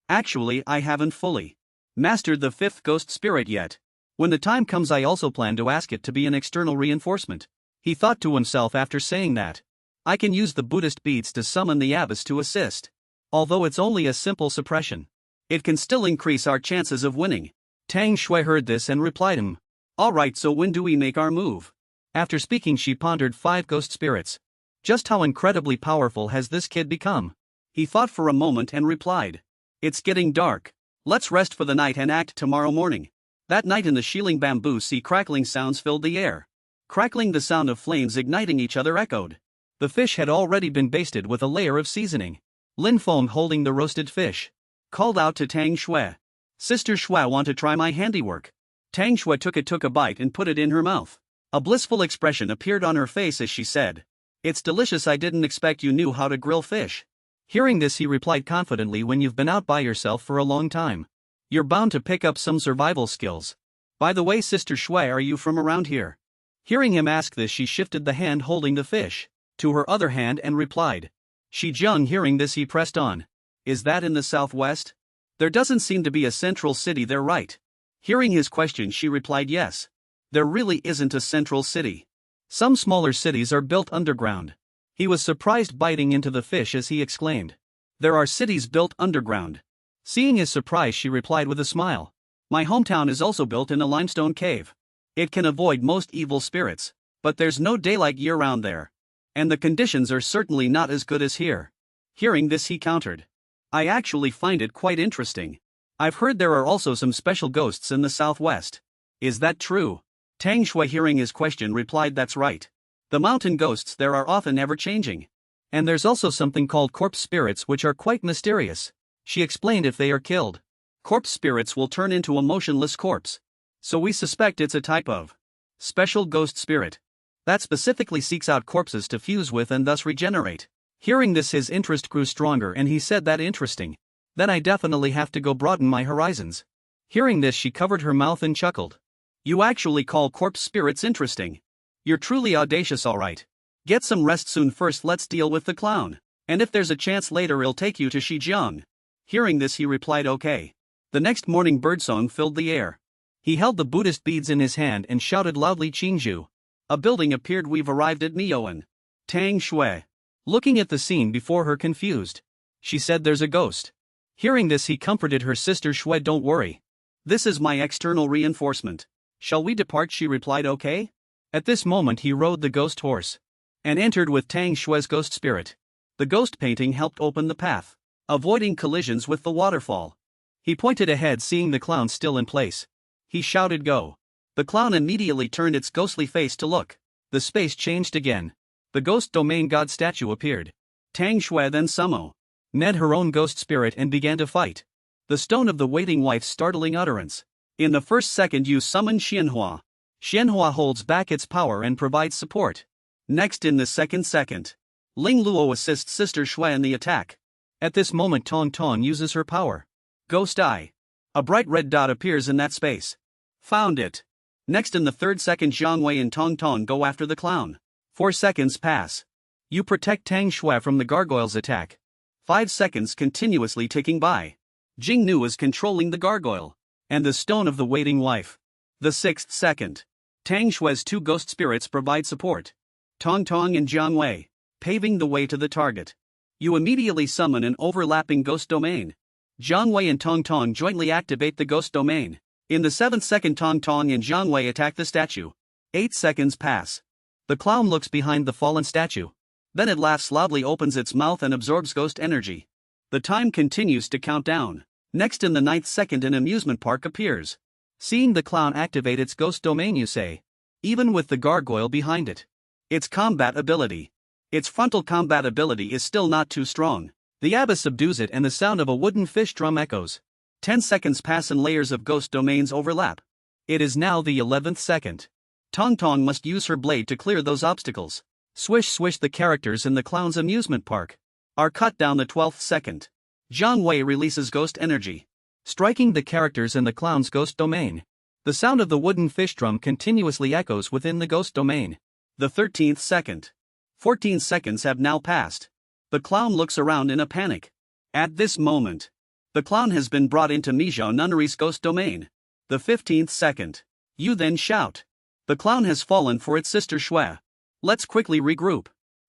[SPEAKER 1] Actually, I haven't fully mastered the 5th ghost spirit yet. When the time comes, I also plan to ask it to be an external reinforcement." He thought to himself after saying that, "I can use the Buddhist beads to summon the abyss to assist. Although it's only a simple suppression, it can still increase our chances of winning." Tang Shui heard this and replied him, "Alright, so when do we make our move?" After speaking, she pondered 5 ghost spirits. Just how incredibly powerful has this kid become? He thought for a moment and replied, "It's getting dark. Let's rest for the night and act tomorrow morning." That night, in the shieling bamboo sea, crackling sounds filled the air. Crackling, the sound of flames igniting each other echoed. The fish had already been basted with a layer of seasoning. Lin Feng, holding the roasted fish, called out to Tang Shui, "Sister Shui, want to try my handiwork?" Tang Shui took a bite and put it in her mouth. A blissful expression appeared on her face as she said, "It's delicious. I didn't expect you knew how to grill fish." Hearing this, he replied confidently, "When you've been out by yourself for a long time, you're bound to pick up some survival skills. By the way, Sister Shui, are you from around here?" Hearing him ask this, she shifted the hand holding the fish to her other hand and replied, "Xizheng." Hearing this, he pressed on, "Is that in the southwest? There doesn't seem to be a central city there, right?" Hearing his question, she replied, "Yes. There really isn't a central city. Some smaller cities are built underground." He was surprised, biting into the fish as he exclaimed, "There are cities built underground?" Seeing his surprise, she replied with a smile, "My hometown is also built in a limestone cave. It can avoid most evil spirits, but there's no daylight year-round there. And the conditions are certainly not as good as here." Hearing this, he countered, "I actually find it quite interesting. I've heard there are also some special ghosts in the southwest. Is that true?" Tang Shui, hearing his question, replied, "That's right. The mountain ghosts there are often ever-changing. And there's also something called corpse spirits, which are quite mysterious." She explained, "If they are killed, corpse spirits will turn into a motionless corpse. So we suspect it's a type of special ghost spirit that specifically seeks out corpses to fuse with and thus regenerate." Hearing this, his interest grew stronger and he said, "That interesting. Then I definitely have to go broaden my horizons." Hearing this, she covered her mouth and chuckled, "You actually call corpse spirits interesting? You're truly audacious. Alright. Get some rest soon. First, let's deal with the clown. And if there's a chance later, I'll take you to Xizheng." Hearing this, he replied, "Okay." The next morning, birdsong filled the air. He held the Buddhist beads in his hand and shouted loudly, "Qingzhu." A building appeared. "We've arrived at Miyoan." Tang Shui, looking at the scene before her, confused. She said, "There's a ghost." Hearing this, he comforted her, "Sister Shui, don't worry. This is my external reinforcement. Shall we depart?" She replied, "Okay." At this moment, he rode the ghost horse and entered with Tang Shui's ghost spirit. The ghost painting helped open the path, avoiding collisions with the waterfall. He pointed ahead, seeing the clown still in place. He shouted, "Go." The clown immediately turned its ghostly face to look. The space changed again. The ghost domain god statue appeared. Tang Shui then summoned her own ghost spirit and began to fight. The stone of the waiting wife's startling utterance. In the first second, you summon Xianhua. Xianhua holds back its power and provides support. Next, in the second second, Ling Luo assists Sister Shui in the attack. At this moment, Tong Tong uses her power. Ghost Eye. A bright red dot appears in that space. Found it. Next, in the third second, Zhang Wei and Tong Tong go after the clown. 4 seconds pass. You protect Tang Shui from the gargoyle's attack. 5 seconds continuously ticking by. Jing Nu is controlling the gargoyle and the stone of the waiting wife. The 6th second. Tang Shui's 2 ghost spirits provide support. Tong Tong and Jiang Wei. paving the way to the target. You immediately summon an overlapping ghost domain. Jiang Wei and Tong Tong jointly activate the ghost domain. In the 7th second, Tong Tong and Jiang Wei attack the statue. 8 seconds pass. The clown looks behind the fallen statue. Then it laughs loudly, opens its mouth and absorbs ghost energy. The time continues to count down. Next, in the 9th second, an amusement park appears. Seeing the clown activate its ghost domain, you say, even with the gargoyle behind it. Its combat ability. Its frontal combat ability is still not too strong. The abyss subdues it and the sound of a wooden fish drum echoes. 10 seconds pass and layers of ghost domains overlap. It is now the 11th second. Tong Tong must use her blade to clear those obstacles. Swish swish, the characters in the clown's amusement park are cut down the 12th second. Jiang Wei releases ghost energy, striking the characters in the clown's ghost domain. The sound of the wooden fish drum continuously echoes within the ghost domain. The 13th second. 14 seconds have now passed. The clown looks around in a panic. At this moment, the clown has been brought into Mijao Nunnery's ghost domain. The 15th second. You then shout. The clown has fallen for its sister Shui. Let's quickly regroup.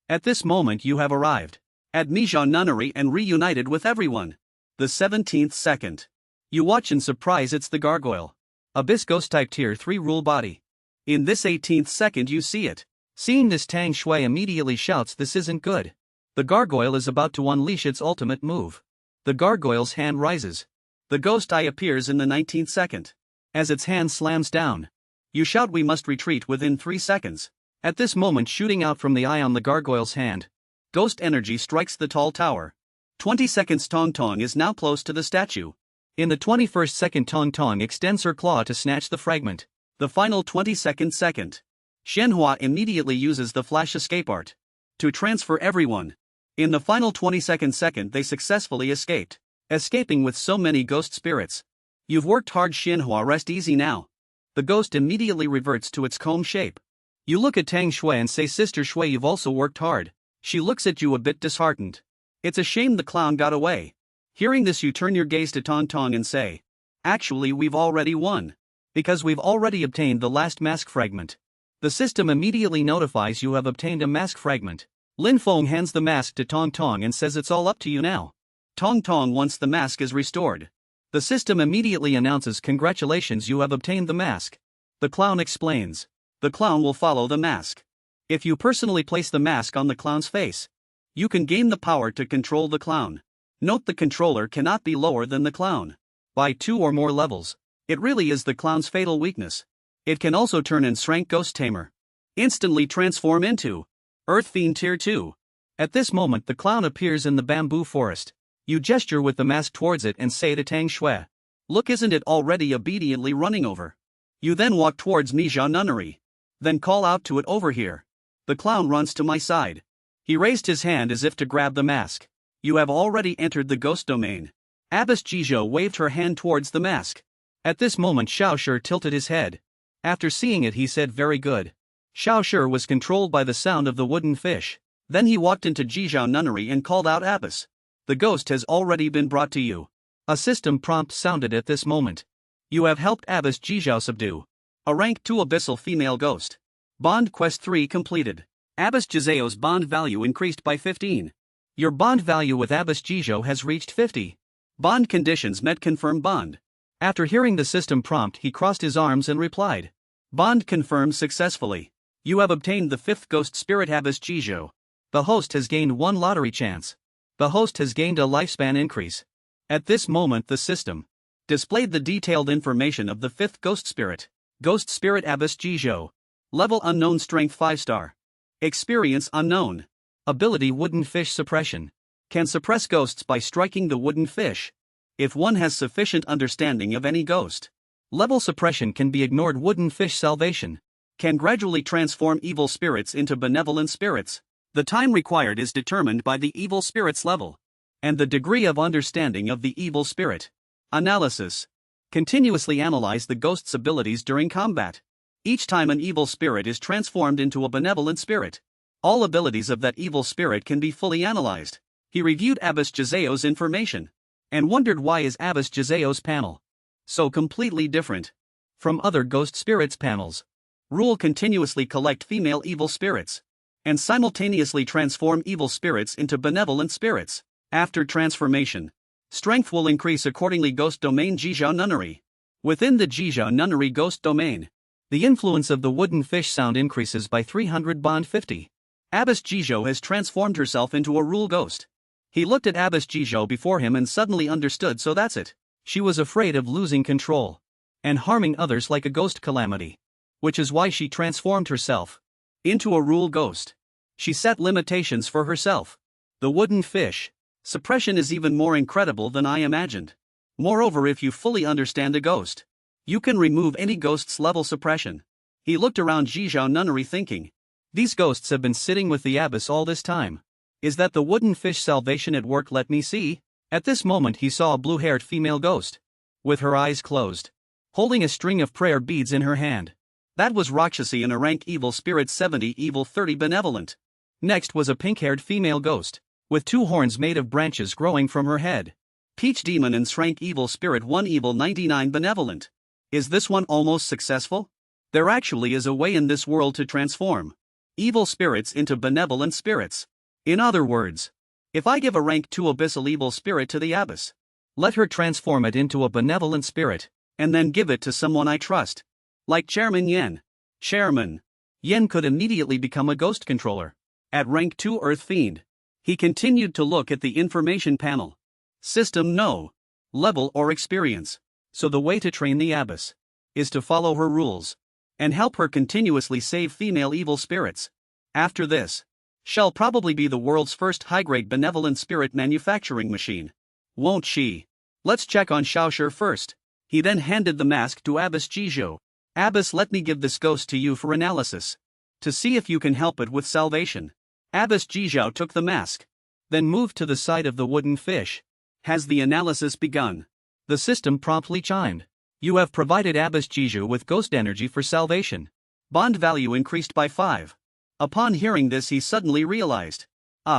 [SPEAKER 1] At this moment you have arrived at Mijao Nunnery and reunited with everyone. The 17th second. You watch in surprise, it's the gargoyle. Abyss Ghost Type Tier 3 Rule Body. In this 18th second you see it. Seeing this, Tang Shui immediately shouts, this isn't good. The gargoyle is about to unleash its ultimate move. The gargoyle's hand rises. The ghost eye appears in the 19th second. As its hand slams down, you shout, we must retreat within 3 seconds. At this moment, shooting out from the eye on the gargoyle's hand, ghost energy strikes the tall tower. 20 seconds, Tong Tong is now close to the statue. In the 21st second, Tong Tong extends her claw to snatch the fragment. The final 22nd second. Shenhua immediately uses the flash escape art to transfer everyone. In the final 22nd second, they successfully escaped, escaping with so many ghost spirits. You've worked hard, Shenhua, rest easy now. The ghost immediately reverts to its comb shape. You look at Tang Shui and say, Sister Shui, you've also worked hard. She looks at you a bit disheartened. It's a shame the clown got away. Hearing this, you turn your gaze to Tong Tong and say, actually, we've already won. Because we've already obtained the last mask fragment. The system immediately notifies you have obtained a mask fragment. Lin Feng hands the mask to Tong Tong and says, it's all up to you now. Tong Tong, once the mask is restored, the system immediately announces, congratulations, you have obtained the mask. The clown explains. The clown will follow the mask. If you personally place the mask on the clown's face, you can gain the power to control the clown. Note, the controller cannot be lower than the clown by 2 or more levels. It really is the clown's fatal weakness. It can also turn and Shrank Ghost Tamer. Instantly transform into Earth Fiend Tier 2. At this moment, the clown appears in the bamboo forest. You gesture with the mask towards it and say to Tang Shui, look, isn't it already obediently running over? You then walk towards Mijao Nunnery. Then call out to it, over here. The clown runs to my side. He raised his hand as if to grab the mask. You have already entered the ghost domain. Abbess Jizhou waved her hand towards the mask. At this moment, Xiao Shi tilted his head. After seeing it, he said, very good. Xiao Shi was controlled by the sound of the wooden fish. Then he walked into Jizhou Nunnery and called out, Abbess. The ghost has already been brought to you. A system prompt sounded at this moment. You have helped Abbess Jizhou subdue a rank 2 abyssal female ghost. Bond Quest 3 completed. Abbess Jizhou's bond value increased by 15. Your bond value with Abbess Jizhou has reached 50. Bond conditions met, confirm bond. After hearing the system prompt, he crossed his arms and replied. Bond confirmed successfully. You have obtained the 5th ghost spirit, Abbess Jizhou. The host has gained 1 lottery chance. The host has gained a lifespan increase. At this moment, the system displayed the detailed information of the 5th ghost spirit. Ghost spirit Abbess Jizhou. Level unknown, strength 5-star. Experience unknown. Ability wooden fish suppression. Can suppress ghosts by striking the wooden fish. If one has sufficient understanding of any ghost level, suppression can be ignored. Wooden fish salvation. Can gradually transform evil spirits into benevolent spirits. The time required is determined by the evil spirit's level and the degree of understanding of the evil spirit. Analysis. Continuously analyze the ghost's abilities during combat. Each time an evil spirit is transformed into a benevolent spirit, all abilities of that evil spirit can be fully analyzed. He reviewed Abbess Jizhou's information and wondered, why is Abbess Jizhou's panel so completely different from other ghost spirits panels? Rule: continuously collect female evil spirits. and simultaneously transform evil spirits into benevolent spirits. After transformation, strength will increase accordingly. Ghost Domain Jizhou Nunnery. Within the Jizhou Nunnery Ghost Domain, the influence of the wooden fish sound increases by 300 bond 50. Abbess Jizhou has transformed herself into a rule ghost. He looked at Abbess Jizhou before him and suddenly understood, so that's it. She was afraid of losing control and harming others like a ghost calamity, which is why she transformed herself into a rule ghost. She set limitations for herself. The wooden fish suppression is even more incredible than I imagined. Moreover, if you fully understand a ghost, you can remove any ghost's level suppression. He looked around Jizhou Nunnery thinking, these ghosts have been sitting with the abbess all this time. Is that the wooden fish salvation at work? Let me see. At this moment he saw a blue-haired female ghost, with her eyes closed, holding a string of prayer beads in her hand. That was Rakshasi in a rank evil spirit 70, evil 30, benevolent. Next was a pink-haired female ghost, with 2 horns made of branches growing from her head. Peach demon in rank evil spirit 1, evil 99, benevolent. Is this one almost successful? There actually is a way in this world to transform evil spirits into benevolent spirits. In other words, if I give a rank 2 abyssal evil spirit to the abbess, let her transform it into a benevolent spirit, and then give it to someone I trust, like Chairman Yen. Chairman Yen could immediately become a ghost controller. At rank 2 Earth Fiend, he continued to look at the information panel. System no level or experience. So the way to train the abbess is to follow her rules and help her continuously save female evil spirits. After this, shall probably be the world's first high-grade benevolent spirit manufacturing machine. Won't she? Let's check on Xiaoshi first. He then handed the mask to Abbess Jizhou. Abbess, let me give this ghost to you for analysis, to see if you can help it with salvation. Abbess Jizhou took the mask, then moved to the side of the wooden fish. Has the analysis begun? The system promptly chimed. You have provided Abbess Jizhou with ghost energy for salvation. Bond value increased by 5. Upon hearing this, he suddenly realized,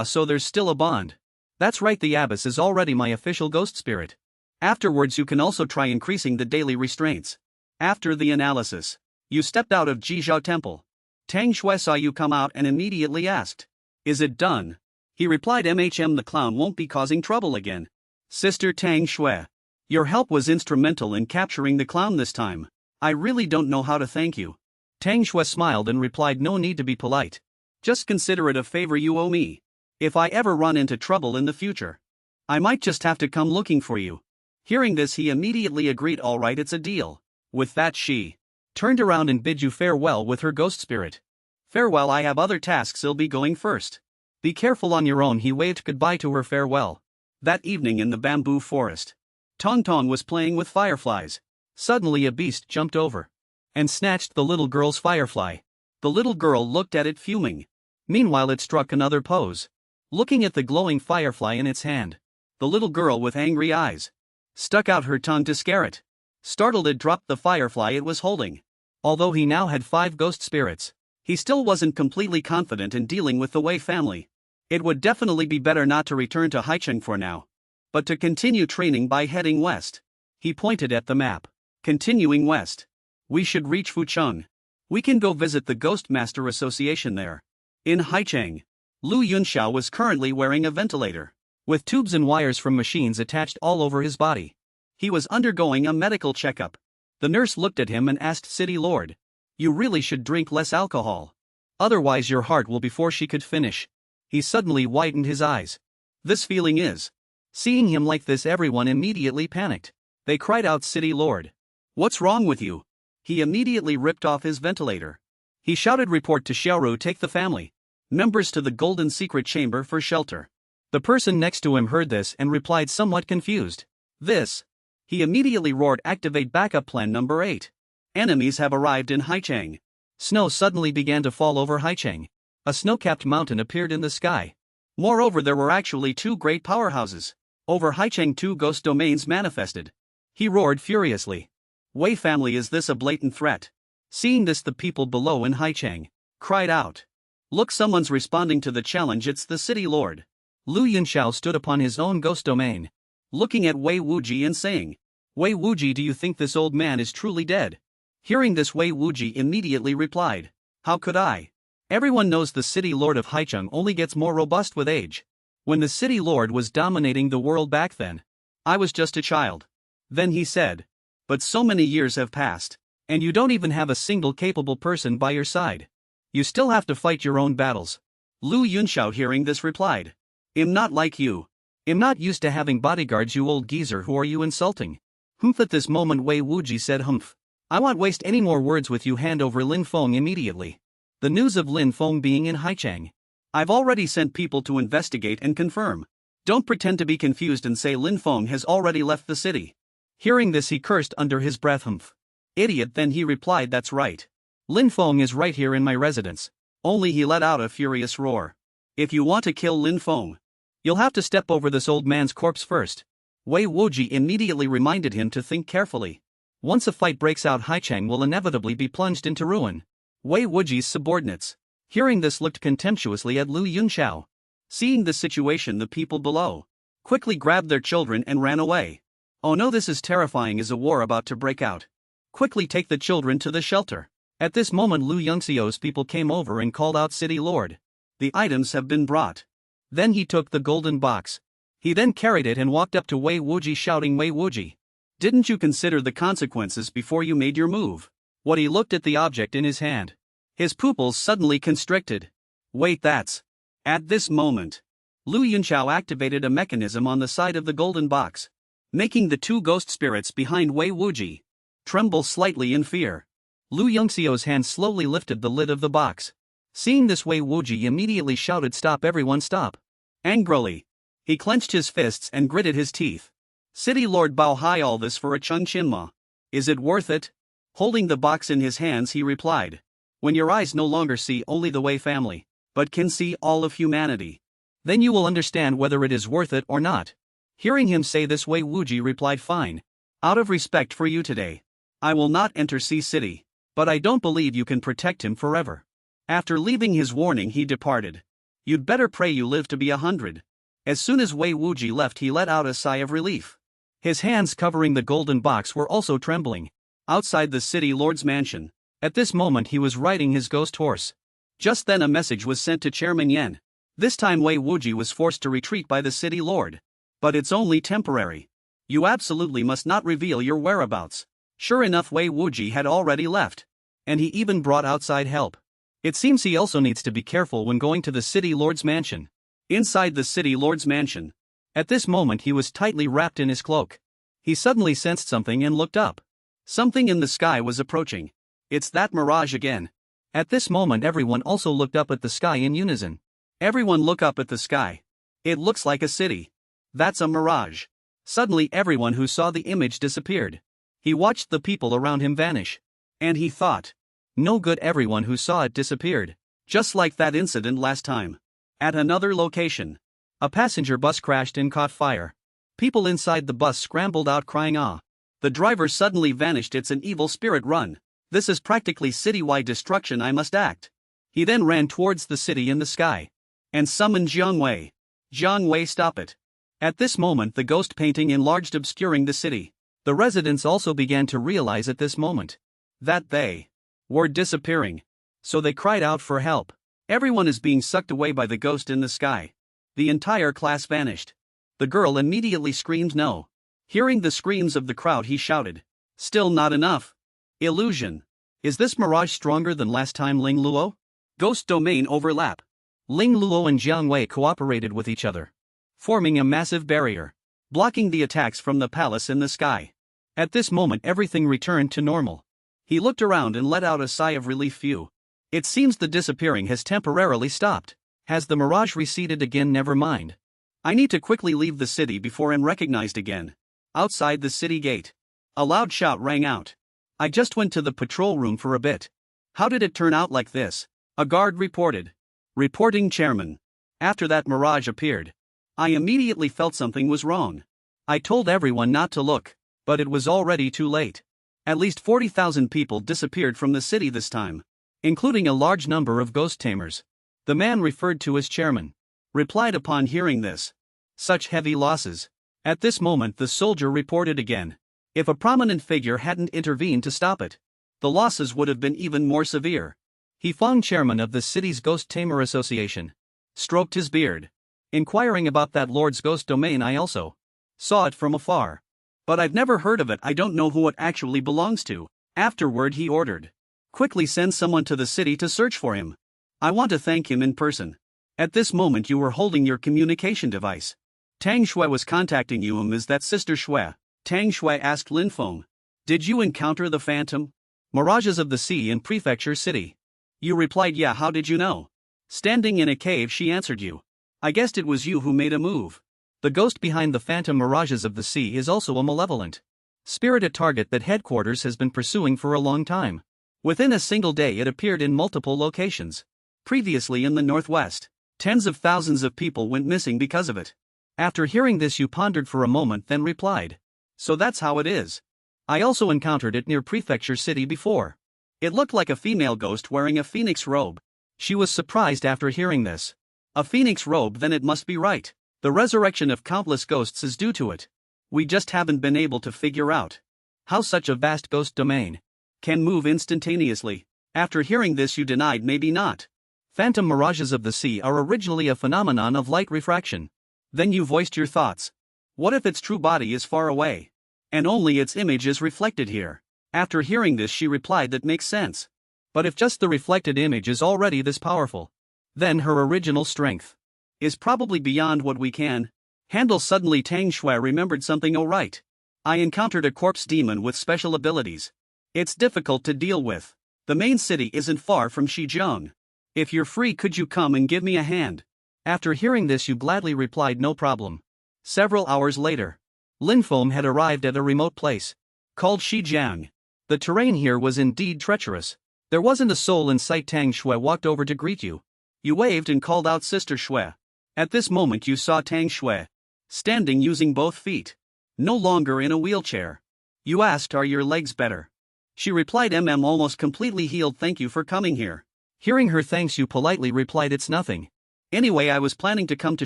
[SPEAKER 1] so there's still a bond. That's right, the abbess is already my official ghost spirit. Afterwards you can also try increasing the daily restraints. After the analysis, you stepped out of Jizhou Temple. Tang Shui saw you come out and immediately asked, is it done? He replied, the clown won't be causing trouble again. Sister Tang Shui, your help was instrumental in capturing the clown this time. I really don't know how to thank you. Tang Shui smiled and replied, no need to be polite. Just consider it a favor you owe me. If I ever run into trouble in the future, I might just have to come looking for you. Hearing this, he immediately agreed, all right, it's a deal. With that, she turned around and bid you farewell with her ghost spirit. Farewell, I have other tasks, I'll be going first. Be careful on your own. He waved goodbye to her farewell. That evening in the bamboo forest, Tong Tong was playing with fireflies. Suddenly a beast jumped over and snatched the little girl's firefly. The little girl looked at it fuming. Meanwhile it struck another pose, looking at the glowing firefly in its hand. The little girl with angry eyes stuck out her tongue to scare it. Startled, it dropped the firefly it was holding. Although he now had 5 ghost spirits, he still wasn't completely confident in dealing with the Wei family. It would definitely be better not to return to Haicheng for now, but to continue training by heading west. He pointed at the map. Continuing west, we should reach Fucheng. We can go visit the Ghost Master Association there. In Haicheng, Lu Yunxiao was currently wearing a ventilator, with tubes and wires from machines attached all over his body. He was undergoing a medical checkup. The nurse looked at him and asked, City Lord, you really should drink less alcohol. Otherwise your heart will. Before she could finish, he suddenly widened his eyes. This feeling is. Seeing him like this, everyone immediately panicked. They cried out, City Lord, what's wrong with you? He immediately ripped off his ventilator. He shouted, report to Xiaoru, take the family members to the Golden Secret Chamber for shelter. The person next to him heard this and replied, somewhat confused. This. He immediately roared, activate backup plan number 8. Enemies have arrived in Haicheng. Snow suddenly began to fall over Haicheng. A snow-capped mountain appeared in the sky. Moreover, there were actually 2 great powerhouses. Over Haicheng 2 ghost domains manifested. He roared furiously. Wei family, is this a blatant threat? Seeing this, the people below in Haicheng cried out. Look, someone's responding to the challenge, it's the City Lord. Lu Yunxiao stood upon his own ghost domain, looking at Wei Wuji and saying, Wei Wuji, do you think this old man is truly dead? Hearing this, Wei Wuji immediately replied, how could I? Everyone knows the city lord of Haicheng only gets more robust with age. When the city lord was dominating the world back then, I was just a child. Then he said. But so many years have passed, and you don't even have a single capable person by your side. You still have to fight your own battles. Lu Yunxiao hearing this replied. I'm not like you. I'm not used to having bodyguards, you old geezer. Who are you insulting? Humph. At this moment Wei Wuji said, Humph. I won't waste any more words with you. Hand over Lin Feng immediately. The news of Lin Feng being in Haicheng. I've already sent people to investigate and confirm. Don't pretend to be confused and say Lin Feng has already left the city. Hearing this he cursed under his breath. Humph. Idiot. Then he replied, that's right. Lin Feng is right here in my residence. Only he let out a furious roar. If you want to kill Lin Feng, you'll have to step over this old man's corpse first. Wei Wuji immediately reminded him to think carefully. Once a fight breaks out, Haicheng will inevitably be plunged into ruin. Wei Wuji's subordinates, hearing this, looked contemptuously at Lu Yunxiao. Seeing the situation, the people below quickly grabbed their children and ran away. Oh no, this is terrifying. Is a war about to break out? Quickly take the children to the shelter. At this moment Lu Yunxiao's people came over and called out, City Lord. The items have been brought. Then he took the golden box. He then carried it and walked up to Wei Wuji shouting, Wei Wuji, didn't you consider the consequences before you made your move? What? He looked at the object in his hand. His pupils suddenly constricted. Wait, that's... At this moment, Lu Yunxiao activated a mechanism on the side of the golden box, making the two ghost spirits behind Wei Wuji tremble slightly in fear. Lu Yunxiao's hand slowly lifted the lid of the box. Seeing this, Wei Wuji immediately shouted, Stop, everyone, stop. Angrily, he clenched his fists and gritted his teeth. City Lord Bao Hai, all this for a Cheng Chinma. Is it worth it? Holding the box in his hands he replied. When your eyes no longer see only the Wei family, but can see all of humanity, then you will understand whether it is worth it or not. Hearing him say this, Wei Wuji replied, Fine. Out of respect for you today, I will not enter Sea City, but I don't believe you can protect him forever. After leaving his warning he departed. You'd better pray you live to be 100. As soon as Wei Wuji left he let out a sigh of relief. His hands covering the golden box were also trembling. Outside the city lord's mansion, at this moment he was riding his ghost horse. Just then a message was sent to Chairman Yan. This time Wei Wuji was forced to retreat by the city lord. But it's only temporary. You absolutely must not reveal your whereabouts. Sure enough, Wei Wuji had already left. And he even brought outside help. It seems he also needs to be careful when going to the city lord's mansion. Inside the city lord's mansion, at this moment he was tightly wrapped in his cloak. He suddenly sensed something and looked up. Something in the sky was approaching. It's that mirage again. At this moment everyone also looked up at the sky in unison. Everyone look up at the sky. It looks like a city. That's a mirage. Suddenly everyone who saw the image disappeared. He watched the people around him vanish. And he thought, no good, everyone who saw it disappeared. Just like that incident last time. At another location, a passenger bus crashed and caught fire. People inside the bus scrambled out crying, ah. The driver suddenly vanished. It's an evil spirit run. This is practically citywide destruction. I must act. He then ran towards the city in the sky and summoned Jiang Wei. Jiang Wei, stop it. At this moment the ghost painting enlarged, obscuring the city. The residents also began to realize at this moment that they were disappearing. So they cried out for help. Everyone is being sucked away by the ghost in the sky. The entire class vanished. The girl immediately screamed no. Hearing the screams of the crowd he shouted, still not enough. Illusion. Is this mirage stronger than last time? Ling Luo? Ghost domain overlap. Ling Luo and Jiang Wei cooperated with each other, forming a massive barrier, blocking the attacks from the palace in the sky. At this moment everything returned to normal. He looked around and let out a sigh of relief. Phew. It seems the disappearing has temporarily stopped. Has the mirage receded again? Never mind. I need to quickly leave the city before I'm recognized again. Outside the city gate, a loud shout rang out. I just went to the patrol room for a bit. How did it turn out like this? A guard reported. Reporting, Chairman. After that mirage appeared, I immediately felt something was wrong. I told everyone not to look, but it was already too late. At least 40,000 people disappeared from the city this time, including a large number of ghost tamers. The man referred to as Chairman replied upon hearing this. Such heavy losses. At this moment the soldier reported again. If a prominent figure hadn't intervened to stop it, the losses would have been even more severe. He Fong, chairman of the city's Ghost Tamer Association, stroked his beard. Inquiring about that lord's ghost domain, I also saw it from afar. But I've never heard of it, I don't know who it actually belongs to. Afterward he ordered. Quickly send someone to the city to search for him. I want to thank him in person. At this moment you were holding your communication device. Tang Shui was contacting you. Is that Sister Shui? Tang Shui asked Lin Feng. Did you encounter the phantom mirages of the sea in Prefecture City? You replied yeah. How did you know? Standing in a cave, she answered you. I guessed it was you who made a move. The ghost behind the phantom mirages of the sea is also a malevolent spirit, a target that headquarters has been pursuing for a long time. Within a single day it appeared in multiple locations. Previously in the northwest, tens of thousands of people went missing because of it. After hearing this you pondered for a moment, then replied. So that's how it is. I also encountered it near Prefecture City before. It looked like a female ghost wearing a phoenix robe. She was surprised after hearing this. A phoenix robe, then it must be right. The resurrection of countless ghosts is due to it. We just haven't been able to figure out how such a vast ghost domain can move instantaneously. After hearing this you denied maybe not. Phantom mirages of the sea are originally a phenomenon of light refraction. Then you voiced your thoughts. What if its true body is far away, and only its image is reflected here? After hearing this she replied that makes sense. But if just the reflected image is already this powerful, then her original strength is probably beyond what we can handle. Suddenly Tang Shui remembered something. Oh right. I encountered a corpse demon with special abilities. It's difficult to deal with. The main city isn't far from Shijiang. If you're free, could you come and give me a hand? After hearing this you gladly replied no problem. Several hours later, Lin Feng had arrived at a remote place called Shijiang. The terrain here was indeed treacherous. There wasn't a soul in sight. Tang Shui walked over to greet you. You waved and called out Sister Shui. At this moment you saw Tang Shui standing using both feet, no longer in a wheelchair. You asked, are your legs better? She replied, almost completely healed, thank you for coming here. Hearing her thanks you politely replied, it's nothing. Anyway, I was planning to come to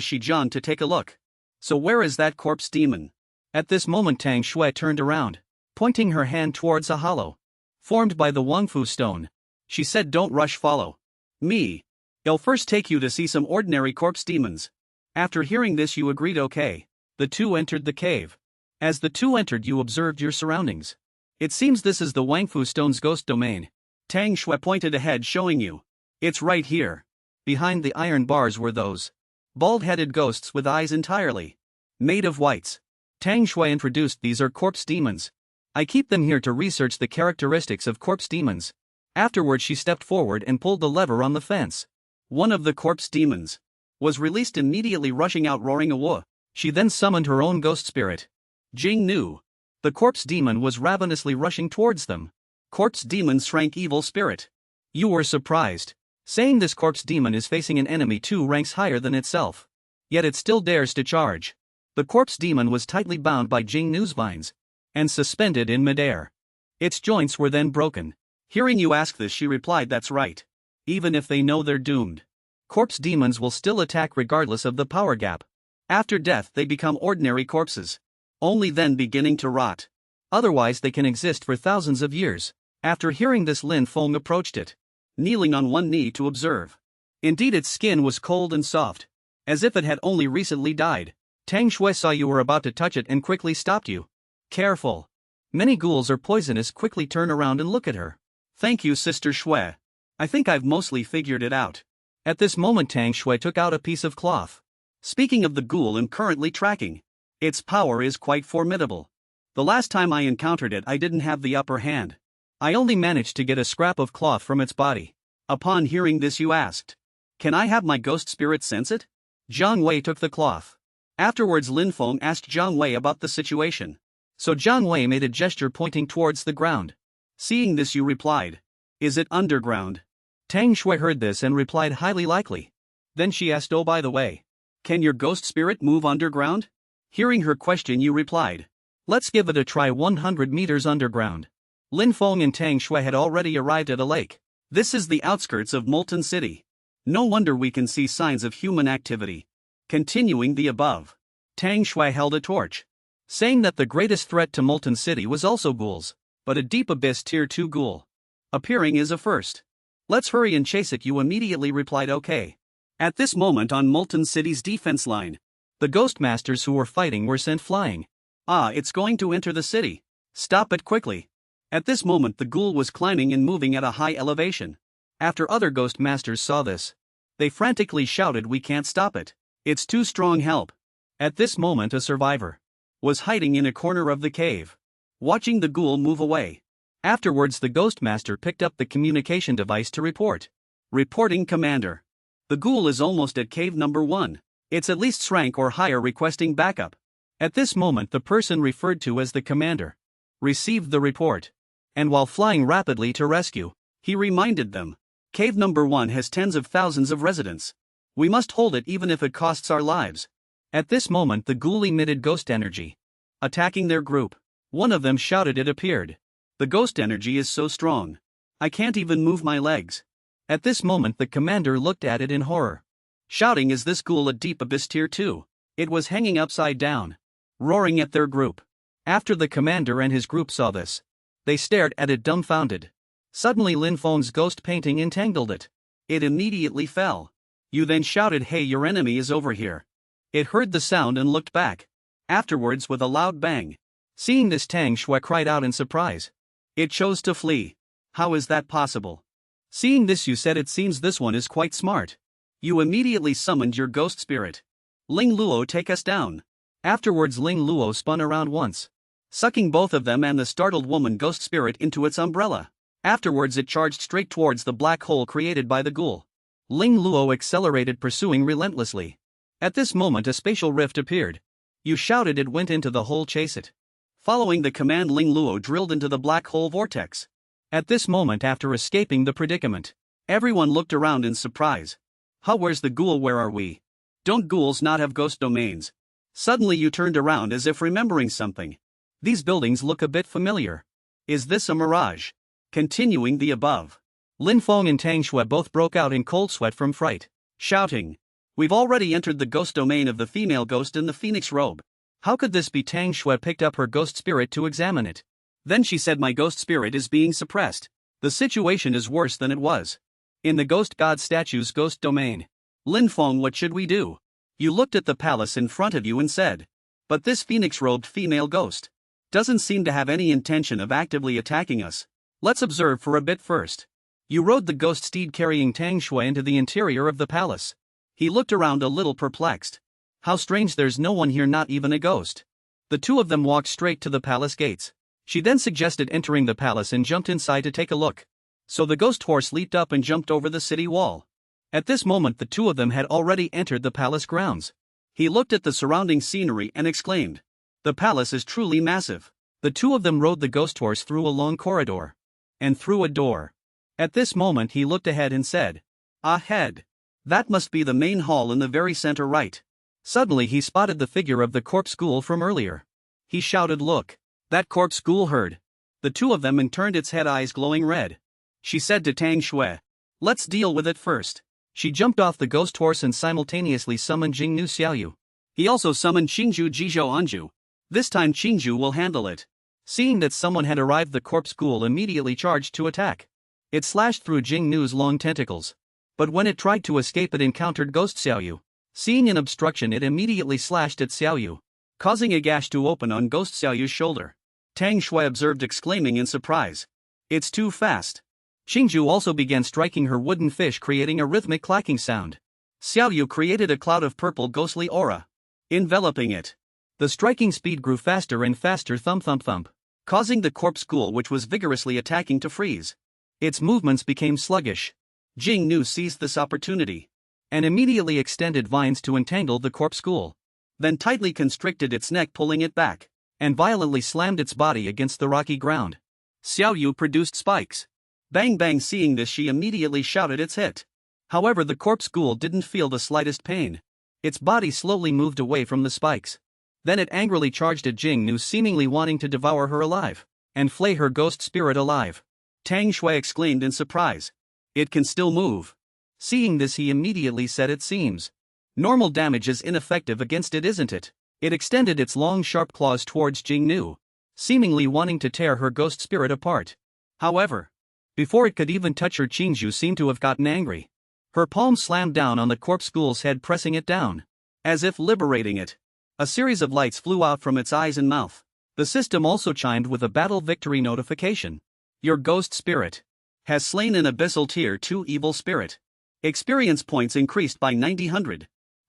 [SPEAKER 1] Shijiang to take a look. So where is that corpse demon? At this moment Tang Shui turned around, pointing her hand towards a hollow formed by the Wangfu stone. She said, don't rush, follow me. I'll first take you to see some ordinary corpse demons. After hearing this you agreed okay. The two entered the cave. As the two entered you observed your surroundings. It seems this is the Wangfu stone's ghost domain. Tang Shui pointed ahead, showing you. It's right here. Behind the iron bars were those bald-headed ghosts with eyes entirely made of whites. Tang Shui introduced, these are corpse demons. I keep them here to research the characteristics of corpse demons. Afterward she stepped forward and pulled the lever on the fence. One of the corpse demons was released, immediately rushing out roaring a woo. She then summoned her own ghost spirit, Jing Nu. The corpse demon was ravenously rushing towards them. Corpse demon shrank, evil spirit. You were surprised, saying this corpse demon is facing an enemy 2 ranks higher than itself. Yet it still dares to charge. The corpse demon was tightly bound by Jing Nu's vines and suspended in midair. Its joints were then broken. Hearing you ask this she replied, that's right. Even if they know they're doomed, corpse demons will still attack regardless of the power gap. After death they become ordinary corpses, only then beginning to rot. Otherwise they can exist for thousands of years. After hearing this Lin Feng approached it, kneeling on one knee to observe. Indeed its skin was cold and soft, as if it had only recently died. Tang Shui saw you were about to touch it and quickly stopped you. Careful. Many ghouls are poisonous. Quickly turn around and look at her. Thank you, Sister Shui. I think I've mostly figured it out. At this moment Tang Shui took out a piece of cloth. Speaking of the ghoul I'm currently tracking, its power is quite formidable. The last time I encountered it I didn't have the upper hand. I only managed to get a scrap of cloth from its body. Upon hearing this you asked, can I have my ghost spirit sense it? Zhang Wei took the cloth. Afterwards Lin Feng asked Zhang Wei about the situation. So Zhang Wei made a gesture pointing towards the ground. Seeing this you replied, is it underground? Tang Shui heard this and replied, highly likely. Then she asked, oh by the way, can your ghost spirit move underground? Hearing her question you replied, let's give it a try. 100 meters underground. Lin Feng and Tang Shui had already arrived at a lake. This is the outskirts of Molten City. No wonder we can see signs of human activity. Continuing the above, Tang Shui held a torch, saying that the greatest threat to Molten City was also ghouls, but a deep abyss tier 2 ghoul appearing is a first. Let's hurry and chase it, you immediately replied okay. At this moment on Molten City's defense line, the ghost masters who were fighting were sent flying. Ah, it's going to enter the city. Stop it quickly. At this moment the ghoul was climbing and moving at a high elevation. After other ghost masters saw this, they frantically shouted, we can't stop it. It's too strong, help. At this moment a survivor was hiding in a corner of the cave, watching the ghoul move away. Afterwards the ghost master picked up the communication device to report. Reporting, Commander. The ghoul is almost at cave number 1. It's at least rank or higher requesting backup. At this moment the person referred to as the commander received the report, and while flying rapidly to rescue, he reminded them, cave number 1 has tens of thousands of residents. We must hold it even if it costs our lives. At this moment the ghoul emitted ghost energy, attacking their group. One of them shouted, it appeared. The ghost energy is so strong. I can't even move my legs. At this moment the commander looked at it in horror, shouting, is this ghoul a deep abyss tier 2? It was hanging upside down, roaring at their group. After the commander and his group saw this, they stared at it dumbfounded. Suddenly Lin Feng's ghost painting entangled it. It immediately fell. You then shouted, hey, your enemy is over here. It heard the sound and looked back. Afterwards with a loud bang. Seeing this, Tang Shui cried out in surprise. It chose to flee. How is that possible? Seeing this, you said, it seems this one is quite smart. You immediately summoned your ghost spirit. Ling Luo, take us down. Afterwards Ling Luo spun around once, sucking both of them and the startled woman ghost spirit into its umbrella. Afterwards it charged straight towards the black hole created by the ghoul. Ling Luo accelerated, pursuing relentlessly. At this moment a spatial rift appeared. You shouted, it went into the hole, chase it. Following the command, Ling Luo drilled into the black hole vortex. At this moment, after escaping the predicament, everyone looked around in surprise. How, where's the ghoul, where are we? Don't ghouls not have ghost domains? Suddenly you turned around as if remembering something. These buildings look a bit familiar. Is this a mirage? Continuing the above, Lin Feng and Tang Shui both broke out in cold sweat from fright, shouting, we've already entered the ghost domain of the female ghost in the phoenix robe. How could this be? Tang Shui picked up her ghost spirit to examine it. Then she said, my ghost spirit is being suppressed. The situation is worse than it was. In the ghost god statue's ghost domain. Lin Feng, what should we do? You looked at the palace in front of you and said, but this phoenix-robed female ghost doesn't seem to have any intention of actively attacking us. Let's observe for a bit first. You rode the ghost steed carrying Tang Shui into the interior of the palace. He looked around a little perplexed. How strange, there's no one here, not even a ghost. The two of them walked straight to the palace gates. She then suggested entering the palace and jumped inside to take a look. So the ghost horse leaped up and jumped over the city wall. At this moment the two of them had already entered the palace grounds. He looked at the surrounding scenery and exclaimed, the palace is truly massive. The two of them rode the ghost horse through a long corridor and through a door. At this moment he looked ahead and said, ahead. That must be the main hall in the very center, right? Suddenly he spotted the figure of the corpse ghoul from earlier. He shouted, look. That corpse ghoul heard the two of them and turned its head, eyes glowing red. She said to Tang Shui, let's deal with it first. She jumped off the ghost horse and simultaneously summoned Jingnu Xiaoyu. He also summoned Qingzhu Jizhou Anju. This time Qingzhu will handle it. Seeing that someone had arrived, the corpse ghoul immediately charged to attack. It slashed through Jingnu's long tentacles. But when it tried to escape, it encountered Ghost Xiaoyu. Seeing an obstruction, it immediately slashed at Xiaoyu, causing a gash to open on Ghost Xiaoyu's shoulder. Tang Shui observed, exclaiming in surprise, it's too fast. Qingzhu also began striking her wooden fish, creating a rhythmic clacking sound. Xiaoyu created a cloud of purple ghostly aura, enveloping it. The striking speed grew faster and faster, thump thump thump, causing the corpse ghoul, which was vigorously attacking, to freeze. Its movements became sluggish. Jingnu seized this opportunity and immediately extended vines to entangle the corpse ghoul, then tightly constricted its neck, pulling it back, and violently slammed its body against the rocky ground. Xiaoyu produced spikes. Bang bang. Seeing this, she immediately shouted, it's hit. However, the corpse ghoul didn't feel the slightest pain. Its body slowly moved away from the spikes. Then it angrily charged at Jingnu, seemingly wanting to devour her alive and flay her ghost spirit alive. Tang Shui exclaimed in surprise, it can still move. Seeing this, he immediately said, it seems normal damage is ineffective against it, isn't it? It extended its long sharp claws towards Jingnu, seemingly wanting to tear her ghost spirit apart. However, Before it could even touch her, Qingzhu seemed to have gotten angry. Her palm slammed down on the corpse ghoul's head, pressing it down. As if liberating it. A series of lights flew out from its eyes and mouth. The system also chimed with a battle victory notification. Your ghost spirit has slain an abyssal tier 2 evil spirit. Experience points increased by 90.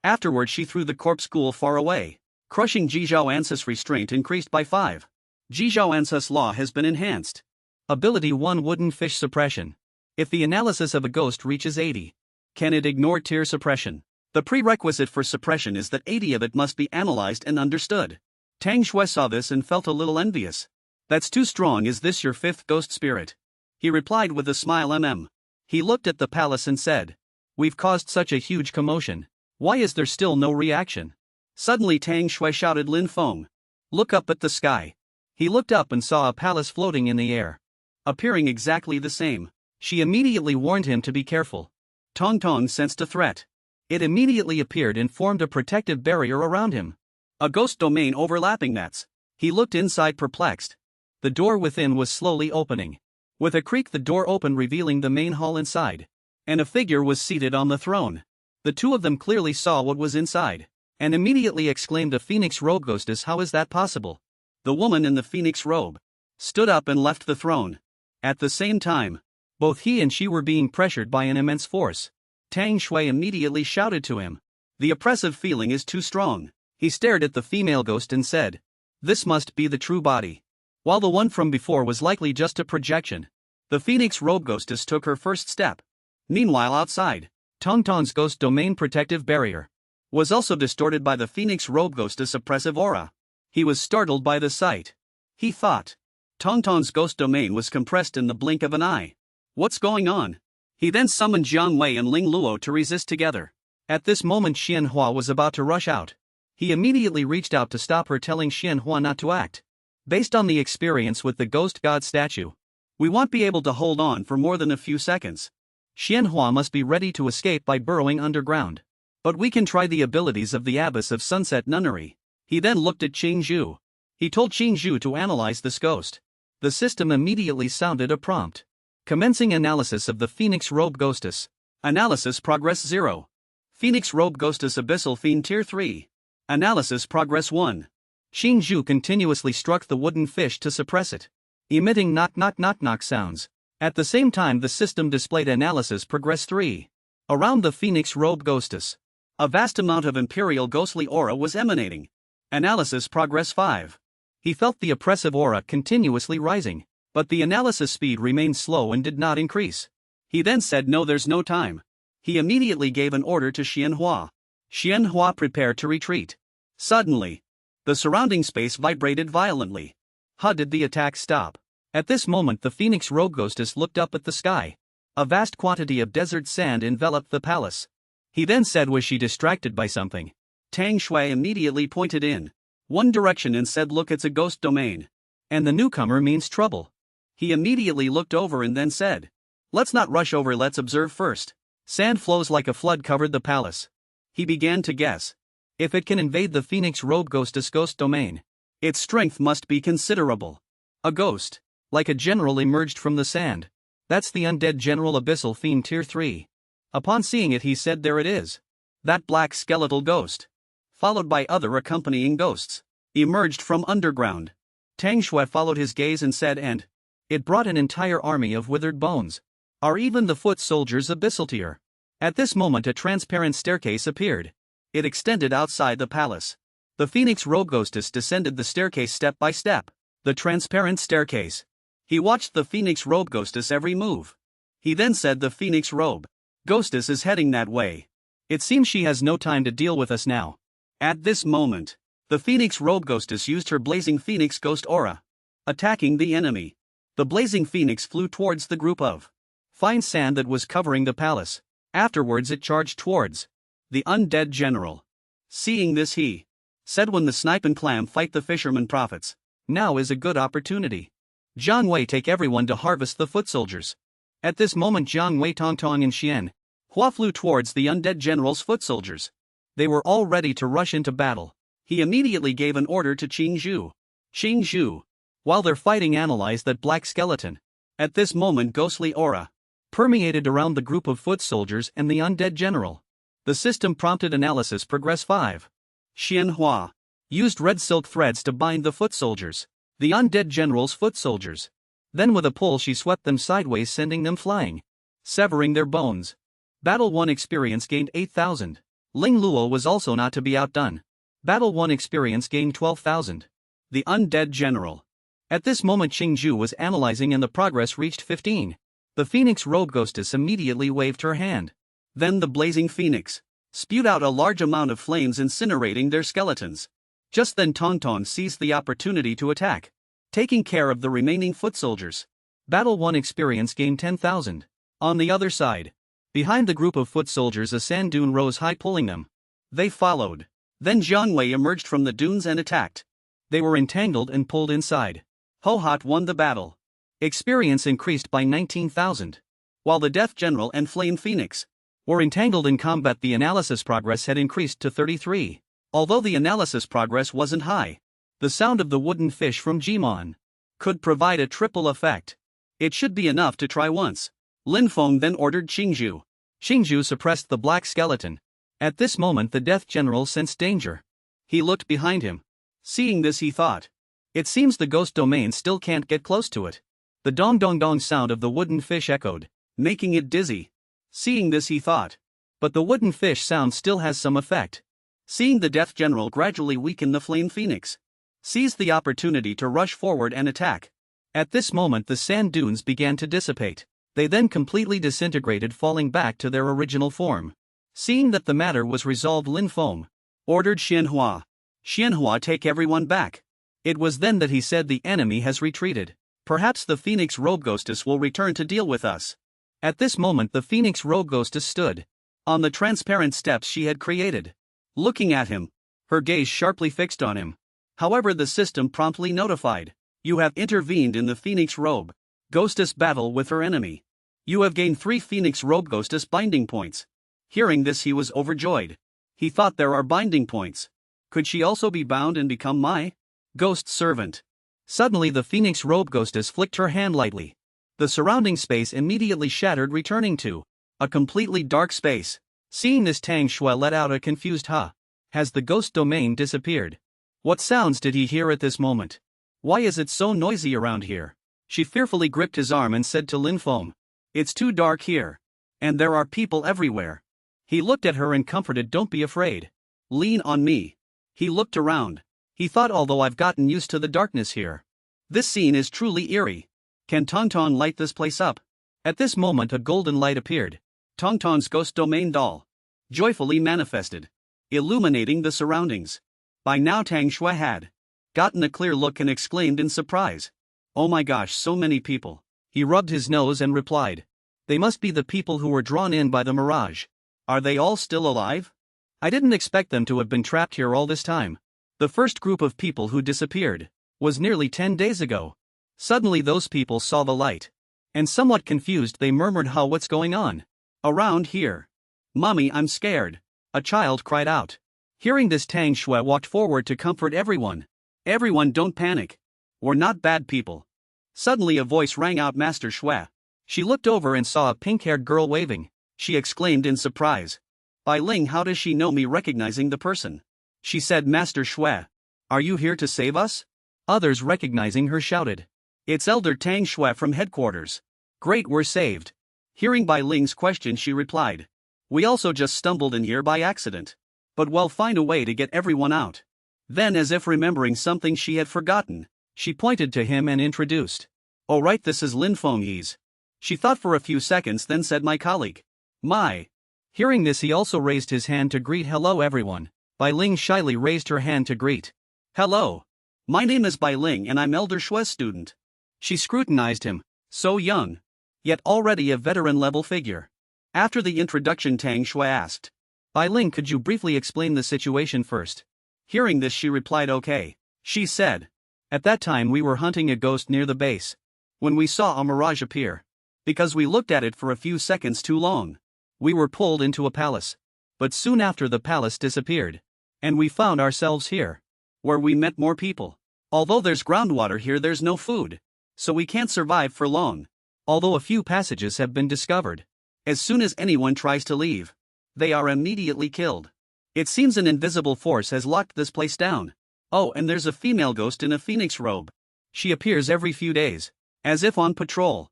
[SPEAKER 1] Afterward she threw the corpse ghoul far away. Crushing Jizhao Ansas restraint increased by 5. Jizhao Ansas law has been enhanced. Ability 1 Wooden Fish Suppression. If the analysis of a ghost reaches 80, can it ignore tier suppression? The prerequisite for suppression is that 80 of it must be analyzed and understood. Tang Shui saw this and felt a little envious. That's too strong. Is this your 5th ghost spirit? He replied with a smile. He looked at the palace and said, we've caused such a huge commotion. Why is there still no reaction? Suddenly Tang Shui shouted, Lin Feng, look up at the sky. He looked up and saw a palace floating in the air, appearing exactly the same. She immediately warned him to be careful. Tong Tong sensed a threat. It immediately appeared and formed a protective barrier around him. A ghost domain overlapping that's. He looked inside, perplexed. The door within was slowly opening. With a creak the door opened, revealing the main hall inside. And a figure was seated on the throne. The two of them clearly saw what was inside, and immediately exclaimed, a phoenix robe ghostess, how is that possible? The woman in the phoenix robe stood up and left the throne. At the same time, both he and she were being pressured by an immense force. Tang Shui immediately shouted to him. The oppressive feeling is too strong. He stared at the female ghost and said, this must be the true body. While the one from before was likely just a projection. The phoenix robe ghostess took her first step. Meanwhile outside, Tong Tong's ghost domain protective barrier was also distorted by the phoenix robe ghostess' oppressive aura. He was startled by the sight. He thought Tong Tong's ghost domain was compressed in the blink of an eye. What's going on? He then summoned Jiang Wei and Ling Luo to resist together. At this moment Xian Hua was about to rush out. He immediately reached out to stop her, telling Xian Hua not to act. Based on the experience with the ghost god statue, we won't be able to hold on for more than a few seconds. Xian Hua must be ready to escape by burrowing underground. But we can try the abilities of the Abbess of Sunset Nunnery. He then looked at Qingzhu. He told Qingzhu to analyze this ghost. The system immediately sounded a prompt. Commencing analysis of the Phoenix Robe Ghostess. Analysis progress 0. Phoenix Robe Ghostess Abyssal Fiend Tier 3. Analysis progress 1. Qingzhu continuously struck the wooden fish to suppress it, emitting knock knock knock knock sounds. At the same time the system displayed analysis progress 3. Around the Phoenix Robe Ghostess, a vast amount of imperial ghostly aura was emanating. Analysis progress 5. He felt the oppressive aura continuously rising, but the analysis speed remained slow and did not increase. He then said, no, there's no time. He immediately gave an order to Xian Hua. Xian Hua prepared to retreat. Suddenly, the surrounding space vibrated violently. How did the attack stop? At this moment the Phoenix Robe Ghostess looked up at the sky. A vast quantity of desert sand enveloped the palace. He then said, was she distracted by something? Tang Shui immediately pointed in one direction and said, look, it's a ghost domain. And the newcomer means trouble. He immediately looked over and then said, let's not rush over, let's observe first. Sand flows like a flood covered the palace. He began to guess. If it can invade the Phoenix Robe Ghostess ghost domain, its strength must be considerable. A ghost, like a general, emerged from the sand. That's the undead general Abyssal Fiend Tier 3. Upon seeing it he said, there it is. That black skeletal ghost, followed by other accompanying ghosts, emerged from underground. Tang Shui followed his gaze and said, and it brought an entire army of withered bones. Are even the foot soldiers abyssal tier? At this moment a transparent staircase appeared. It extended outside the palace. The Phoenix Robe Ghostess descended the staircase step by step. The transparent staircase. He watched the Phoenix Robe Ghostess every move. He then said, the Phoenix Robe Ghostess is heading that way. It seems she has no time to deal with us now. At this moment, the Phoenix Robe Ghostess used her blazing Phoenix Ghost aura, attacking the enemy. The blazing phoenix flew towards the group of fine sand that was covering the palace. Afterwards it charged towards the undead general. Seeing this he said, when the snipe and clam fight the fisherman prophets, now is a good opportunity. Jiang Wei, take everyone to harvest the foot soldiers. At this moment Jiang Wei, Tong Tong and Xian Hua flew towards the undead general's foot soldiers. They were all ready to rush into battle. He immediately gave an order to Qingzhu. Qingzhu, while they're fighting, analyze that black skeleton. At this moment ghostly aura permeated around the group of foot soldiers and the undead general. The system prompted analysis progress 5. Xianhua used red silk threads to bind the foot soldiers, the undead general's foot soldiers. Then with a pull she swept them sideways, sending them flying, severing their bones. Battle 1 experience gained 8,000. Ling Luo was also not to be outdone. Battle 1 experience gained 12,000. The undead general. At this moment Qingju was analyzing and the progress reached 15. The Phoenix Robe Ghostess immediately waved her hand. Then the blazing phoenix spewed out a large amount of flames, incinerating their skeletons. Just then Tonton seized the opportunity to attack, taking care of the remaining foot soldiers. Battle 1 experience gained 10,000. On the other side, behind the group of foot soldiers a sand dune rose high, pulling them. They followed. Then Jiang Wei emerged from the dunes and attacked. They were entangled and pulled inside. Ho Hot won the battle. Experience increased by 19,000. While the Death General and Flame Phoenix were entangled in combat, the analysis progress had increased to 33. Although the analysis progress wasn't high, the sound of the wooden fish from Jimon could provide a triple effect. It should be enough to try once. Lin Feng then ordered Qingju. Qingju suppressed the black skeleton. At this moment the Death General sensed danger. He looked behind him. Seeing this he thought, it seems the ghost domain still can't get close to it. The dong dong dong sound of the wooden fish echoed, making it dizzy. Seeing this he thought, but the wooden fish sound still has some effect. Seeing the Death General gradually weaken, the Flame Phoenix seized the opportunity to rush forward and attack. At this moment the sand dunes began to dissipate. They then completely disintegrated, falling back to their original form. Seeing that the matter was resolved, Lin Feng ordered Xianhua. Xianhua, take everyone back. It was then that he said, the enemy has retreated. Perhaps the Phoenix Robe Ghostess will return to deal with us. At this moment the Phoenix Robe Ghostess stood on the transparent steps she had created, looking at him, her gaze sharply fixed on him. However, the system promptly notified, you have intervened in the Phoenix Robe Ghostess battle with her enemy. You have gained 3 Phoenix Robe Ghostess binding points. Hearing this he was overjoyed. He thought, there are binding points. Could she also be bound and become my ghost servant? Suddenly the Phoenix Robe Ghostess flicked her hand lightly. The surrounding space immediately shattered, returning to a completely dark space. Seeing this, Tang Shui let out a confused "Huh." Has the ghost domain disappeared? What sounds did he hear at this moment? Why is it so noisy around here? She fearfully gripped his arm and said to Lin Feng, it's too dark here. And there are people everywhere. He looked at her and comforted, don't be afraid. Lean on me. He looked around. He thought, although I've gotten used to the darkness here, this scene is truly eerie. Can Tonton light this place up? At this moment a golden light appeared. Tonton's ghost domain doll joyfully manifested, illuminating the surroundings. By now Tang Shui had gotten a clear look and exclaimed in surprise, oh my gosh, so many people. He rubbed his nose and replied, they must be the people who were drawn in by the mirage. Are they all still alive? I didn't expect them to have been trapped here all this time. The first group of people who disappeared was nearly 10 days ago. Suddenly those people saw the light, and somewhat confused they murmured, how, what's going on around here? Mommy, I'm scared, a child cried out. Hearing this, Tang Shui walked forward to comfort everyone. Everyone, don't panic. We're not bad people. Suddenly a voice rang out, Master Shui. She looked over and saw a pink-haired girl waving. She exclaimed in surprise, Bai Ling, how does she know me? Recognizing the person, she said, Master Shui, are you here to save us? Others recognizing her shouted, it's Elder Tang Shui from headquarters. Great, we're saved. Hearing Bai Ling's question, she replied, we also just stumbled in here by accident, but we'll find a way to get everyone out. Then, as if remembering something she had forgotten, she pointed to him and introduced, oh right, this is Lin Fengyi's. She thought for a few seconds, then said, my colleague. My. Hearing this, he also raised his hand to greet. Hello everyone. Bai Ling shyly raised her hand to greet. Hello. My name is Bai Ling and I'm Elder Shui's student. She scrutinized him, so young, yet already a veteran level figure. After the introduction, Tang Shui asked, Bai Ling, could you briefly explain the situation first? Hearing this, she replied, okay. She said, at that time we were hunting a ghost near the base, when we saw a mirage appear. Because we looked at it for a few seconds too long, we were pulled into a palace. But soon after the palace disappeared, and we found ourselves here, where we met more people. Although there's groundwater here, there's no food, so we can't survive for long. although a few passages have been discovered. As soon as anyone tries to leave, they are immediately killed. It seems an invisible force has locked this place down. Oh, and there's a female ghost in a phoenix robe. She appears every few days, as if on patrol.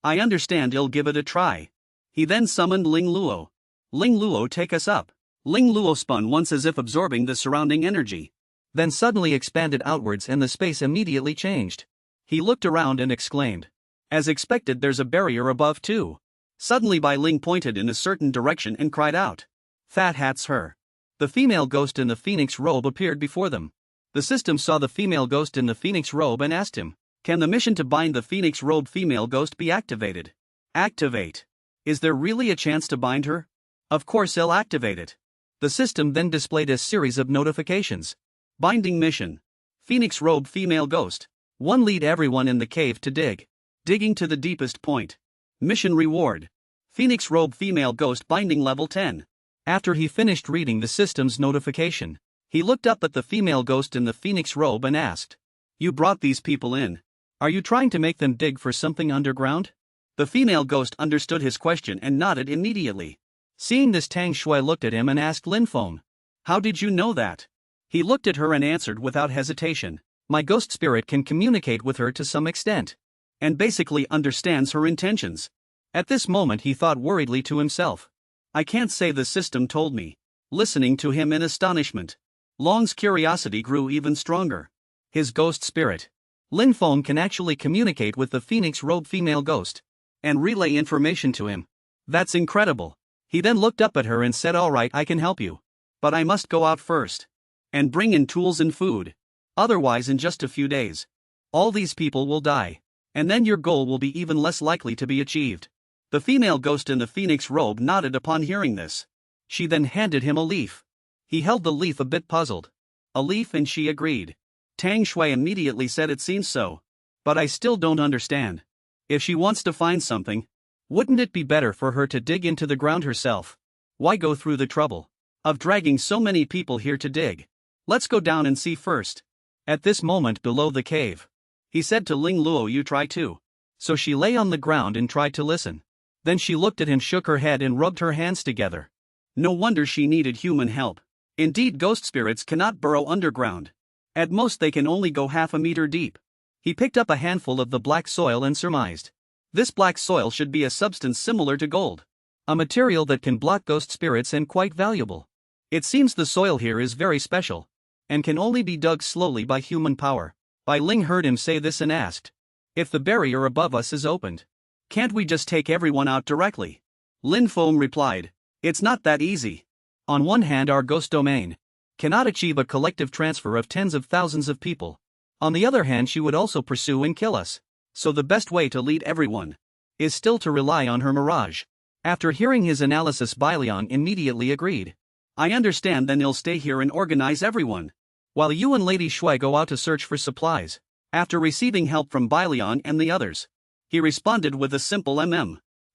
[SPEAKER 1] I understand you'll give it a try. He then summoned Ling Luo. Ling Luo, take us up. Ling Luo spun once as if absorbing the surrounding energy, then suddenly expanded outwards and the space immediately changed. He looked around and exclaimed. As expected, there's a barrier above too. Suddenly Bai Ling pointed in a certain direction and cried out. Fat Hat's her. The female ghost in the phoenix robe appeared before them. The system saw the female ghost in the phoenix robe and asked him, can the mission to bind the phoenix robe female ghost be activated? Activate. Is there really a chance to bind her? Of course I'll activate it. The system then displayed a series of notifications. Binding mission. Phoenix robe female ghost. 1 lead everyone in the cave to dig. Digging to the deepest point. Mission reward. Phoenix robe female ghost binding level 10. After he finished reading the system's notification, he looked up at the female ghost in the phoenix robe and asked, you brought these people in. Are you trying to make them dig for something underground? The female ghost understood his question and nodded immediately. Seeing this, Tang Shui looked at him and asked Lin Feng, how did you know that? He looked at her and answered without hesitation, my ghost spirit can communicate with her to some extent, and basically understands her intentions. At this moment he thought worriedly to himself, I can't say the system told me. Listening to him in astonishment, Long's curiosity grew even stronger. His ghost spirit, Lin Feng, can actually communicate with the phoenix robe female ghost and relay information to him. That's incredible. He then looked up at her and said, all right, I can help you. But I must go out first and bring in tools and food. Otherwise in just a few days, all these people will die. And then your goal will be even less likely to be achieved. The female ghost in the phoenix robe nodded upon hearing this. She then handed him a leaf. He held the leaf a bit puzzled. A leaf, and she agreed. Tang Shui immediately said, it seems so. But I still don't understand. If she wants to find something, wouldn't it be better for her to dig into the ground herself? Why go through the trouble of dragging so many people here to dig? Let's go down and see first. At this moment below the cave, he said to Ling Luo, you try too. So she lay on the ground and tried to listen. Then she looked at him, shook her head and rubbed her hands together. No wonder she needed human help. Indeed, ghost spirits cannot burrow underground. At most they can only go half a meter deep. He picked up a handful of the black soil and surmised. This black soil should be a substance similar to gold. A material that can block ghost spirits and quite valuable. It seems the soil here is very special, and can only be dug slowly by human power. Bai Ling heard him say this and asked, if the barrier above us is opened, can't we just take everyone out directly? Lin Feng replied, it's not that easy. On one hand, our ghost domain cannot achieve a collective transfer of tens of thousands of people. On the other hand, she would also pursue and kill us. So the best way to lead everyone is still to rely on her mirage. After hearing his analysis, Bai Liang immediately agreed. I understand, then he'll stay here and organize everyone, while you and Lady Shui go out to search for supplies. After receiving help from Bai Liang and the others, he responded with a simple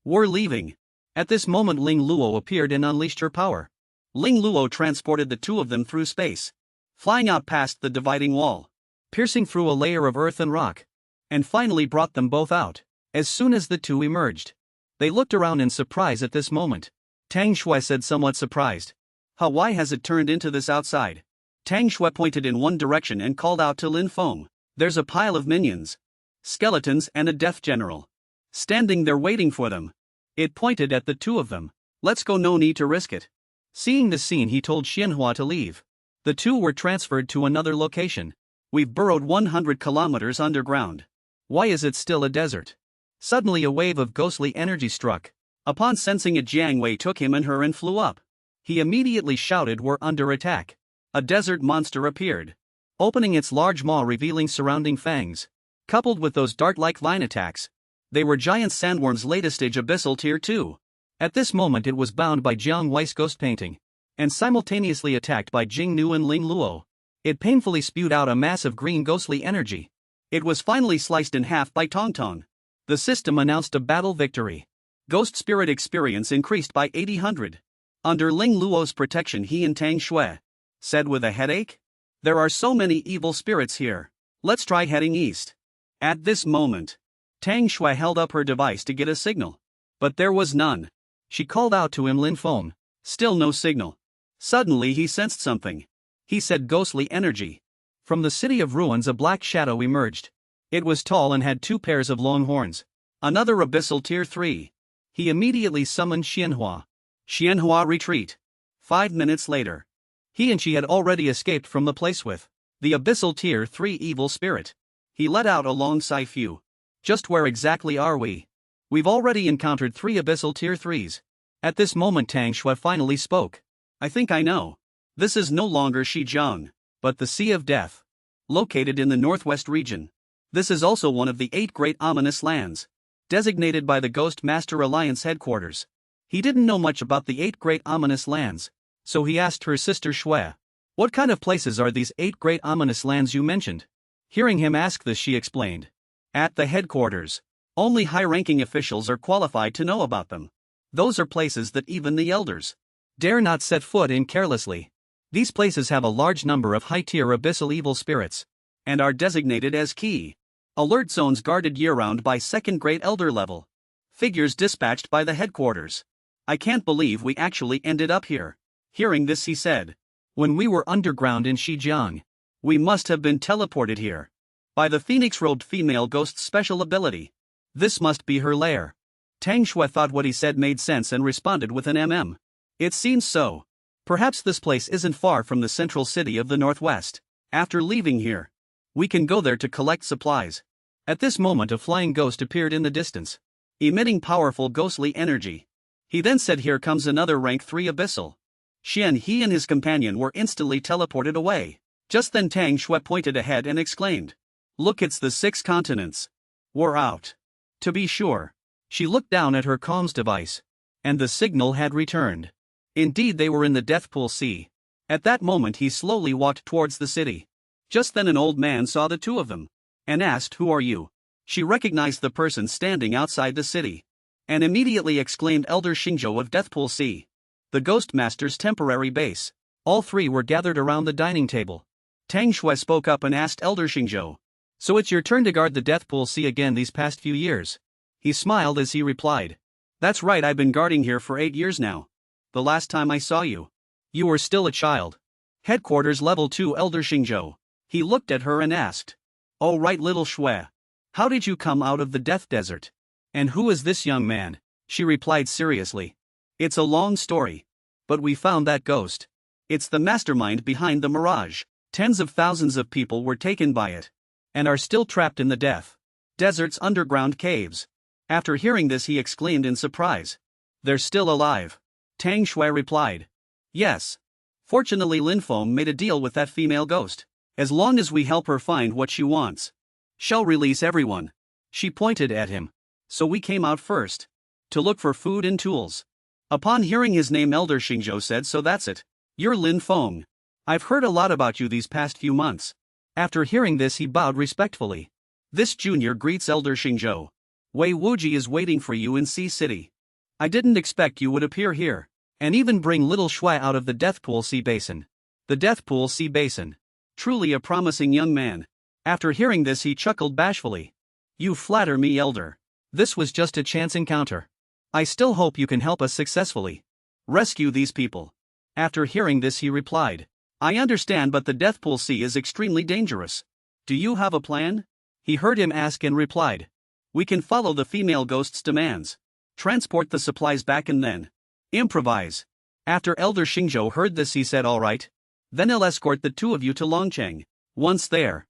[SPEAKER 1] We're leaving. At this moment Ling Luo appeared and unleashed her power. Ling Luo transported the two of them through space, flying out past the dividing wall, piercing through a layer of earth and rock, and finally brought them both out. As soon as the two emerged, they looked around in surprise at this moment. Tang Shui said, somewhat surprised, why has it turned into this outside? Tang Shui pointed in one direction and called out to Lin Feng, there's a pile of minions, skeletons and a death general standing there waiting for them. It pointed at the two of them. Let's go, no need to risk it. Seeing the scene, he told Xianhua to leave. The two were transferred to another location. We've burrowed 100 kilometers underground. Why is it still a desert? Suddenly a wave of ghostly energy struck. Upon sensing it, Jiang Wei took him and her and flew up. He immediately shouted, we're under attack. A desert monster appeared, opening its large maw, revealing surrounding fangs. Coupled with those dart-like line attacks, they were giant sandworms, latest stage abyssal tier 2. At this moment it was bound by Jiang Wei's ghost painting, and simultaneously attacked by Jing Nu and Ling Luo. It painfully spewed out a mass of green ghostly energy. It was finally sliced in half by Tong Tong. The system announced a battle victory. Ghost spirit experience increased by 800. Under Ling Luo's protection, he and Tang Shui said with a headache, there are so many evil spirits here. Let's try heading east. At this moment, Tang Shui held up her device to get a signal. But there was none. She called out to him, Lin Feng. Still no signal. Suddenly he sensed something. He said, ghostly energy. From the city of ruins a black shadow emerged. It was tall and had 2 pairs of long horns. Another abyssal tier 3. He immediately summoned Xianhua. Xianhua retreat. 5 minutes later. He and she had already escaped from the place with the abyssal tier 3 evil spirit. He let out a long sigh. Phew. Just where exactly are we? We've already encountered 3 abyssal tier 3s. At this moment Tang Shui finally spoke. I think I know. This is no longer Shijiang, but the Sea of Death. Located in the northwest region. This is also one of the 8 great ominous lands. Designated by the Ghost Master Alliance headquarters. He didn't know much about the 8 great ominous lands, so he asked her sister Shui. What kind of places are these 8 great ominous lands you mentioned? Hearing him ask this, she explained. At the headquarters. Only high-ranking officials are qualified to know about them. Those are places that even the elders dare not set foot in carelessly. These places have a large number of high-tier abyssal evil spirits, and are designated as key alert zones guarded year-round by second-grade elder level figures dispatched by the headquarters. I can't believe we actually ended up here. Hearing this, he said. When we were underground in Shijiang, we must have been teleported here by the phoenix-robed female ghost's special ability. This must be her lair. Tang Shui thought what he said made sense and responded with an mm. It seems so. Perhaps this place isn't far from the central city of the northwest. After leaving here, we can go there to collect supplies. At this moment a flying ghost appeared in the distance, emitting powerful ghostly energy. He then said, here comes another rank 3 abyssal. He and his companion were instantly teleported away. Just then Tang Shui pointed ahead and exclaimed. Look, it's the 6 continents. We're out. To be sure. She looked down at her comms device. And the signal had returned. Indeed, they were in the Deathpool Sea. At that moment he slowly walked towards the city. Just then an old man saw the 2 of them. And asked, who are you? She recognized the person standing outside the city. And immediately exclaimed, Elder Xingzhou of Deathpool Sea. The Ghost Master's temporary base. All 3 were gathered around the dining table. Tang Shui spoke up and asked Elder Xingzhou. So it's your turn to guard the Deathpool Sea again these past few years? He smiled as he replied. That's right, I've been guarding here for 8 years now. The last time I saw you, you were still a child. Headquarters level 2 Elder Xingzhou. He looked at her and asked. Oh right, little Shui. How did you come out of the Death Desert? And who is this young man? She replied seriously. It's a long story. But we found that ghost. It's the mastermind behind the Mirage. Tens of thousands of people were taken by it. And are still trapped in the Death Desert's underground caves. After hearing this he exclaimed in surprise. They're still alive. Tang Shui replied. Yes. Fortunately Lin Feng made a deal with that female ghost. As long as we help her find what she wants, she'll release everyone. She pointed at him. So we came out first. To look for food and tools. Upon hearing his name Elder Xingzhou said, so that's it. You're Lin Feng. I've heard a lot about you these past few months. After hearing this he bowed respectfully. This junior greets Elder Xingzhou. Wei Wuji is waiting for you in Sea City. I didn't expect you would appear here, and even bring little Shui out of the Deathpool Sea Basin. The Deathpool Sea Basin. Truly a promising young man. After hearing this he chuckled bashfully. You flatter me, Elder. This was just a chance encounter. I still hope you can help us successfully rescue these people. After hearing this he replied. I understand, but the Deathpool Sea is extremely dangerous. Do you have a plan? He heard him ask and replied. We can follow the female ghost's demands. Transport the supplies back and then improvise. After Elder Xingzhou heard this he said, all right. Then I'll escort the 2 of you to Longcheng. Once there,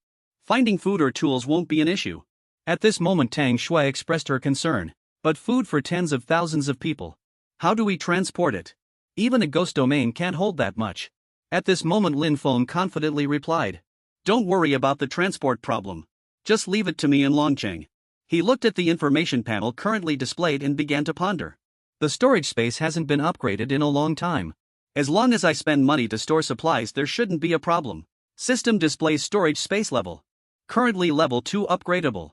[SPEAKER 1] finding food or tools won't be an issue. At this moment Tang Shui expressed her concern. But food for tens of thousands of people. How do we transport it? Even a ghost domain can't hold that much. At this moment Lin Feng confidently replied. Don't worry about the transport problem. Just leave it to me in Longcheng. He looked at the information panel currently displayed and began to ponder. The storage space hasn't been upgraded in a long time. As long as I spend money to store supplies there shouldn't be a problem. System displays storage space level. Currently level 2 upgradable.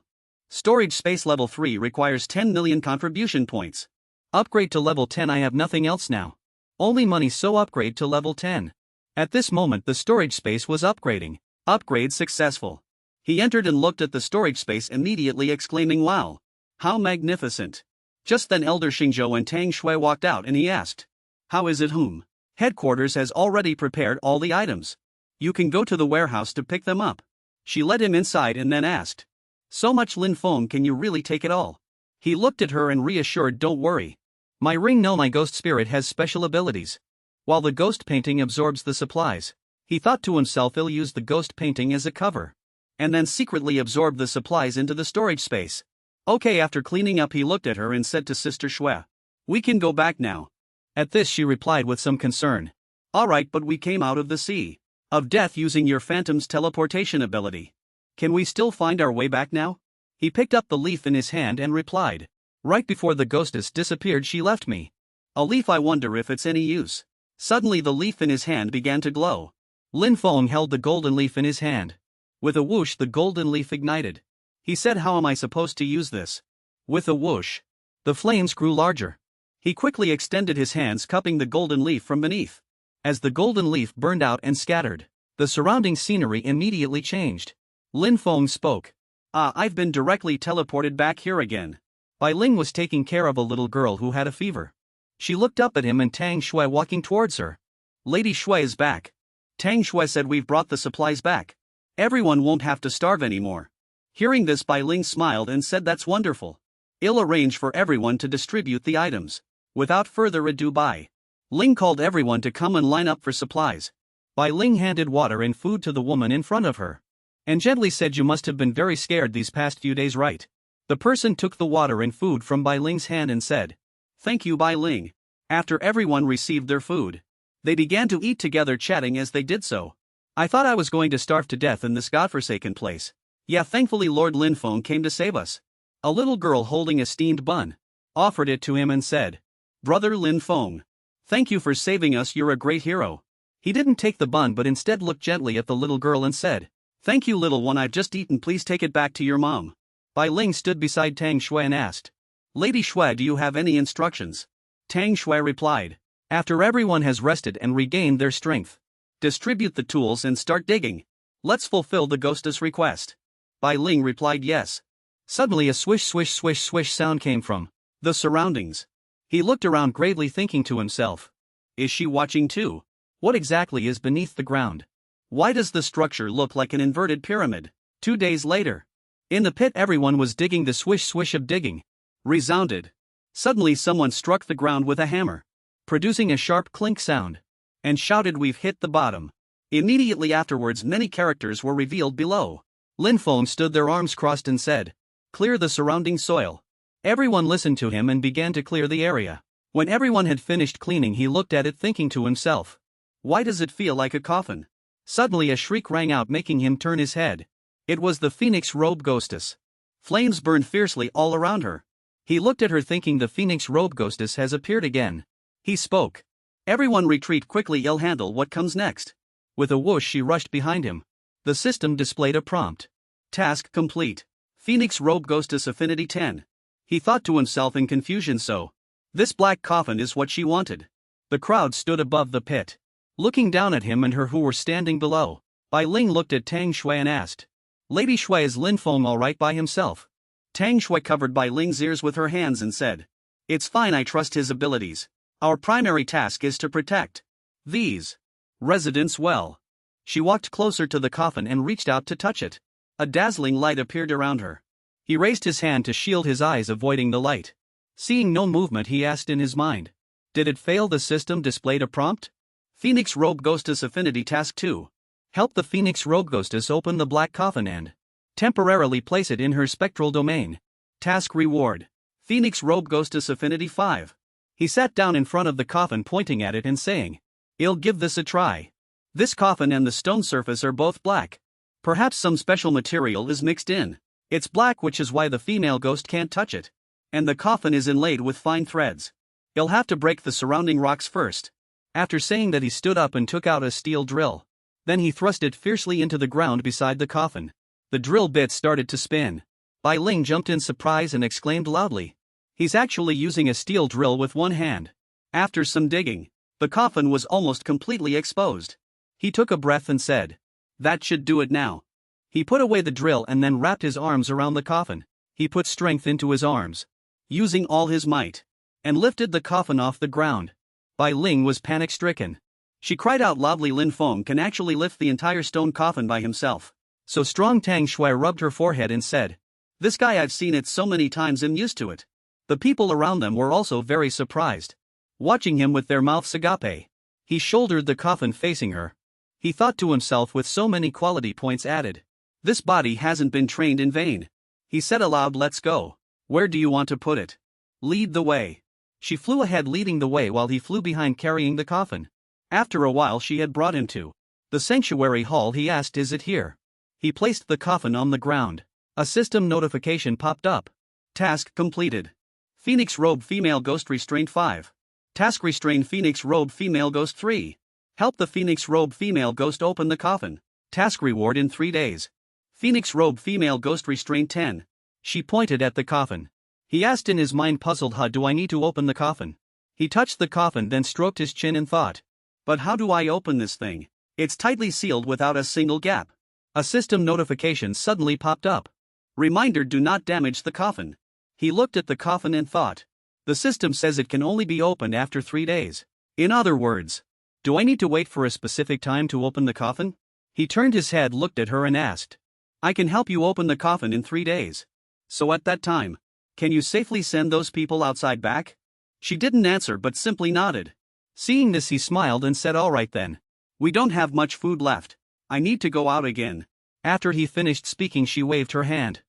[SPEAKER 1] Storage space level 3 requires 10 million contribution points. Upgrade to level 10. I have nothing else now. Only money, so upgrade to level 10. At this moment the storage space was upgrading. Upgrade successful. He entered and looked at the storage space immediately exclaiming, wow. How magnificent. Just then Elder Xingzhou and Tang Shui walked out and he asked, how is it whom? Headquarters has already prepared all the items. You can go to the warehouse to pick them up. She led him inside and then asked, so much Lin Feng, can you really take it all? He looked at her and reassured, don't worry. My ring no my ghost spirit has special abilities. While the ghost painting absorbs the supplies, he thought to himself he'll use the ghost painting as a cover. And then secretly absorb the supplies into the storage space. Okay, after cleaning up he looked at her and said to Sister Shui, we can go back now. At this she replied with some concern. Alright, but we came out of the sea of death using your phantom's teleportation ability. Can we still find our way back now? He picked up the leaf in his hand and replied. Right before the ghostess disappeared she left me a leaf, I wonder if it's any use. Suddenly the leaf in his hand began to glow. Lin Feng held the golden leaf in his hand. With a whoosh the golden leaf ignited. He said, how am I supposed to use this? With a whoosh, the flames grew larger. He quickly extended his hands, cupping the golden leaf from beneath. As the golden leaf burned out and scattered, the surrounding scenery immediately changed. Lin Feng spoke. I've been directly teleported back here again. Bai Ling was taking care of a little girl who had a fever. She looked up at him and Tang Shui walking towards her. Lady Shui is back. Tang Shui said, we've brought the supplies back. Everyone won't have to starve anymore. Hearing this, Bai Ling smiled and said, that's wonderful. I'll arrange for everyone to distribute the items. Without further ado, Bai Ling called everyone to come and line up for supplies. Bai Ling handed water and food to the woman in front of her. And gently said, you must have been very scared these past few days, right? The person took the water and food from Bai Ling's hand and said, thank you, Bai Ling. After everyone received their food, they began to eat together, chatting as they did so. I thought I was going to starve to death in this godforsaken place. Yeah, thankfully Lord Lin Feng came to save us. A little girl holding a steamed bun offered it to him and said, Brother Lin Feng, thank you for saving us, you're a great hero. He didn't take the bun but instead looked gently at the little girl and said, thank you, little one, I've just eaten, please take it back to your mom. Bai Ling stood beside Tang Shui and asked, Lady Shui, do you have any instructions? Tang Shui replied, after everyone has rested and regained their strength, distribute the tools and start digging. Let's fulfill the ghostess request. Bai Ling replied, yes. Suddenly a swish swish swish swish sound came from the surroundings. He looked around gravely, thinking to himself, is she watching too? What exactly is beneath the ground? Why does the structure look like an inverted pyramid? 2 days later, in the pit everyone was digging. The swish swish of digging resounded. Suddenly someone struck the ground with a hammer, producing a sharp clink sound, and shouted, we've hit the bottom. Immediately afterwards many characters were revealed below. Lin Feng stood there, arms crossed, and said, clear the surrounding soil. Everyone listened to him and began to clear the area. When everyone had finished cleaning he looked at it, thinking to himself, why does it feel like a coffin? Suddenly a shriek rang out, making him turn his head. It was the Phoenix Robe Ghostess. Flames burned fiercely all around her. He looked at her, thinking the Phoenix Robe Ghostess has appeared again. He spoke. Everyone retreat quickly, I'll handle what comes next. With a whoosh she rushed behind him. The system displayed a prompt. Task complete. Phoenix Robe Ghostess Affinity 10. He thought to himself in confusion, so this black coffin is what she wanted. The crowd stood above the pit, looking down at him and her who were standing below. Bai Ling looked at Tang Shui and asked, Lady Shui, is Lin Feng all right by himself? Tang Shui covered Bai Ling's ears with her hands and said, it's fine, I trust his abilities. Our primary task is to protect these residents well. She walked closer to the coffin and reached out to touch it. A dazzling light appeared around her. He raised his hand to shield his eyes, avoiding the light. Seeing no movement, he asked in his mind, did it fail? The system displayed a prompt. Phoenix Robe Ghostess Affinity Task 2. Help the Phoenix Robe Ghostess open the black coffin and temporarily place it in her spectral domain. Task Reward. Phoenix Robe Ghostess Affinity 5. He sat down in front of the coffin, pointing at it and saying, I'll give this a try. This coffin and the stone surface are both black. Perhaps some special material is mixed in. It's black, which is why the female ghost can't touch it. And the coffin is inlaid with fine threads. I'll have to break the surrounding rocks first. After saying that, he stood up and took out a steel drill. Then he thrust it fiercely into the ground beside the coffin. The drill bit started to spin. Bai Ling jumped in surprise and exclaimed loudly, he's actually using a steel drill with one hand. After some digging, the coffin was almost completely exposed. He took a breath and said, that should do it now. He put away the drill and then wrapped his arms around the coffin. He put strength into his arms, using all his might, and lifted the coffin off the ground. Bai Ling was panic-stricken. She cried out loudly, Lin Feng can actually lift the entire stone coffin by himself. So strong. Tang Shui rubbed her forehead and said, "This guy, I've seen it so many times and used to it." The people around them were also very surprised, watching him with their mouths agape. He shouldered the coffin facing her. He thought to himself, with so many quality points added, this body hasn't been trained in vain. He said aloud, "Let's go. Where do you want to put it?" "Lead the way." She flew ahead, leading the way while he flew behind, carrying the coffin. After a while she had brought him to the sanctuary hall. He asked, "Is it here?" He placed the coffin on the ground. A system notification popped up. Task completed. Phoenix Robe Female Ghost Restraint 5. Task: Restrain Phoenix Robe Female Ghost 3. Help the Phoenix Robe Female Ghost open the coffin. Task reward in 3 days. Phoenix Robe Female Ghost Restraint 10. She pointed at the coffin. He asked in his mind, puzzled, "How do I need to open the coffin?" He touched the coffin, then stroked his chin and thought, "But how do I open this thing? It's tightly sealed without a single gap." A system notification suddenly popped up. Reminder: do not damage the coffin. He looked at the coffin and thought, the system says it can only be opened after 3 days. In other words, do I need to wait for a specific time to open the coffin? He turned his head, looked at her and asked, "I can help you open the coffin in 3 days. So at that time, can you safely send those people outside back?" She didn't answer but simply nodded. Seeing this, he smiled and said, "All right then. We don't have much food left. I need to go out again." After he finished speaking, she waved her hand.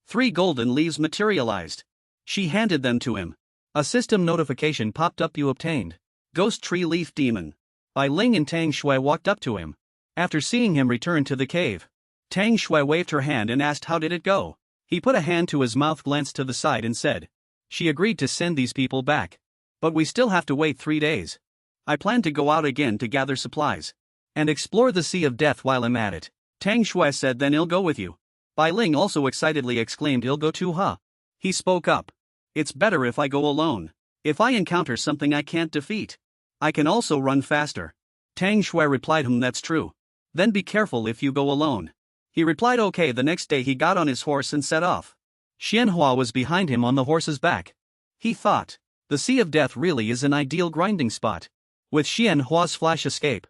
[SPEAKER 1] 3 golden leaves materialized. She handed them to him. A system notification popped up: you obtained Ghost Tree Leaf Demon. Bai Ling and Tang Shui walked up to him. After seeing him return to the cave, Tang Shui waved her hand and asked, "How did it go?" He put a hand to his mouth, glanced to the side and said, "She agreed to send these people back. But we still have to wait 3 days. I plan to go out again to gather supplies and explore the Sea of Death while I'm at it." Tang Shui said, "Then I'll go with you." Bai Ling also excitedly exclaimed, "I'll go too, huh?" He spoke up. "It's better if I go alone. If I encounter something I can't defeat, I can also run faster." Tang Shui replied, "That's true. Then be careful if you go alone." He replied, "Okay." The next day he got on his horse and set off. Xianhua was behind him on the horse's back. He thought, the Sea of Death really is an ideal grinding spot. With Xianhua's flash escape,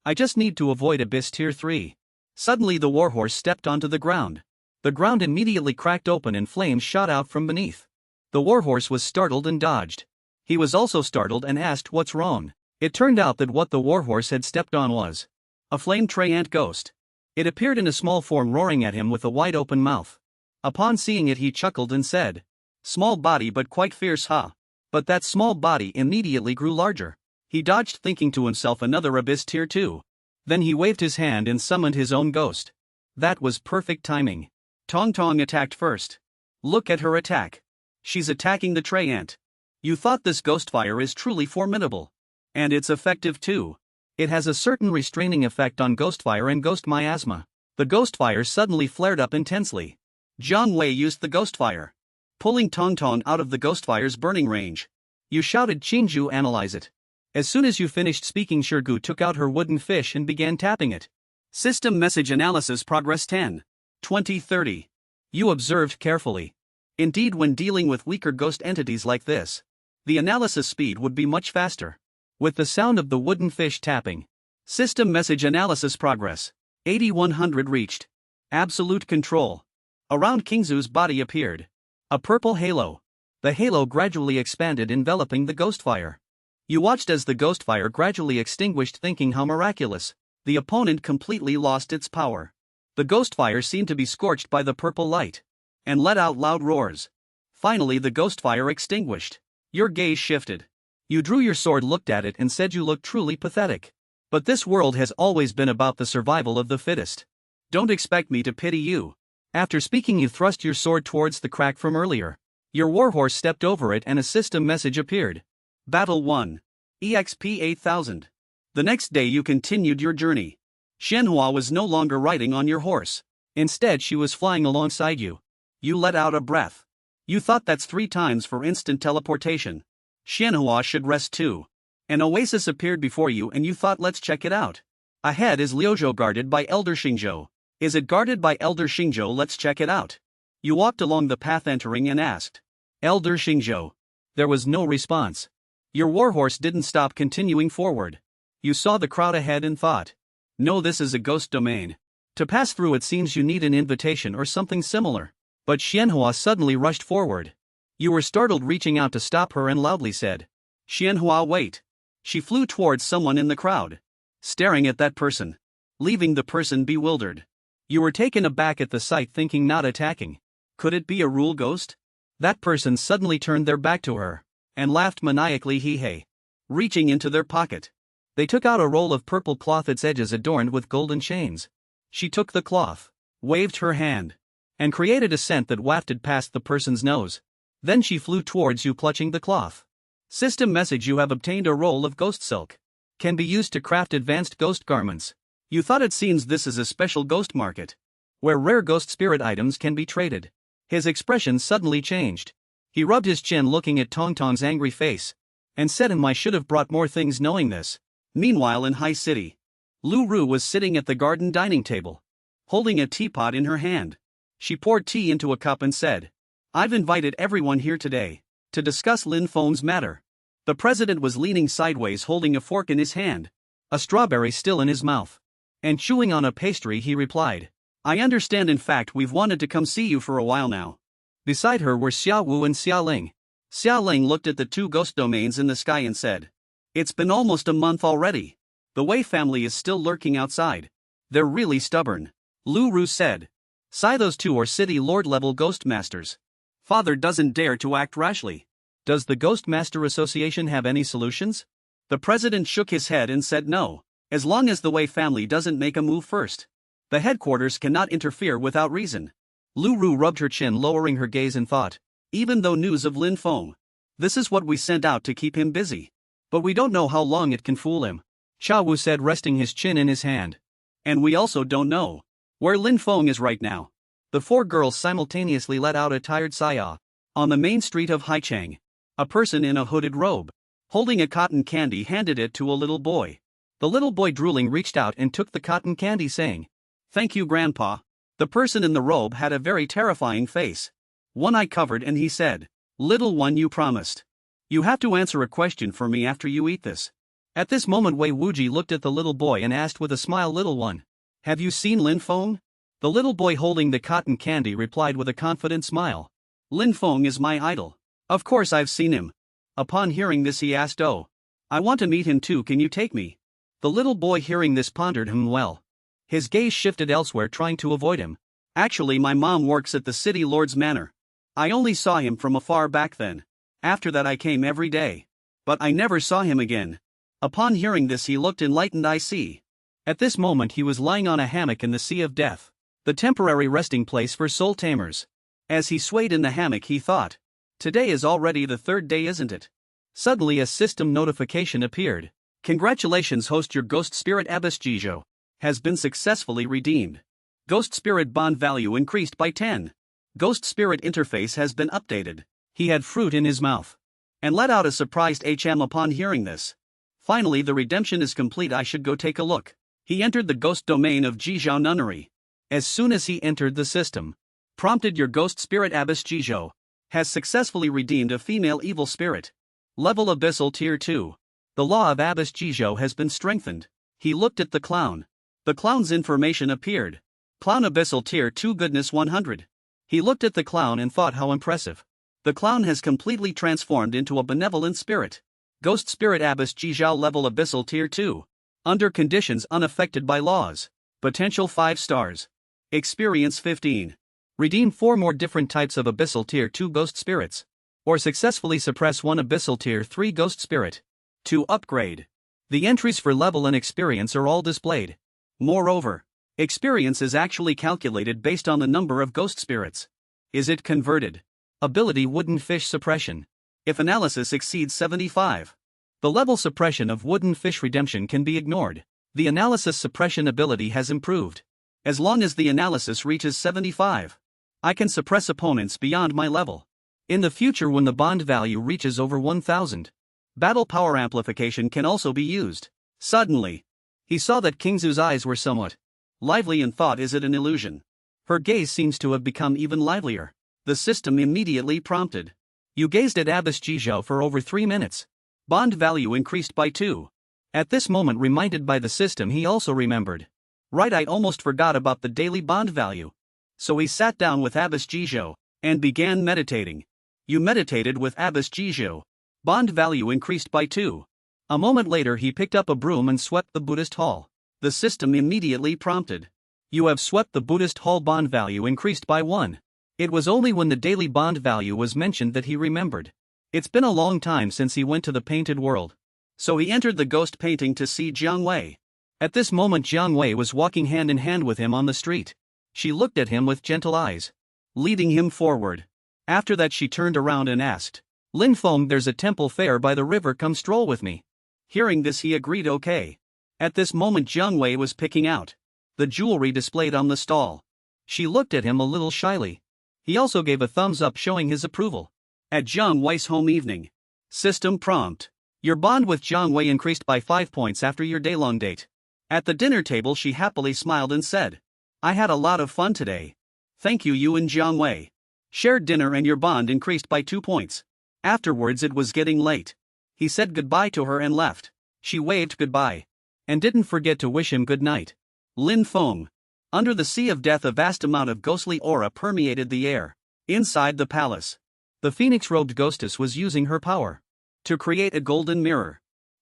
[SPEAKER 1] I just need to avoid Abyss Tier 3. Suddenly the warhorse stepped onto the ground. The ground immediately cracked open and flames shot out from beneath. The warhorse was startled and dodged. He was also startled and asked, "What's wrong?" It turned out that what the warhorse had stepped on was a flame tray ant ghost. It appeared in a small form, roaring at him with a wide open mouth. Upon seeing it, he chuckled and said, "Small body but quite fierce, huh?" But that small body immediately grew larger. He dodged, thinking to himself, another Abyss Tier 2. Then he waved his hand and summoned his own ghost. That was perfect timing. Tong Tong attacked first. Look at her attack. She's attacking the tray ant. You thought this ghost fire is truly formidable. And it's effective too. It has a certain restraining effect on ghost fire and ghost miasma. The ghost fire suddenly flared up intensely. Jiang Wei used the ghost fire, pulling Tong Tong out of the ghost fire's burning range. You shouted, "Qingju, analyze it." As soon as you finished speaking, Shirgu took out her wooden fish and began tapping it. System message analysis progress 10. 2030. You observed carefully. Indeed, when dealing with weaker ghost entities like this, the analysis speed would be much faster. With the sound of the wooden fish tapping, system message analysis progress 8100 reached. Absolute control. Around Kingzu's body appeared a purple halo. The halo gradually expanded, enveloping the ghost fire. You watched as the ghost fire gradually extinguished, thinking how miraculous. The opponent completely lost its power. The ghost fire seemed to be scorched by the purple light and let out loud roars. Finally, the ghost fire extinguished. Your gaze shifted. You drew your sword, looked at it, and said, "You look truly pathetic. But this world has always been about the survival of the fittest. Don't expect me to pity you." After speaking, you thrust your sword towards the crack from earlier. Your warhorse stepped over it and a system message appeared. Battle 1. EXP 8000. The next day you continued your journey. Xianhua was no longer riding on your horse. Instead, she was flying alongside you. You let out a breath. You thought, that's 3 times for instant teleportation. Xianhua should rest too. An oasis appeared before you and you thought, let's check it out. Ahead is Liuzhou, guarded by Elder Xingzhou. Is it guarded by Elder Xingzhou? Let's check it out. You walked along the path entering and asked, Elder Xingzhou. There was no response. Your warhorse didn't stop continuing forward. You saw the crowd ahead and thought, no, this is a ghost domain. To pass through it seems you need an invitation or something similar. But Xianhua suddenly rushed forward. You were startled, reaching out to stop her and loudly said, Xianhua, wait. She flew towards someone in the crowd, staring at that person, leaving the person bewildered. You were taken aback at the sight, thinking not attacking. Could it be a rule ghost? That person suddenly turned their back to her and laughed maniacally, hee hey. Reaching into their pocket, they took out a roll of purple cloth, its edges adorned with golden chains. She took the cloth, waved her hand, and created a scent that wafted past the person's nose. Then she flew towards you, clutching the cloth. System message: you have obtained a roll of ghost silk. Can be used to craft advanced ghost garments. You thought it seems this is a special ghost market, where rare ghost spirit items can be traded. His expression suddenly changed. He rubbed his chin, looking at Tong Tong's angry face, and said, I should have brought more things knowing this. Meanwhile, in High City, Lu Ru was sitting at the garden dining table, holding a teapot in her hand. She poured tea into a cup and said, I've invited everyone here today to discuss Lin Feng's matter. The president was leaning sideways, holding a fork in his hand, a strawberry still in his mouth, and chewing on a pastry. He replied, I understand. In fact, we've wanted to come see you for a while now. Beside her were Xia Wu and Xia Ling. Xia Ling looked at the two ghost domains in the sky and said, It's been almost a month already. The Wei family is still lurking outside. They're really stubborn. Lu Ru said, Sai, those two are city lord level ghost masters. Father doesn't dare to act rashly. Does the Ghost Master Association have any solutions? The president shook his head and said no. As long as the Wei family doesn't make a move first, the headquarters cannot interfere without reason. Lu Ru rubbed her chin, lowering her gaze, and thought, even though news of Lin Feng, this is what we sent out to keep him busy. But we don't know how long it can fool him. Xia Wu said, resting his chin in his hand. And we also don't know where Lin Feng is right now. The four girls simultaneously let out a tired sigh. On the main street of Haicheng, a person in a hooded robe, holding a cotton candy, handed it to a little boy. The little boy, drooling, reached out and took the cotton candy, saying, Thank you, Grandpa. The person in the robe had a very terrifying face. One eye covered, and he said, Little one, you promised. You have to answer a question for me after you eat this. At this moment, Wei Wuji looked at the little boy and asked with a smile, Little one, have you seen Lin Feng? The little boy holding the cotton candy replied with a confident smile, Lin Feng is my idol. Of course I've seen him. Upon hearing this, he asked, Oh, I want to meet him too, can you take me? The little boy, hearing this, pondered him well. His gaze shifted elsewhere, trying to avoid him. Actually, my mom works at the city lord's manor. I only saw him from afar back then. After that I came every day. But I never saw him again. Upon hearing this, he looked enlightened. I see. At this moment he was lying on a hammock in the Sea of Death, the temporary resting place for soul tamers. As he swayed in the hammock, he thought, Today is already the third day, isn't it? Suddenly a system notification appeared. Congratulations, host, your ghost spirit Abbess Jizhou has been successfully redeemed. Ghost spirit bond value increased by 10. Ghost spirit interface has been updated. He had fruit in his mouth and let out a surprised HM upon hearing this. Finally, the redemption is complete. I should go take a look. He entered the ghost domain of Jizhou Nunnery. As soon as he entered, the system prompted, your ghost spirit Abbess Jizhou has successfully redeemed a female evil spirit. Level Abyssal Tier 2. The law of Abbess Jizhou has been strengthened. He looked at the clown. The clown's information appeared. Clown Abyssal Tier 2 Goodness 100. He looked at the clown and thought, how impressive. The clown has completely transformed into a benevolent spirit. Ghost Spirit Abbess Jizhou Level Abyssal Tier 2. Under conditions unaffected by laws. Potential 5 stars. Experience 15. Redeem 4 more different types of Abyssal Tier 2 Ghost Spirits. Or successfully suppress 1 Abyssal Tier 3 Ghost Spirit. To upgrade. The entries for level and experience are all displayed. Moreover, experience is actually calculated based on the number of ghost spirits. Is it converted? Ability Wooden Fish Suppression. If analysis exceeds 75, the level suppression of Wooden Fish Redemption can be ignored. The analysis suppression ability has improved. As long as the analysis reaches 75, I can suppress opponents beyond my level. In the future, when the bond value reaches over 1000, battle power amplification can also be used. Suddenly, he saw that Kingzu's eyes were somewhat lively and thought, is it an illusion? Her gaze seems to have become even livelier. The system immediately prompted. You gazed at Abbess Jizhou for over 3 minutes. Bond value increased by 2. At this moment, reminded by the system, he also remembered. Right, I almost forgot about the daily bond value. So he sat down with Abbess Jizhou and began meditating. You meditated with Abbess Jizhou. Bond value increased by 2. A moment later, he picked up a broom and swept the Buddhist hall. The system immediately prompted. You have swept the Buddhist hall, bond value increased by 1. It was only when the daily bond value was mentioned that he remembered. It's been a long time since he went to the painted world. So he entered the ghost painting to see Jiang Wei. At this moment, Jiang Wei was walking hand in hand with him on the street. She looked at him with gentle eyes, leading him forward. After that, she turned around and asked, Lin Feng, there's a temple fair by the river, come stroll with me. Hearing this, he agreed okay. At this moment, Jiang Wei was picking out the jewelry displayed on the stall. She looked at him a little shyly. He also gave a thumbs up, showing his approval. At Jiang Wei's home evening. System prompt. Your bond with Jiang Wei increased by 5 points after your day-long date. At the dinner table, she happily smiled and said, I had a lot of fun today. Thank you, you and Jiang Wei. Shared dinner and your bond increased by 2 points. Afterwards, it was getting late. He said goodbye to her and left. She waved goodbye and didn't forget to wish him good night. Lin Feng. Under the sea of death, a vast amount of ghostly aura permeated the air. Inside the palace, the phoenix-robed ghostess was using her power to create a golden mirror.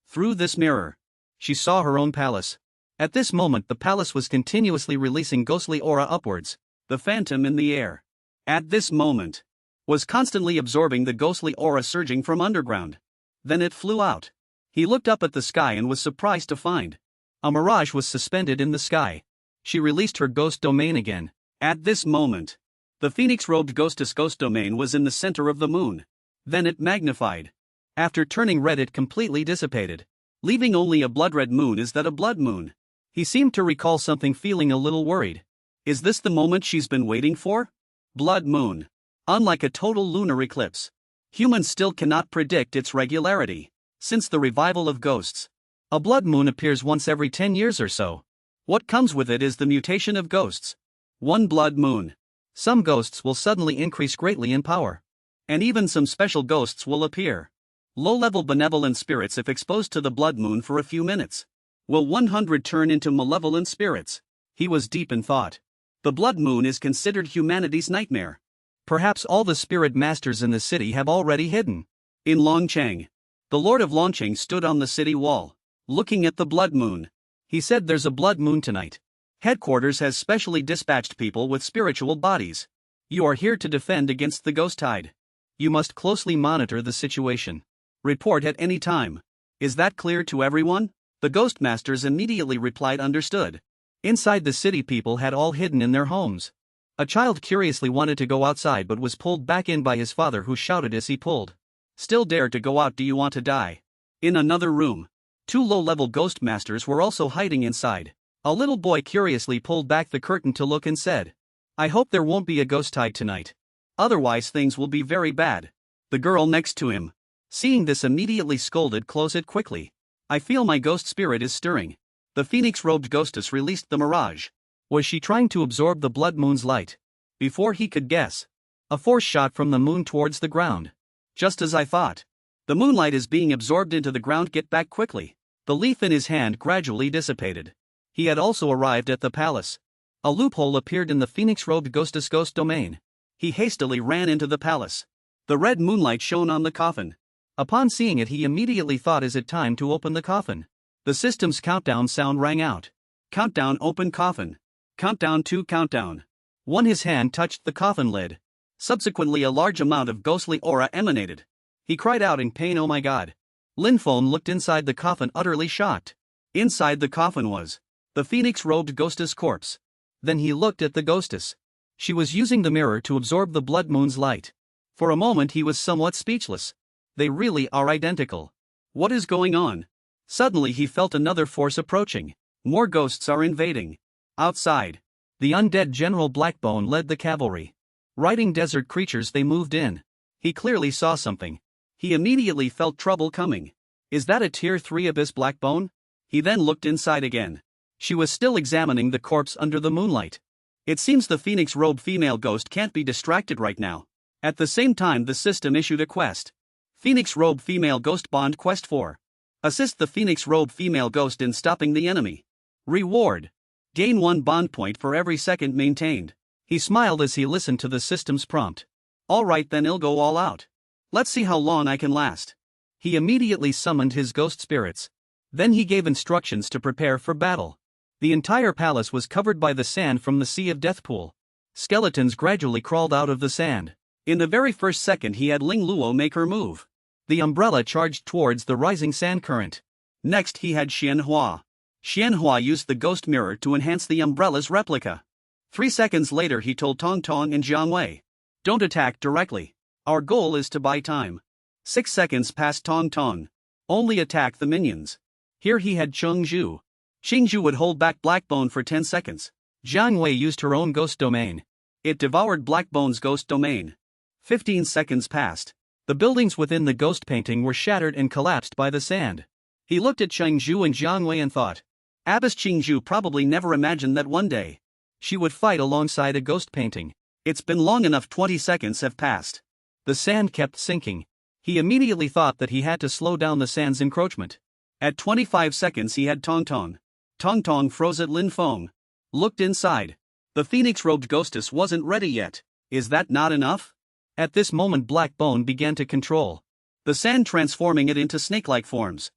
[SPEAKER 1] Through this mirror, she saw her own palace. At this moment, the palace was continuously releasing ghostly aura upwards. The phantom in the air, at this moment, was constantly absorbing the ghostly aura surging from underground. Then it flew out. He looked up at the sky and was surprised to find a mirage was suspended in the sky. She released her ghost domain again. At this moment, the phoenix-robed ghostess ghost domain was in the center of the moon. Then it magnified. After turning red, it completely dissipated, leaving only a blood-red moon. Is that a blood moon? He seemed to recall something, feeling a little worried. Is this the moment she's been waiting for? Blood moon. Unlike a total lunar eclipse, humans still cannot predict its regularity. Since the revival of ghosts, a blood moon appears once every 10 years or so. What comes with it is the mutation of ghosts. One blood moon. Some ghosts will suddenly increase greatly in power. And even some special ghosts will appear. Low-level benevolent spirits, if exposed to the blood moon for a few minutes, will 100 turn into malevolent spirits. He was deep in thought. The blood moon is considered humanity's nightmare. Perhaps all the spirit masters in the city have already hidden. In Longcheng, the Lord of Longcheng stood on the city wall, looking at the blood moon. He said, there's a blood moon tonight. Headquarters has specially dispatched people with spiritual bodies. You are here to defend against the ghost tide. You must closely monitor the situation. Report at any time. Is that clear to everyone? The ghost masters immediately replied, understood. Inside the city, people had all hidden in their homes. A child curiously wanted to go outside but was pulled back in by his father, who shouted as he pulled. Still dare to go out? Do you want to die? In another room, 2 low-level ghost masters were also hiding inside. A little boy curiously pulled back the curtain to look and said, I hope there won't be a ghost tide tonight. Otherwise things will be very bad. The girl next to him, seeing this, immediately scolded, close it quickly. I feel my ghost spirit is stirring. The phoenix-robed ghostess released the mirage. Was she trying to absorb the blood moon's light? Before he could guess, a force shot from the moon towards the ground. Just as I thought. The moonlight is being absorbed into the ground. Get back quickly. The leaf in his hand gradually dissipated. He had also arrived at the palace. A loophole appeared in the phoenix-robed ghostess ghost domain. He hastily ran into the palace. The red moonlight shone on the coffin. Upon seeing it, he immediately thought, is it time to open the coffin? The system's countdown sound rang out. Countdown, open coffin. Countdown 2, countdown 1. His hand touched the coffin lid. Subsequently, a large amount of ghostly aura emanated. He cried out in pain, oh my god. Lin Feng looked inside the coffin, utterly shocked. Inside the coffin was the phoenix-robed ghostess corpse. Then he looked at the ghostess. She was using the mirror to absorb the blood moon's light. For a moment he was somewhat speechless. They really are identical. What is going on? Suddenly he felt another force approaching. More ghosts are invading. Outside, the undead General Blackbone led the cavalry. Riding desert creatures, they moved in. He clearly saw something. He immediately felt trouble coming. Is that a tier 3 abyss Blackbone? He then looked inside again. She was still examining the corpse under the moonlight. It seems the Phoenix Robe female ghost can't be distracted right now. At the same time, the system issued a quest. Phoenix Robe Female Ghost Bond Quest 4. Assist the Phoenix Robe Female Ghost in stopping the enemy. Reward. Gain 1 bond point for every second maintained. He smiled as he listened to the system's prompt. Alright then, I'll go all out. Let's see how long I can last. He immediately summoned his ghost spirits. Then he gave instructions to prepare for battle. The entire palace was covered by the sand from the Sea of Death pool. Skeletons gradually crawled out of the sand. In the very first second he had Ling Luo make her move. The umbrella charged towards the rising sand current. Next he had Xianhua. Xianhua used the ghost mirror to enhance the umbrella's replica. 3 seconds later he told Tong Tong and Jiang Wei, "Don't attack directly. Our goal is to buy time." 6 seconds passed. Tong Tong, "Only attack the minions." Here he had Cheng Zhu. Xingzhu would hold back Blackbone for 10 seconds. Jiang Wei used her own ghost domain. It devoured Blackbone's ghost domain. 15 seconds passed. The buildings within the ghost painting were shattered and collapsed by the sand. He looked at Chengzhu and Jiang Wei and thought, Abbess Chengzhu probably never imagined that one day she would fight alongside a ghost painting. It's been long enough. 20 seconds have passed. The sand kept sinking. He immediately thought that he had to slow down the sand's encroachment. At 25 seconds he had Tong Tong. Tong Tong froze at Lin Feng. Looked inside. The phoenix-robed ghostess wasn't ready yet. Is that not enough? At this moment Blackbone began to control the sand, transforming it into snake-like forms.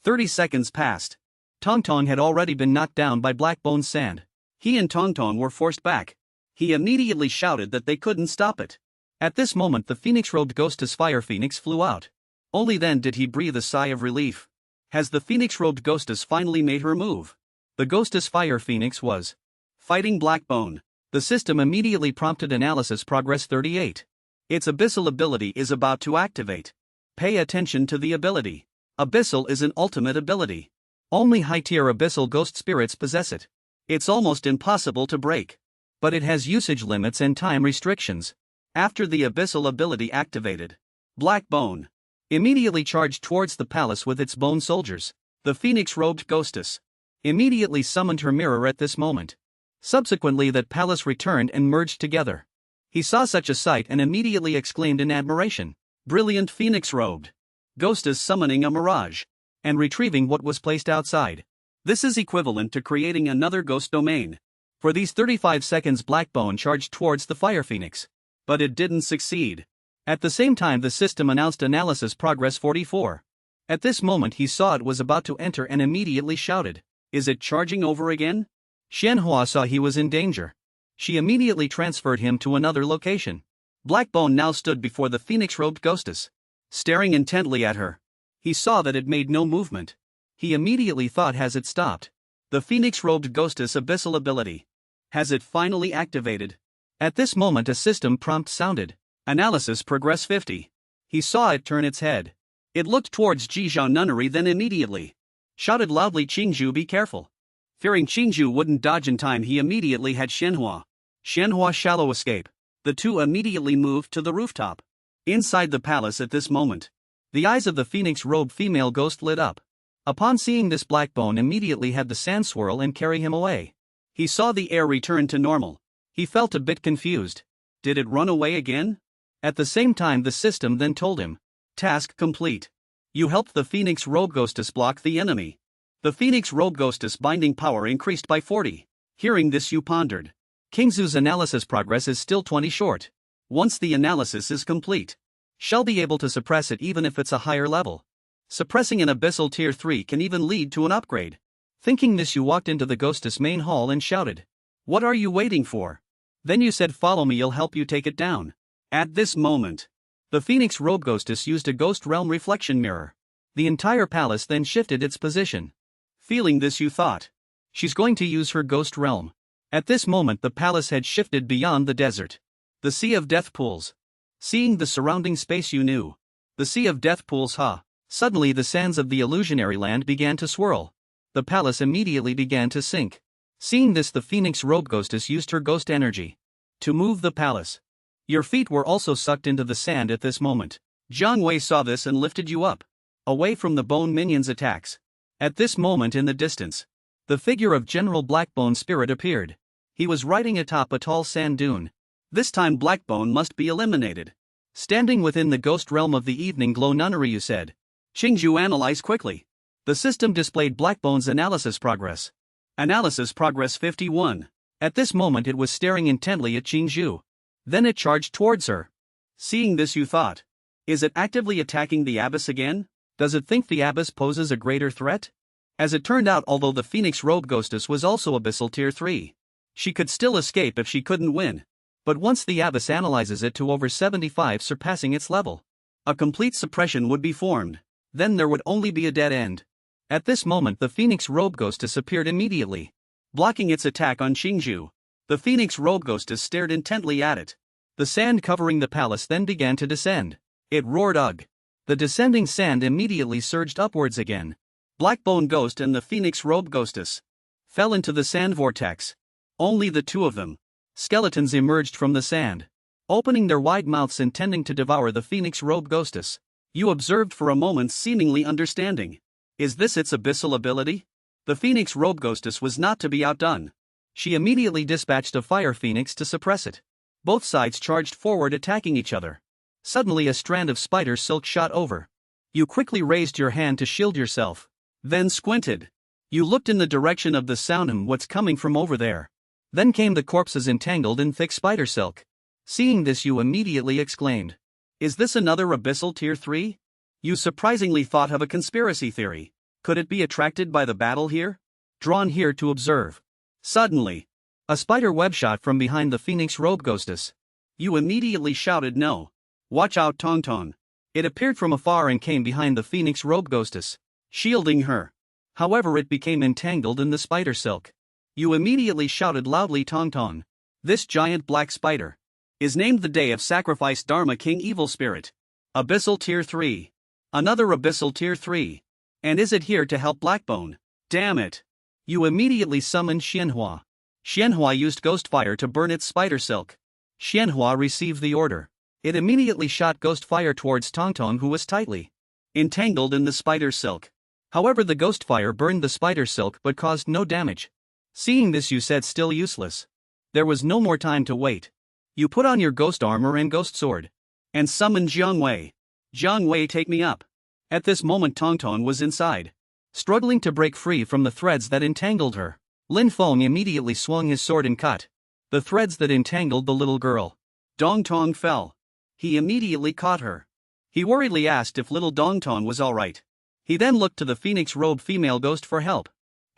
[SPEAKER 1] 30 seconds passed. Tong Tong had already been knocked down by Blackbone's sand. He and Tong Tong were forced back. He immediately shouted that they couldn't stop it. At this moment the phoenix-robed ghostess Fire Phoenix flew out. Only then did he breathe a sigh of relief. Has the phoenix-robed ghostess finally made her move? The ghostess Fire Phoenix was fighting Blackbone. The system immediately prompted analysis progress 38. Its abyssal ability is about to activate. Pay attention to the ability. Abyssal is an ultimate ability. Only high-tier abyssal ghost spirits possess it. It's almost impossible to break. But it has usage limits and time restrictions. After the abyssal ability activated, Blackbone immediately charged towards the palace with its bone soldiers. The phoenix-robed ghostess immediately summoned her mirror at this moment. Subsequently that palace returned and merged together. He saw such a sight and immediately exclaimed in admiration, "Brilliant phoenix-robed ghostess summoning a mirage and retrieving what was placed outside. This is equivalent to creating another ghost domain." For these 35 seconds Blackbone charged towards the Fire Phoenix. But it didn't succeed. At the same time the system announced analysis progress 44. At this moment he saw it was about to enter and immediately shouted, "Is it charging over again?" Xianhua saw he was in danger. She immediately transferred him to another location. Blackbone now stood before the phoenix-robed ghostess, staring intently at her. He saw that it made no movement. He immediately thought, has it stopped? The phoenix-robed ghostess abyssal ability. Has it finally activated? At this moment a system prompt sounded. Analysis progress 50. He saw it turn its head. It looked towards Jizhao Nunnery, then immediately shouted loudly, "Qingzhu, be careful." Fearing Qingzhu wouldn't dodge in time, he immediately had Xianhua. Xianhua shallow escape. The two immediately moved to the rooftop. Inside the palace at this moment, the eyes of the phoenix-robed female ghost lit up. Upon seeing this, Blackbone immediately had the sand swirl and carry him away. He saw the air return to normal. He felt a bit confused. Did it run away again? At the same time the system then told him, "Task complete. You helped the Phoenix Robe Ghostess block the enemy." The Phoenix Robe Ghostess binding power increased by 40. Hearing this you pondered. Kingzu's analysis progress is still 20 short. Once the analysis is complete, shall be able to suppress it even if it's a higher level. Suppressing an abyssal tier 3 can even lead to an upgrade. Thinking this you walked into the ghostess main hall and shouted, "What are you waiting for?" Then you said, "Follow me, I'll help you take it down." At this moment, the Phoenix Robe Ghostess used a ghost realm reflection mirror. The entire palace then shifted its position. Feeling this you thought, she's going to use her ghost realm. At this moment the palace had shifted beyond the desert. The Sea of Death pools. Seeing the surrounding space you knew. The Sea of Death pools, huh? Suddenly the sands of the illusionary land began to swirl. The palace immediately began to sink. Seeing this, the Phoenix Robe Ghostess used her ghost energy to move the palace. Your feet were also sucked into the sand at this moment. Jiang Wei saw this and lifted you up, away from the bone minions' attacks. At this moment in the distance, the figure of General Blackbone's spirit appeared. He was riding atop a tall sand dune. This time Blackbone must be eliminated. Standing within the ghost realm of the evening glow, Nunnery said. Qingju analyzed quickly. The system displayed Blackbone's analysis progress. Analysis progress 51. At this moment it was staring intently at Qingju. Then it charged towards her. Seeing this, you thought. Is it actively attacking the abyss again? Does it think the abyss poses a greater threat? As it turned out, although the Phoenix Robe Ghostess was also Abyssal Tier 3, she could still escape if she couldn't win. But once the abyss analyzes it to over 75, surpassing its level, a complete suppression would be formed. Then there would only be a dead end. At this moment the Phoenix Robe Ghostess appeared immediately, blocking its attack on Qingju. The Phoenix Robe Ghostess stared intently at it. The sand covering the palace then began to descend. It roared ugh. The descending sand immediately surged upwards again. Blackbone Ghost and the Phoenix Robe Ghostess fell into the sand vortex. Only the two of them. Skeletons emerged from the sand, opening their wide mouths intending to devour the Phoenix Robe Ghostess. You observed for a moment, seemingly understanding. Is this its abyssal ability? The Phoenix Robe Ghostess was not to be outdone. She immediately dispatched a fire phoenix to suppress it. Both sides charged forward, attacking each other. Suddenly a strand of spider silk shot over. You quickly raised your hand to shield yourself, then squinted. You looked in the direction of the sound. What's coming from over there? Then came the corpses entangled in thick spider silk. Seeing this, you immediately exclaimed. Is this another Abyssal Tier 3? You surprisingly thought of a conspiracy theory. Could it be attracted by the battle here? Drawn here to observe. Suddenly, a spider web shot from behind the Phoenix Robe Ghostess. You immediately shouted no. Watch out, Tongtong. It appeared from afar and came behind the Phoenix Robe Ghostess, shielding her. However, it became entangled in the spider silk. You immediately shouted loudly, Tongtong. This giant black spider is named the Day of Sacrifice Dharma King Evil Spirit. Abyssal Tier 3. Another Abyssal Tier 3. And is it here to help Blackbone? Damn it. You immediately summoned Xianhua. Xianhua used ghost fire to burn its spider silk. Xianhua received the order. It immediately shot ghost fire towards Tongtong, who was tightly entangled in the spider silk. However, the ghost fire burned the spider silk but caused no damage. Seeing this, you said, still useless. There was no more time to wait. You put on your ghost armor and ghost sword and summoned Jiang Wei. Jiang Wei, take me up. At this moment Tongtong was inside, struggling to break free from the threads that entangled her. Lin Feng immediately swung his sword and cut the threads that entangled the little girl. Dongtong fell. He immediately caught her. He worriedly asked if little Dongtong was alright. He then looked to the Phoenix Robe female ghost for help.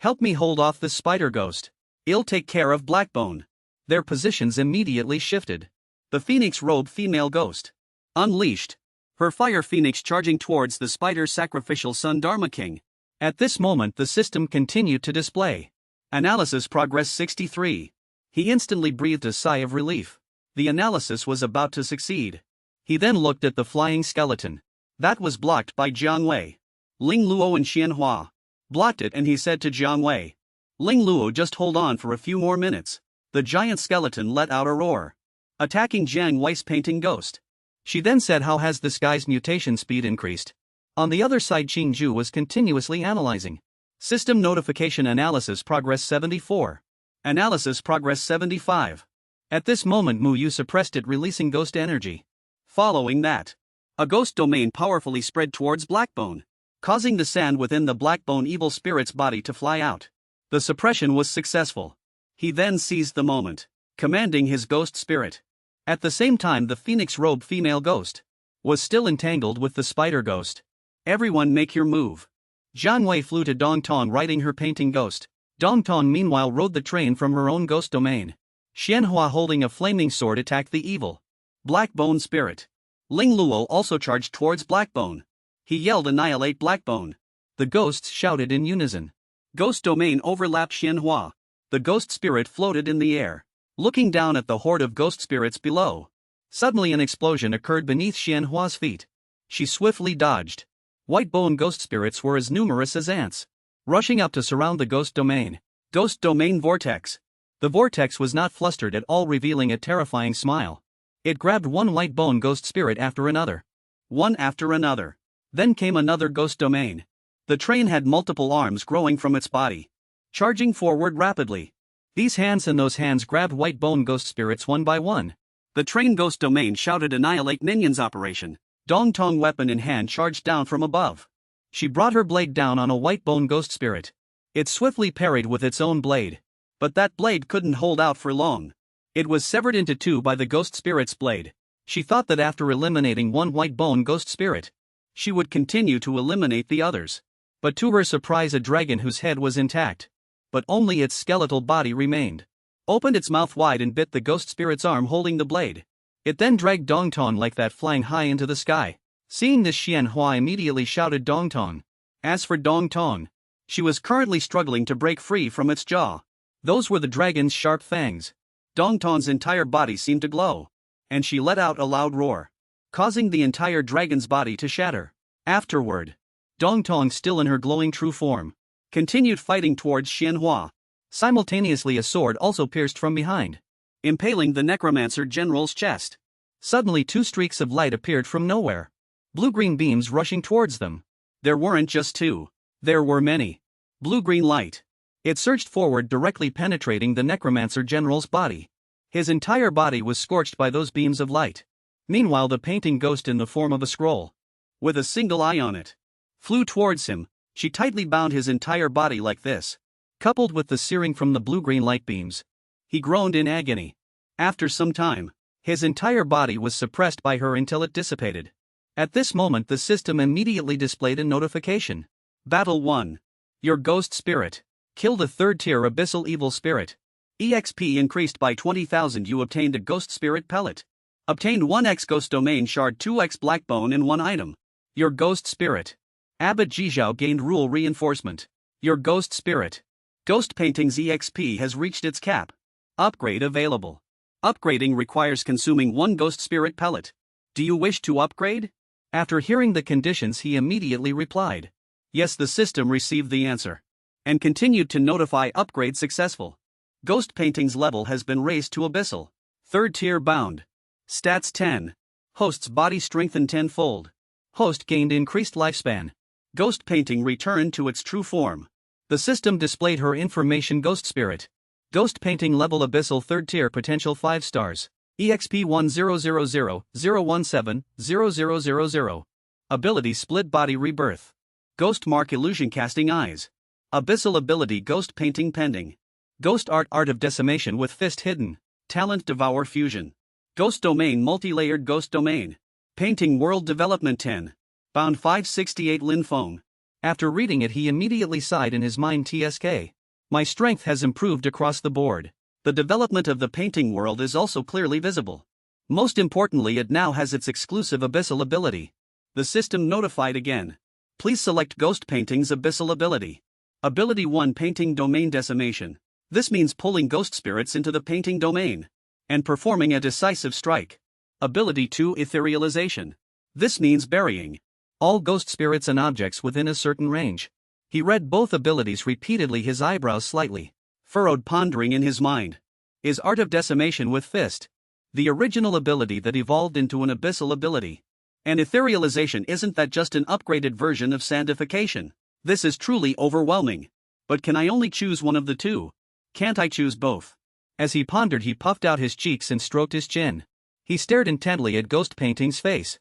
[SPEAKER 1] Help me hold off this spider ghost. I'll take care of Blackbone. Their positions immediately shifted. The Phoenix Robe female ghost unleashed her fire phoenix, charging towards the spider sacrificial son Dharma King. At this moment the system continued to display analysis progress 63. He instantly breathed a sigh of relief. The analysis was about to succeed. He then looked at the flying skeleton. That was blocked by Jiang Wei. Ling Luo and Xianhua blocked it, and he said to Jiang Wei, Ling Luo, just hold on for a few more minutes. The giant skeleton let out a roar, attacking Jiang Wei's painting ghost. She then said, how has this guy's mutation speed increased? On the other side, Qingju was continuously analyzing. System notification analysis progress 74. Analysis progress 75. At this moment Mu Yu suppressed it, releasing ghost energy. Following that, a ghost domain powerfully spread towards Blackbone, causing the sand within the Blackbone evil spirit's body to fly out. The suppression was successful. He then seized the moment, commanding his ghost spirit. At the same time, the Phoenix Robe female ghost was still entangled with the spider ghost. Everyone make your move. Jiang Wei flew to Dongtong riding her painting ghost. Dongtong meanwhile rode the train from her own ghost domain. Xianhua holding a flaming sword attacked the evil Blackbone spirit. Ling Luo also charged towards Blackbone. He yelled, annihilate Blackbone. The ghosts shouted in unison. Ghost domain overlapped Xianhua. The ghost spirit floated in the air, looking down at the horde of ghost spirits below. Suddenly an explosion occurred beneath Xianhua's feet. She swiftly dodged. White bone ghost spirits were as numerous as ants, rushing up to surround the ghost domain. Ghost domain vortex. The vortex was not flustered at all, revealing a terrifying smile. It grabbed one white bone ghost spirit after another. One after another. Then came another ghost domain. The train had multiple arms growing from its body, charging forward rapidly. These hands and those hands grabbed white bone ghost spirits one by one. The trained ghost domain shouted annihilate minions operation. Dong Tong weapon in hand charged down from above. She brought her blade down on a white bone ghost spirit. It swiftly parried with its own blade. But that blade couldn't hold out for long. It was severed into two by the ghost spirit's blade. She thought that after eliminating one white bone ghost spirit, she would continue to eliminate the others. But to her surprise, a dragon whose head was intact, but only its skeletal body remained, opened its mouth wide and bit the ghost spirit's arm holding the blade. It then dragged Dong Tong like that, flying high into the sky. Seeing this, Xianhua immediately shouted Dong Tong. As for Dong Tong, she was currently struggling to break free from its jaw. Those were the dragon's sharp fangs. Dong Tong's entire body seemed to glow, and she let out a loud roar, causing the entire dragon's body to shatter. Afterward, Dong Tong, still in her glowing true form, continued fighting towards Xianhua. Simultaneously, a sword also pierced from behind, impaling the necromancer general's chest. Suddenly, two streaks of light appeared from nowhere, blue-green beams rushing towards them. There weren't just two, there were many. Blue-green light. It surged forward, directly penetrating the necromancer general's body. His entire body was scorched by those beams of light. Meanwhile, the painting ghost, in the form of a scroll, with a single eye on it, flew towards him. She tightly bound his entire body like this. Coupled with the searing from the blue-green light beams, he groaned in agony. After some time, his entire body was suppressed by her until it dissipated. At this moment, the system immediately displayed a notification. Battle 1. Your ghost spirit killed a 3rd tier abyssal evil spirit. EXP increased by 20,000. You obtained a ghost spirit pellet. Obtained 1x ghost domain shard, 2x black bone in one item. Your ghost spirit Abbot Jizhao gained rule reinforcement. Your ghost spirit ghost paintings EXP has reached its cap. Upgrade available. Upgrading requires consuming 1 ghost spirit pellet. Do you wish to upgrade? After hearing the conditions, he immediately replied. Yes, the system received the answer and continued to notify upgrade successful. Ghost paintings level has been raised to abyssal. 3rd tier bound. Stats 10. Host's body strengthened tenfold. Host gained increased lifespan. Ghost painting returned to its true form. The system displayed her information. Ghost spirit. Ghost painting level abyssal 3rd tier potential 5 stars. EXP 100001700000. Ability split body rebirth. Ghost mark illusion casting eyes. Abyssal ability ghost painting pending. Ghost art of decimation with fist hidden. Talent devour fusion. Ghost domain multi-layered ghost domain. Painting world development 10. Bound 568 Lin Feng. After reading it, he immediately sighed in his mind. TSK. My strength has improved across the board. The development of the painting world is also clearly visible. Most importantly, it now has its exclusive abyssal ability. The system notified again. Please select ghost paintings abyssal ability. Ability 1 painting domain decimation. This means pulling ghost spirits into the painting domain and performing a decisive strike. Ability 2 etherealization. This means burying all ghost spirits and objects within a certain range. He read both abilities repeatedly, his eyebrows slightly furrowed, pondering in his mind. Is art of decimation with fist the original ability that evolved into an abyssal ability? And etherealization, isn't that just an upgraded version of sandification? This is truly overwhelming. But can I only choose one of the two? Can't I choose both? As he pondered, he puffed out his cheeks and stroked his chin. He stared intently at Ghost Painting's face.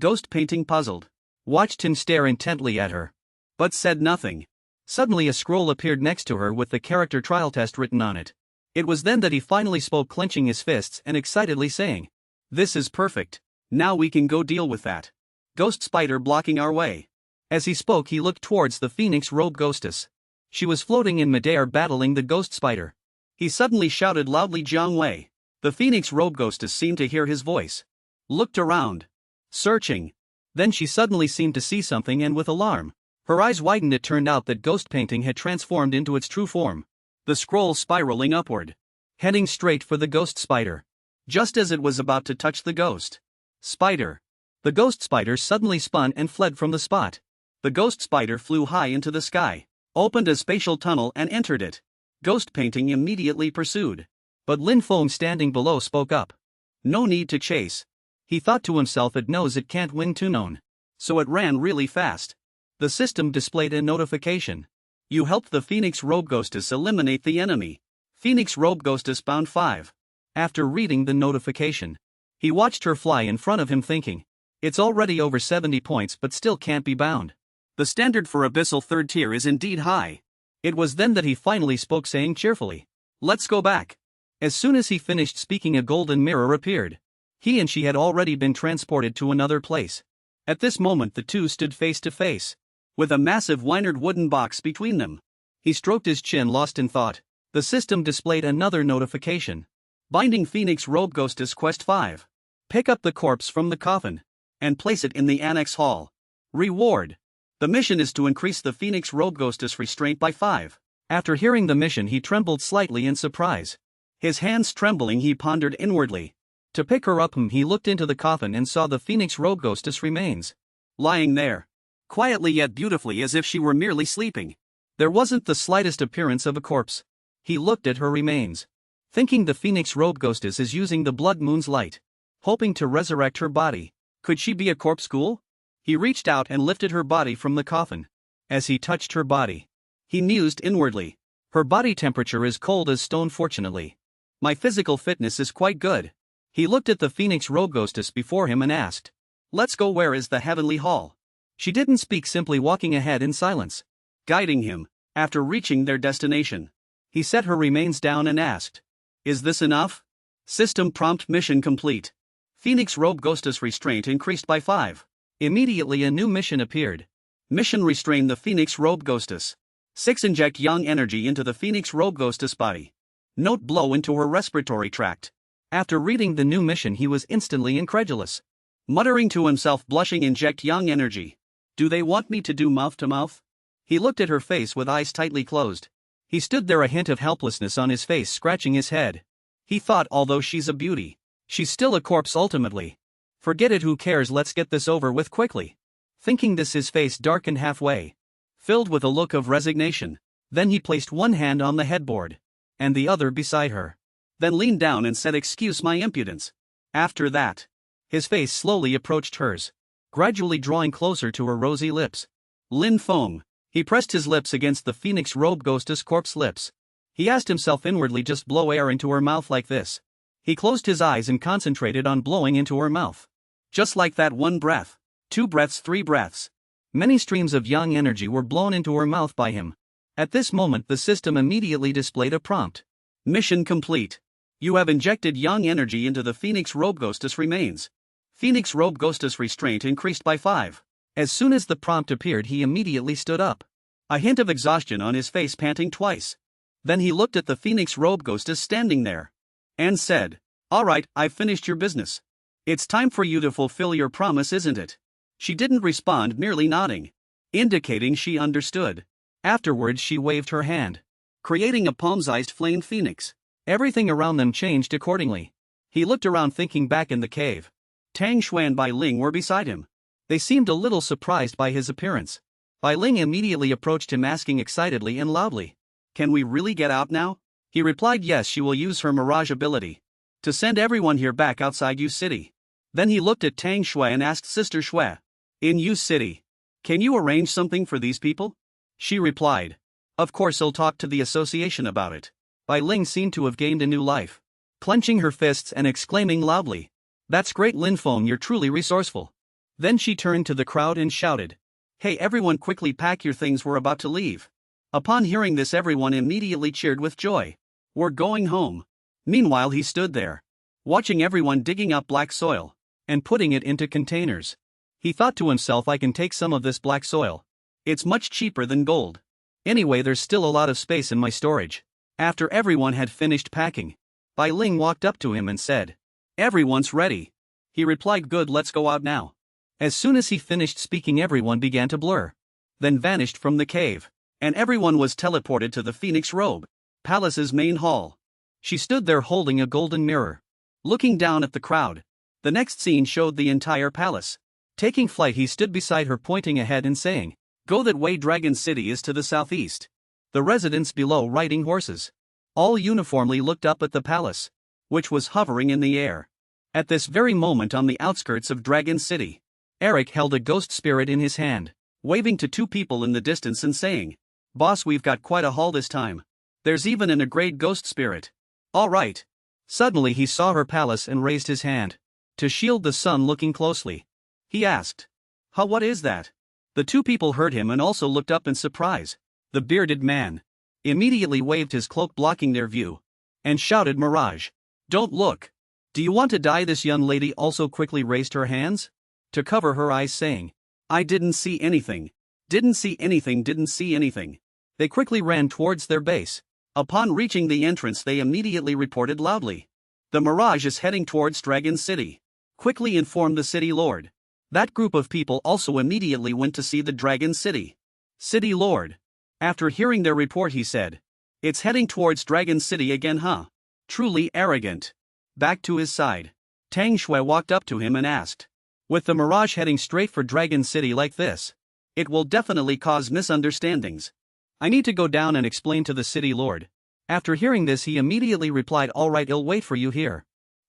[SPEAKER 1] Ghost Painting, puzzled, watched him stare intently at her, but said nothing. Suddenly, a scroll appeared next to her with the character trial test written on it. It was then that he finally spoke, clenching his fists and excitedly saying, "This is perfect. Now we can go deal with that ghost spider blocking our way." As he spoke, he looked towards the phoenix robe ghostess. She was floating in midair battling the ghost spider. He suddenly shouted loudly, "Jiang Wei!" The phoenix robe ghostess seemed to hear his voice, looked around, searching. Then she suddenly seemed to see something, and with alarm, her eyes widened. It turned out that Ghost Painting had transformed into its true form, the scroll spiraling upward, heading straight for the ghost spider. Just as it was about to touch the ghost spider, the ghost spider suddenly spun and fled from the spot. The ghost spider flew high into the sky, opened a spatial tunnel and entered it. Ghost Painting immediately pursued. But Lin Feng, standing below, spoke up. "No need to chase." He thought to himself, "It knows it can't win Tunon, so it ran really fast." The system displayed a notification. You helped the Phoenix Robe Ghostess eliminate the enemy. Phoenix Robe Ghostess bound 5. After reading the notification, he watched her fly in front of him thinking, it's already over 70 points but still can't be bound. The standard for Abyssal 3rd tier is indeed high. It was then that he finally spoke, saying cheerfully, let's go back. As soon as he finished speaking, a golden mirror appeared. He and she had already been transported to another place. At this moment the two stood face to face, with a massive Weinard wooden box between them. He stroked his chin, lost in thought. The system displayed another notification. Binding Phoenix Robe Ghostess Quest 5. Pick up the corpse from the coffin and place it in the Annex Hall. Reward. The mission is to increase the Phoenix Robe Ghostess restraint by 5. After hearing the mission, he trembled slightly in surprise. His hands trembling, he pondered inwardly. To pick her up, he looked into the coffin and saw the Phoenix Robe Ghostess remains lying there, quietly yet beautifully, as if she were merely sleeping. There wasn't the slightest appearance of a corpse. He looked at her remains, thinking the Phoenix Robe Ghostess is using the blood moon's light, hoping to resurrect her body. Could she be a corpse ghoul? He reached out and lifted her body from the coffin. As he touched her body, he mused inwardly. Her body temperature is cold as stone, fortunately. My physical fitness is quite good. He looked at the Phoenix Robe Ghostess before him and asked, let's go. Where is the Heavenly Hall? She didn't speak, simply walking ahead in silence, guiding him. After reaching their destination, he set her remains down and asked, is this enough? System prompt: mission complete. Phoenix Robe Ghostess restraint increased by 5. Immediately a new mission appeared. Mission: restrain the Phoenix Robe Ghostess. 6. Inject young energy into the Phoenix Robe Ghostess body. Note: blow into her respiratory tract. After reading the new mission, he was instantly incredulous, muttering to himself, blushing, inject young energy. Do they want me to do mouth to mouth? He looked at her face with eyes tightly closed. He stood there, a hint of helplessness on his face, scratching his head. He thought, although she's a beauty, she's still a corpse ultimately. Forget it, who cares, let's get this over with quickly. Thinking this, his face darkened halfway, filled with a look of resignation. Then he placed one hand on the headboard and the other beside her, then leaned down and said, excuse my impudence. After that, his face slowly approached hers, gradually drawing closer to her rosy lips. Lin Feng. He pressed his lips against the Phoenix Robe Ghostess corpse lips. He asked himself inwardly, just blow air into her mouth like this. He closed his eyes and concentrated on blowing into her mouth. Just like that, 1 breath, 2 breaths, 3 breaths. Many streams of young energy were blown into her mouth by him. At this moment the system immediately displayed a prompt. Mission complete. You have injected young energy into the Phoenix Robe Ghostess remains. Phoenix Robe Ghostess restraint increased by 5. As soon as the prompt appeared, he immediately stood up, a hint of exhaustion on his face, panting twice. Then he looked at the Phoenix Robe Ghostess standing there and said, all right, I've finished your business. It's time for you to fulfill your promise, isn't it? She didn't respond, merely nodding, indicating she understood. Afterwards she waved her hand, creating a palm-sized flame phoenix. Everything around them changed accordingly. He looked around, thinking back in the cave, Tang Shui and Bai Ling were beside him. They seemed a little surprised by his appearance. Bai Ling immediately approached him, asking excitedly and loudly, can we really get out now? He replied, yes, she will use her mirage ability to send everyone here back outside Yu City. Then he looked at Tang Shui and asked, Sister Shui, in Yu City, can you arrange something for these people? She replied, of course, I'll talk to the association about it. Bai Ling seemed to have gained a new life, clenching her fists and exclaiming loudly, that's great, Lin Feng, you're truly resourceful. Then she turned to the crowd and shouted, hey everyone, quickly pack your things, we're about to leave. Upon hearing this, everyone immediately cheered with joy. We're going home. Meanwhile he stood there, watching everyone digging up black soil and putting it into containers. He thought to himself, I can take some of this black soil. It's much cheaper than gold. Anyway, there's still a lot of space in my storage. After everyone had finished packing, Bai Ling walked up to him and said, everyone's ready. He replied, good, let's go out now. As soon as he finished speaking, everyone began to blur, then vanished from the cave, and everyone was teleported to the Phoenix Robe Palace's main hall. She stood there holding a golden mirror, looking down at the crowd. The next scene showed the entire palace. Taking flight, he stood beside her, pointing ahead and saying, go that way, Dragon City is to the southeast. The residents below, riding horses, all uniformly looked up at the palace, which was hovering in the air. At this very moment, on the outskirts of Dragon City, Eric held a ghost spirit in his hand, waving to 2 people in the distance and saying, boss, we've got quite a haul this time. There's even a great ghost spirit. All right. Suddenly he saw her palace and raised his hand to shield the sun, looking closely. He asked, "Huh, what is that?" The two people heard him and also looked up in surprise. The bearded man immediately waved his cloak, blocking their view, and shouted, "Mirage! Don't look! Do you want to die?" This young lady also quickly raised her hands to cover her eyes, saying, "I didn't see anything. Didn't see anything, didn't see anything." They quickly ran towards their base. Upon reaching the entrance, they immediately reported loudly, "The Mirage is heading towards Dragon City. Quickly inform the city lord." That group of people also immediately went to see the Dragon City. City lord. After hearing their report, he said, "It's heading towards Dragon City again, huh? Truly arrogant." Back to his side, Tang Shui walked up to him and asked, "With the Mirage heading straight for Dragon City like this, it will definitely cause misunderstandings. I need to go down and explain to the city lord." After hearing this, he immediately replied, "All right, I'll wait for you here."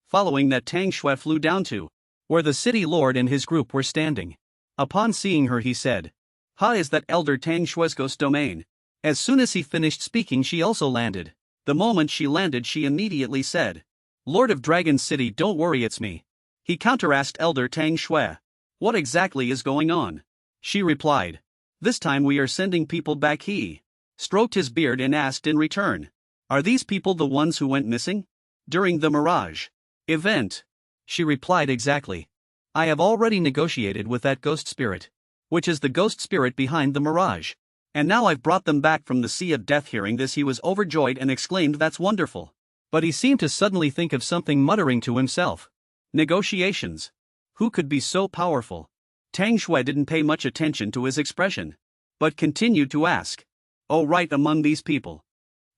[SPEAKER 1] Following that, Tang Shui flew down to where the city lord and his group were standing. Upon seeing her, he said, "Ha, is that Elder Tang Shui's ghost domain?" As soon as he finished speaking, she also landed. The moment she landed, she immediately said, "Lord of Dragon City, don't worry, it's me." He counter-asked Elder Tang Shui, "What exactly is going on?" She replied, "This time we are sending people back." He stroked his beard and asked in return, "Are these people the ones who went missing during the Mirage event?" She replied, "Exactly. I have already negotiated with that ghost spirit, which is the ghost spirit behind the Mirage, and now I've brought them back from the Sea of Death." Hearing this, he was overjoyed and exclaimed, "That's wonderful." But he seemed to suddenly think of something, muttering to himself, "Negotiations? Who could be so powerful?" Tang Shui didn't pay much attention to his expression, but continued to ask, "Oh right, among these people,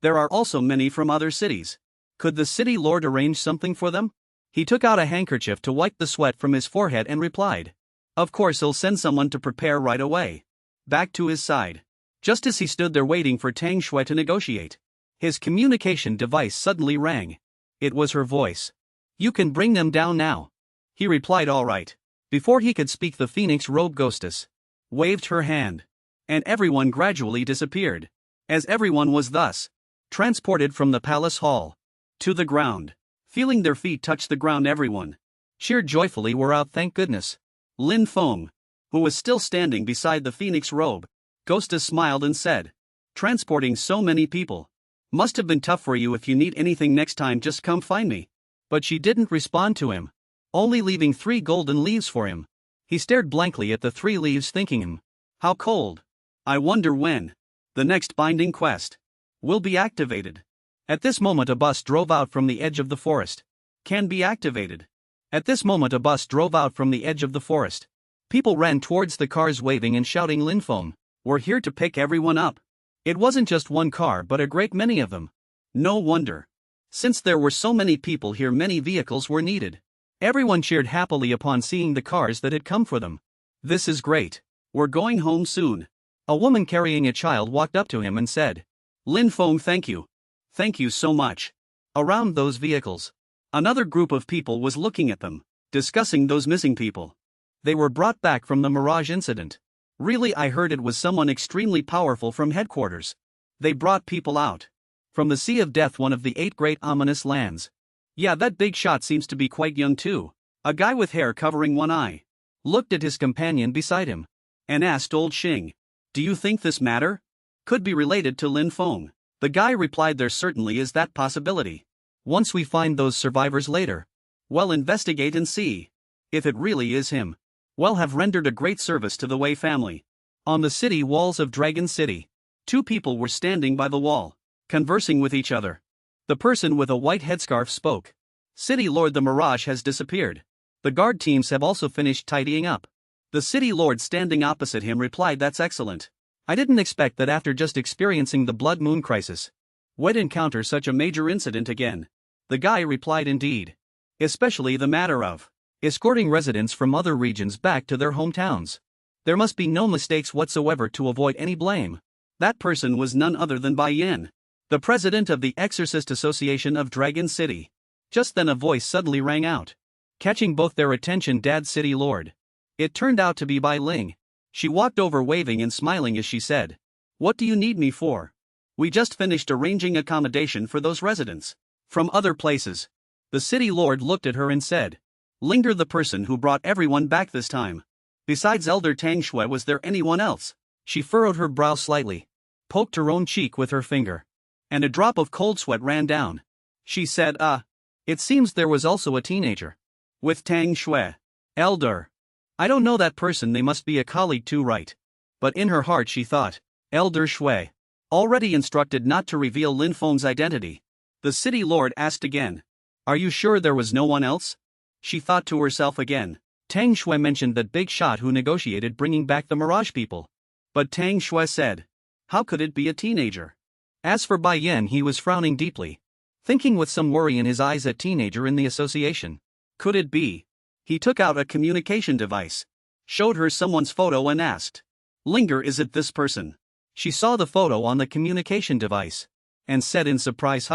[SPEAKER 1] there are also many from other cities. Could the city lord arrange something for them?" He took out a handkerchief to wipe the sweat from his forehead and replied, "Of course, he'll send someone to prepare right away." Back to his side, just as he stood there waiting for Tang Shui to negotiate, his communication device suddenly rang. It was her voice. "You can bring them down now." He replied, "All right." Before he could speak, the Phoenix Robe Ghostess waved her hand, and everyone gradually disappeared. As everyone was thus transported from the palace hall to the ground, feeling their feet touch the ground, everyone cheered joyfully. "We're out, thank goodness." Lin Feng, who was still standing beside the Phoenix Robe Ghostess, smiled and said, "Transporting so many people must have been tough for you. If you need anything next time, just come find me." But she didn't respond to him, only leaving 3 golden leaves for him. He stared blankly at the 3 leaves, thinking, "How cold. I wonder when the next binding quest will be activated." At this moment, a bus drove out from the edge of the forest. Can be activated. At this moment, a bus drove out from the edge of the forest. People ran towards the cars, waving and shouting, "Lin Feng, we're here to pick everyone up." It wasn't just one car, but a great many of them. No wonder. Since there were so many people here, many vehicles were needed. Everyone cheered happily upon seeing the cars that had come for them. "This is great. We're going home soon." A woman carrying a child walked up to him and said, "Lin Feng, thank you. Thank you so much." Around those vehicles, another group of people was looking at them, discussing those missing people. They were brought back from the Mirage incident. Really, I heard it was someone extremely powerful from headquarters. They brought people out from the Sea of Death, one of the 8 great ominous lands. Yeah, that big shot seems to be quite young too. A guy with hair covering one eye looked at his companion beside him and asked old Xing, "Do you think this matter could be related to Lin Feng?" The guy replied, "There certainly is that possibility. Once we find those survivors later, we'll investigate and see if it really is him. We'll have rendered a great service to the Wei family." On the city walls of Dragon City, 2 people were standing by the wall, conversing with each other. The person with a white headscarf spoke. "City Lord, the Mirage has disappeared. The guard teams have also finished tidying up." The City Lord, standing opposite him, replied, "That's excellent. I didn't expect that after just experiencing the Blood Moon crisis, we'd encounter such a major incident again." The guy replied, "Indeed. Especially the matter of escorting residents from other regions back to their hometowns. There must be no mistakes whatsoever to avoid any blame." That person was none other than Bai Yin, the president of the Exorcist Association of Dragon City. Just then a voice suddenly rang out, catching both their attention. "Dad, City Lord." It turned out to be Bai Ling. She walked over, waving and smiling as she said, "What do you need me for?" We just finished arranging accommodation for those residents from other places. The city lord looked at her and said, Linger, the person who brought everyone back this time. Besides Elder Tang Shui, was there anyone else? She furrowed her brow slightly, poked her own cheek with her finger, and a drop of cold sweat ran down. She said, it seems there was also a teenager. With Tang Shui. Elder. I don't know that person, they must be a colleague too, right? But in her heart she thought, Elder Shui. Already instructed not to reveal Lin Feng's identity. The city lord asked again. Are you sure there was no one else? She thought to herself again. Tang Shui mentioned that big shot who negotiated bringing back the Mirage people. But Tang Shui said, how could it be a teenager? As for Bai Yan, he was frowning deeply, thinking with some worry in his eyes at teenager in the association. Could it be? He took out a communication device, showed her someone's photo and asked, Linger, is it this person? She saw the photo on the communication device, and said in surprise,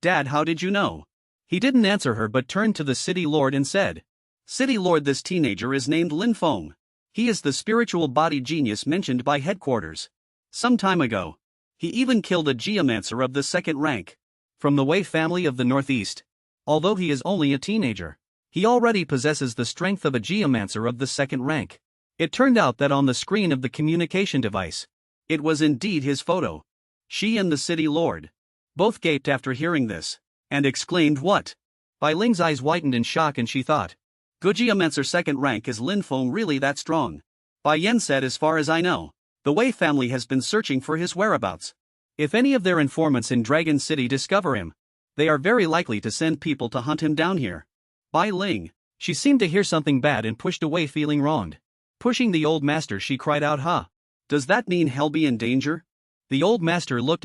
[SPEAKER 1] Dad, how did you know? He didn't answer her but turned to the city lord and said, City lord, this teenager is named Lin Feng. He is the spiritual body genius mentioned by headquarters some time ago. He even killed a geomancer of the second rank from the Wei family of the Northeast. Although he is only a teenager, he already possesses the strength of a geomancer of the second rank. It turned out that on the screen of the communication device, it was indeed his photo. She and the city lord both gaped after hearing this, and exclaimed, what? Bai Ling's eyes widened in shock and she thought, good geomancer second rank, is Lin Feng really that strong? Bai Yan said, as far as I know, the Wei family has been searching for his whereabouts. If any of their informants in Dragon City discover him, they are very likely to send people to hunt him down here. Bai Ling. She seemed to hear something bad and pushed away, feeling wronged. Pushing the old master, she cried out, does that mean he'll be in danger? The old master looked at